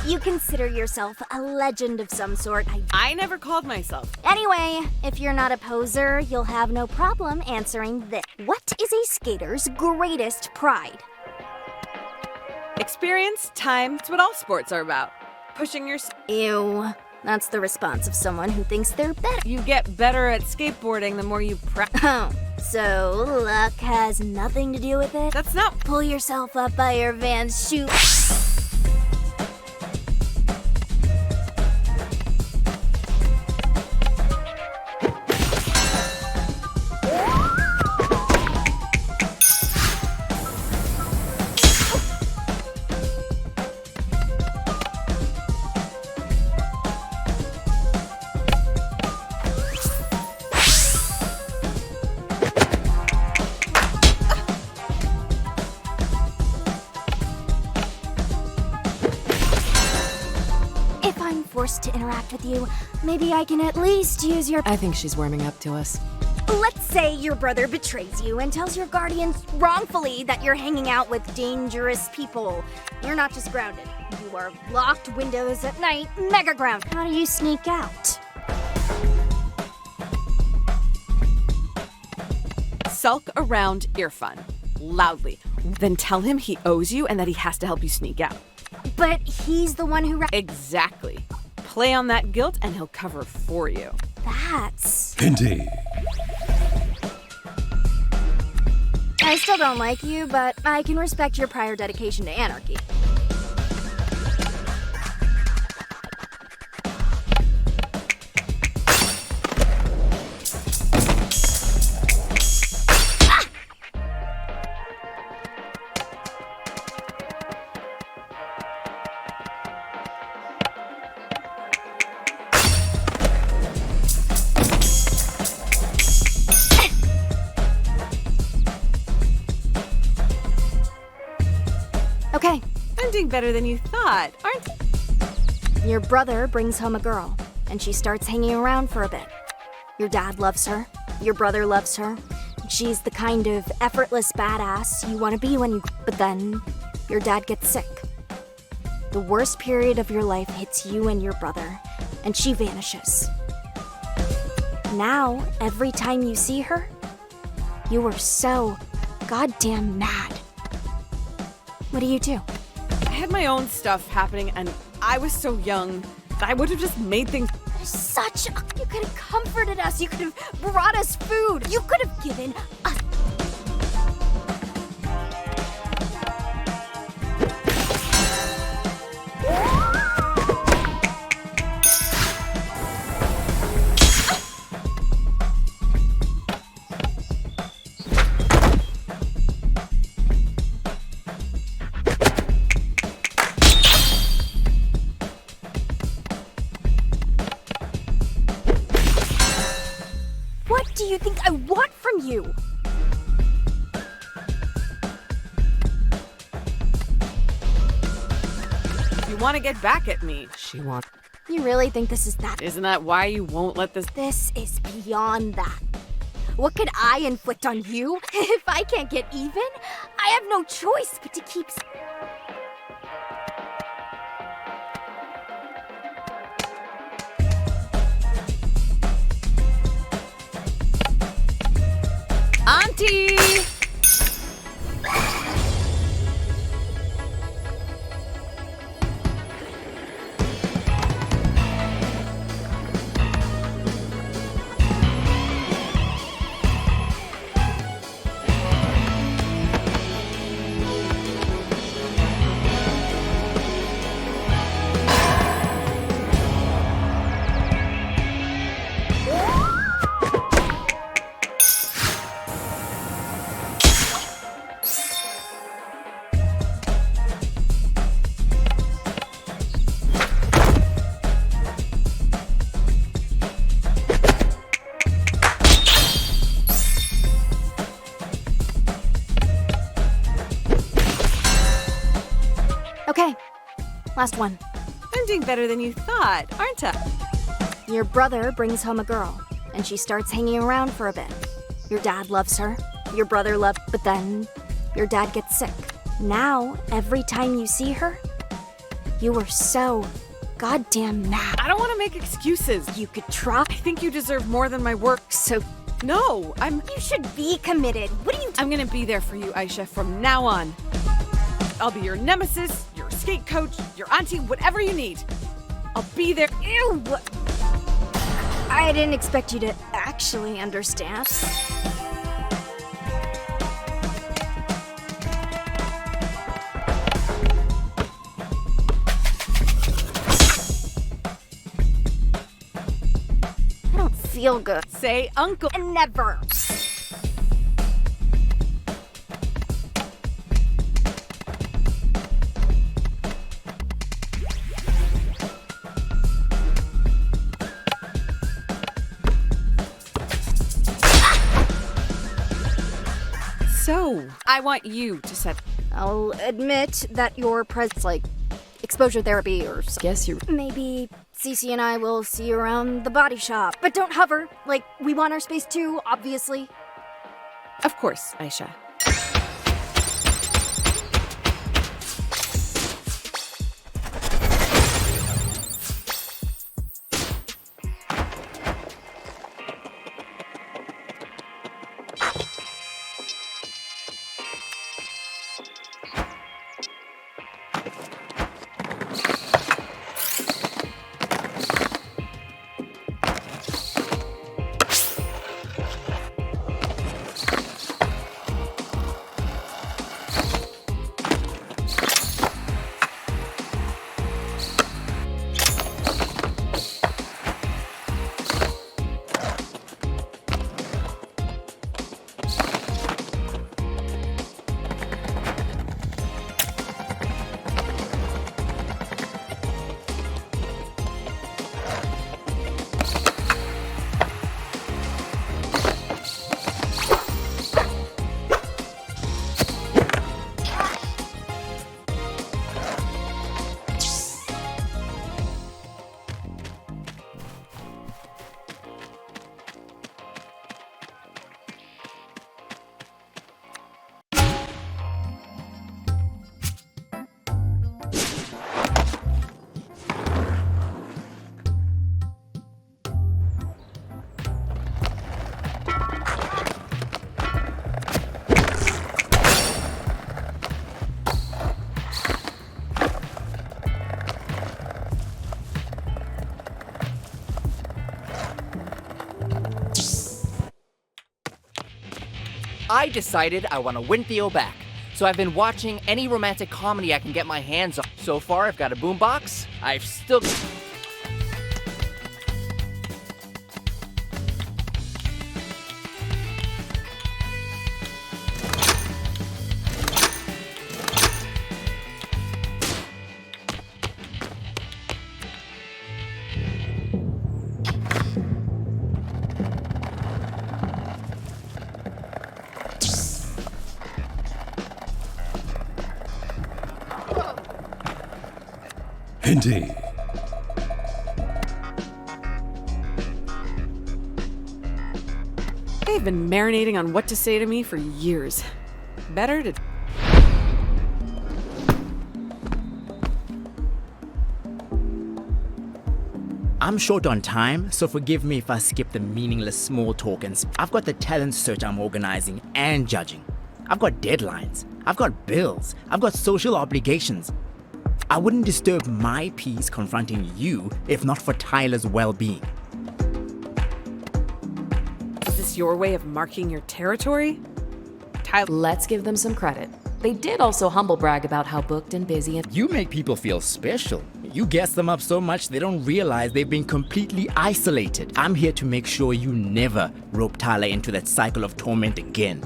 You consider yourself a legend of some sort. I never called myself. Anyway, if you're not a poser, you'll have no problem answering this. What is a skater's greatest pride? Experience, time, it's what all sports are about. Pushing your... Ew. That's the response of someone who thinks they're better. You get better at skateboarding the more you practice. Oh, so luck has nothing to do with it? That's not... Pull yourself up by your Vans shoe... to interact with you, maybe I can at least use your... I think she's warming up to us. Let's say your brother betrays you and tells your guardians wrongfully that you're hanging out with dangerous people. You're not just grounded. You are locked windows at night, mega ground. How do you sneak out? Sulk around Irfan, loudly. Then tell him he owes you and that he has to help you sneak out. But he's the one who... Exactly. Play on that guilt and he'll cover for you. That's... Indeed. I still don't like you, but I can respect your prior dedication to anarchy. Okay. I'm doing better than you thought, aren't you? Your brother brings home a girl, and she starts hanging around for a bit. Your dad loves her. Your brother loves her. She's the kind of effortless badass you want to be when you... But then, your dad gets sick. The worst period of your life hits you and your brother, and she vanishes. Now, every time you see her, you are so goddamn mad. What do? I had my own stuff happening, and I was so young that I would have just made things... You could have comforted us. You could have brought us food. You could have given us... What do you think I want from you? You want to get back at me. She wants... You really think this is that? Isn't that why you won't let this... This is beyond that. What could I inflict on you? If I can't get even, I have no choice but to keep... Auntie! Okay, last one. I'm doing better than you thought, aren't I? Your brother brings home a girl, and she starts hanging around for a bit. Your dad loves her, your brother loves, but then your dad gets sick. Now, every time you see her, you are so goddamn mad. I don't want to make excuses. You could try. I think you deserve more than my work, so no, You should be committed. What are you? I'm gonna be there for you, Aisha, from now on. I'll be your nemesis, your skate coach, your auntie, whatever you need. I'll be there. Ew! I didn't expect you to actually understand. I don't feel good. Say uncle. And never. So, I want you to set. I'll admit that your like exposure therapy or something. Guess you're. Maybe Cece and I will see you around the body shop. But don't hover. Like, we want our space too, obviously. Of course, Aisha. I decided I want to win Theo back, so I've been watching any romantic comedy I can get my hands on. So far, I've got a boombox. I've still... Indeed. They've been marinating on what to say to me for years. Better to... I'm short on time, so forgive me if I skip the meaningless small talk I've got the talent search I'm organizing and judging. I've got deadlines. I've got bills. I've got social obligations. I wouldn't disturb my peace confronting you if not for Tyler's well-being. Is this your way of marking your territory? Let's give them some credit. They did also humble brag about how booked and busy and— You make people feel special. You gas them up so much they don't realize they've been completely isolated. I'm here to make sure you never rope Tyler into that cycle of torment again.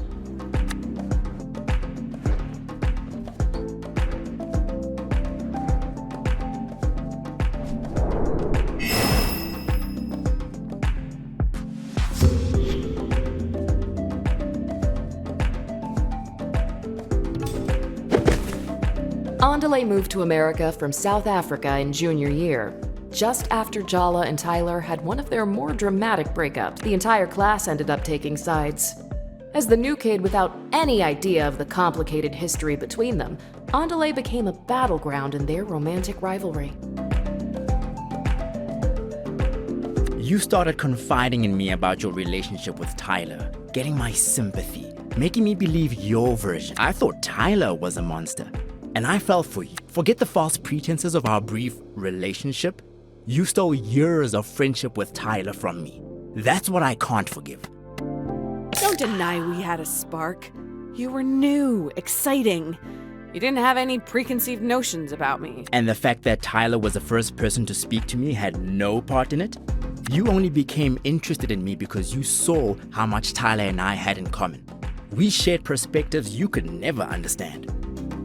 Andale moved to America from South Africa in junior year, just after Jala and Tyler had one of their more dramatic breakups. The entire class ended up taking sides. As the new kid without any idea of the complicated history between them, Andale became a battleground in their romantic rivalry. You started confiding in me about your relationship with Tyler, getting my sympathy, making me believe your version. I thought Tyler was a monster. And I fell for you. Forget the false pretenses of our brief relationship. You stole years of friendship with Tyler from me. That's what I can't forgive. Don't deny we had a spark. You were new, exciting. You didn't have any preconceived notions about me. And the fact that Tyler was the first person to speak to me had no part in it? You only became interested in me because you saw how much Tyler and I had in common. We shared perspectives you could never understand.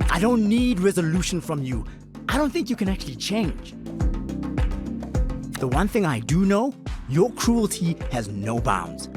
I don't need resolution from you. I don't think you can actually change. The one thing I do know, your cruelty has no bounds.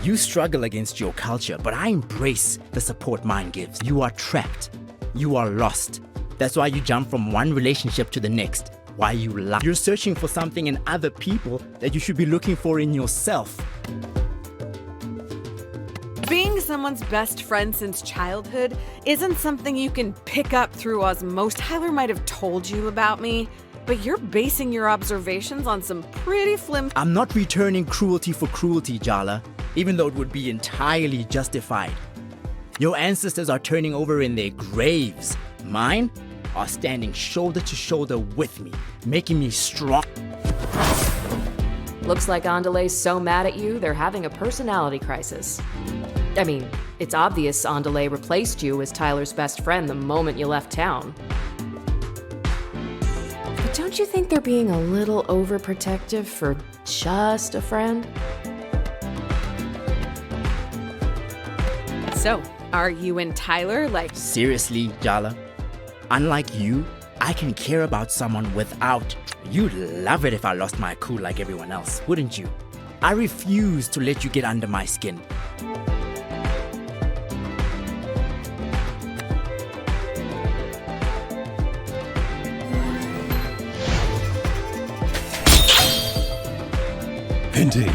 You struggle against your culture, but I embrace the support mine gives. You are trapped. You are lost. That's why you jump from one relationship to the next. Why you lie. You're searching for something in other people that you should be looking for in yourself. Being someone's best friend since childhood isn't something you can pick up through osmosis. Tyler might have told you about me, but you're basing your observations on some pretty flimsy— I'm not returning cruelty for cruelty, Jala, even though it would be entirely justified. Your ancestors are turning over in their graves. Mine are standing shoulder to shoulder with me, making me strong. Looks like Andale's so mad at you, they're having a personality crisis. I mean, it's obvious Andale replaced you as Tyler's best friend the moment you left town. But don't you think they're being a little overprotective for just a friend? So, are you and Tyler like— Seriously, Jala? Unlike you, I can care about someone without— You'd love it if I lost my cool like everyone else, wouldn't you? I refuse to let you get under my skin. Indeed.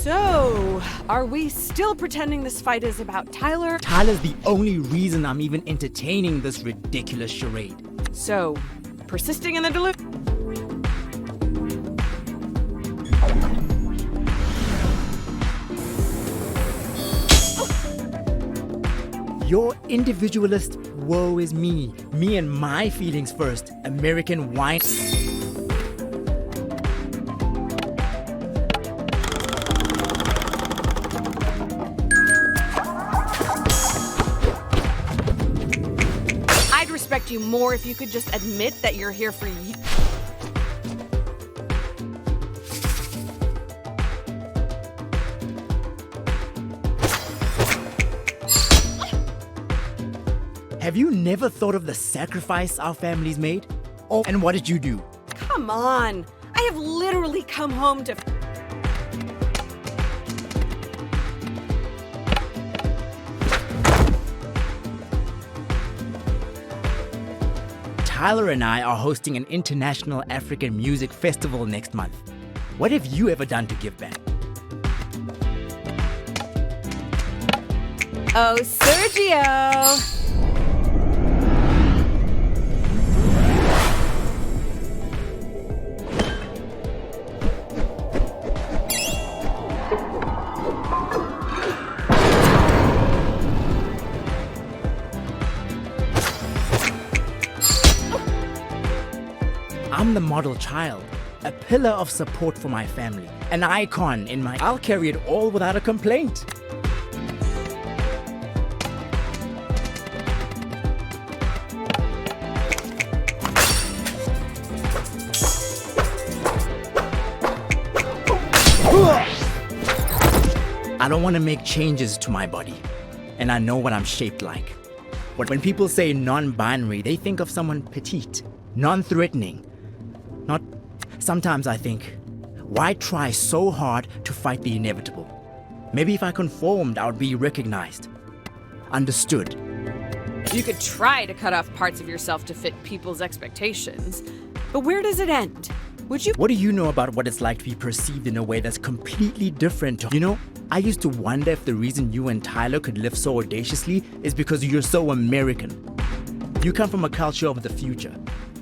So, are we still pretending this fight is about Tyler? Tyler's the only reason I'm even entertaining this ridiculous charade. So, persisting in the delusion? Your individualist, woe is me. Me and my feelings first. American wine. I'd respect you more if you could just admit that you're here for you. Have you never thought of the sacrifice our families made? Oh, and what did you do? Come on. I have literally come home to... Tyler and I are hosting an international African music festival next month. What have you ever done to give back? Oh, Sergio! I'm the model child, a pillar of support for my family, an icon in my... I'll carry it all without a complaint. I don't want to make changes to my body, and I know what I'm shaped like. But when people say non-binary, they think of someone petite, non-threatening. Not... Sometimes I think, why try so hard to fight the inevitable? Maybe if I conformed, I would be recognized, understood. You could try to cut off parts of yourself to fit people's expectations, but where does it end? Would you... What do you know about what it's like to be perceived in a way that's completely different? You know, I used to wonder if the reason you and Tyler could live so audaciously is because you're so American. You come from a culture of the future,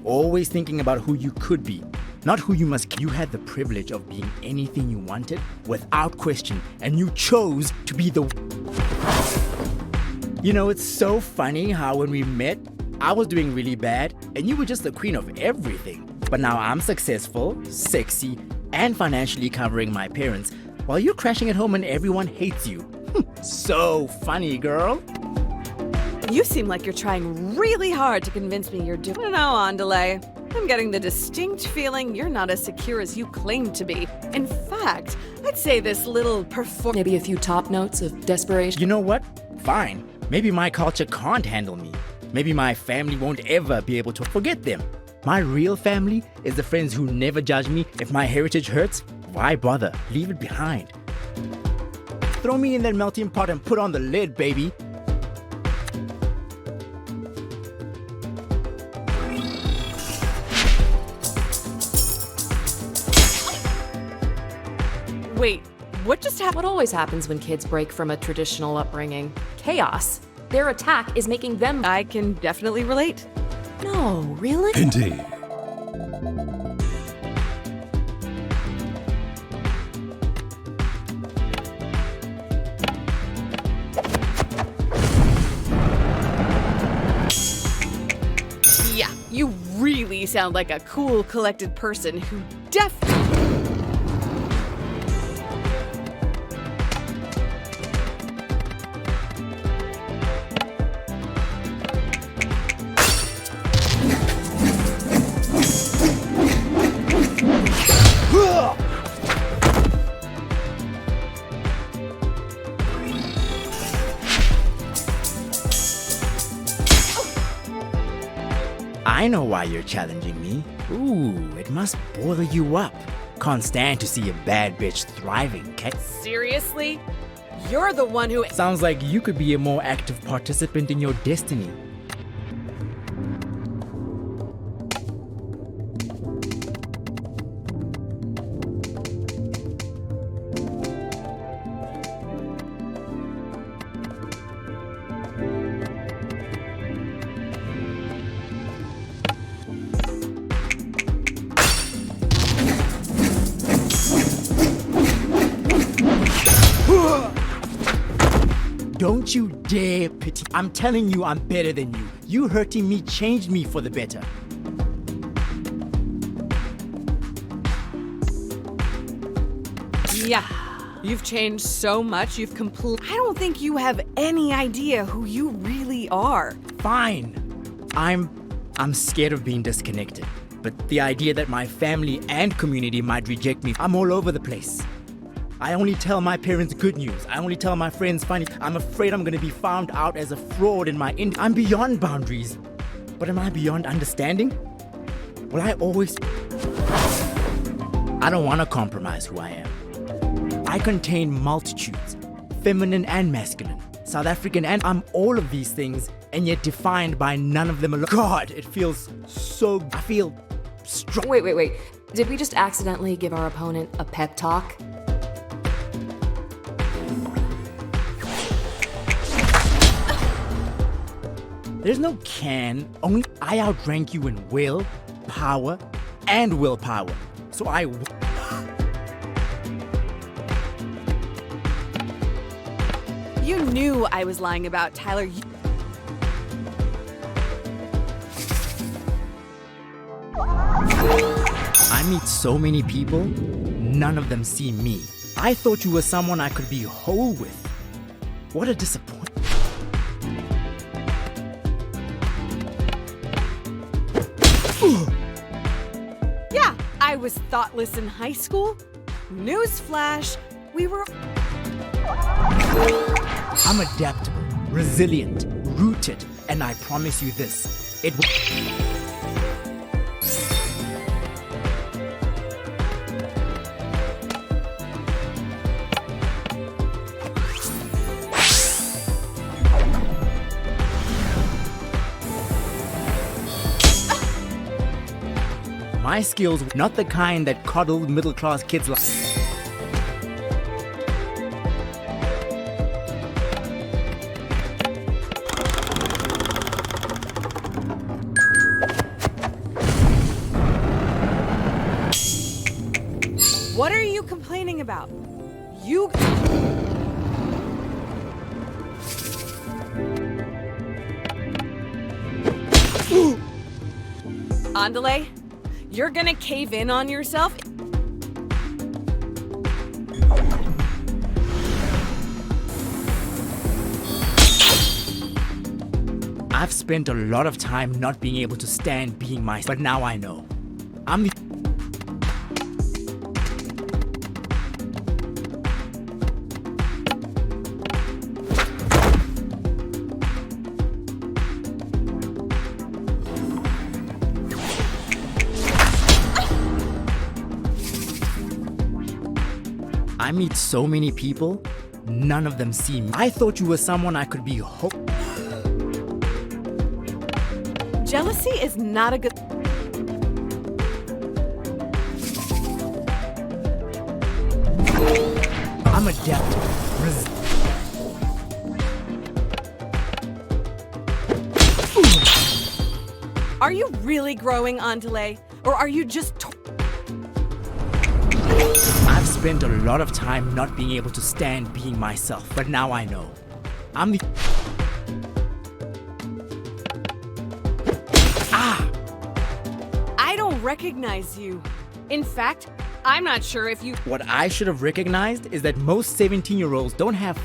always thinking about who you could be, not who you must. You had the privilege of being anything you wanted without question, and you chose to be the... You know, it's so funny how when we met, I was doing really bad, and you were just the queen of everything. But now I'm successful, sexy, and financially covering my parents, while you're crashing at home and everyone hates you. So funny, girl. You seem like you're trying really hard to convince me you're doing... No, Andale. I'm getting the distinct feeling you're not as secure as you claim to be. In fact, I'd say this little Maybe a few top notes of desperation. You know what? Fine. Maybe my culture can't handle me. Maybe my family won't ever be able to forget them. My real family is the friends who never judge me. If my heritage hurts, why bother? Leave it behind. Throw me in that melting pot and put on the lid, baby. Wait, what just happened? What always happens when kids break from a traditional upbringing? Chaos. Their attack is making them... I can definitely relate. No, really? Indeed. Yeah, you really sound like a cool, collected person who definitely... I know why you're challenging me. Ooh, it must boil you up. Can't stand to see a bad bitch thriving, okay? Seriously? You're the one who... Sounds like you could be a more active participant in your destiny. Don't you dare pity. I'm telling you I'm better than you. You hurting me changed me for the better. Yeah, you've changed so much. I don't think you have any idea who you really are. Fine. I'm scared of being disconnected. But the idea that my family and community might reject me, I'm all over the place. I only tell my parents good news. I only tell my friends funny. I'm afraid I'm gonna be found out as a fraud in my I'm beyond boundaries. But am I beyond understanding? Will I always... I don't want to compromise who I am. I contain multitudes, feminine and masculine, South African, and I'm all of these things, and yet defined by none of them alone. God, it feels so... I feel strong. Wait. Did we just accidentally give our opponent a pep talk? There's no can, only I outrank you in will, power, and willpower. So You knew I was lying about Tyler. I meet so many people, none of them see me. I thought you were someone I could be whole with. What a disappointment. Yeah, I was thoughtless in high school. Newsflash, we were... I'm adaptable, resilient, rooted, and I promise you this, it will... My skills, not the kind that coddle middle-class kids like. What are you complaining about? You... Andale? You're gonna cave in on yourself? I've spent a lot of time not being able to stand being myself, but now I know. I'm the... I meet so many people, none of them see me. I thought you were someone I could be Jealousy is not a good... I'm adaptable. Are you really growing, Andale? Or are you just... I've spent a lot of time not being able to stand being myself, but now I know. I'm the... I don't recognize you. In fact, I'm not sure if you... What I should have recognized is that most 17-year-olds don't have...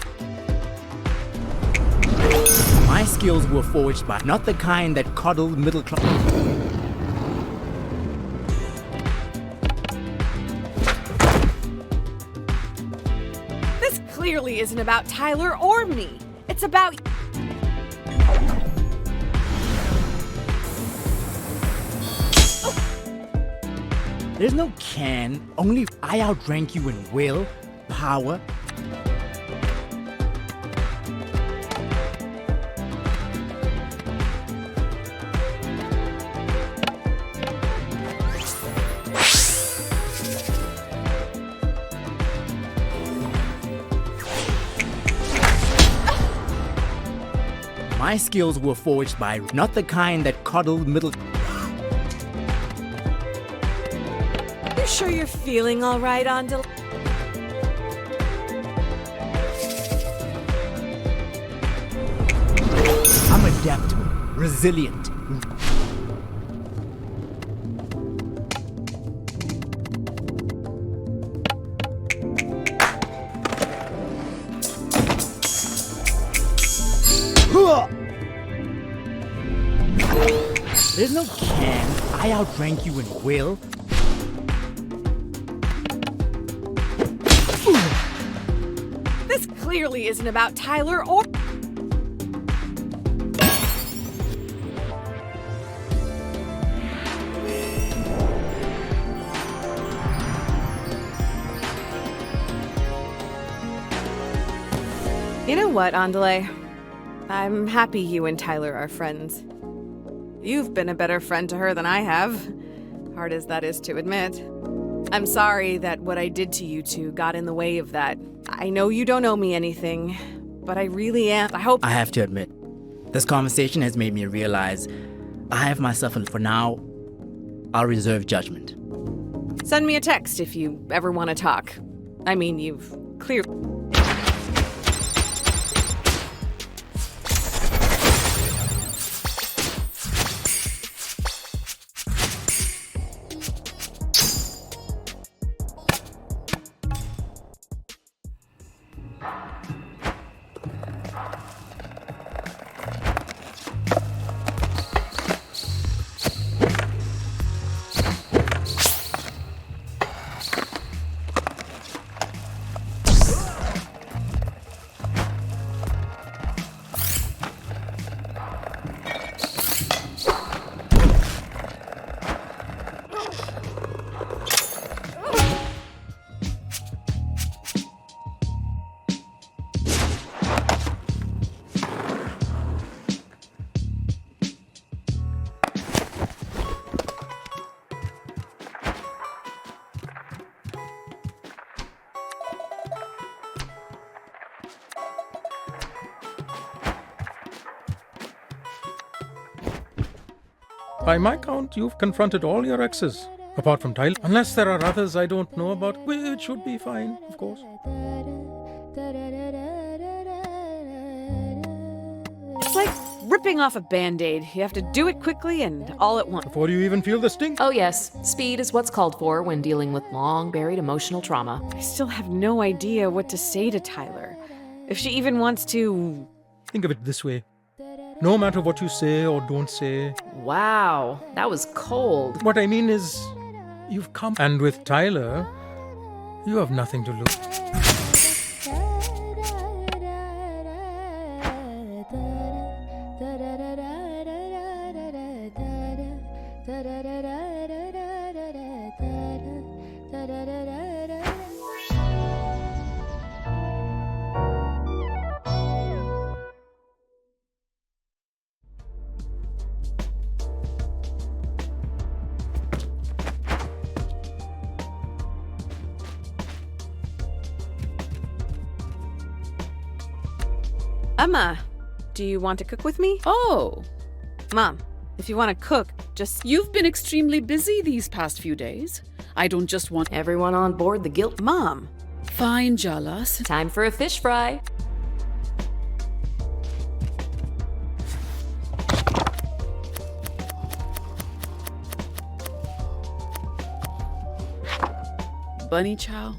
My skills were forged by not the kind that coddle middle class... This clearly isn't about Tyler or me. It's about... There's no can, only I outrank you in will, power... My skills were forged by not the kind that coddle middle... You sure you're feeling all right, Andale? adaptable, resilient. There's no can. I outrank you in will. This clearly isn't about Tyler or... You know what, Andale? I'm happy you and Tyler are friends. You've been a better friend to her than I have, hard as that is to admit. I'm sorry that what I did to you two got in the way of that. I know you don't owe me anything, but I really am. I have to admit, this conversation has made me realize I have myself, and for now, I'll reserve judgment. Send me a text if you ever want to talk. I mean, you've clearly... By my count, you've confronted all your exes, apart from Tyler. Unless there are others I don't know about, which should be fine, of course. It's like ripping off a Band-Aid. You have to do it quickly and all at once. Before you even feel the sting. Oh yes, speed is what's called for when dealing with long-buried emotional trauma. I still have no idea what to say to Tyler. If she even wants to... Think of it this way. No matter what you say or don't say. Wow, that was cold. What I mean is, you've come. And with Tyler, you have nothing to lose. Emma, do you want to cook with me? Oh. Mom, if you want to cook, just... You've been extremely busy these past few days. I don't just want... Everyone on board the guilt. Mom. Fine, Jala. Time for a fish fry. Bunny chow?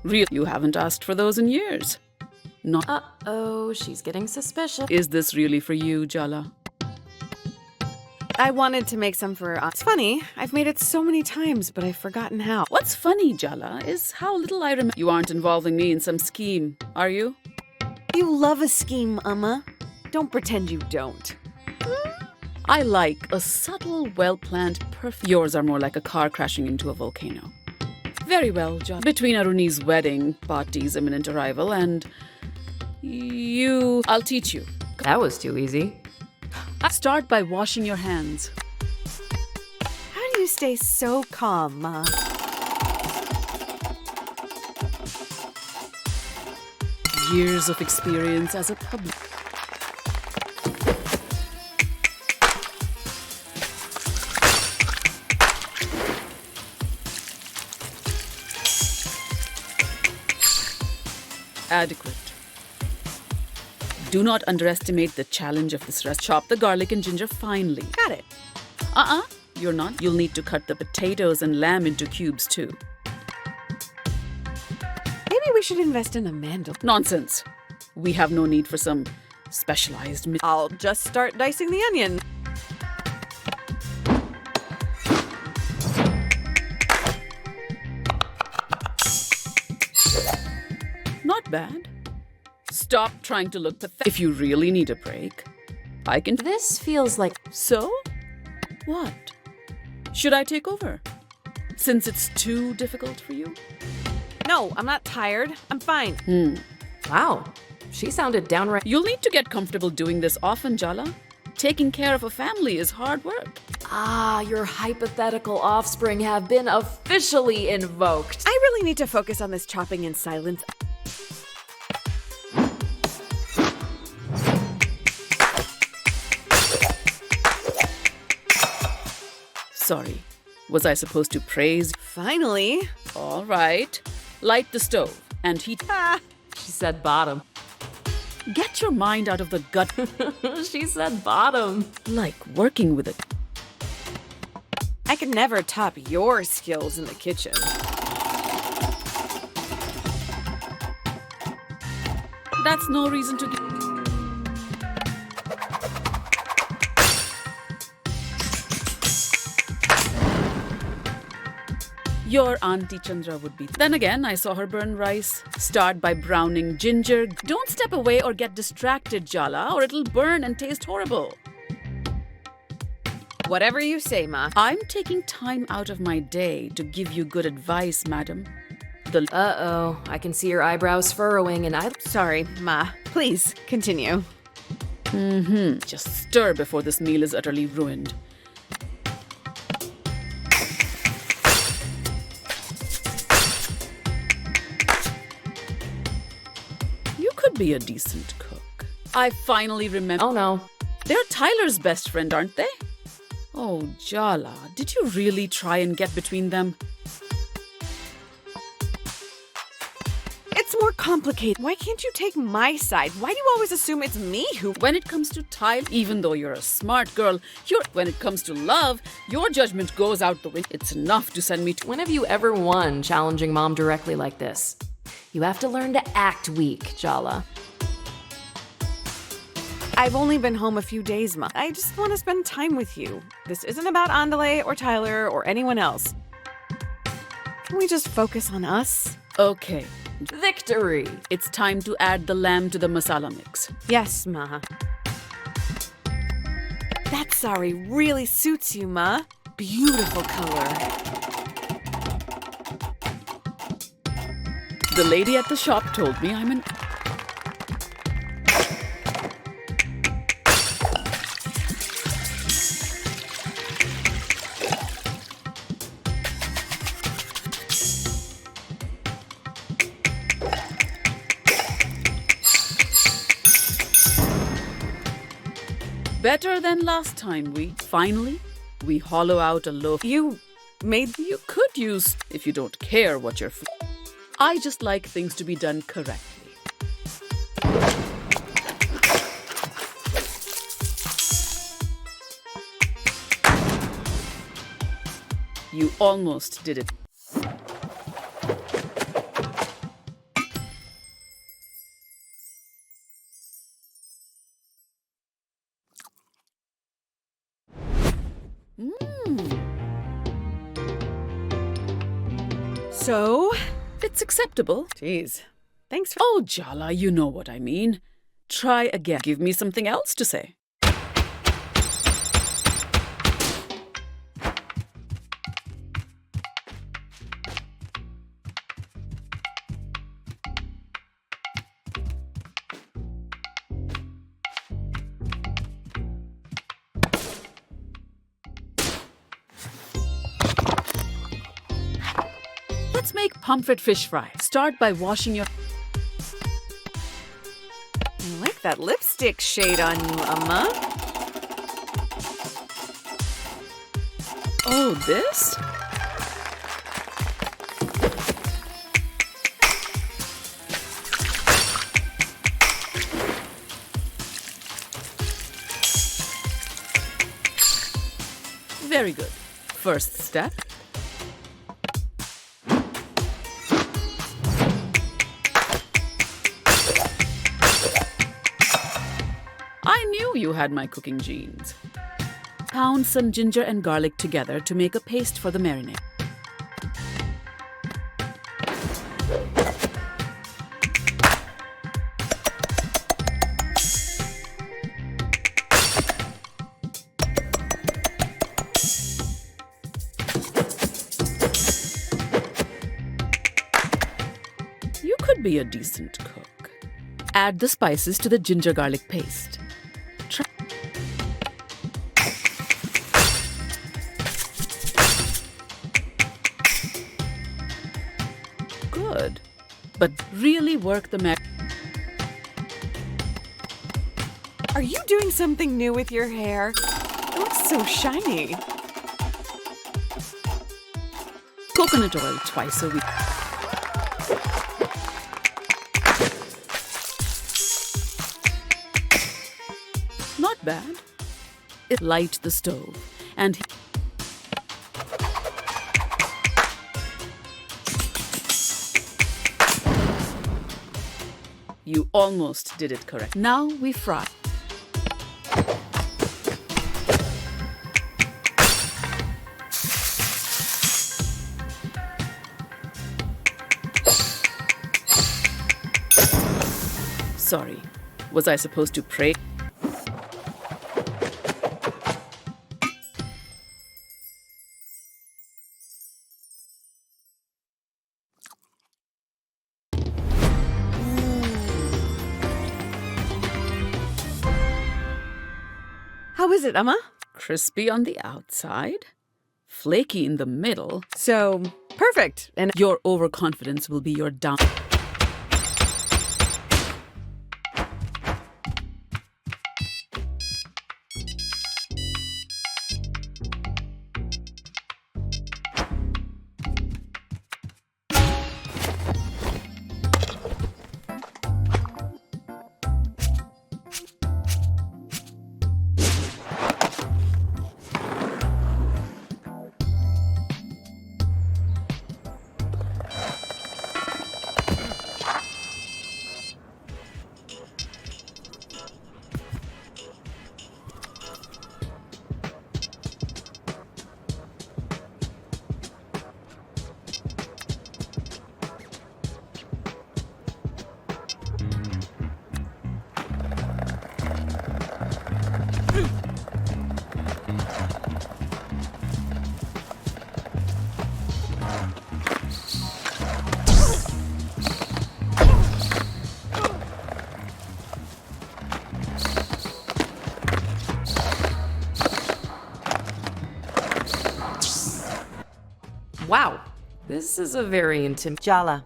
Real? You haven't asked for those in years. Not. Uh-oh, she's getting suspicious. Is this really for you, Jala? I wanted to make some for... It's funny, I've made it so many times, but I've forgotten how. What's funny, Jala, is how little I remember. You aren't involving me in some scheme, are you? You love a scheme, Emma. Don't pretend you don't. I like a subtle, well-planned perfume. Yours are more like a car crashing into a volcano. Very well, Jala. Between Aruni's wedding, Pati's imminent arrival, and... I'll teach you. That was too easy. Start by washing your hands. How do you stay so calm, Ma? Years of experience as a public. Adequate. Do not underestimate the challenge of this recipe. Chop the garlic and ginger finely. Got it. You're not. You'll need to cut the potatoes and lamb into cubes too. Maybe we should invest in a mandolin. Nonsense. We have no need for some specialized... I'll just start dicing the onion. Not bad. Stop trying to look pathetic. If you really need a break, I can... This feels like... So? What? Should I take over? Since it's too difficult for you? No, I'm not tired. I'm fine. Wow. She sounded downright... You'll need to get comfortable doing this often, Jala. Taking care of a family is hard work. Your hypothetical offspring have been officially invoked. I really need to focus on this chopping in silence. Sorry. Was I supposed to praise? Finally. All right. Light the stove and heat... She said bottom. Get your mind out of the gut. She said bottom. Like working with it. I could never top your skills in the kitchen. That's no reason to... Your Auntie Chandra would be... Then again, I saw her burn rice. Start by browning ginger. Don't step away or get distracted, Jala, or it'll burn and taste horrible. Whatever you say, Ma. I'm taking time out of my day to give you good advice, madam. Uh-oh, I can see your eyebrows furrowing and Sorry, Ma. Please, continue. Just stir before this meal is utterly ruined. You could be a decent cook. I finally remember... Oh, no. They're Tyler's best friend, aren't they? Oh, Jala, did you really try and get between them? It's more complicated. Why can't you take my side? Why do you always assume it's me who... When it comes to Tyler, even though you're a smart girl, when it comes to love, your judgment goes out the window. It's enough to send me to... When have you ever won challenging Mom directly like this? You have to learn to act weak, Jala. I've only been home a few days, Ma. I just want to spend time with you. This isn't about Andale or Tyler or anyone else. Can we just focus on us? Okay. Victory! It's time to add the lamb to the masala mix. Yes, Ma. That sari really suits you, Ma. Beautiful color. The lady at the shop told me I'm an... Better than last time. We hollow out a loaf. You could use if you don't care what your food. I just like things to be done correctly. You almost did it. So, it's acceptable. Jeez. Thanks for... Oh, Jala, you know what I mean. Try again. Give me something else to say. Let's make pomfret fish fry. Start by washing your... I like that lipstick shade on you, Amma. Oh, this? Very good. First step. I knew you had my cooking genes. Pound some ginger and garlic together to make a paste for the marinade. You could be a decent cook. Add the spices to the ginger garlic paste. Good. But really work the Are you doing something new with your hair? It looks so shiny. Coconut oil twice a week. Not bad. Light the stove and you almost did it correct. Now we fry. Sorry, was I supposed to pray? How is it, Emma? Crispy on the outside, flaky in the middle. So, perfect. And your overconfidence will be your down. Wow, this is a very intimate. Jala,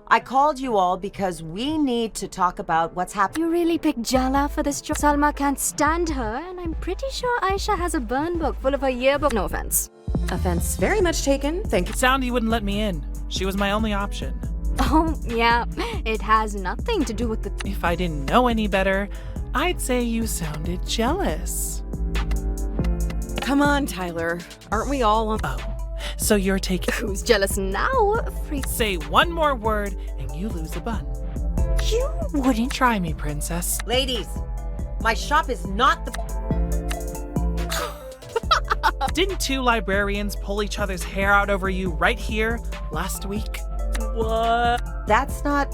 I called you all because we need to talk about what's happening. You really picked Jala for this job. Salma can't stand her, and I'm pretty sure Aisha has a burn book full of her yearbook. No offense. Offense very much taken. Thank you. Soundy wouldn't let me in. She was my only option. Oh, yeah. It has nothing to do with the... If I didn't know any better, I'd say you sounded jealous. Come on, Tyler. Aren't we all on... Oh, so you're taking... Who's jealous now? Say one more word and you lose a bun. You wouldn't... Try me, princess. Ladies, my shop is not the... Didn't two librarians pull each other's hair out over you right here last week? What? That's not...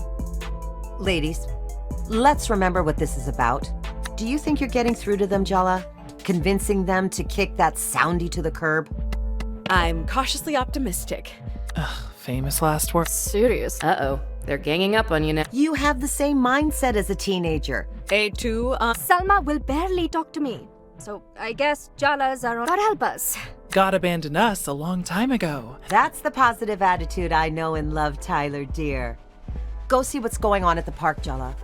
Ladies, let's remember what this is about. Do you think you're getting through to them, Jala? Convincing them to kick that Soundy to the curb? I'm cautiously optimistic. Ugh, famous last words. Serious? Uh-oh. They're ganging up on you now. You have the same mindset as a teenager. A2, Salma will barely talk to me. So I guess Jalas are on... God help us. God abandoned us a long time ago. That's the positive attitude I know and love, Tyler, dear. Go see what's going on at the park, Jala.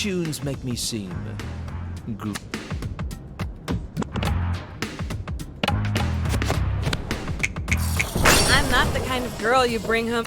tunes make me seem group. I'm not the kind of girl you bring home.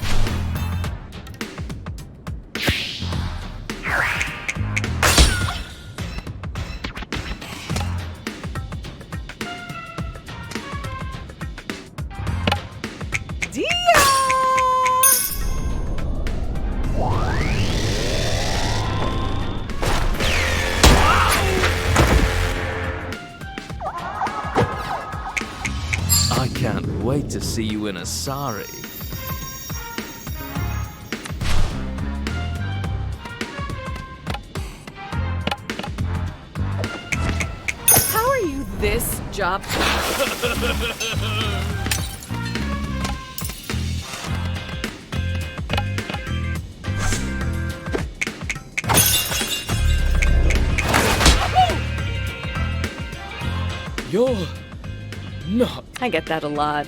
I can't wait to see you in a sari. How are you this job? You're not. I get that a lot.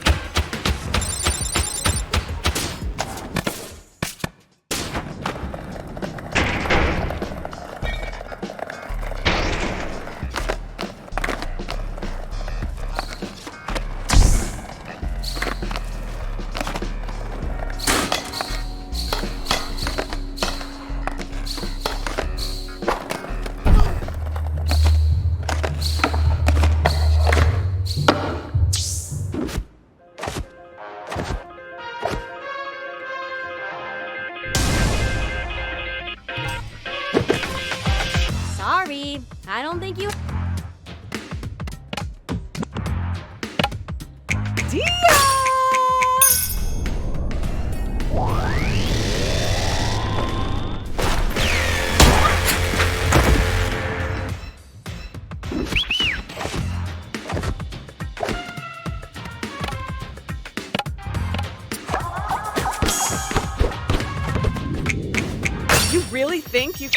Sorry, I don't think you. You really think you...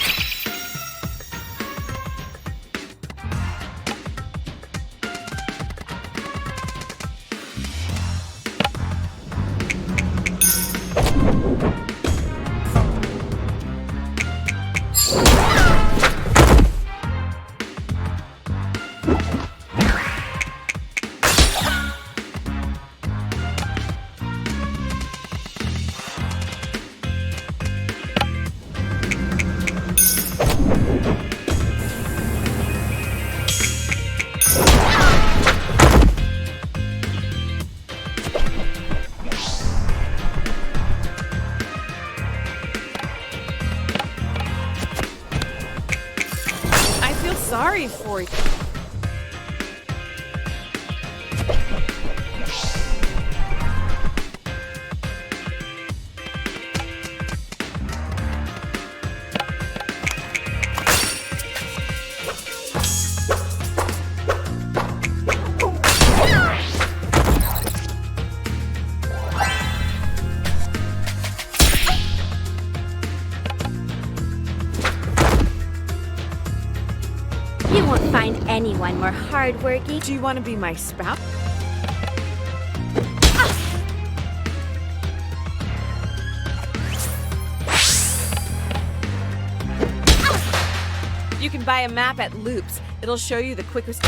Sorry for you. You won't find anyone more hardworking. Do you want to be my spouse? You can buy a map at Loops. It'll show you the quickest...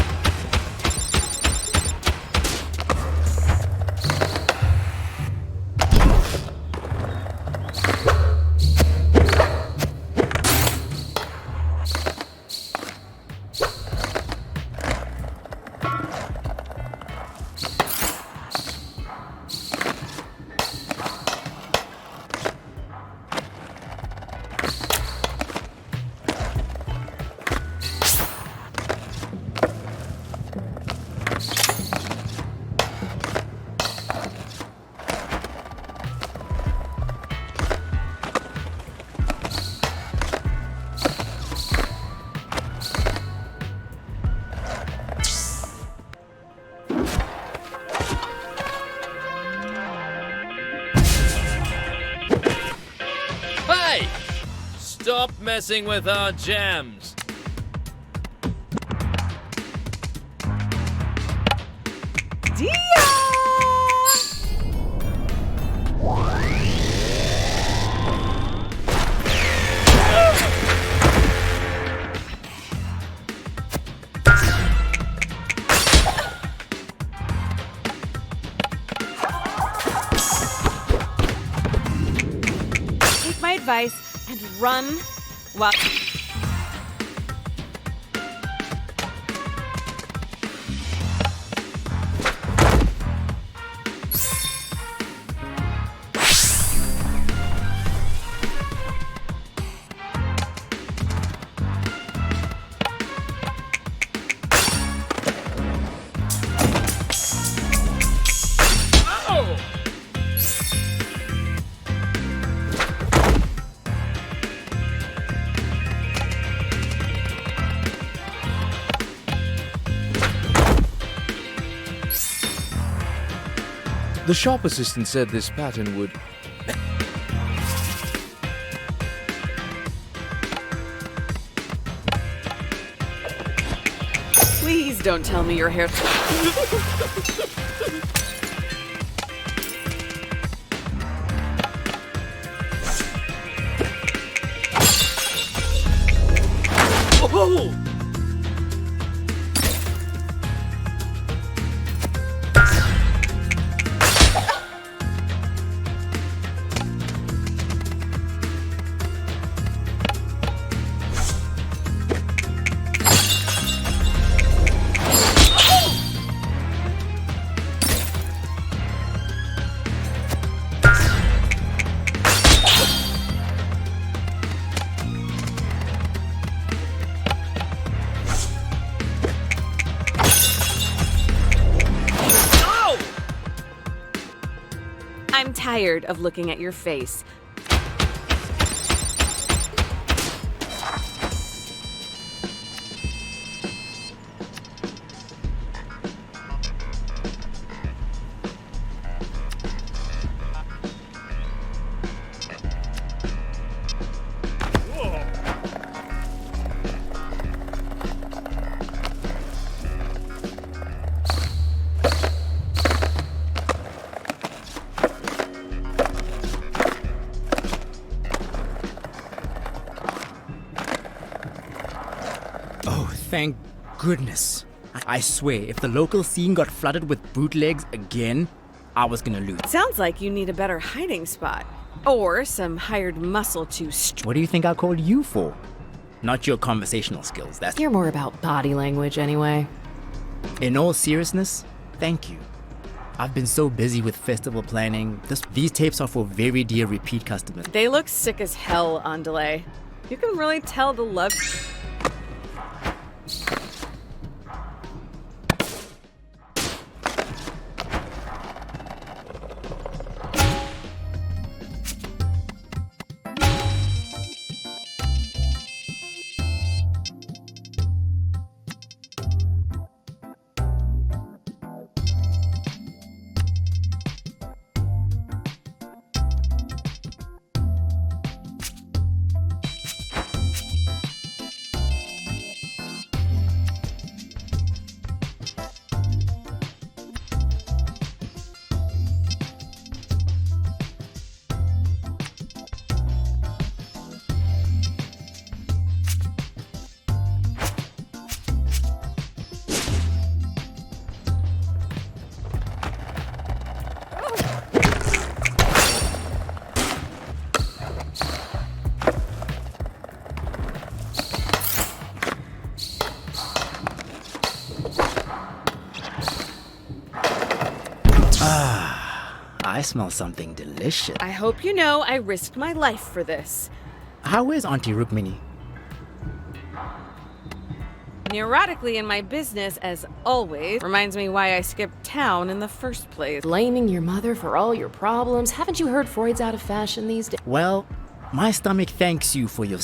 Hey! Stop messing with our jams. advice and run while... The shop assistant said this pattern would... Please don't tell me your hair... Oh! I'm tired of looking at your face. Thank goodness. I swear, if the local scene got flooded with bootlegs again, I was gonna lose. Sounds like you need a better hiding spot. Or some hired muscle to... What do you think I called you for? Not your conversational skills, that's... You're more about body language anyway. In all seriousness, thank you. I've been so busy with festival planning. These tapes are for very dear repeat customers. They look sick as hell on delay. You can really tell the love... I smell something delicious. I hope you know I risked my life for this. How is Auntie Rukmini? Neurotically in my business, as always. Reminds me why I skipped town in the first place. Blaming your mother for all your problems. Haven't you heard Freud's out of fashion these days? Well, my stomach thanks you for your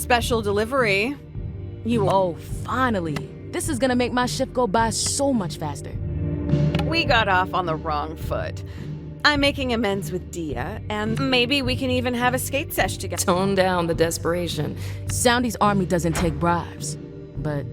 special delivery. Oh, finally. This is gonna make my shift go by so much faster. We got off on the wrong foot. I'm making amends with Dia, and maybe we can even have a skate sesh together. Tone down the desperation. Soundy's army doesn't take bribes, but...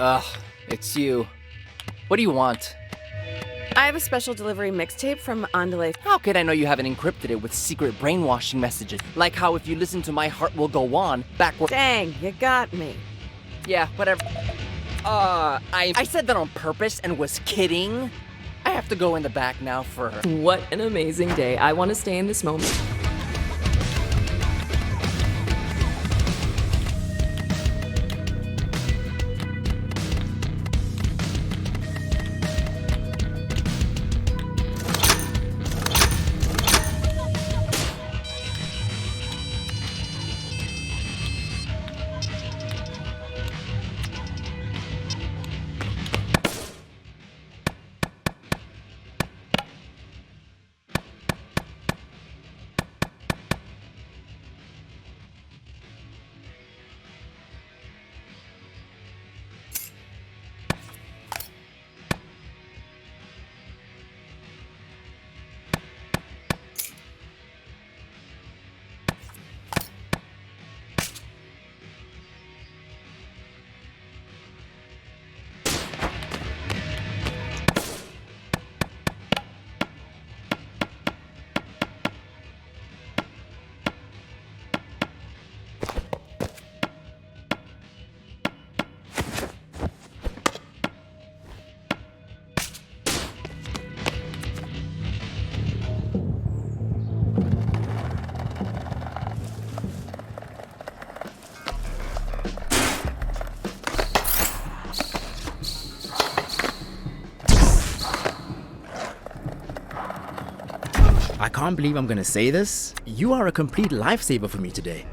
Ugh, it's you. What do you want? I have a special delivery mixtape from Andale. How could I know you haven't encrypted it with secret brainwashing messages? Like how if you listen to My Heart Will Go On, backward. Dang, you got me. Yeah, whatever. I said that on purpose and was kidding. I have to go in the back now for... What an amazing day. I want to stay in this moment. I can't believe I'm gonna say this. You are a complete lifesaver for me today.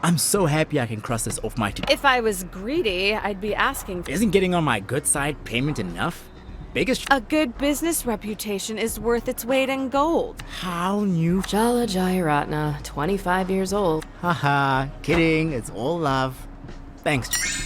I'm so happy I can cross this off my to-do. If I was greedy, I'd be asking for... Isn't getting on my good side payment enough? Biggest... A good business reputation is worth its weight in gold. How new... Jala Jayaratna, 25 years old. Haha, kidding, it's all love. Thanks.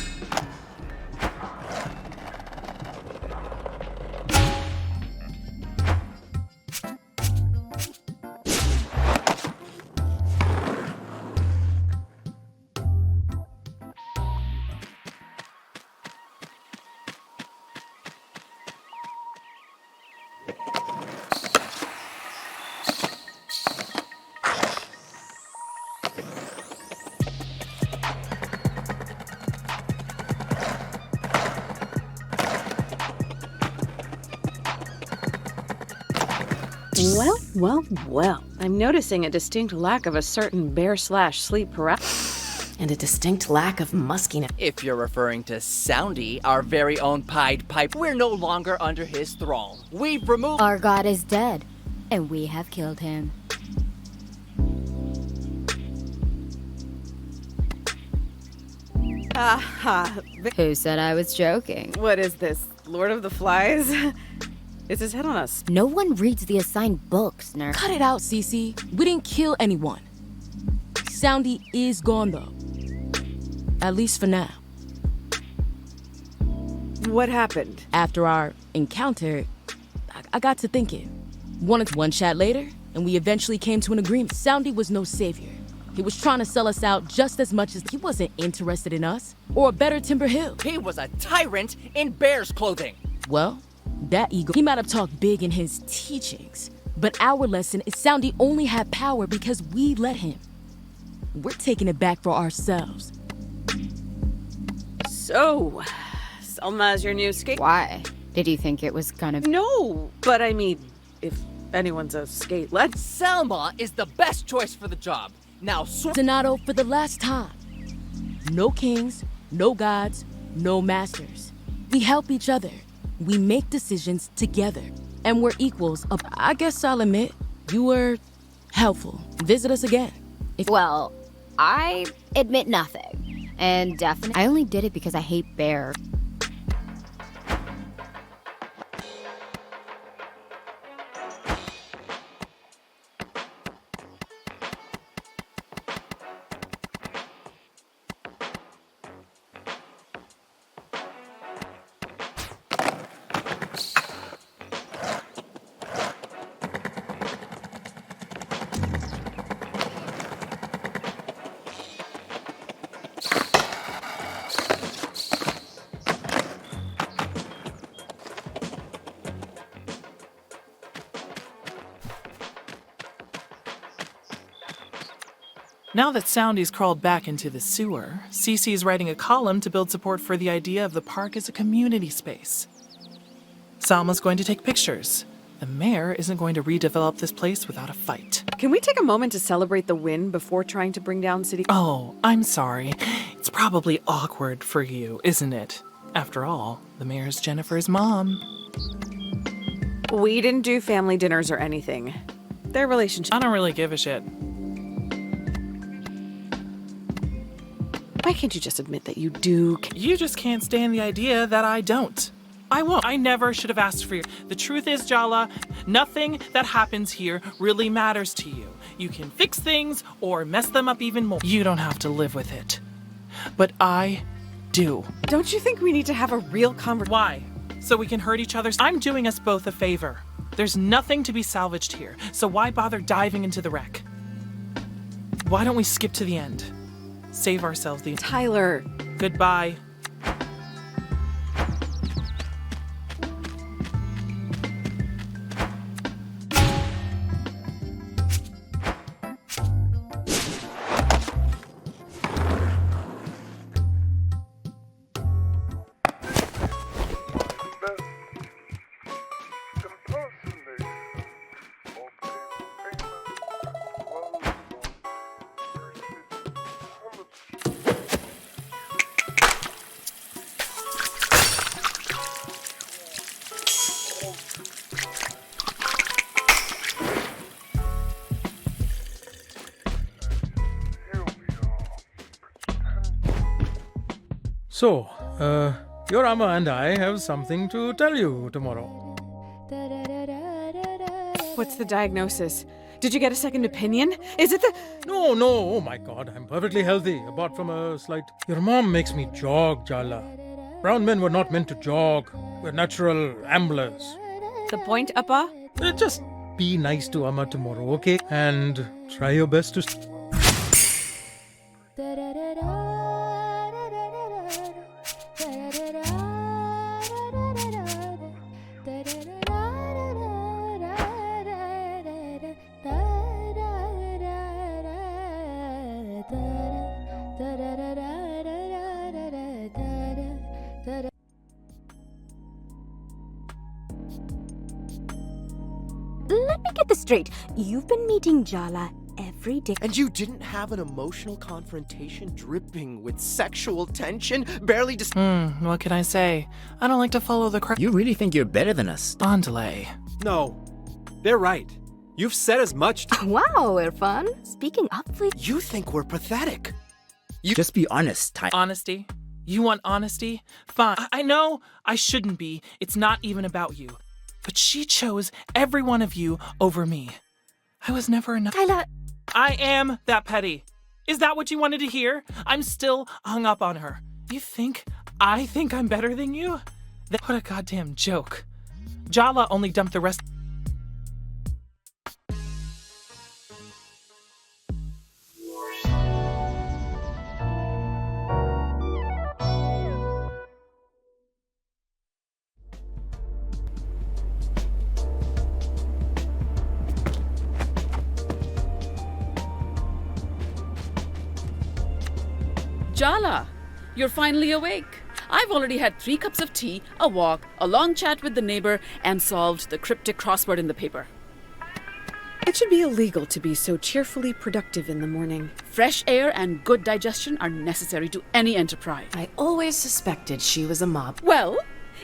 Well, I'm noticing a distinct lack of a certain bear/sleep paralysis. And a distinct lack of muskiness. If you're referring to Soundy, our very own Pied Piper, we're no longer under his thrall. We've removed... Our god is dead, and we have killed him. Who said I was joking? What is this, Lord of the Flies? Is his head on us? No one reads the assigned books, nerd. Cut it out, Cece. We didn't kill anyone. Soundy is gone, though. At least for now. What happened? After our encounter, I got to thinking. One chat later, and we eventually came to an agreement. Soundy was no savior. He was trying to sell us out just as much as he wasn't interested in us, or a better Timber Hill. He was a tyrant in bear's clothing. Well, that ego, he might have talked big in his teachings, but our lesson is Soundy only had power because we let him. We're taking it back for ourselves. So, Selma's your new skate... Why? Did you think it was gonna... No, but I mean, if anyone's a skate, let's... Selma is the best choice for the job. Now, Donato, for the last time. No kings, no gods, no masters. We help each other. We make decisions together. And we're equals. I guess I'll admit, You were helpful. Visit us again. Well, I admit nothing. And definitely, I only did it because I hate bears. Now that Soundy's crawled back into the sewer, Cece's writing a column to build support for the idea of the park as a community space. Salma's going to take pictures. The mayor isn't going to redevelop this place without a fight. Can we take a moment to celebrate the win before trying to bring down city? Oh, I'm sorry. It's probably awkward for you, isn't it? After all, the mayor's Jennifer's mom. We didn't do family dinners or anything. Their relationship. I don't really give a shit. Why can't you just admit that you do? You just can't stand the idea that I don't. I won't. I never should have asked for you. The truth is, Jala, nothing that happens here really matters to you. You can fix things or mess them up even more. You don't have to live with it. But I do. Don't you think we need to have a real conversation? Why? So we can hurt each other? I'm doing us both a favor. There's nothing to be salvaged here, so why bother diving into the wreck? Why don't we skip to the end? Save ourselves the... Tyler. Goodbye. So, your Amma and I have something to tell you tomorrow. What's the diagnosis? Did you get a second opinion? Is it the... No, oh my God, I'm perfectly healthy, apart from a slight... Your mom makes me jog, Jala. Brown men were not meant to jog. We're natural amblers. The point, Appa? Just be nice to Amma tomorrow, okay? And try your best to... Let me get this straight. You've been meeting Jala every day. And you didn't have an emotional confrontation dripping with sexual tension? Barely just... What can I say? I don't like to follow the crowd. You really think you're better than us? On delay. No, they're right. You've said as much Wow, Irfan. Speaking up for... You think we're pathetic. Just be honest, Ty. Honesty? You want honesty? Fine. I know I shouldn't be. It's not even about you. But she chose every one of you over me. I was never enough. Tyler... I am that petty. Is that what you wanted to hear? I'm still hung up on her. You think I think I'm better than you? What a goddamn joke. Jala only dumped the rest... Jala, you're finally awake. I've already had 3 cups of tea, a walk, a long chat with the neighbor, and solved the cryptic crossword in the paper. It should be illegal to be so cheerfully productive in the morning. Fresh air and good digestion are necessary to any enterprise. I always suspected she was a mob. Well,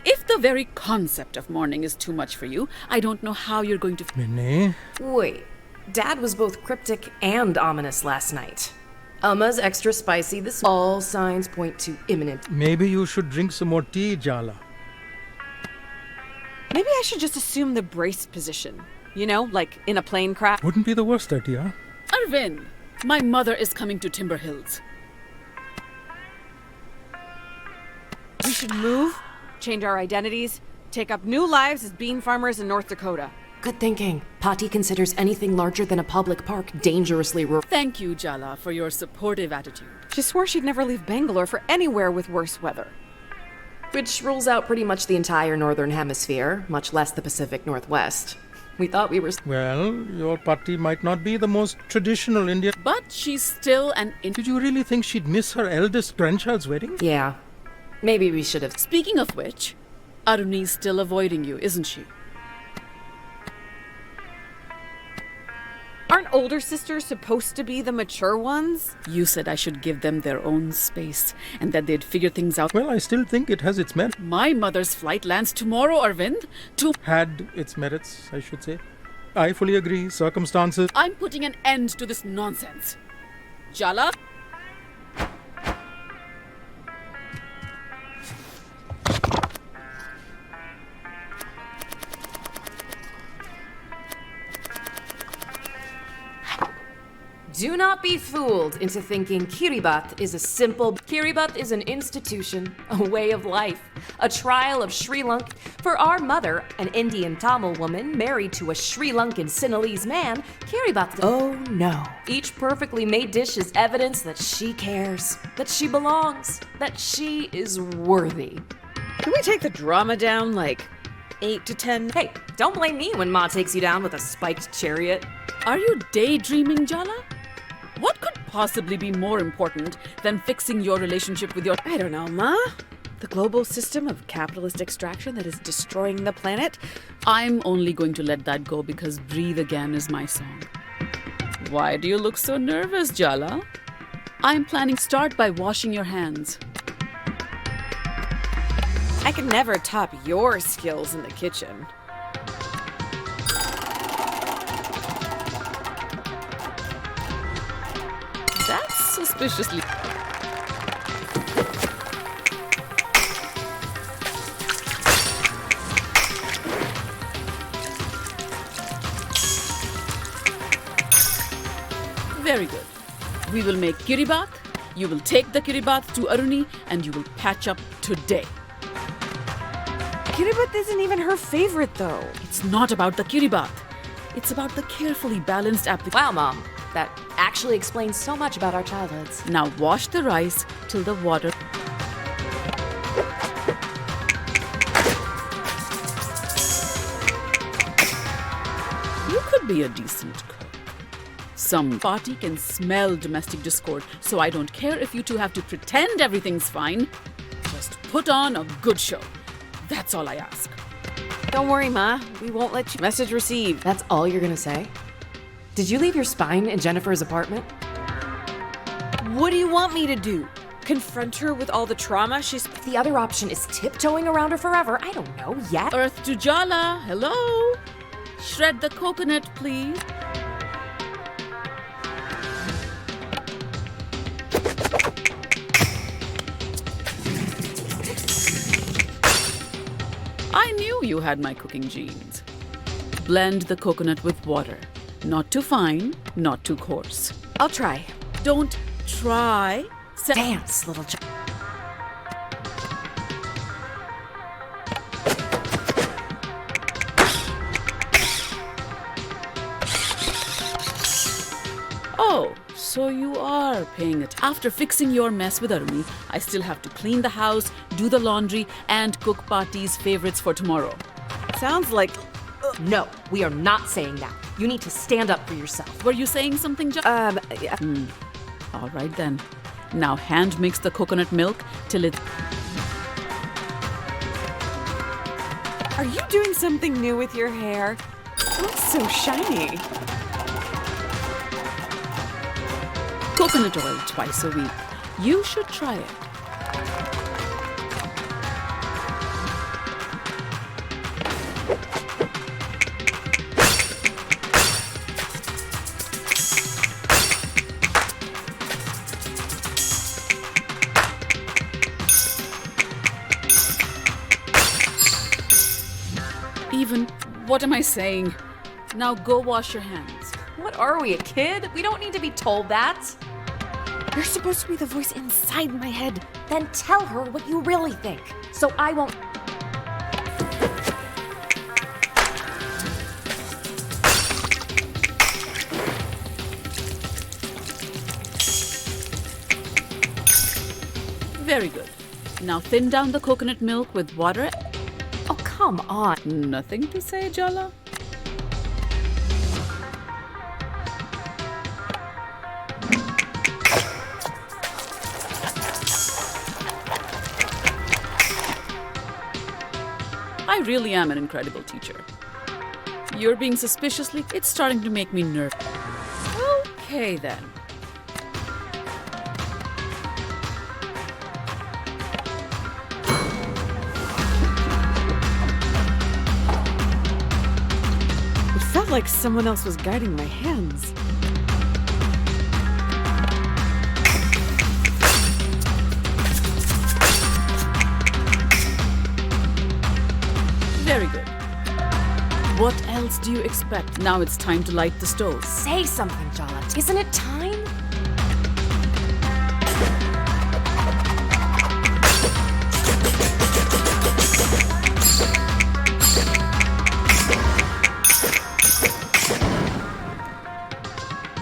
if the very concept of morning is too much for you, I don't know how you're going to... Minnie? Wait, Dad was both cryptic and ominous last night. Umma's extra spicy. All signs point to imminent. Maybe you should drink some more tea, Jala. Maybe I should just assume the brace position. You know, like in a plane crash. Wouldn't be the worst idea. Arvind, my mother is coming to Timber Hills. We should move, change our identities, take up new lives as bean farmers in North Dakota. Good thinking. Pati considers anything larger than a public park dangerously rural. Thank you, Jala, for your supportive attitude. She swore she'd never leave Bangalore for anywhere with worse weather. Which rules out pretty much the entire northern hemisphere, much less the Pacific Northwest. We thought we were... Well, your Pati might not be the most traditional Indian. But she's still an... Did you really think she'd miss her eldest grandchild's wedding? Yeah. Maybe we should have... Speaking of which, Aruni's still avoiding you, isn't she? Aren't older sisters supposed to be the mature ones? You said I should give them their own space and that they'd figure things out. Well, I still think it has its merits. My mother's flight lands tomorrow, Arvind. Had its merits, I should say. I fully agree. Circumstances... I'm putting an end to this nonsense. Jala? Do not be fooled into thinking Kiribat is a simple... Kiribat is an institution, a way of life, a trial of Sri Lanka. For our mother, an Indian Tamil woman married to a Sri Lankan Sinhalese man, Kiribat... Oh no. Each perfectly made dish is evidence that she cares, that she belongs, that she is worthy. Can we take the drama down, like 8 to 10? Hey, don't blame me when Ma takes you down with a spiked chariot. Are you daydreaming, Jala? What could possibly be more important than fixing your relationship with your... I don't know, Ma. The global system of capitalist extraction that is destroying the planet? I'm only going to let that go because Breathe Again is my song. Why do you look so nervous, Jala? I'm planning to start by washing your hands. I can never top your skills in the kitchen. That's suspiciously... Very good. We will make kiribath, you will take the kiribath to Aruni, and you will patch up today. Kiribath isn't even her favorite, though. It's not about the kiribath. It's about the carefully balanced application. Wow, Mom. That actually explains so much about our childhoods. Now wash the rice till the water... You could be a decent cook. Some party can smell domestic discord, so I don't care if you two have to pretend everything's fine. Just put on a good show. That's all I ask. Don't worry, Ma. We won't let you... Message received. That's all you're gonna say? Did you leave your spine in Jennifer's apartment? What do you want me to do? Confront her with all the trauma she's... The other option is tiptoeing around her forever. I don't know yet. Earth to Jala, hello? Shred the coconut, please. I knew you had my cooking genes. Blend the coconut with water. Not too fine, not too coarse. I'll try. Don't try. Dance, little child. Oh, so you are paying it. After fixing your mess with Aruni, I still have to clean the house, do the laundry, and cook Pati's favorites for tomorrow. Sounds like... No, we are not saying that. You need to stand up for yourself. Were you saying something, yeah. All right then. Now hand mix the coconut milk till it... Are you doing something new with your hair? It looks so shiny. Coconut oil twice a week. You should try it. even. What am I saying? Now go wash your hands. What are we, a kid? We don't need to be told that. You're supposed to be the voice inside my head. Then tell her what you really think, so I won't. Very good. Now thin down the coconut milk with water. Oh, come on. Nothing to say, Jala? I really am an incredible teacher. You're being suspiciously... It's starting to make me nervous. Okay, then. It felt like someone else was guiding my hands. Very good. What else do you expect? Now it's time to light the stove. Say something, Jala. Isn't it time?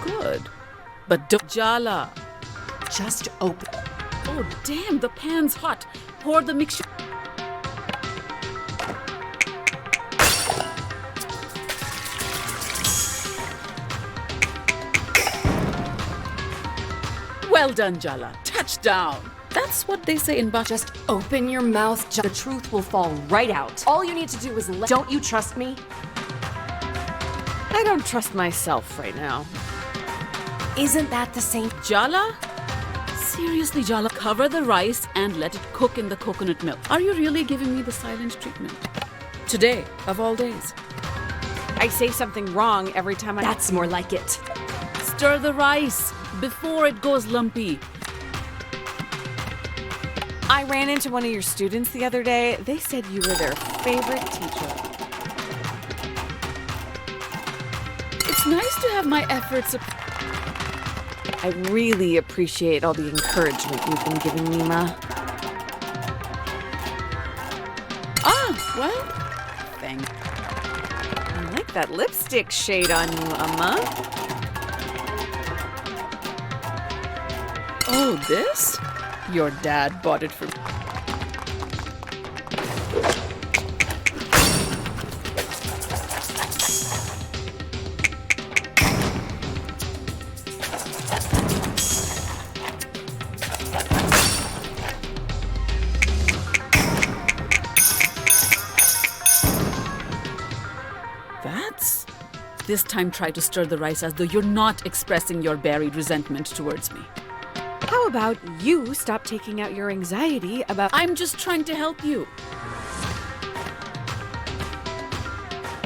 Good. But don't... Jala. Just open. Oh, damn, the pan's hot. Pour the mixture... Well done, Jala. Touchdown. That's what they say in Just open your mouth. The truth will fall right out. All you need to do is let... Don't you trust me? I don't trust myself right now. Isn't that the same? Jala? Seriously, Jala, cover the rice and let it cook in the coconut milk. Are you really giving me the silent treatment? Today, of all days. I say something wrong every time I... That's more like it. Stir the rice before it goes lumpy. I ran into one of your students the other day. They said you were their favorite teacher. It's nice to have my efforts... I really appreciate all the encouragement you've been giving me, Ma. Ah, well, thank you. I like that lipstick shade on you, Amma. Oh, this? Your dad bought it for me. This time try to stir the rice as though you're not expressing your buried resentment towards me. How about you stop taking out your anxiety about... I'm just trying to help you.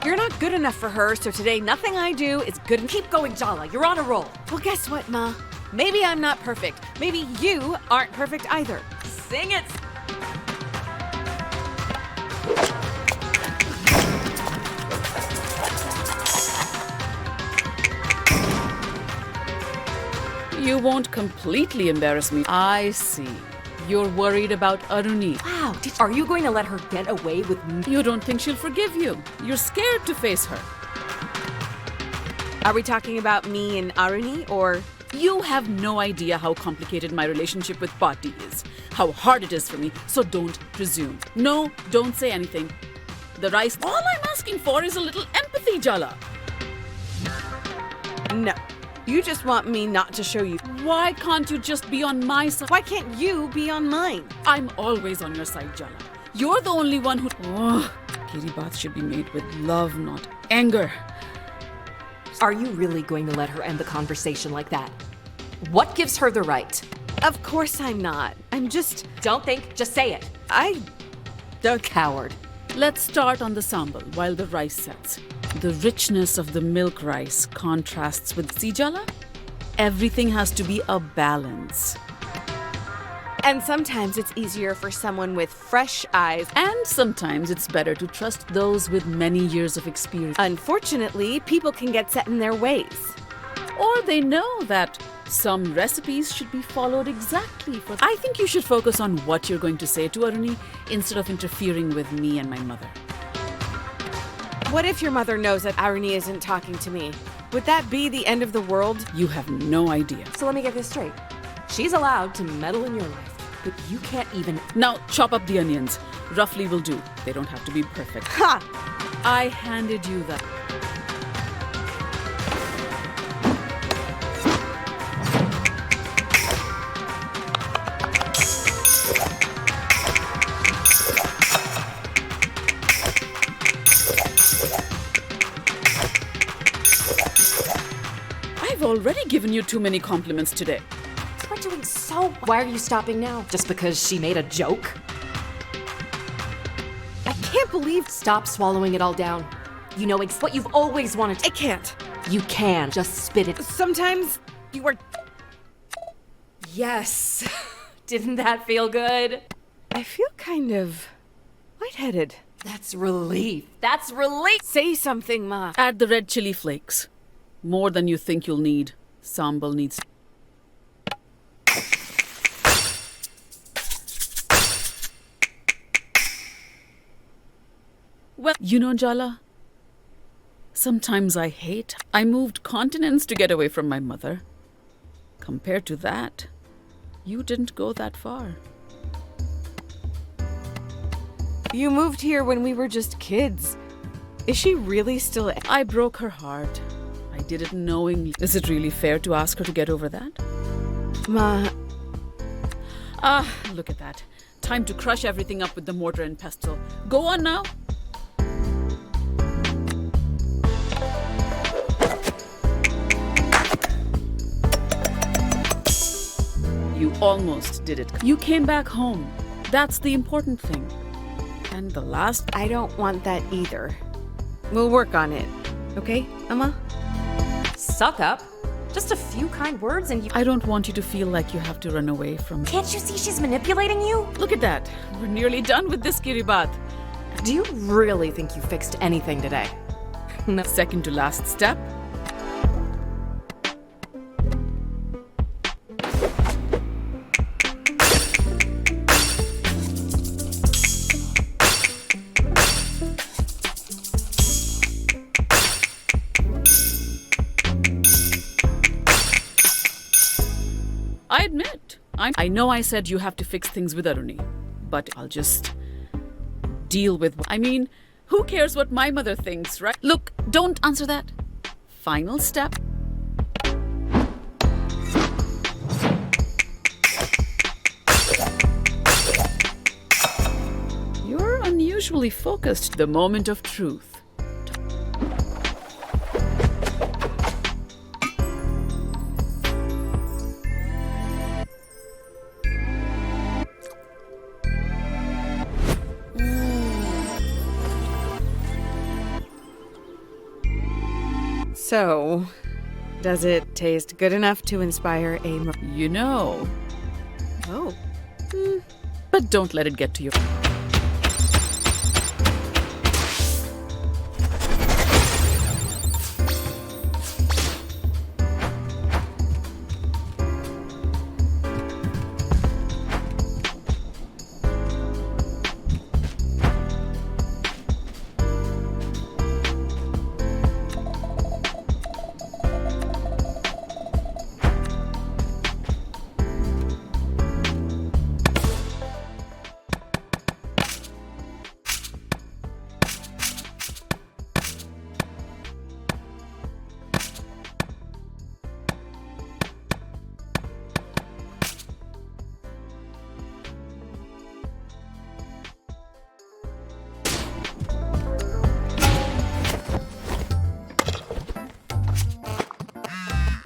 You're not good enough for her, so today nothing I do is good. And keep going, Jala. You're on a roll. Well, guess what, Ma? Maybe I'm not perfect. Maybe you aren't perfect either. Sing it. You won't completely embarrass me. I see. You're worried about Aruni. Wow, are you going to let her get away with me? You don't think she'll forgive you. You're scared to face her. Are we talking about me and Aruni, or... You have no idea how complicated my relationship with Pati is. How hard it is for me, so don't presume. No, don't say anything. The rice... All I'm asking for is a little empathy, Jala. No. You just want me not to show you. Why can't you just be on my side? Why can't you be on mine? I'm always on your side, Jala. You're the only one who... Oh, kitty baths should be made with love, not anger. Are you really going to let her end the conversation like that? What gives her the right? Of course I'm not. I'm just... Don't think, just say it. The coward. Let's start on the sambal while the rice sets. The richness of the milk rice contrasts with... See, Jala? Everything has to be a balance. And sometimes it's easier for someone with fresh eyes. And sometimes it's better to trust those with many years of experience. Unfortunately, people can get set in their ways. Or they know that some recipes should be followed exactly for... I think you should focus on what you're going to say to Aruni instead of interfering with me and my mother. What if your mother knows that Aruni isn't talking to me? Would that be the end of the world? You have no idea. So let me get this straight. She's allowed to meddle in your life, but you can't even... Now, chop up the onions. Roughly will do. They don't have to be perfect. Ha! I handed you that. I've already given you too many compliments today. We're doing so... Why are you stopping now? Just because she made a joke? I can't believe... Stop swallowing it all down. You know what you've always wanted to... I can't. You can. Just spit it. Sometimes you are... Yes. Didn't that feel good? I feel kind of lightheaded. That's relief. That's relief. Say something, Ma. Add the red chili flakes. More than you think you'll need. Sambal needs... Well, you know, Jala, sometimes I hate. I moved continents to get away from my mother. Compared to that, you didn't go that far. You moved here when we were just kids. Is she really still... I broke her heart. I did it knowingly. Is it really fair to ask her to get over that? Ma... Look at that. Time to crush everything up with the mortar and pestle. Go on now. You almost did it. You came back home. That's the important thing. And the last... I don't want that either. We'll work on it. Okay, Amma? Suck up. Just a few kind words and you... I don't want you to feel like you have to run away from... Can't you see she's manipulating you? Look at that. We're nearly done with this kiribat. Do you really think you fixed anything today? No. Second to last step. I admit, I know I said you have to fix things with Aruni, but I'll just deal with... I mean, who cares what my mother thinks, right? Look, don't answer that. Final step. You're unusually focused. The moment of truth. So, does it taste good enough to inspire a... You know. Oh. But don't let it get to you.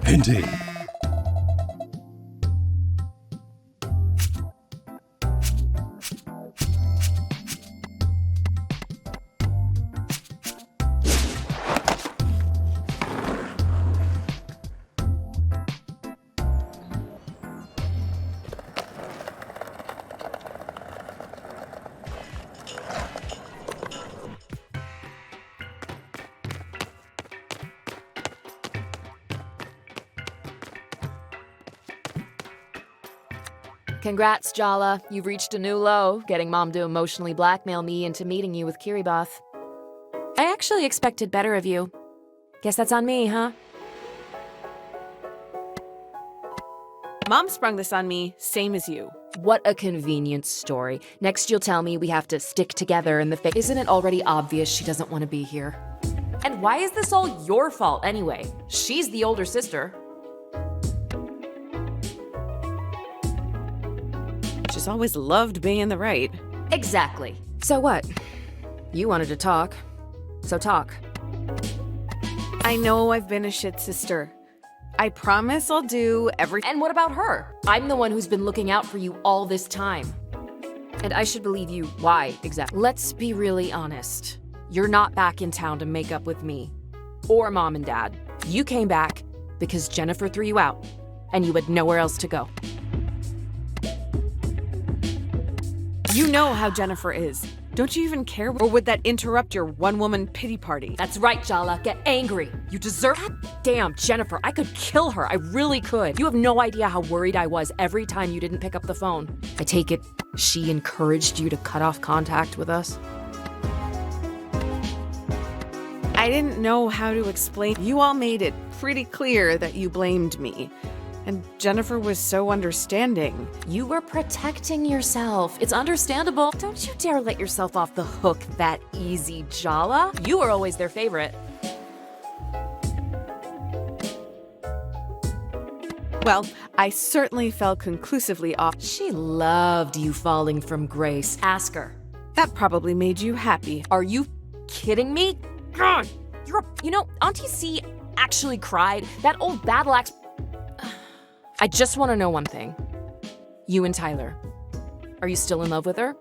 Indeed. Congrats, Jala. You've reached a new low, getting Mom to emotionally blackmail me into meeting you with Kiribati. I actually expected better of you. Guess that's on me, huh? Mom sprung this on me, same as you. What a convenient story. Next you'll tell me we have to stick together in the face. Isn't it already obvious she doesn't want to be here? And why is this all your fault anyway? She's the older sister. She's always loved being in the right. Exactly. So what? You wanted to talk. So talk. I know I've been a shit sister. I promise I'll do everything. And what about her? I'm the one who's been looking out for you all this time. And I should believe you. Why, exactly? Let's be really honest. You're not back in town to make up with me. Or Mom and Dad. You came back because Jennifer threw you out. And you had nowhere else to go. You know how Jennifer is. Don't you even care? Or would that interrupt your one-woman pity party? That's right, Jala. Get angry. You deserve it. Damn, Jennifer, I could kill her. I really could. You have no idea how worried I was every time you didn't pick up the phone. I take it she encouraged you to cut off contact with us? I didn't know how to explain. You all made it pretty clear that you blamed me. And Jennifer was so understanding. You were protecting yourself. It's understandable. Don't you dare let yourself off the hook that easy, Jala. You were always their favorite. Well, I certainly fell conclusively off. She loved you falling from grace. Ask her. That probably made you happy. Are you kidding me? God, you know, Auntie C actually cried. That old battle axe. I just want to know one thing. You and Tyler, are you still in love with her?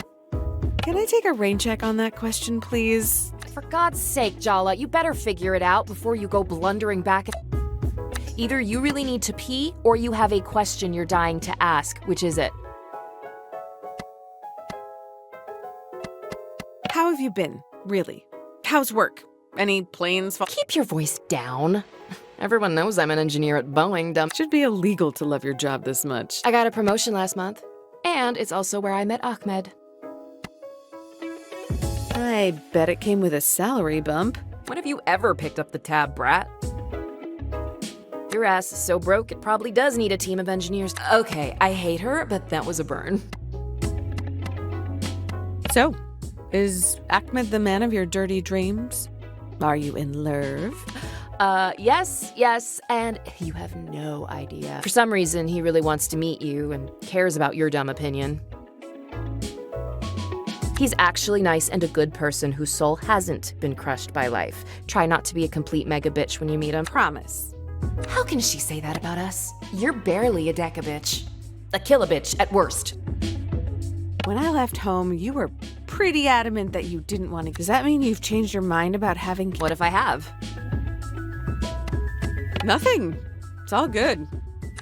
Can I take a rain check on that question, please? For God's sake, Jala, you better figure it out before you go blundering back. Either you really need to pee, or you have a question you're dying to ask. Which is it? How have you been, really? How's work? Any planes fall? Keep your voice down. Everyone knows I'm an engineer at Boeing, dumb. Should be illegal to love your job this much. I got a promotion last month. And it's also where I met Ahmed. I bet it came with a salary bump. When have you ever picked up the tab, brat? Your ass is so broke, it probably does need a team of engineers. Okay, I hate her, but that was a burn. So, is Ahmed the man of your dirty dreams? Are you in love? Yes, and you have no idea. For some reason, he really wants to meet you and cares about your dumb opinion. He's actually nice and a good person whose soul hasn't been crushed by life. Try not to be a complete mega bitch when you meet him. Promise. How can she say that about us? You're barely a deca bitch. A kill-a-bitch at worst. When I left home, you were pretty adamant that you didn't want to. Does that mean you've changed your mind about having? What if I have? Nothing. It's all good.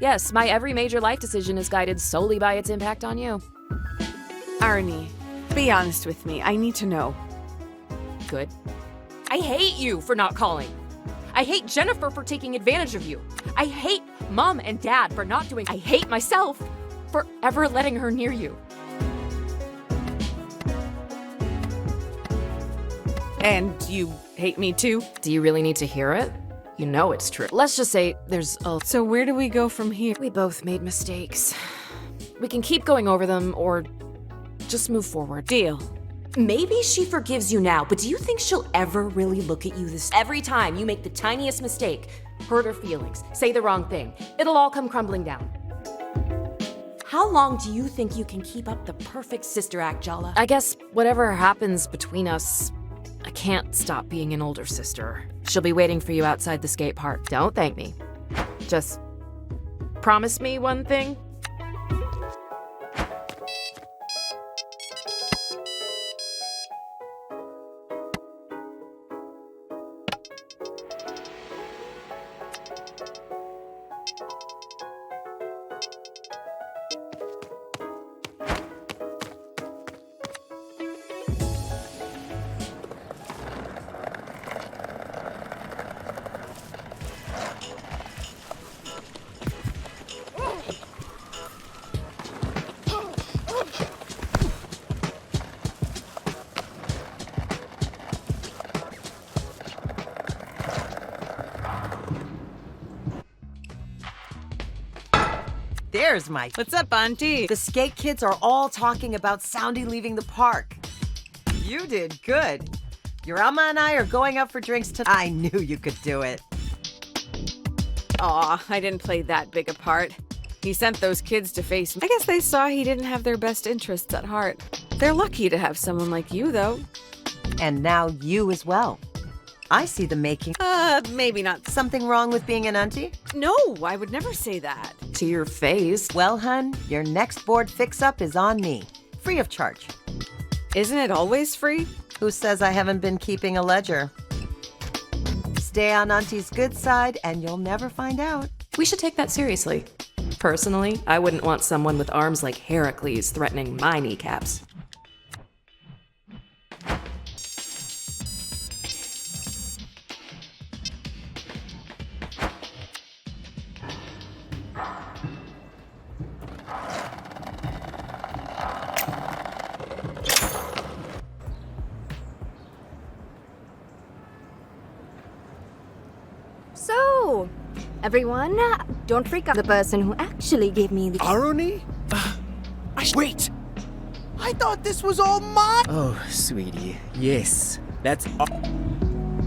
Yes, my every major life decision is guided solely by its impact on you. Arnie, be honest with me. I need to know. Good. I hate you for not calling. I hate Jennifer for taking advantage of you. I hate Mom and Dad for not doing. I hate myself for ever letting her near you. And you hate me too? Do you really need to hear it? You know it's true. Let's just say there's a... So where do we go from here? We both made mistakes. We can keep going over them or just move forward. Deal. Maybe she forgives you now, but do you think she'll ever really look at you this... Every time you make the tiniest mistake, hurt her feelings, say the wrong thing, it'll all come crumbling down. How long do you think you can keep up the perfect sister act, Jala? I guess whatever happens between us, I can't stop being an older sister. She'll be waiting for you outside the skate park. Don't thank me. Just promise me one thing. There's my... What's up, Auntie? The skate kids are all talking about Soundy leaving the park. You did good. Your Alma and I are going out for drinks tonight. I knew you could do it. Aw, I didn't play that big a part. He sent those kids to face me. I guess they saw he didn't have their best interests at heart. They're lucky to have someone like you, though. And now you as well. I see the making. Maybe not. Something wrong with being an auntie? No, I would never say that. To your face. Well, hun, your next board fix-up is on me. Free of charge. Isn't it always free? Who says I haven't been keeping a ledger? Stay on auntie's good side and you'll never find out. We should take that seriously. Personally, I wouldn't want someone with arms like Heracles threatening my kneecaps. So, everyone, don't freak out. The person who actually gave me the... Aroni? Wait! I thought this was all mine! Oh, sweetie. Yes. That's all.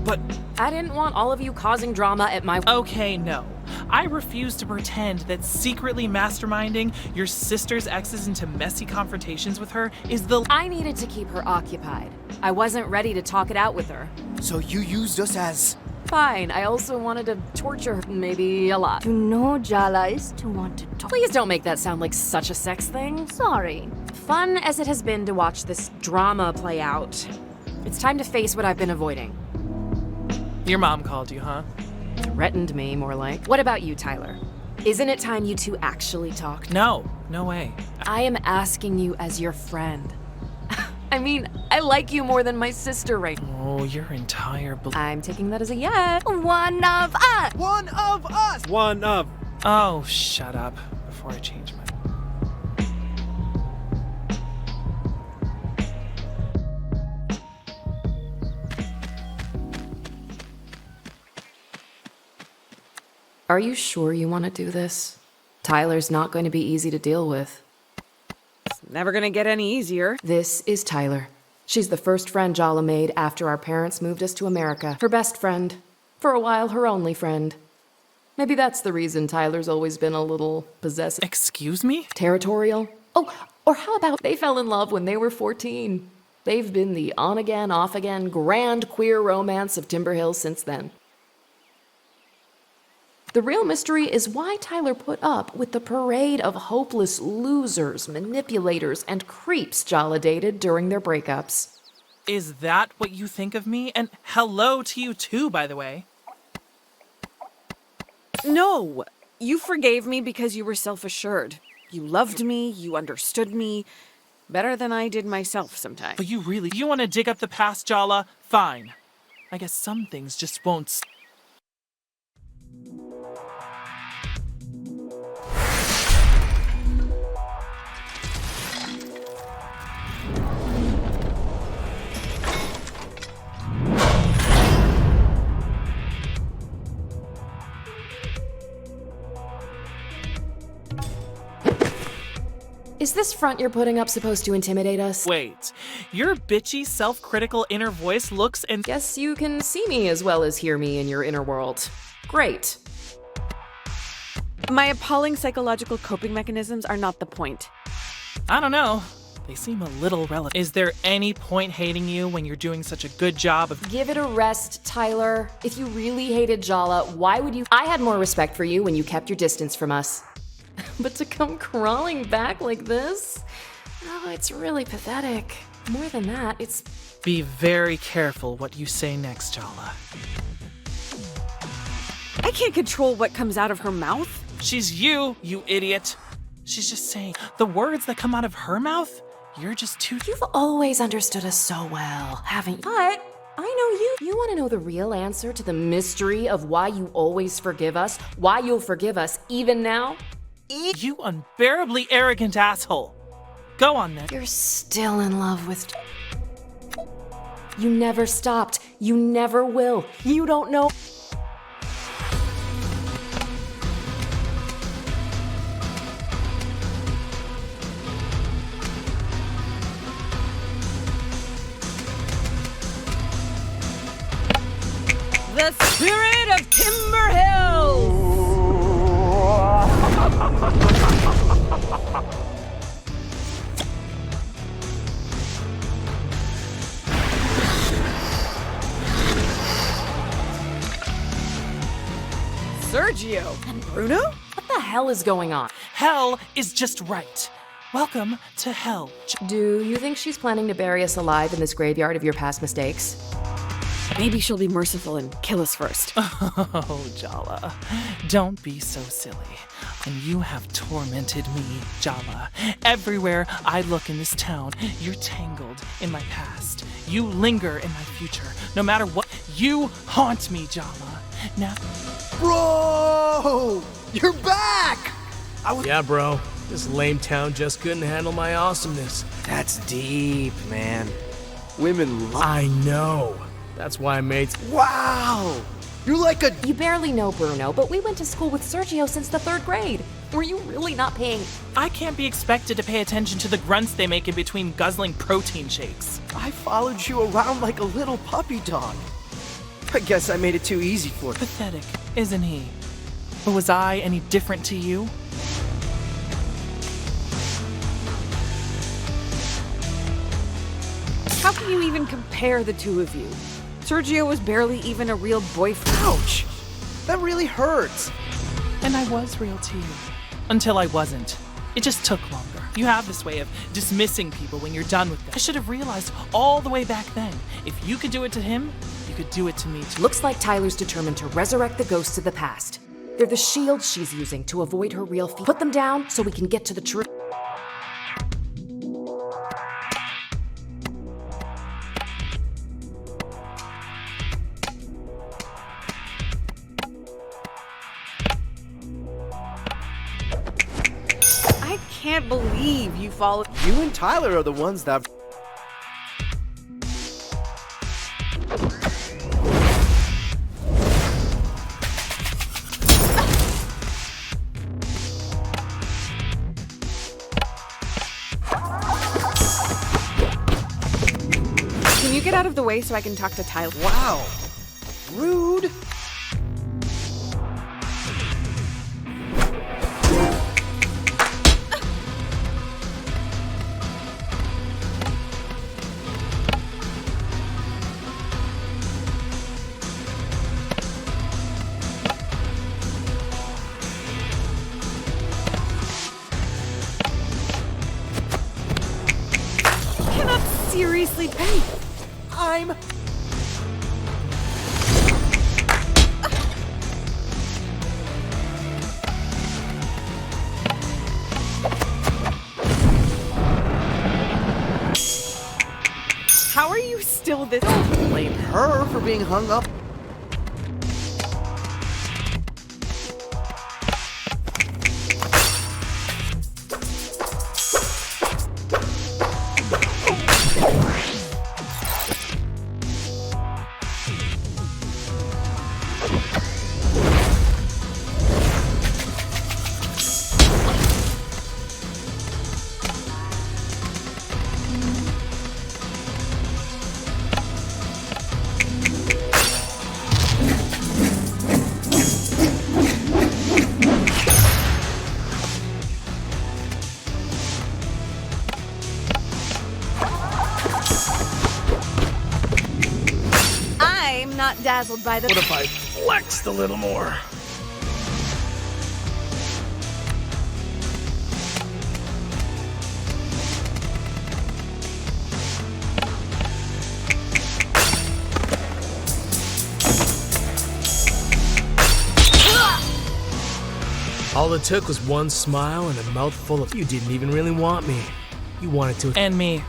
But I didn't want all of you causing drama at my... Okay, no. I refuse to pretend that secretly masterminding your sister's exes into messy confrontations with her is the... I needed to keep her occupied. I wasn't ready to talk it out with her. So you used us as... Fine, I also wanted to torture her, maybe a lot. To know Jala is to want to talk. Please don't make that sound like such a sex thing. Sorry. Fun as it has been to watch this drama play out, it's time to face what I've been avoiding. Your mom called you, huh? Threatened me, more like. What about you, Tyler? Isn't it time you two actually talked? No, no way. I am asking you as your friend. I mean, I like you more than my sister right now. Oh, your entire... I'm taking that as a yes. One of us! One of us! One of... Oh, shut up before I change my... Are you sure you want to do this? Tyler's not going to be easy to deal with. Never gonna get any easier. This is Tyler. She's the first friend Jala made after our parents moved us to America. Her best friend. For a while, her only friend. Maybe that's the reason Tyler's always been a little possessive. Excuse me? Territorial. Oh, or how about they fell in love when they were 14? They've been the on-again, off-again, grand queer romance of Timber Hill since then. The real mystery is why Tyler put up with the parade of hopeless losers, manipulators, and creeps Jala dated during their breakups. Is that what you think of me? And hello to you too, by the way. No, you forgave me because you were self-assured. You loved me, you understood me, better than I did myself sometimes. But you want to dig up the past, Jala? Fine. I guess some things just won't... Is this front you're putting up supposed to intimidate us? Wait, your bitchy, self-critical inner voice looks and... Guess you can see me as well as hear me in your inner world. Great. My appalling psychological coping mechanisms are not the point. I don't know. They seem a little relevant. Is there any point hating you when you're doing such a good job of... Give it a rest, Tyler. If you really hated Jala, why would you... I had more respect for you when you kept your distance from us. But to come crawling back like this? Oh, it's really pathetic. More than that, it's... Be very careful what you say next, Jala. I can't control what comes out of her mouth. She's you idiot. She's just saying the words that come out of her mouth. You're just too... You've always understood us so well, haven't you? But I know you. You want to know the real answer to the mystery of why you always forgive us? Why you'll forgive us even now? You unbearably arrogant asshole. Go on then. You're still in love with... You never stopped. You never will. You don't know... Sergio. And Bruno? What the hell is going on? Hell is just right. Welcome to hell. Do you think she's planning to bury us alive in this graveyard of your past mistakes? Maybe she'll be merciful and kill us first. Oh, Jala, don't be so silly. And you have tormented me, Jala. Everywhere I look in this town, you're tangled in my past. You linger in my future. No matter what, you haunt me, Jala. Now, Bro! You're back! Yeah, bro. This lame town just couldn't handle my awesomeness. That's deep, man. Women love. I know. That's why I made. Wow! You're like a. You barely know Bruno, but we went to school with Sergio since the 3rd grade. Were you really not paying? I can't be expected to pay attention to the grunts they make in between guzzling protein shakes. I followed you around like a little puppy dog. I guess I made it too easy for you. Pathetic, isn't he? But was I any different to you? How can you even compare the two of you? Sergio was barely even a real boyfriend. Ouch! That really hurts. And I was real to you. Until I wasn't. It just took longer. You have this way of dismissing people when you're done with them. I should have realized all the way back then. If you could do it to him, you could do it to me too. Looks like Tyler's determined to resurrect the ghosts of the past. They're the shield she's using to avoid her real feet. Put them down so we can get to the truth. I can't believe you followed. You and Tyler are the ones that. Can you get out of the way so I can talk to Tyler? Wow! Rude! Seriously, Penny. I'm. How are you still this? Don't blame her for being hung up. Not dazzled by the. What if I flexed a little more? All it took was one smile and a mouthful of. You didn't even really want me. You wanted to. And me.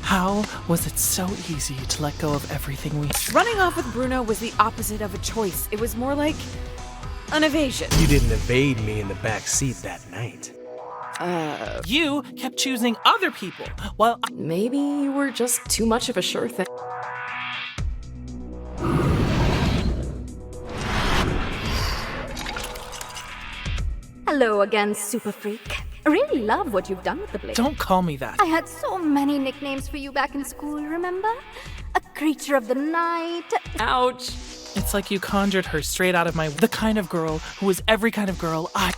How was it so easy to let go of everything we... Running off with Bruno was the opposite of a choice. It was more like an evasion. You didn't evade me in the back seat that night. You kept choosing other people, while Maybe you were just too much of a sure thing. Hello again, Super Freak. I really love what you've done with the blade. Don't call me that. I had so many nicknames for you back in school, remember? A creature of the night. Ouch. It's like you conjured her straight out of my... The kind of girl who was every kind of girl I...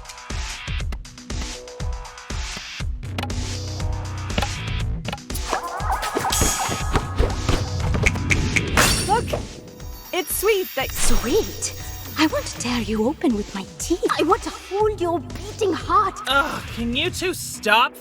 Look, it's sweet that... Sweet? I want to tear you open with my teeth. I want to hold your beating heart. Ugh, can you two stop?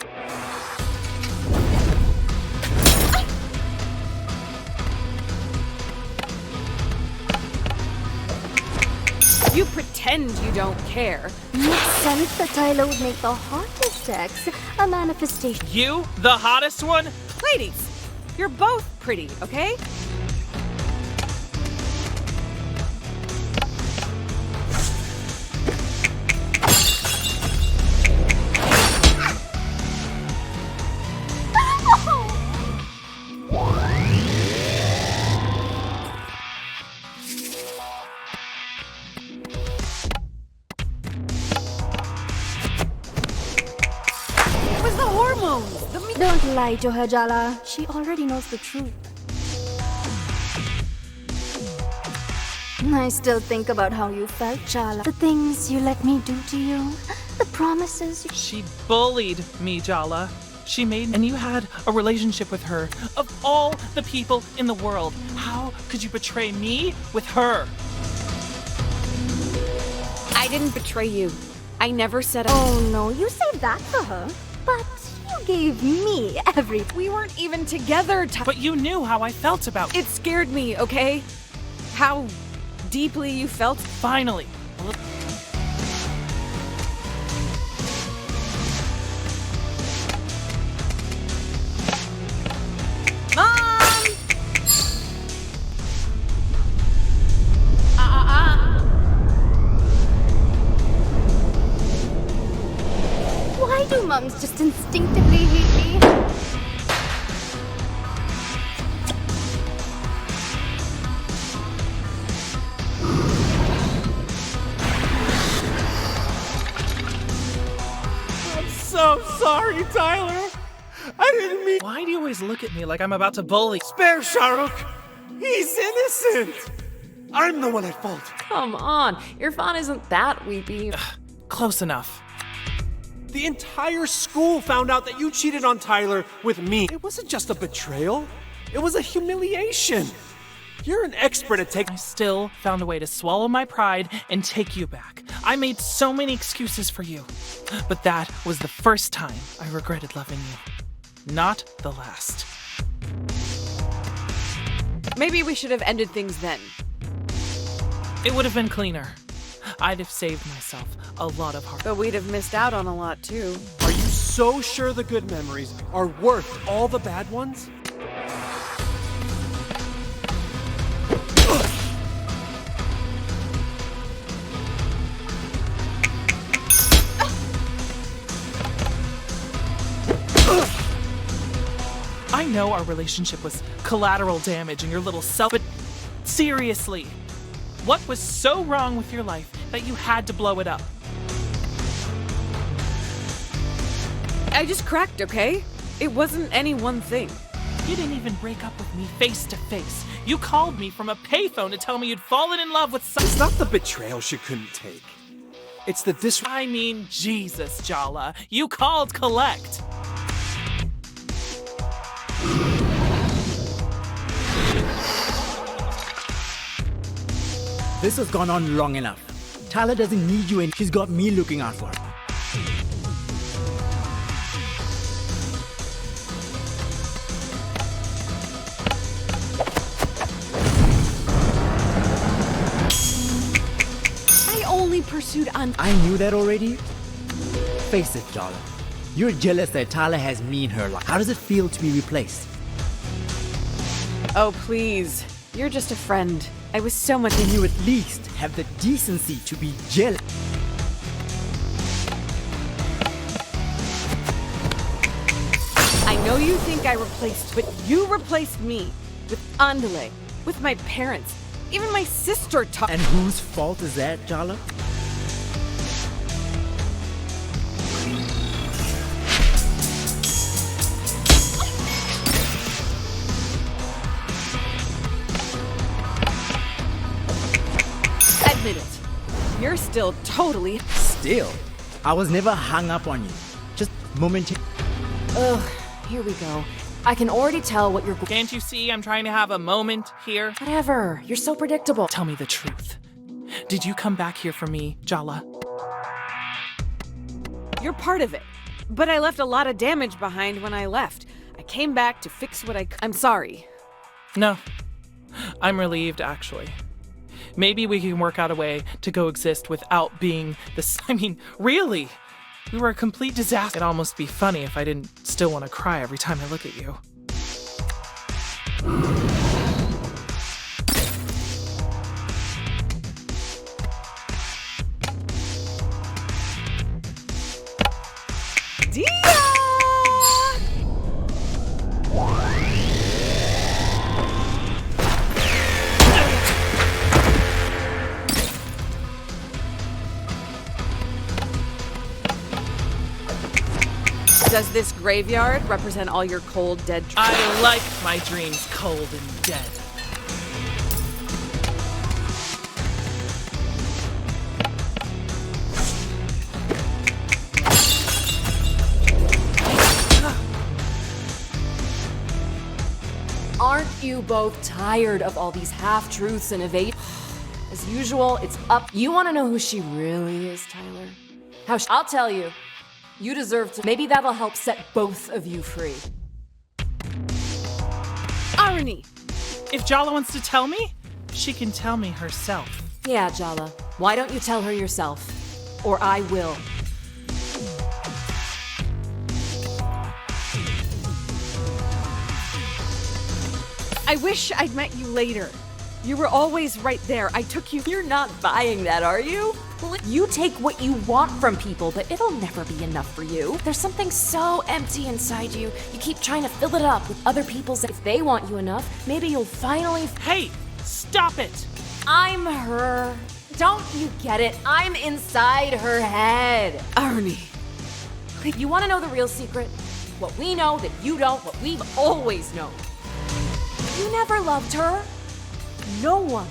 You pretend you don't care. Makes sense that Tyler would make the hottest sex a manifestation. You, the hottest one? Ladies, you're both pretty, okay? Don't lie to her, Jala. She already knows the truth. I still think about how you felt, Jala. The things you let me do to you. The promises you... She bullied me, Jala. She made... And you had a relationship with her. Of all the people in the world, how could you betray me with her? I didn't betray you. I never said... Oh, no. You saved that for her. But... you gave me everything. We weren't even together. But you knew how I felt about it. Scared me, okay? How deeply you felt. Finally. Mom! Why do moms just instinctively hate me? I'm so sorry, Tyler. I didn't mean... Why do you always look at me like I'm about to bully? Spare Shahrukh. He's innocent. I'm the one at fault. Come on, Irfan isn't that weepy. Close enough. The entire school found out that you cheated on Tyler with me. It wasn't just a betrayal. It was a humiliation. You're an expert at taking... I still found a way to swallow my pride and take you back. I made so many excuses for you. But that was the first time I regretted loving you. Not the last. Maybe we should have ended things then. It would have been cleaner. I'd have saved myself a lot of heart. But we'd have missed out on a lot too. Are you so sure the good memories are worth all the bad ones? I know our relationship was collateral damage and your little self, but seriously, what was so wrong with your life that you had to blow it up? I just cracked, okay? It wasn't any one thing. You didn't even break up with me face to face. You called me from a payphone to tell me you'd fallen in love with someone. It's not the betrayal she couldn't take. It's the I mean, Jesus, Jala. You called collect. This has gone on long enough. Tyler doesn't need you and she's got me looking out for her. I only pursued I knew that already. Face it, Jala. You're jealous that Tyler has me in her life. How does it feel to be replaced? Oh, please. You're just a friend. I was so much... Can you at least have the decency to be jealous? I know you think I replaced, but you replaced me. With Andale, with my parents, even my sister taught... And whose fault is that, Jala? Admit it. You're still totally... Still? I was never hung up on you. Just momentary... Ugh, here we go. I can already tell what you're... Can't you see I'm trying to have a moment here? Whatever. You're so predictable. Tell me the truth. Did you come back here for me, Jala? You're part of it. But I left a lot of damage behind when I left. I came back to fix what I'm sorry. No. I'm relieved, actually. Maybe we can work out a way to coexist without being really? We were a complete disaster. It'd almost be funny if I didn't still want to cry every time I look at you. Does this graveyard represent all your cold, dead dreams? I like my dreams cold and dead. Aren't you both tired of all these half-truths and evade? As usual, it's up. You want to know who she really is, Tyler? I'll tell you. You deserve to. Maybe that'll help set both of you free. Irony! If Jala wants to tell me, she can tell me herself. Yeah, Jala. Why don't you tell her yourself? Or I will. I wish I'd met you later. You were always right there. I took you. You're not buying that, are you? You take what you want from people, but it'll never be enough for you. There's something so empty inside you. You keep trying to fill it up with other people's. If they want you enough, maybe you'll finally. Hey, stop it! I'm her. Don't you get it? I'm inside her head. Irony. You want to know the real secret? What we know that you don't, what we've always known. You never loved her. No one.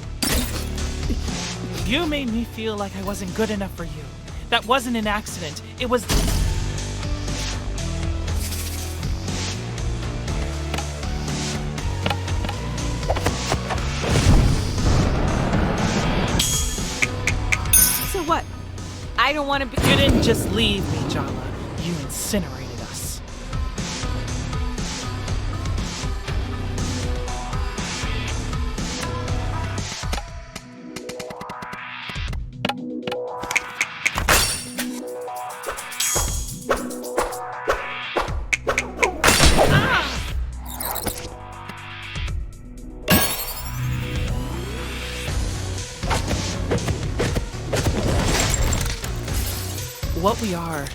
You made me feel like I wasn't good enough for you. That wasn't an accident. It was... So what? I don't want to be... You didn't just leave me, Jala. You incinerated us. What we are,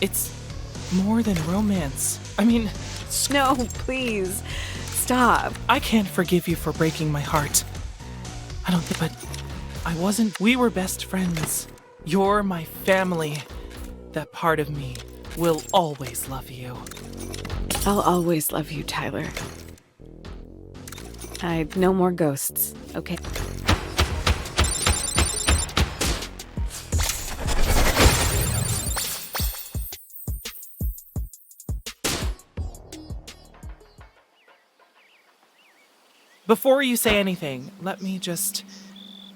it's more than romance. I mean... No, please. Stop. I can't forgive you for breaking my heart. I don't think, but I wasn't... We were best friends. You're my family. That part of me will always love you. I'll always love you, Tyler. No more ghosts, okay? Before you say anything, let me just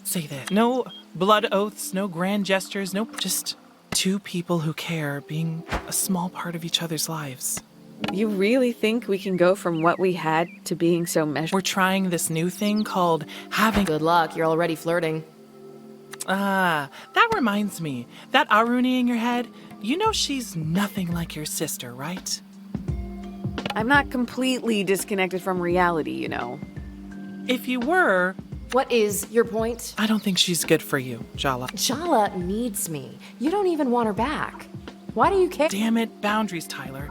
say this. No blood oaths, no grand gestures, just two people who care being a small part of each other's lives. You really think we can go from what we had to being so measured? We're trying this new thing called having... Good luck, you're already flirting. Ah, that reminds me. That Aruni in your head, you know she's nothing like your sister, right? I'm not completely disconnected from reality, you know. If you were... What is your point? I don't think she's good for you, Jala. Jala needs me. You don't even want her back. Why do you care? Damn it, boundaries, Tyler.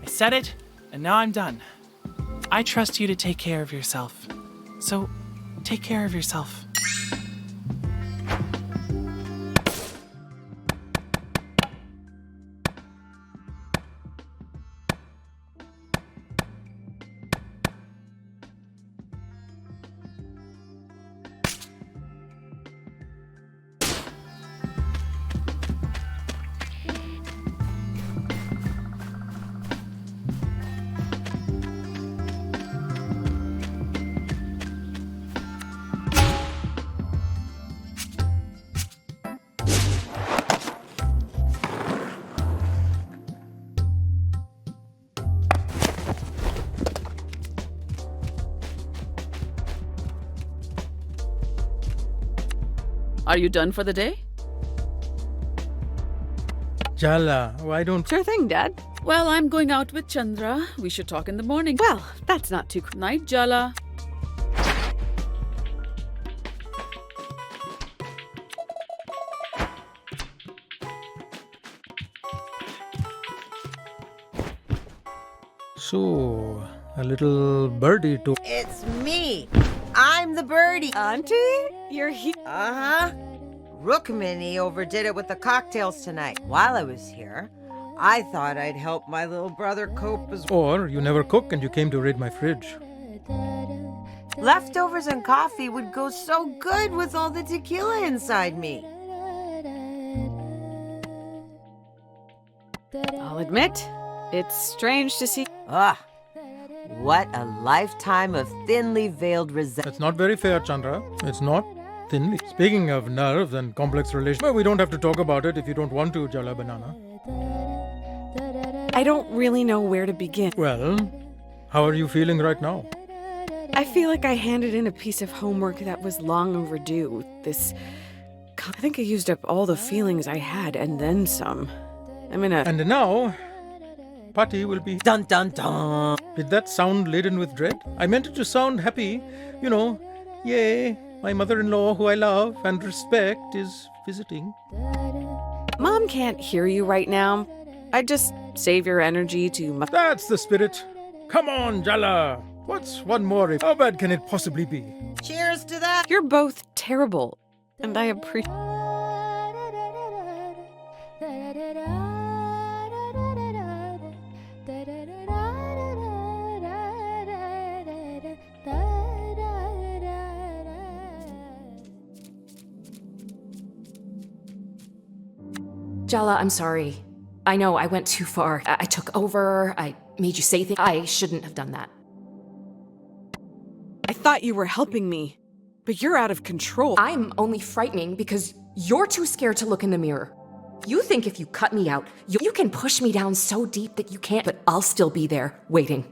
I said it, and now I'm done. I trust you to take care of yourself. So, take care of yourself. Are you done for the day? Jala, why don't... Sure thing, Dad. Well, I'm going out with Chandra. We should talk in the morning. Well, that's not too... Night, Jala. So, a little birdie to... It's me. I'm the birdie. Auntie? You're here? Uh-huh. Rukmini overdid it with the cocktails tonight. While I was here, I thought I'd help my little brother cope as well. Or you never cook and you came to raid my fridge. Leftovers and coffee would go so good with all the tequila inside me. I'll admit, it's strange to see... Ah, what a lifetime of thinly veiled resentment. That's not very fair, Chandra. It's not thinly. Speaking of nerves and complex relations, well, we don't have to talk about it if you don't want to, Jala Banana. I don't really know where to begin. Well, how are you feeling right now? I feel like I handed in a piece of homework that was long overdue. I think I used up all the feelings I had and then some. And now, Patti will be... Dun dun dun! Did that sound laden with dread? I meant it to sound happy. You know, yay, my mother-in-law, who I love and respect, is visiting. Mom can't hear you right now. I'd just save your energy to... That's the spirit. Come on, Jala. What's one more? How bad can it possibly be? Cheers to that! You're both terrible, and I appreciate... Jala, I'm sorry. I know I went too far. I took over. I made you say things. I shouldn't have done that. I thought you were helping me, but you're out of control. I'm only frightening because you're too scared to look in the mirror. You think if you cut me out, you can push me down so deep that you can't, but I'll still be there, waiting,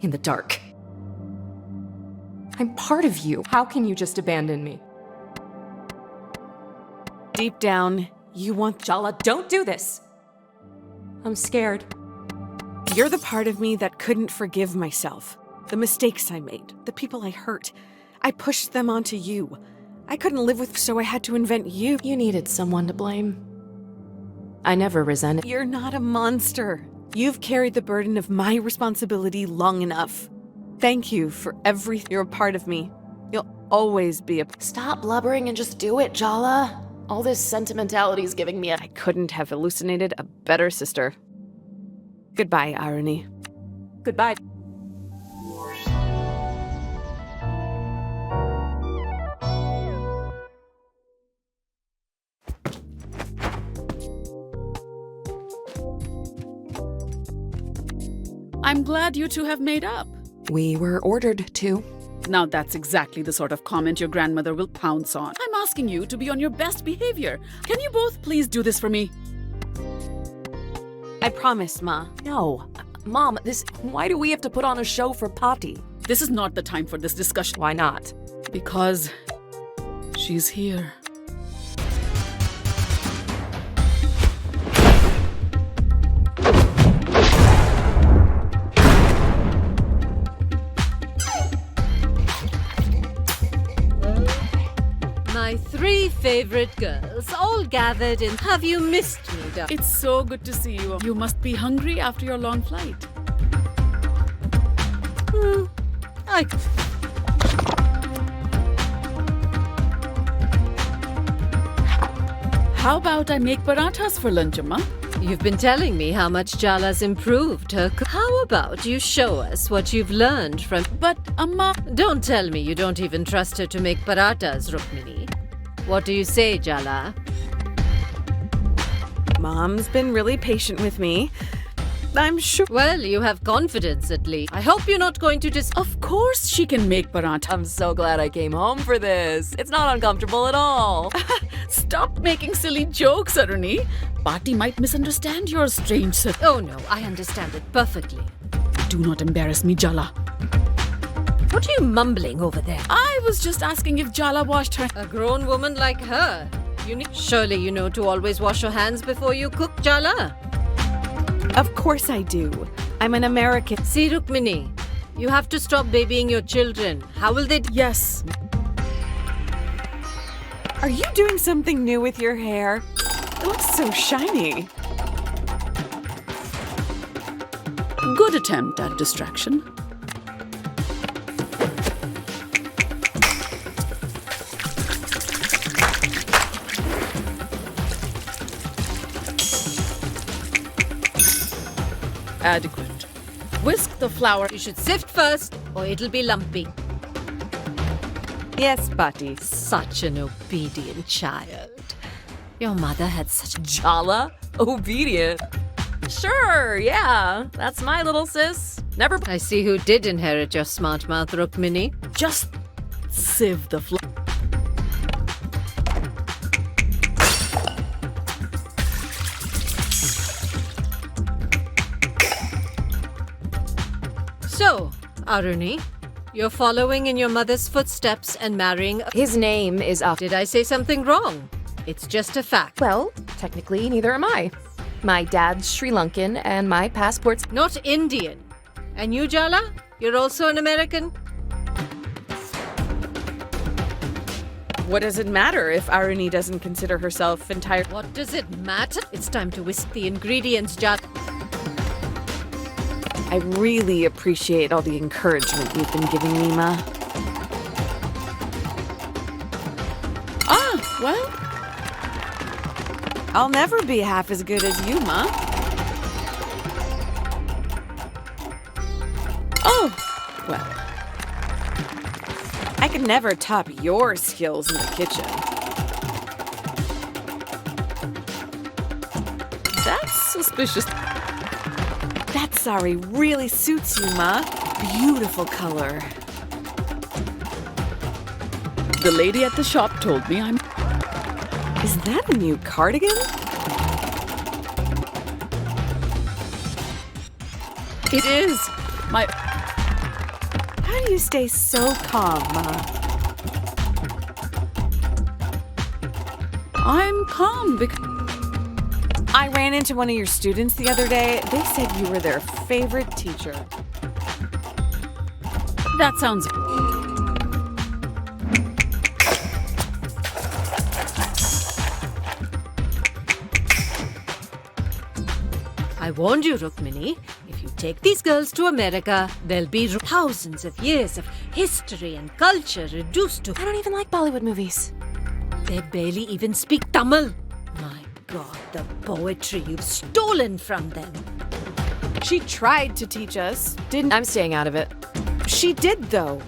in the dark. I'm part of you. How can you just abandon me? Deep down, you want... Jala, don't do this! I'm scared. You're the part of me that couldn't forgive myself. The mistakes I made, the people I hurt. I pushed them onto you. I couldn't live with, so I had to invent you. You needed someone to blame. I never resented. You're not a monster. You've carried the burden of my responsibility long enough. Thank you for everything. You're a part of me. You'll always be a... Stop blubbering and just do it, Jala. All this sentimentality is giving me a... I couldn't have hallucinated a better sister. Goodbye, irony. Goodbye. I'm glad you two have made up. We were ordered to. Now that's exactly the sort of comment your grandmother will pounce on. I'm asking you to be on your best behavior. Can you both please do this for me? I promise, Ma. No. Mom, why do we have to put on a show for Patti? This is not the time for this discussion. Why not? Because she's here. My 3 favorite girls, all gathered in... Have you missed me, darling? It's so good to see you. You must be hungry after your long flight. How about I make parathas for lunch, Amma? You've been telling me how much Jala's improved her. How about you show us what you've learned from... But, Amma... Don't tell me you don't even trust her to make parathas, Rukmini. What do you say, Jala? Mom's been really patient with me. I'm sure... Well, you have confidence at least. I hope you're not going to just... Of course she can make paratha. I'm so glad I came home for this. It's not uncomfortable at all. Stop making silly jokes, Aruni. Patti might misunderstand your strange... Oh no, I understand it perfectly. Do not embarrass me, Jala. What are you mumbling over there? I was just asking if Jala washed her. A grown woman like her. Surely you know to always wash your hands before you cook, Jala. Of course I do. I'm an American. See, Rukmini, you have to stop babying your children. How will they? Yes. Are you doing something new with your hair? It looks so shiny. Good attempt at distraction. Adequate. Whisk the flour. You should sift first, or it'll be lumpy. Yes, Bati. Such an obedient child. Your mother had such Jala? Obedient? Sure, yeah. That's my little sis. Never. I see who did inherit your smart mouth, Rukmini. Just sieve the flour. So, Aruni, you're following in your mother's footsteps and marrying. His name is Did I say something wrong? It's just a fact. Well, technically, neither am I. My dad's Sri Lankan and my passport's not Indian. And you, Jala? You're also an American? What does it matter if Aruni doesn't consider herself entire? What does it matter? It's time to whisk the ingredients, Jala. I really appreciate all the encouragement you've been giving me, Ma. Ah, well. I'll never be half as good as you, Ma. Oh, well. I could never top your skills in the kitchen. That's suspicious. That sari really suits you, Ma. Beautiful color. The lady at the shop told me I'm... Is that a new cardigan? It is. My... How do you stay so calm, Ma? I'm calm because... I ran into one of your students the other day. They said you were their favorite teacher. That sounds... I warned you, Rukmini. If you take these girls to America, there'll be thousands of years of history and culture reduced to... I don't even like Bollywood movies. They barely even speak Tamil. My God, the poetry you've stolen from them. She tried to teach us, didn't... I'm staying out of it. She did, though.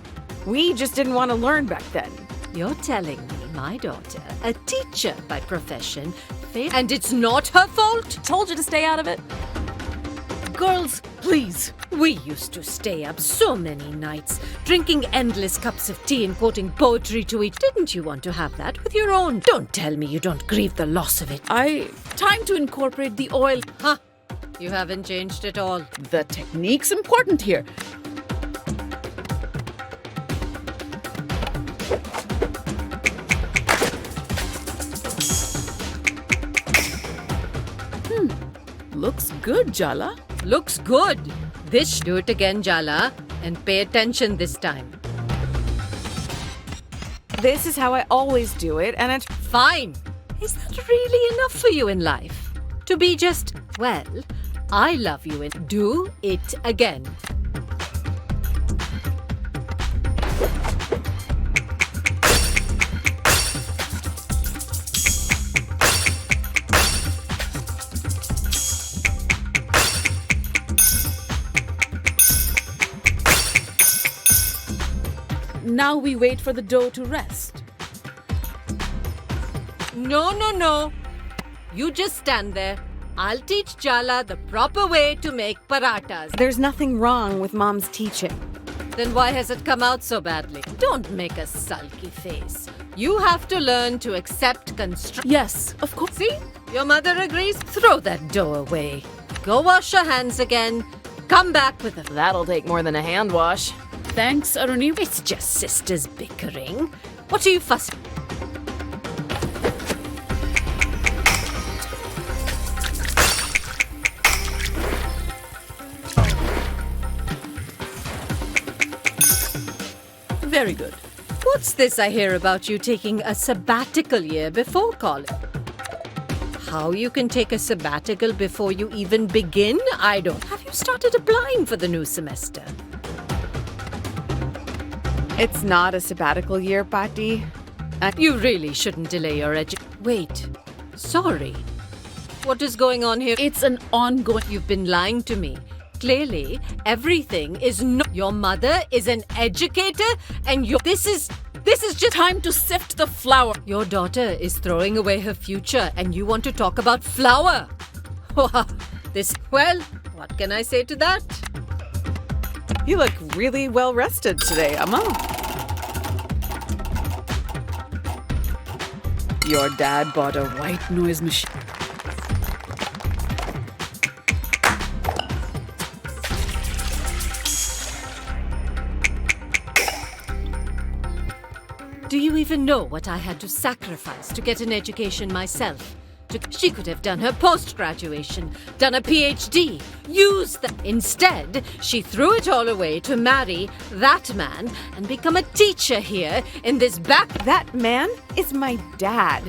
We just didn't want to learn back then. You're telling me my daughter, a teacher by profession, failed, and it's not her fault? Told you to stay out of it. Girls, please. We used to stay up so many nights, drinking endless cups of tea and quoting poetry to each. Didn't you want to have that with your own? Don't tell me you don't grieve the loss of it. Time to incorporate the oil. Huh? You haven't changed at all. The technique's important here. Looks good, Jala. Looks good. Do it again, Jala, and pay attention this time. This is how I always do it, and it's fine. Is that really enough for you in life? To be just, well, I love you and do it again. Now we wait for the dough to rest. No. You just stand there. I'll teach Jala the proper way to make parathas. There's nothing wrong with Mom's teaching. Then why has it come out so badly? Don't make a sulky face. You have to learn to accept construction. Yes, of course. See? Your mother agrees. Throw that dough away. Go wash your hands again. Come back with a... That'll take more than a hand wash. Thanks, Aruni. It's just sisters bickering. What are you fussing? Very good. What's this I hear about you taking a sabbatical year before college? How you can take a sabbatical before you even begin? I don't. Have you started applying for the new semester? It's not a sabbatical year, Patti. You really shouldn't delay your Wait. Sorry. What is going on here? It's an ongoing... You've been lying to me. Clearly, everything is Your mother is an educator and This is just time to sift the flour. Your daughter is throwing away her future and you want to talk about flour. Well, what can I say to that? You look really well rested today, Amma. Your dad bought a white noise machine. Do you even know what I had to sacrifice to get an education myself? She could have done her post-graduation, done a PhD, used that. Instead, she threw it all away to marry that man and become a teacher here in this That man is my dad.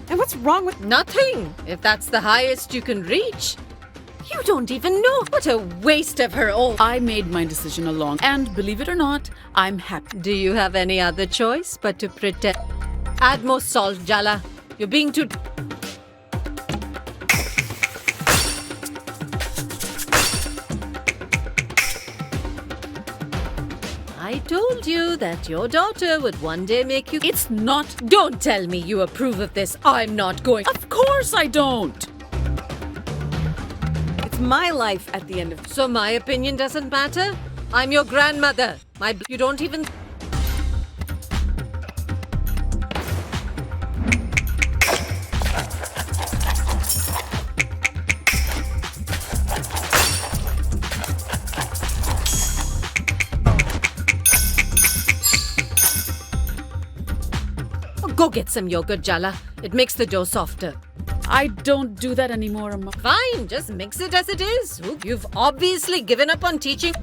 And what's wrong with... Nothing, if that's the highest you can reach. You don't even know. What a waste of her all. I made my decision along, and believe it or not, I'm happy. Do you have any other choice but to pretend? Add more salt, Jala. You're being too... I told you that your daughter would one day make you... It's not... Don't tell me you approve of this. I'm not going... Of course I don't. It's my life at the end of... So my opinion doesn't matter? I'm your grandmother. You don't even... Go get some yogurt, Jala. It makes the dough softer. I don't do that anymore, Amma. Fine, just mix it as it is. You've obviously given up on teaching.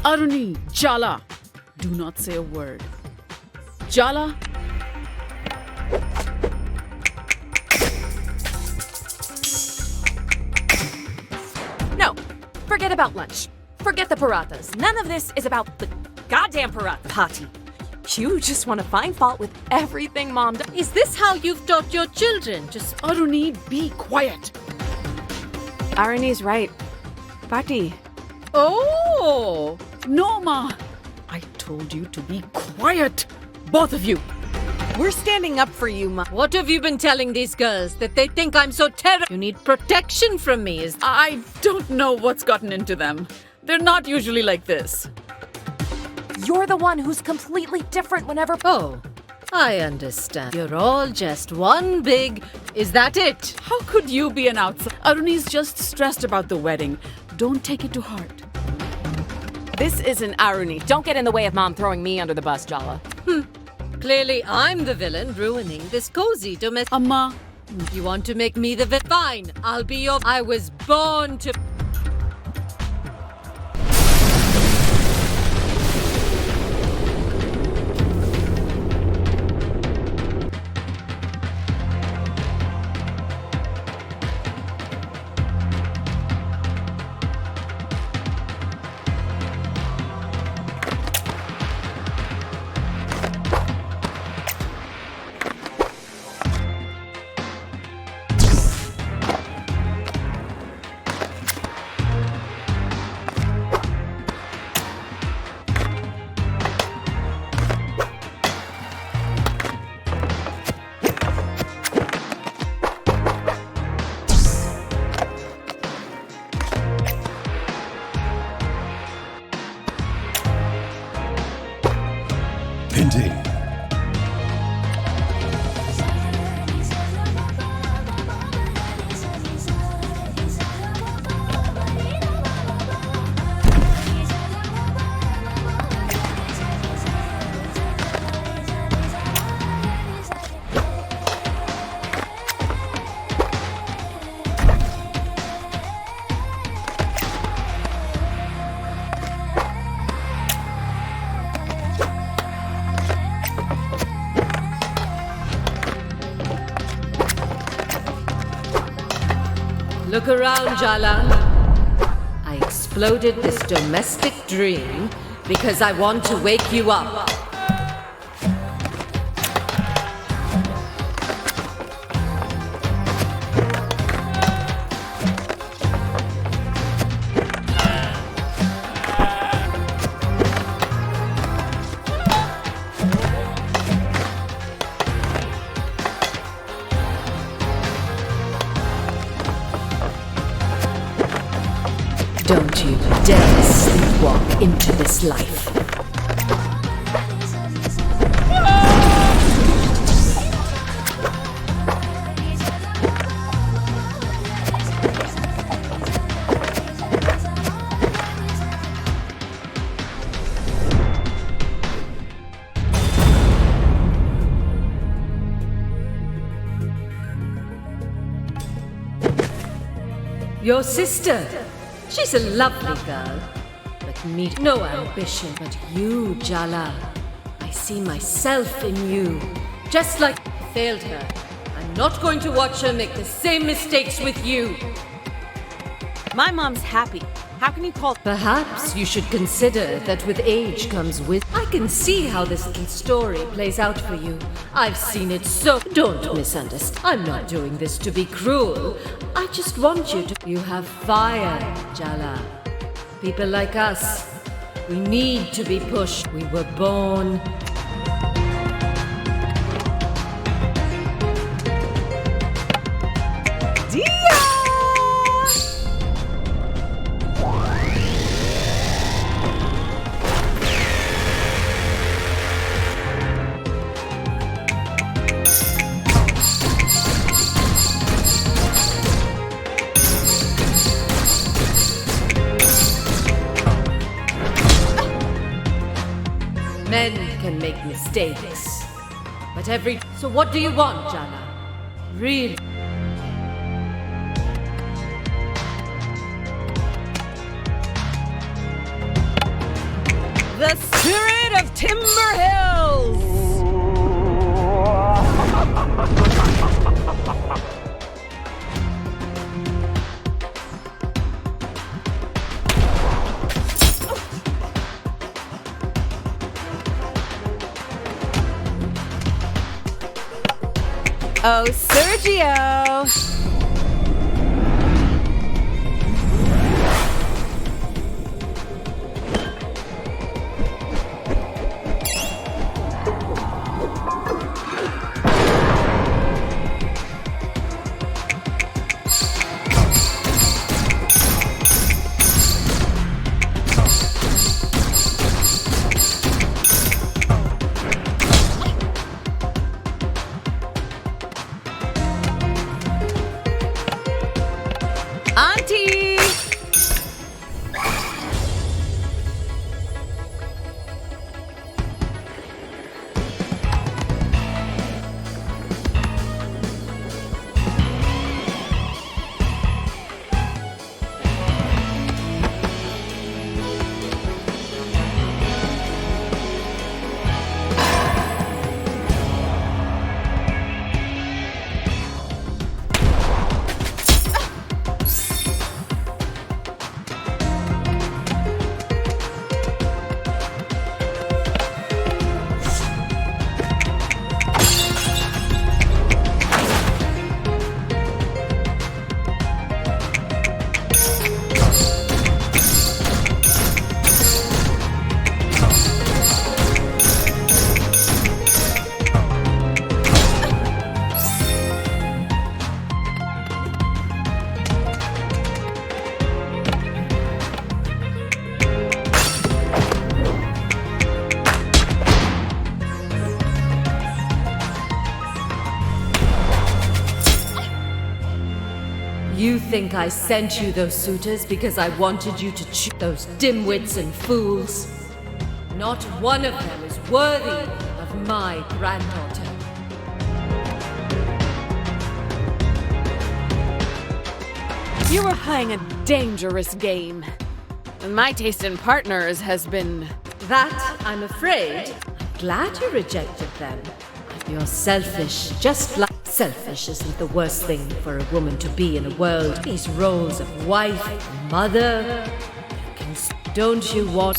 Aruni, Jala, do not say a word. Jala. No, forget about lunch. Forget the parathas. None of this is about the goddamn paratha. Patti, you just want to find fault with everything Mom does. Is this how you've taught your children? Just Aruni, be quiet. Aruni's right. Patti. Oh! No, Ma. I told you to be quiet. Both of you. We're standing up for you, Ma. What have you been telling these girls? That they think I'm so terrible? You need protection from me, is... I don't know what's gotten into them. They're not usually like this. You're the one who's completely different whenever... Oh, I understand. You're all just one big... Is that it? How could you be an outsider? Aruni's just stressed about the wedding. Don't take it to heart. This isn't Aruni. Don't get in the way of Mom throwing me under the bus, Jala. Clearly, I'm the villain ruining this cozy domestic... Amma. You want to make me the villain? Fine, I'll be your... I was born to... Look around, Jala. I exploded this domestic dream because I want to wake you up. Don't you dare sleepwalk into this life. Your sister. She's a lovely girl, but no ambition. But you, Jala, I see myself in you. Just like I failed her, I'm not going to watch her make the same mistakes with you. My mom's happy. How can you call? Perhaps you should consider that with age comes wisdom. I can see how this story plays out for you. I've seen it so. Don't misunderstand. I'm not doing this to be cruel. I just want you to. You have fire, Jala. People like us, we need to be pushed. We were born. Men can make mistakes, but So what do you want, Jala? Really? The spirit of Timber Hills! Oh, Sergio! Auntie! You think I sent you those suitors because I wanted you to choose those dimwits and fools? Not one of them is worthy of my granddaughter. You were playing a dangerous game. And my taste in partners has been... That, I'm afraid. I'm glad you rejected them. You're selfish, just like... Selfish isn't the worst thing for a woman to be in a world. These roles of wife, mother, don't you want...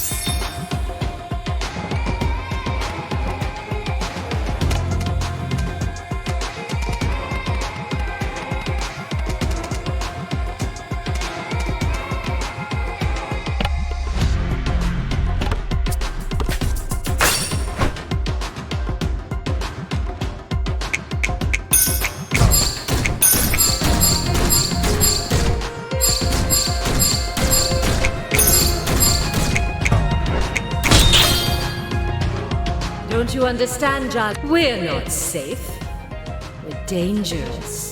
Don't you understand, Jala? We're not safe. We're dangerous.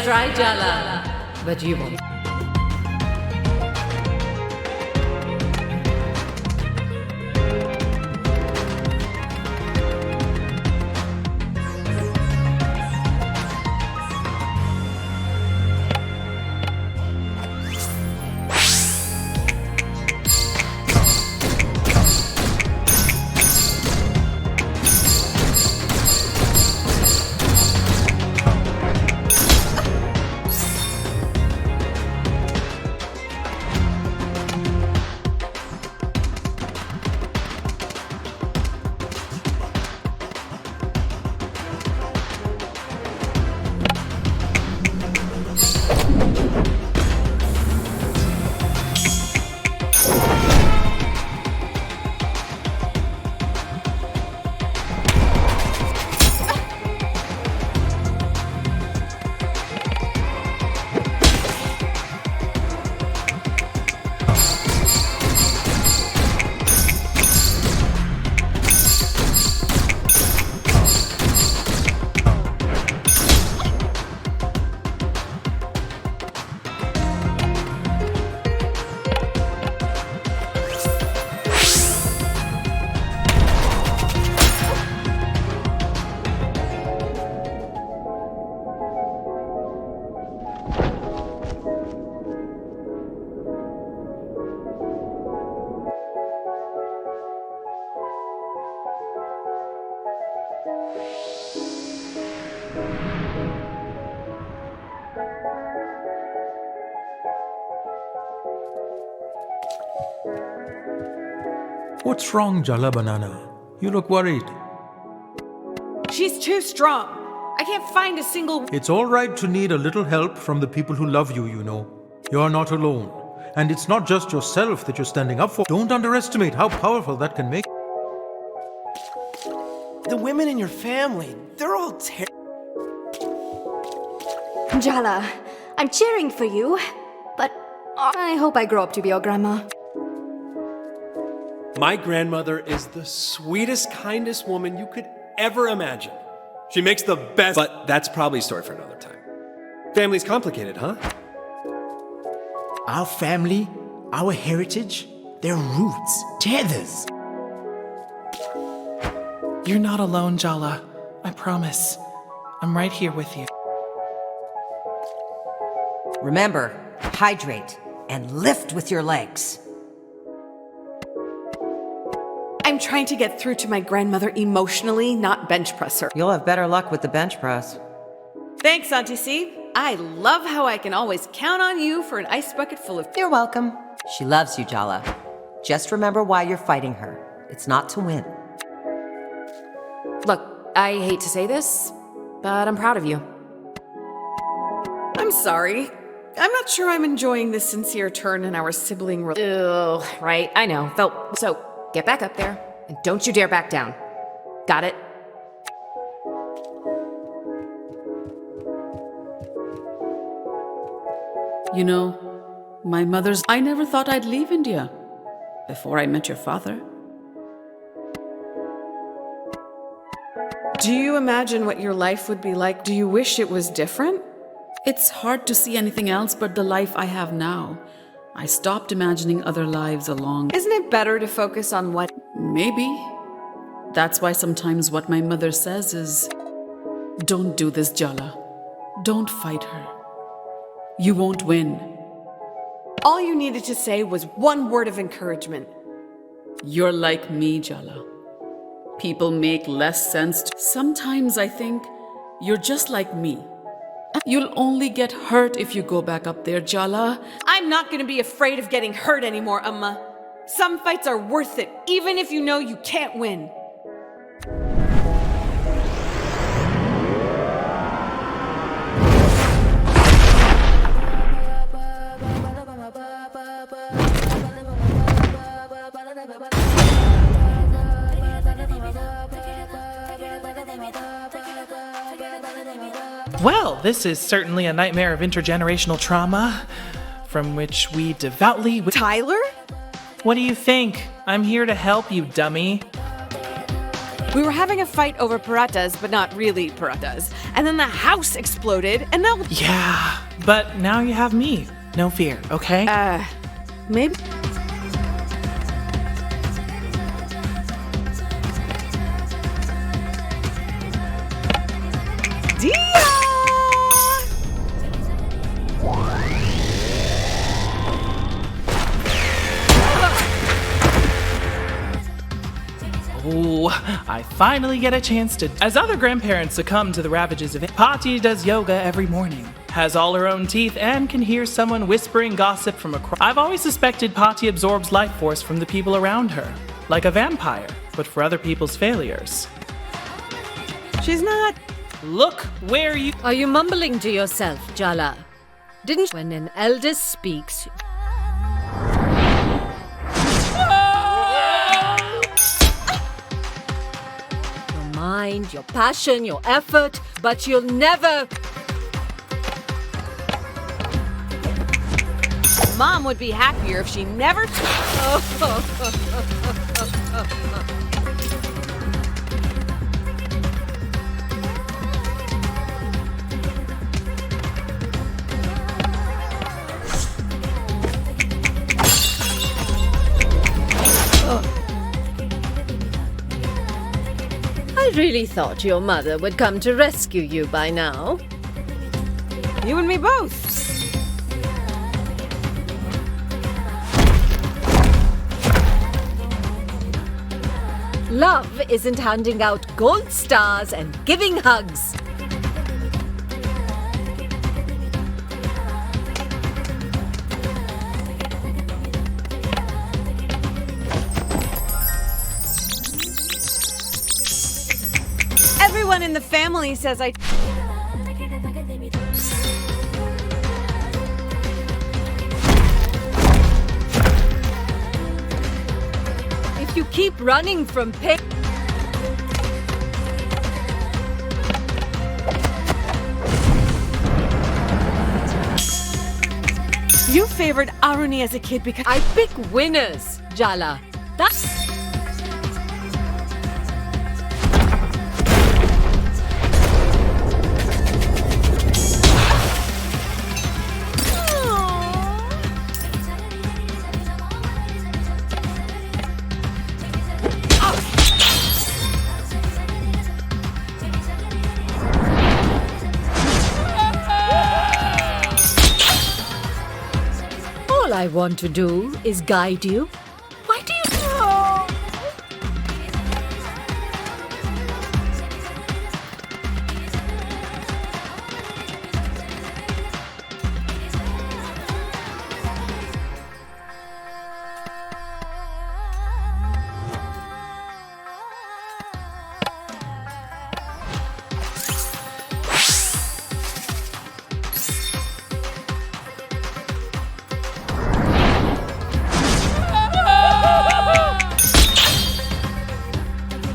try, Jala, but you won't. What's wrong, Jala Banana? You look worried. She's too strong. I can't find a single. It's all right to need a little help from the people who love you, you know. You're not alone. And it's not just yourself that you're standing up for. Don't underestimate how powerful that can make. The women in your family, they're all Jala, I'm cheering for you, but I hope I grow up to be your grandma. My grandmother is the sweetest, kindest woman you could ever imagine. She makes the best, but that's probably a story for another time. Family's complicated, huh? Our family, our heritage, their roots, tethers. You're not alone, Jala. I promise. I'm right here with you. Remember, hydrate and lift with your legs. I'm trying to get through to my grandmother emotionally, not bench press her. You'll have better luck with the bench press. Thanks, Auntie C. I love how I can always count on you for an ice bucket full of. You're welcome. She loves you, Jala. Just remember why you're fighting her. It's not to win. Look, I hate to say this, but I'm proud of you. I'm sorry. I'm not sure I'm enjoying this sincere turn in our sibling relationship. Ugh, right, I know. So, get back up there, and don't you dare back down. Got it? You know, I never thought I'd leave India before I met your father. Do you imagine what your life would be like? Do you wish it was different? It's hard to see anything else but the life I have now. I stopped imagining other lives along. Isn't it better to focus on what? Maybe. That's why sometimes what my mother says is, don't do this, Jala. Don't fight her. You won't win. All you needed to say was one word of encouragement. You're like me, Jala. People make less sense. Sometimes I think you're just like me. You'll only get hurt if you go back up there, Jala. I'm not going to be afraid of getting hurt anymore, Amma. Some fights are worth it, even if you know you can't win. Well, this is certainly a nightmare of intergenerational trauma, from which we devoutly... Tyler? What do you think? I'm here to help you, dummy. We were having a fight over paratas, but not really paratas. And then the house exploded, and now... Yeah, but now you have me. No fear, okay? Maybe... Oh, I finally get a chance to. As other grandparents succumb to the ravages of it, Pati does yoga every morning, has all her own teeth, and can hear someone whispering gossip from across. I've always suspected Pati absorbs life force from the people around her, like a vampire, but for other people's failures. She's not. Look where you. Are you mumbling to yourself, Jala? Didn't when an eldest speaks. Mind, your passion, your effort, but you'll never... Mom would be happier if she never... I really thought your mother would come to rescue you by now. You and me both. Love isn't handing out gold stars and giving hugs. Everyone in the family says I... If you keep running from pain... You favored Aruni as a kid because... I pick winners, Jala. That's... All I want to do is guide you. Why do you...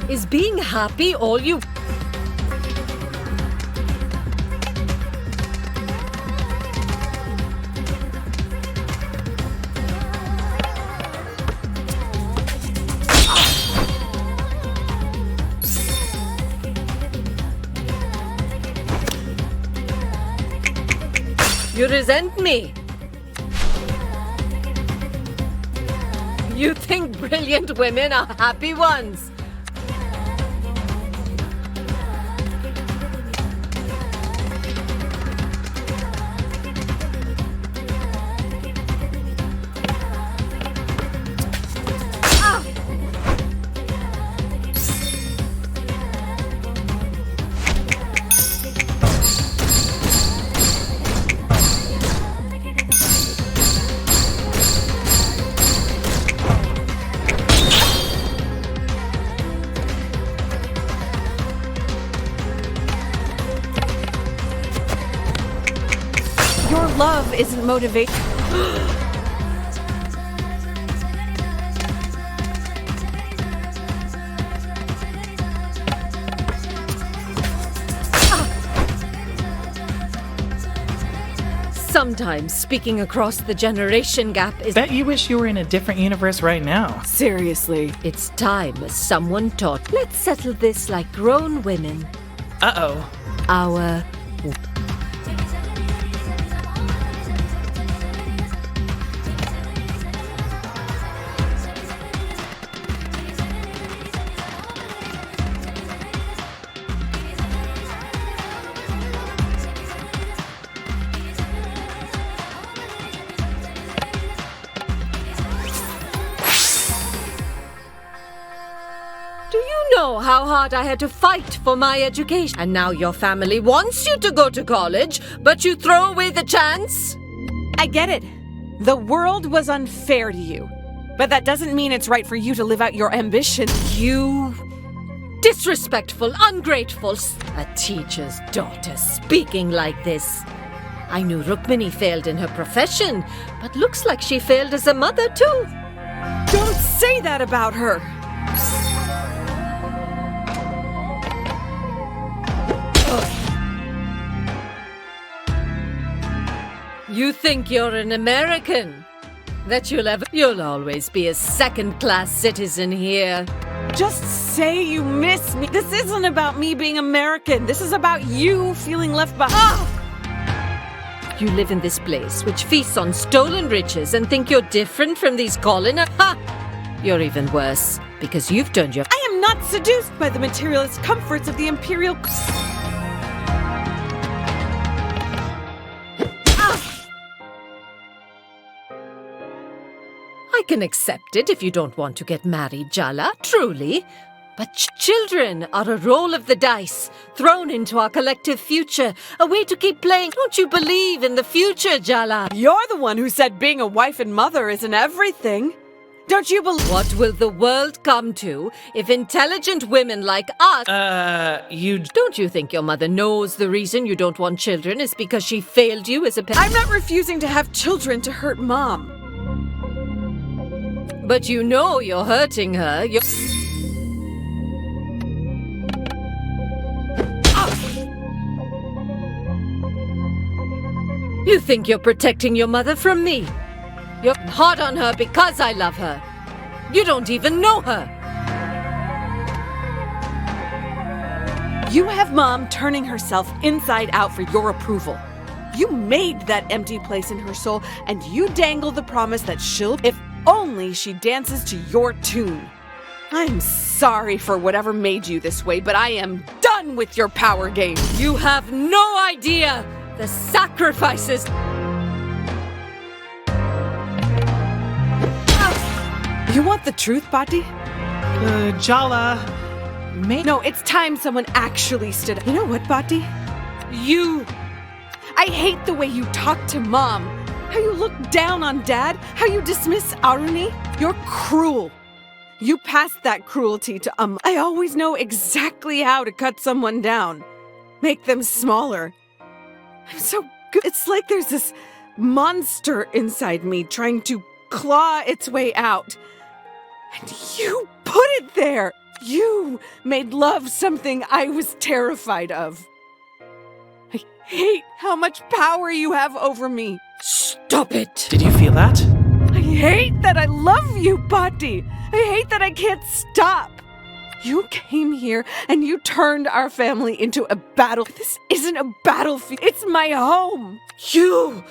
Is being happy all you... You resent me. You think brilliant women are happy ones. Your love isn't motivation. Sometimes speaking across the generation gap is... Bet you wish you were in a different universe right now. Seriously, it's time someone taught. Let's settle this like grown women. Uh-oh. Our... know how hard I had to fight for my education. And now your family wants you to go to college, but you throw away the chance? I get it. The world was unfair to you. But that doesn't mean it's right for you to live out your ambition. You... disrespectful, ungrateful... A teacher's daughter speaking like this. I knew Rukmini failed in her profession, but looks like she failed as a mother too. Don't say that about her! You think you're an American? That you'll always be a second-class citizen here. Just say you miss me. This isn't about me being American. This is about you feeling left behind. You live in this place which feasts on stolen riches and think you're different from these colonists? Ha! You're even worse, because you've turned your... I am not seduced by the materialist comforts of the imperial... I can accept it if you don't want to get married, Jala, truly. But children are a roll of the dice, thrown into our collective future, a way to keep playing. Don't you believe in the future, Jala? You're the one who said being a wife and mother isn't everything. Don't you believe... What will the world come to if intelligent women like us... Don't you think your mother knows the reason you don't want children is because she failed you as a parent? I'm not refusing to have children to hurt Mom. But you know you're hurting her. You think you're protecting your mother from me? You're hard on her because I love her. You don't even know her. You have Mom turning herself inside out for your approval. You made that empty place in her soul, and you dangle the promise that she'll... If only she dances to your tune. I'm sorry for whatever made you this way, but I am done with your power game. You have no idea the sacrifices... You want the truth, Bati? Jala... No, it's time someone actually stood up. You know what, Bati? I hate the way you talk to Mom. How you look down on Dad. How you dismiss Aruni. You're cruel. You passed that cruelty to I always know exactly how to cut someone down. Make them smaller. I'm so good. It's like there's this monster inside me trying to claw its way out. And you put it there. You made love something I was terrified of. I hate how much power you have over me. Stop it! Did you feel that? I hate that I love you, Bati. I hate that I can't stop. You came here and you turned our family into a battle. This isn't a battlefield. It's my home. You...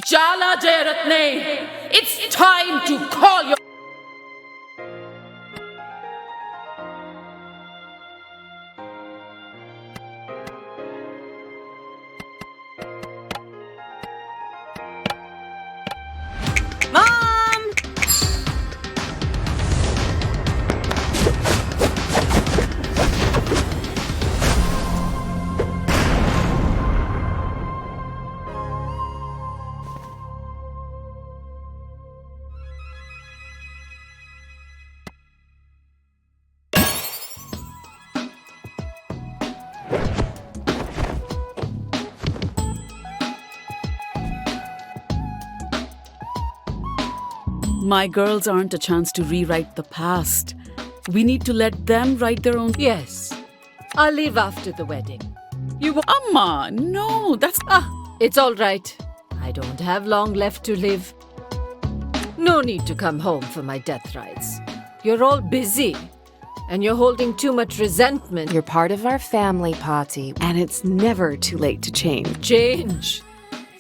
Jala Jaratne! It's time to call your... My girls aren't a chance to rewrite the past. We need to let them write their own... Yes. I'll leave after the wedding. Amma, no, that's... It's all right. I don't have long left to live. No need to come home for my death rites. You're all busy, and you're holding too much resentment. You're part of our family, Pati, and it's never too late to change. Change?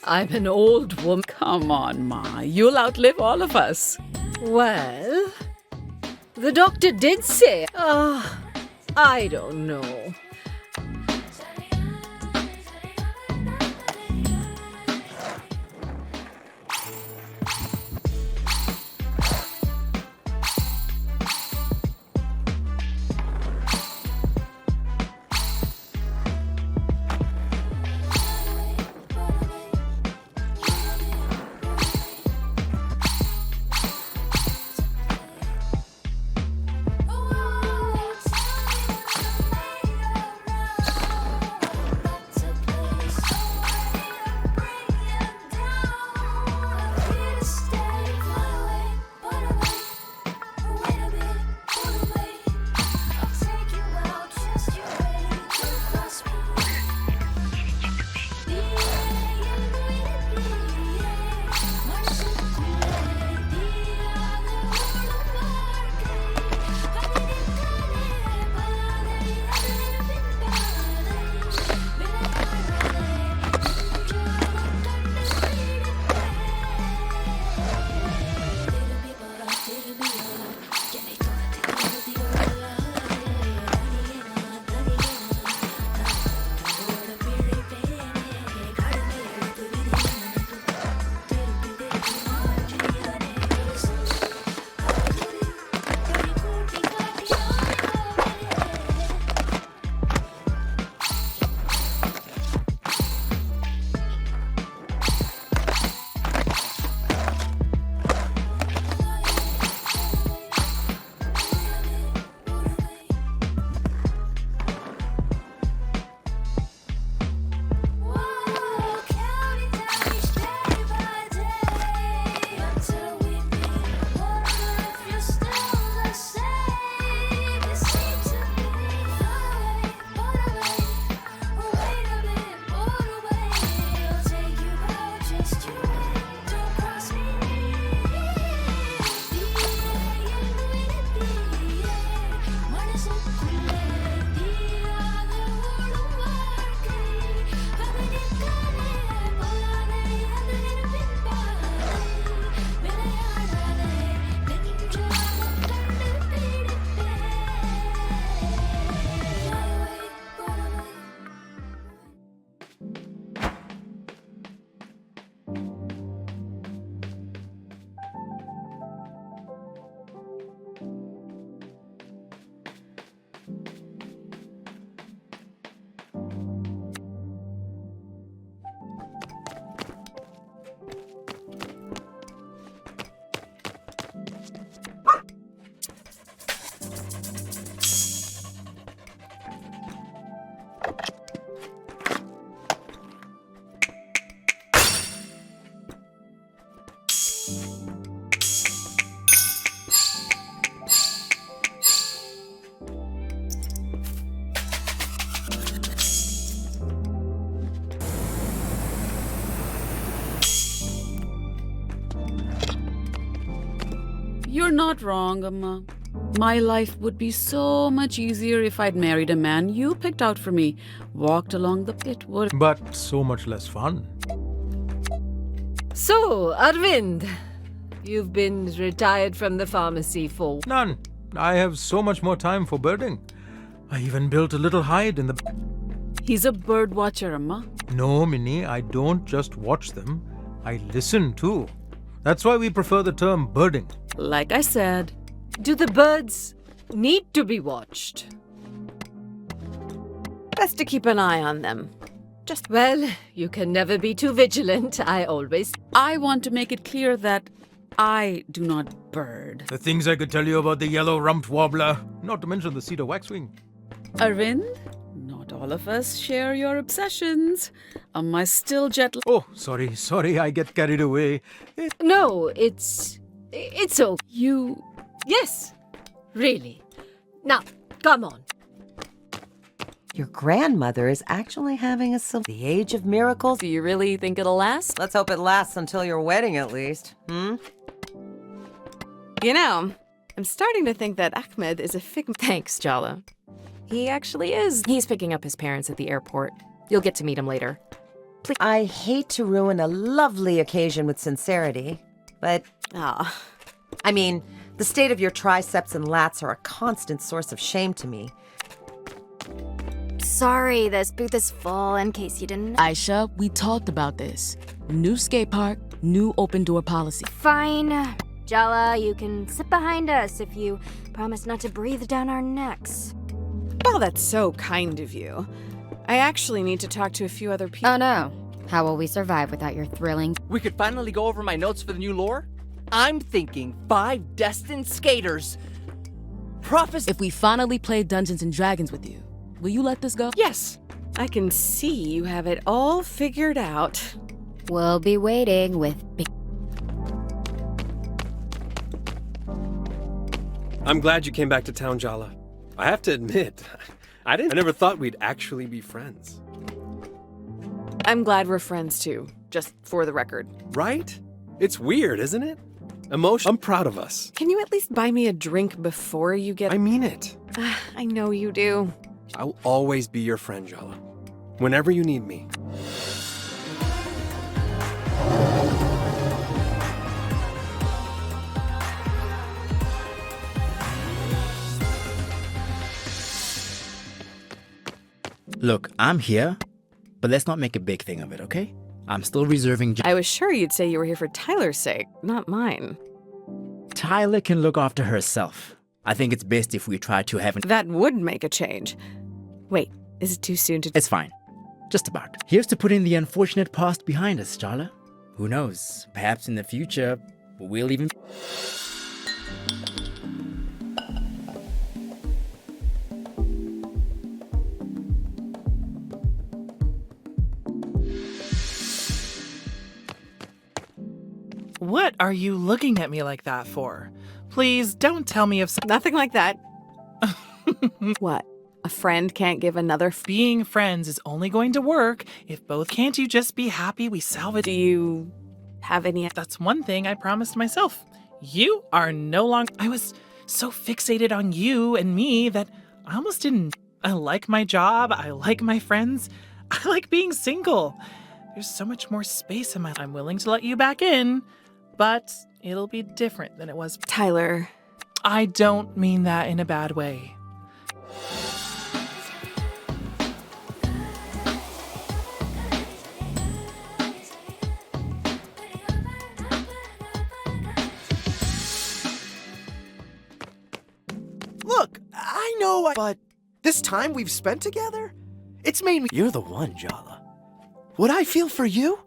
I'm an old woman. Come on, Ma. You'll outlive all of us. Well, the doctor did say, I don't know. You're not wrong, Amma. My life would be so much easier if I'd married a man you picked out for me, walked along the pit wood. But so much less fun. So, Arvind, you've been retired from the pharmacy for... None. I have so much more time for birding. I even built a little hide in the... He's a bird watcher, Amma. No, Minnie, I don't just watch them. I listen too. That's why we prefer the term birding. Like I said. Do the birds need to be watched? Best to keep an eye on them. Well, you can never be too vigilant. I want to make it clear that I do not bird. The things I could tell you about the yellow-rumped warbler, not to mention the cedar waxwing. Arvind, not all of us share your obsessions. Amma is still jet... Oh, sorry, I get carried away. No, it's okay. You... Yes, really. Now, come on. Your grandmother is actually having the age of miracles. Do you really think it'll last? Let's hope it lasts until your wedding, at least. You know, I'm starting to think that Ahmed is a figment. Thanks, Jala. He actually is. He's picking up his parents at the airport. You'll get to meet him later. Please. I hate to ruin a lovely occasion with sincerity, but... I mean, the state of your triceps and lats are a constant source of shame to me. Sorry, this booth is full in case you didn't. Aisha, we talked about this. New skate park, new open door policy. Fine. Jala, you can sit behind us if you promise not to breathe down our necks. Oh, that's so kind of you. I actually need to talk to a few other people. Oh no. How will we survive without your thrilling... We could finally go over my notes for the new lore? I'm thinking 5 destined skaters. If we finally play Dungeons and Dragons with you, will you let this go? Yes. I can see you have it all figured out. We'll be waiting with big... I'm glad you came back to town, Jala. I have to admit, I never thought we'd actually be friends. I'm glad we're friends too, just for the record. Right? It's weird, isn't it? I'm proud of us. Can you at least buy me a drink before you get... I mean it. I know you do. I'll always be your friend, Jala. Whenever you need me. Look, I'm here, but let's not make a big thing of it, okay? I'm still reserving... I was sure you'd say you were here for Tyler's sake, not mine. Tyler can look after herself. I think it's best if we try to have... That would make a change. Wait, is it too soon to... It's fine. Just about. Here's to putting the unfortunate past behind us, Jala. Who knows? Perhaps in the future, we'll even... What are you looking at me like that for? Please don't tell me if... Nothing like that. What? A friend can't give another... Being friends is only going to work if both... Can't you just be happy we salvaged... Do you have any... That's one thing I promised myself. You are no longer... I was so fixated on you and me that I almost didn't... I like my job. I like my friends. I like being single. There's so much more space in my... I'm willing to let you back in, but it'll be different than it was... Tyler. I don't mean that in a bad way. Look, I know, but this time we've spent together, it's made me... You're the one, Jala. What I feel for you?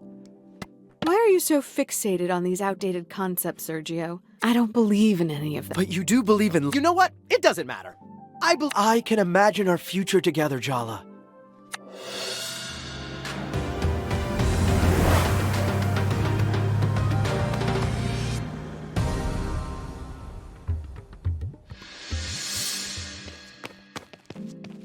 Why are you so fixated on these outdated concepts, Sergio? I don't believe in any of them. But you do believe in... You know what? It doesn't matter. I can imagine our future together, Jala.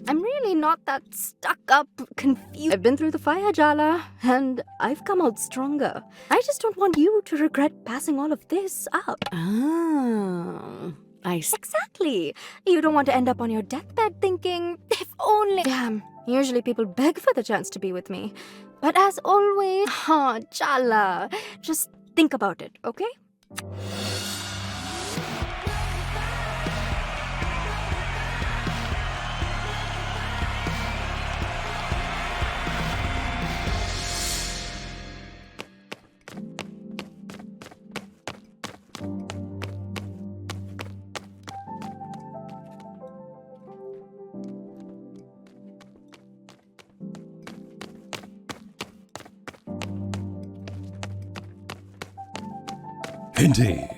I'm really not that stuck up, confused. I've been through the fire, Jala, and I've come out stronger. I just don't want you to regret passing all of this up. Oh, I see. Exactly. You don't want to end up on your deathbed thinking, if only... Damn, usually people beg for the chance to be with me. But as always, Jala, just think about it, okay? Indeed.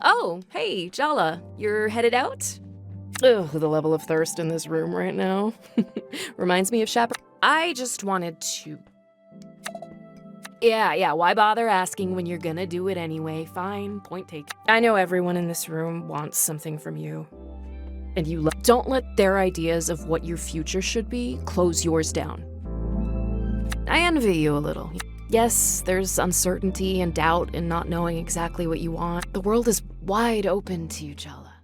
Oh, hey, Jala, you're headed out? Ugh, the level of thirst in this room right now. Reminds me of Chaperone. I just wanted to... Yeah, why bother asking when you're gonna do it anyway? Fine, point taken. I know everyone in this room wants something from you. And don't let their ideas of what your future should be close yours down. I envy you a little. Yes, there's uncertainty and doubt in not knowing exactly what you want. The world is wide open to you, Jala.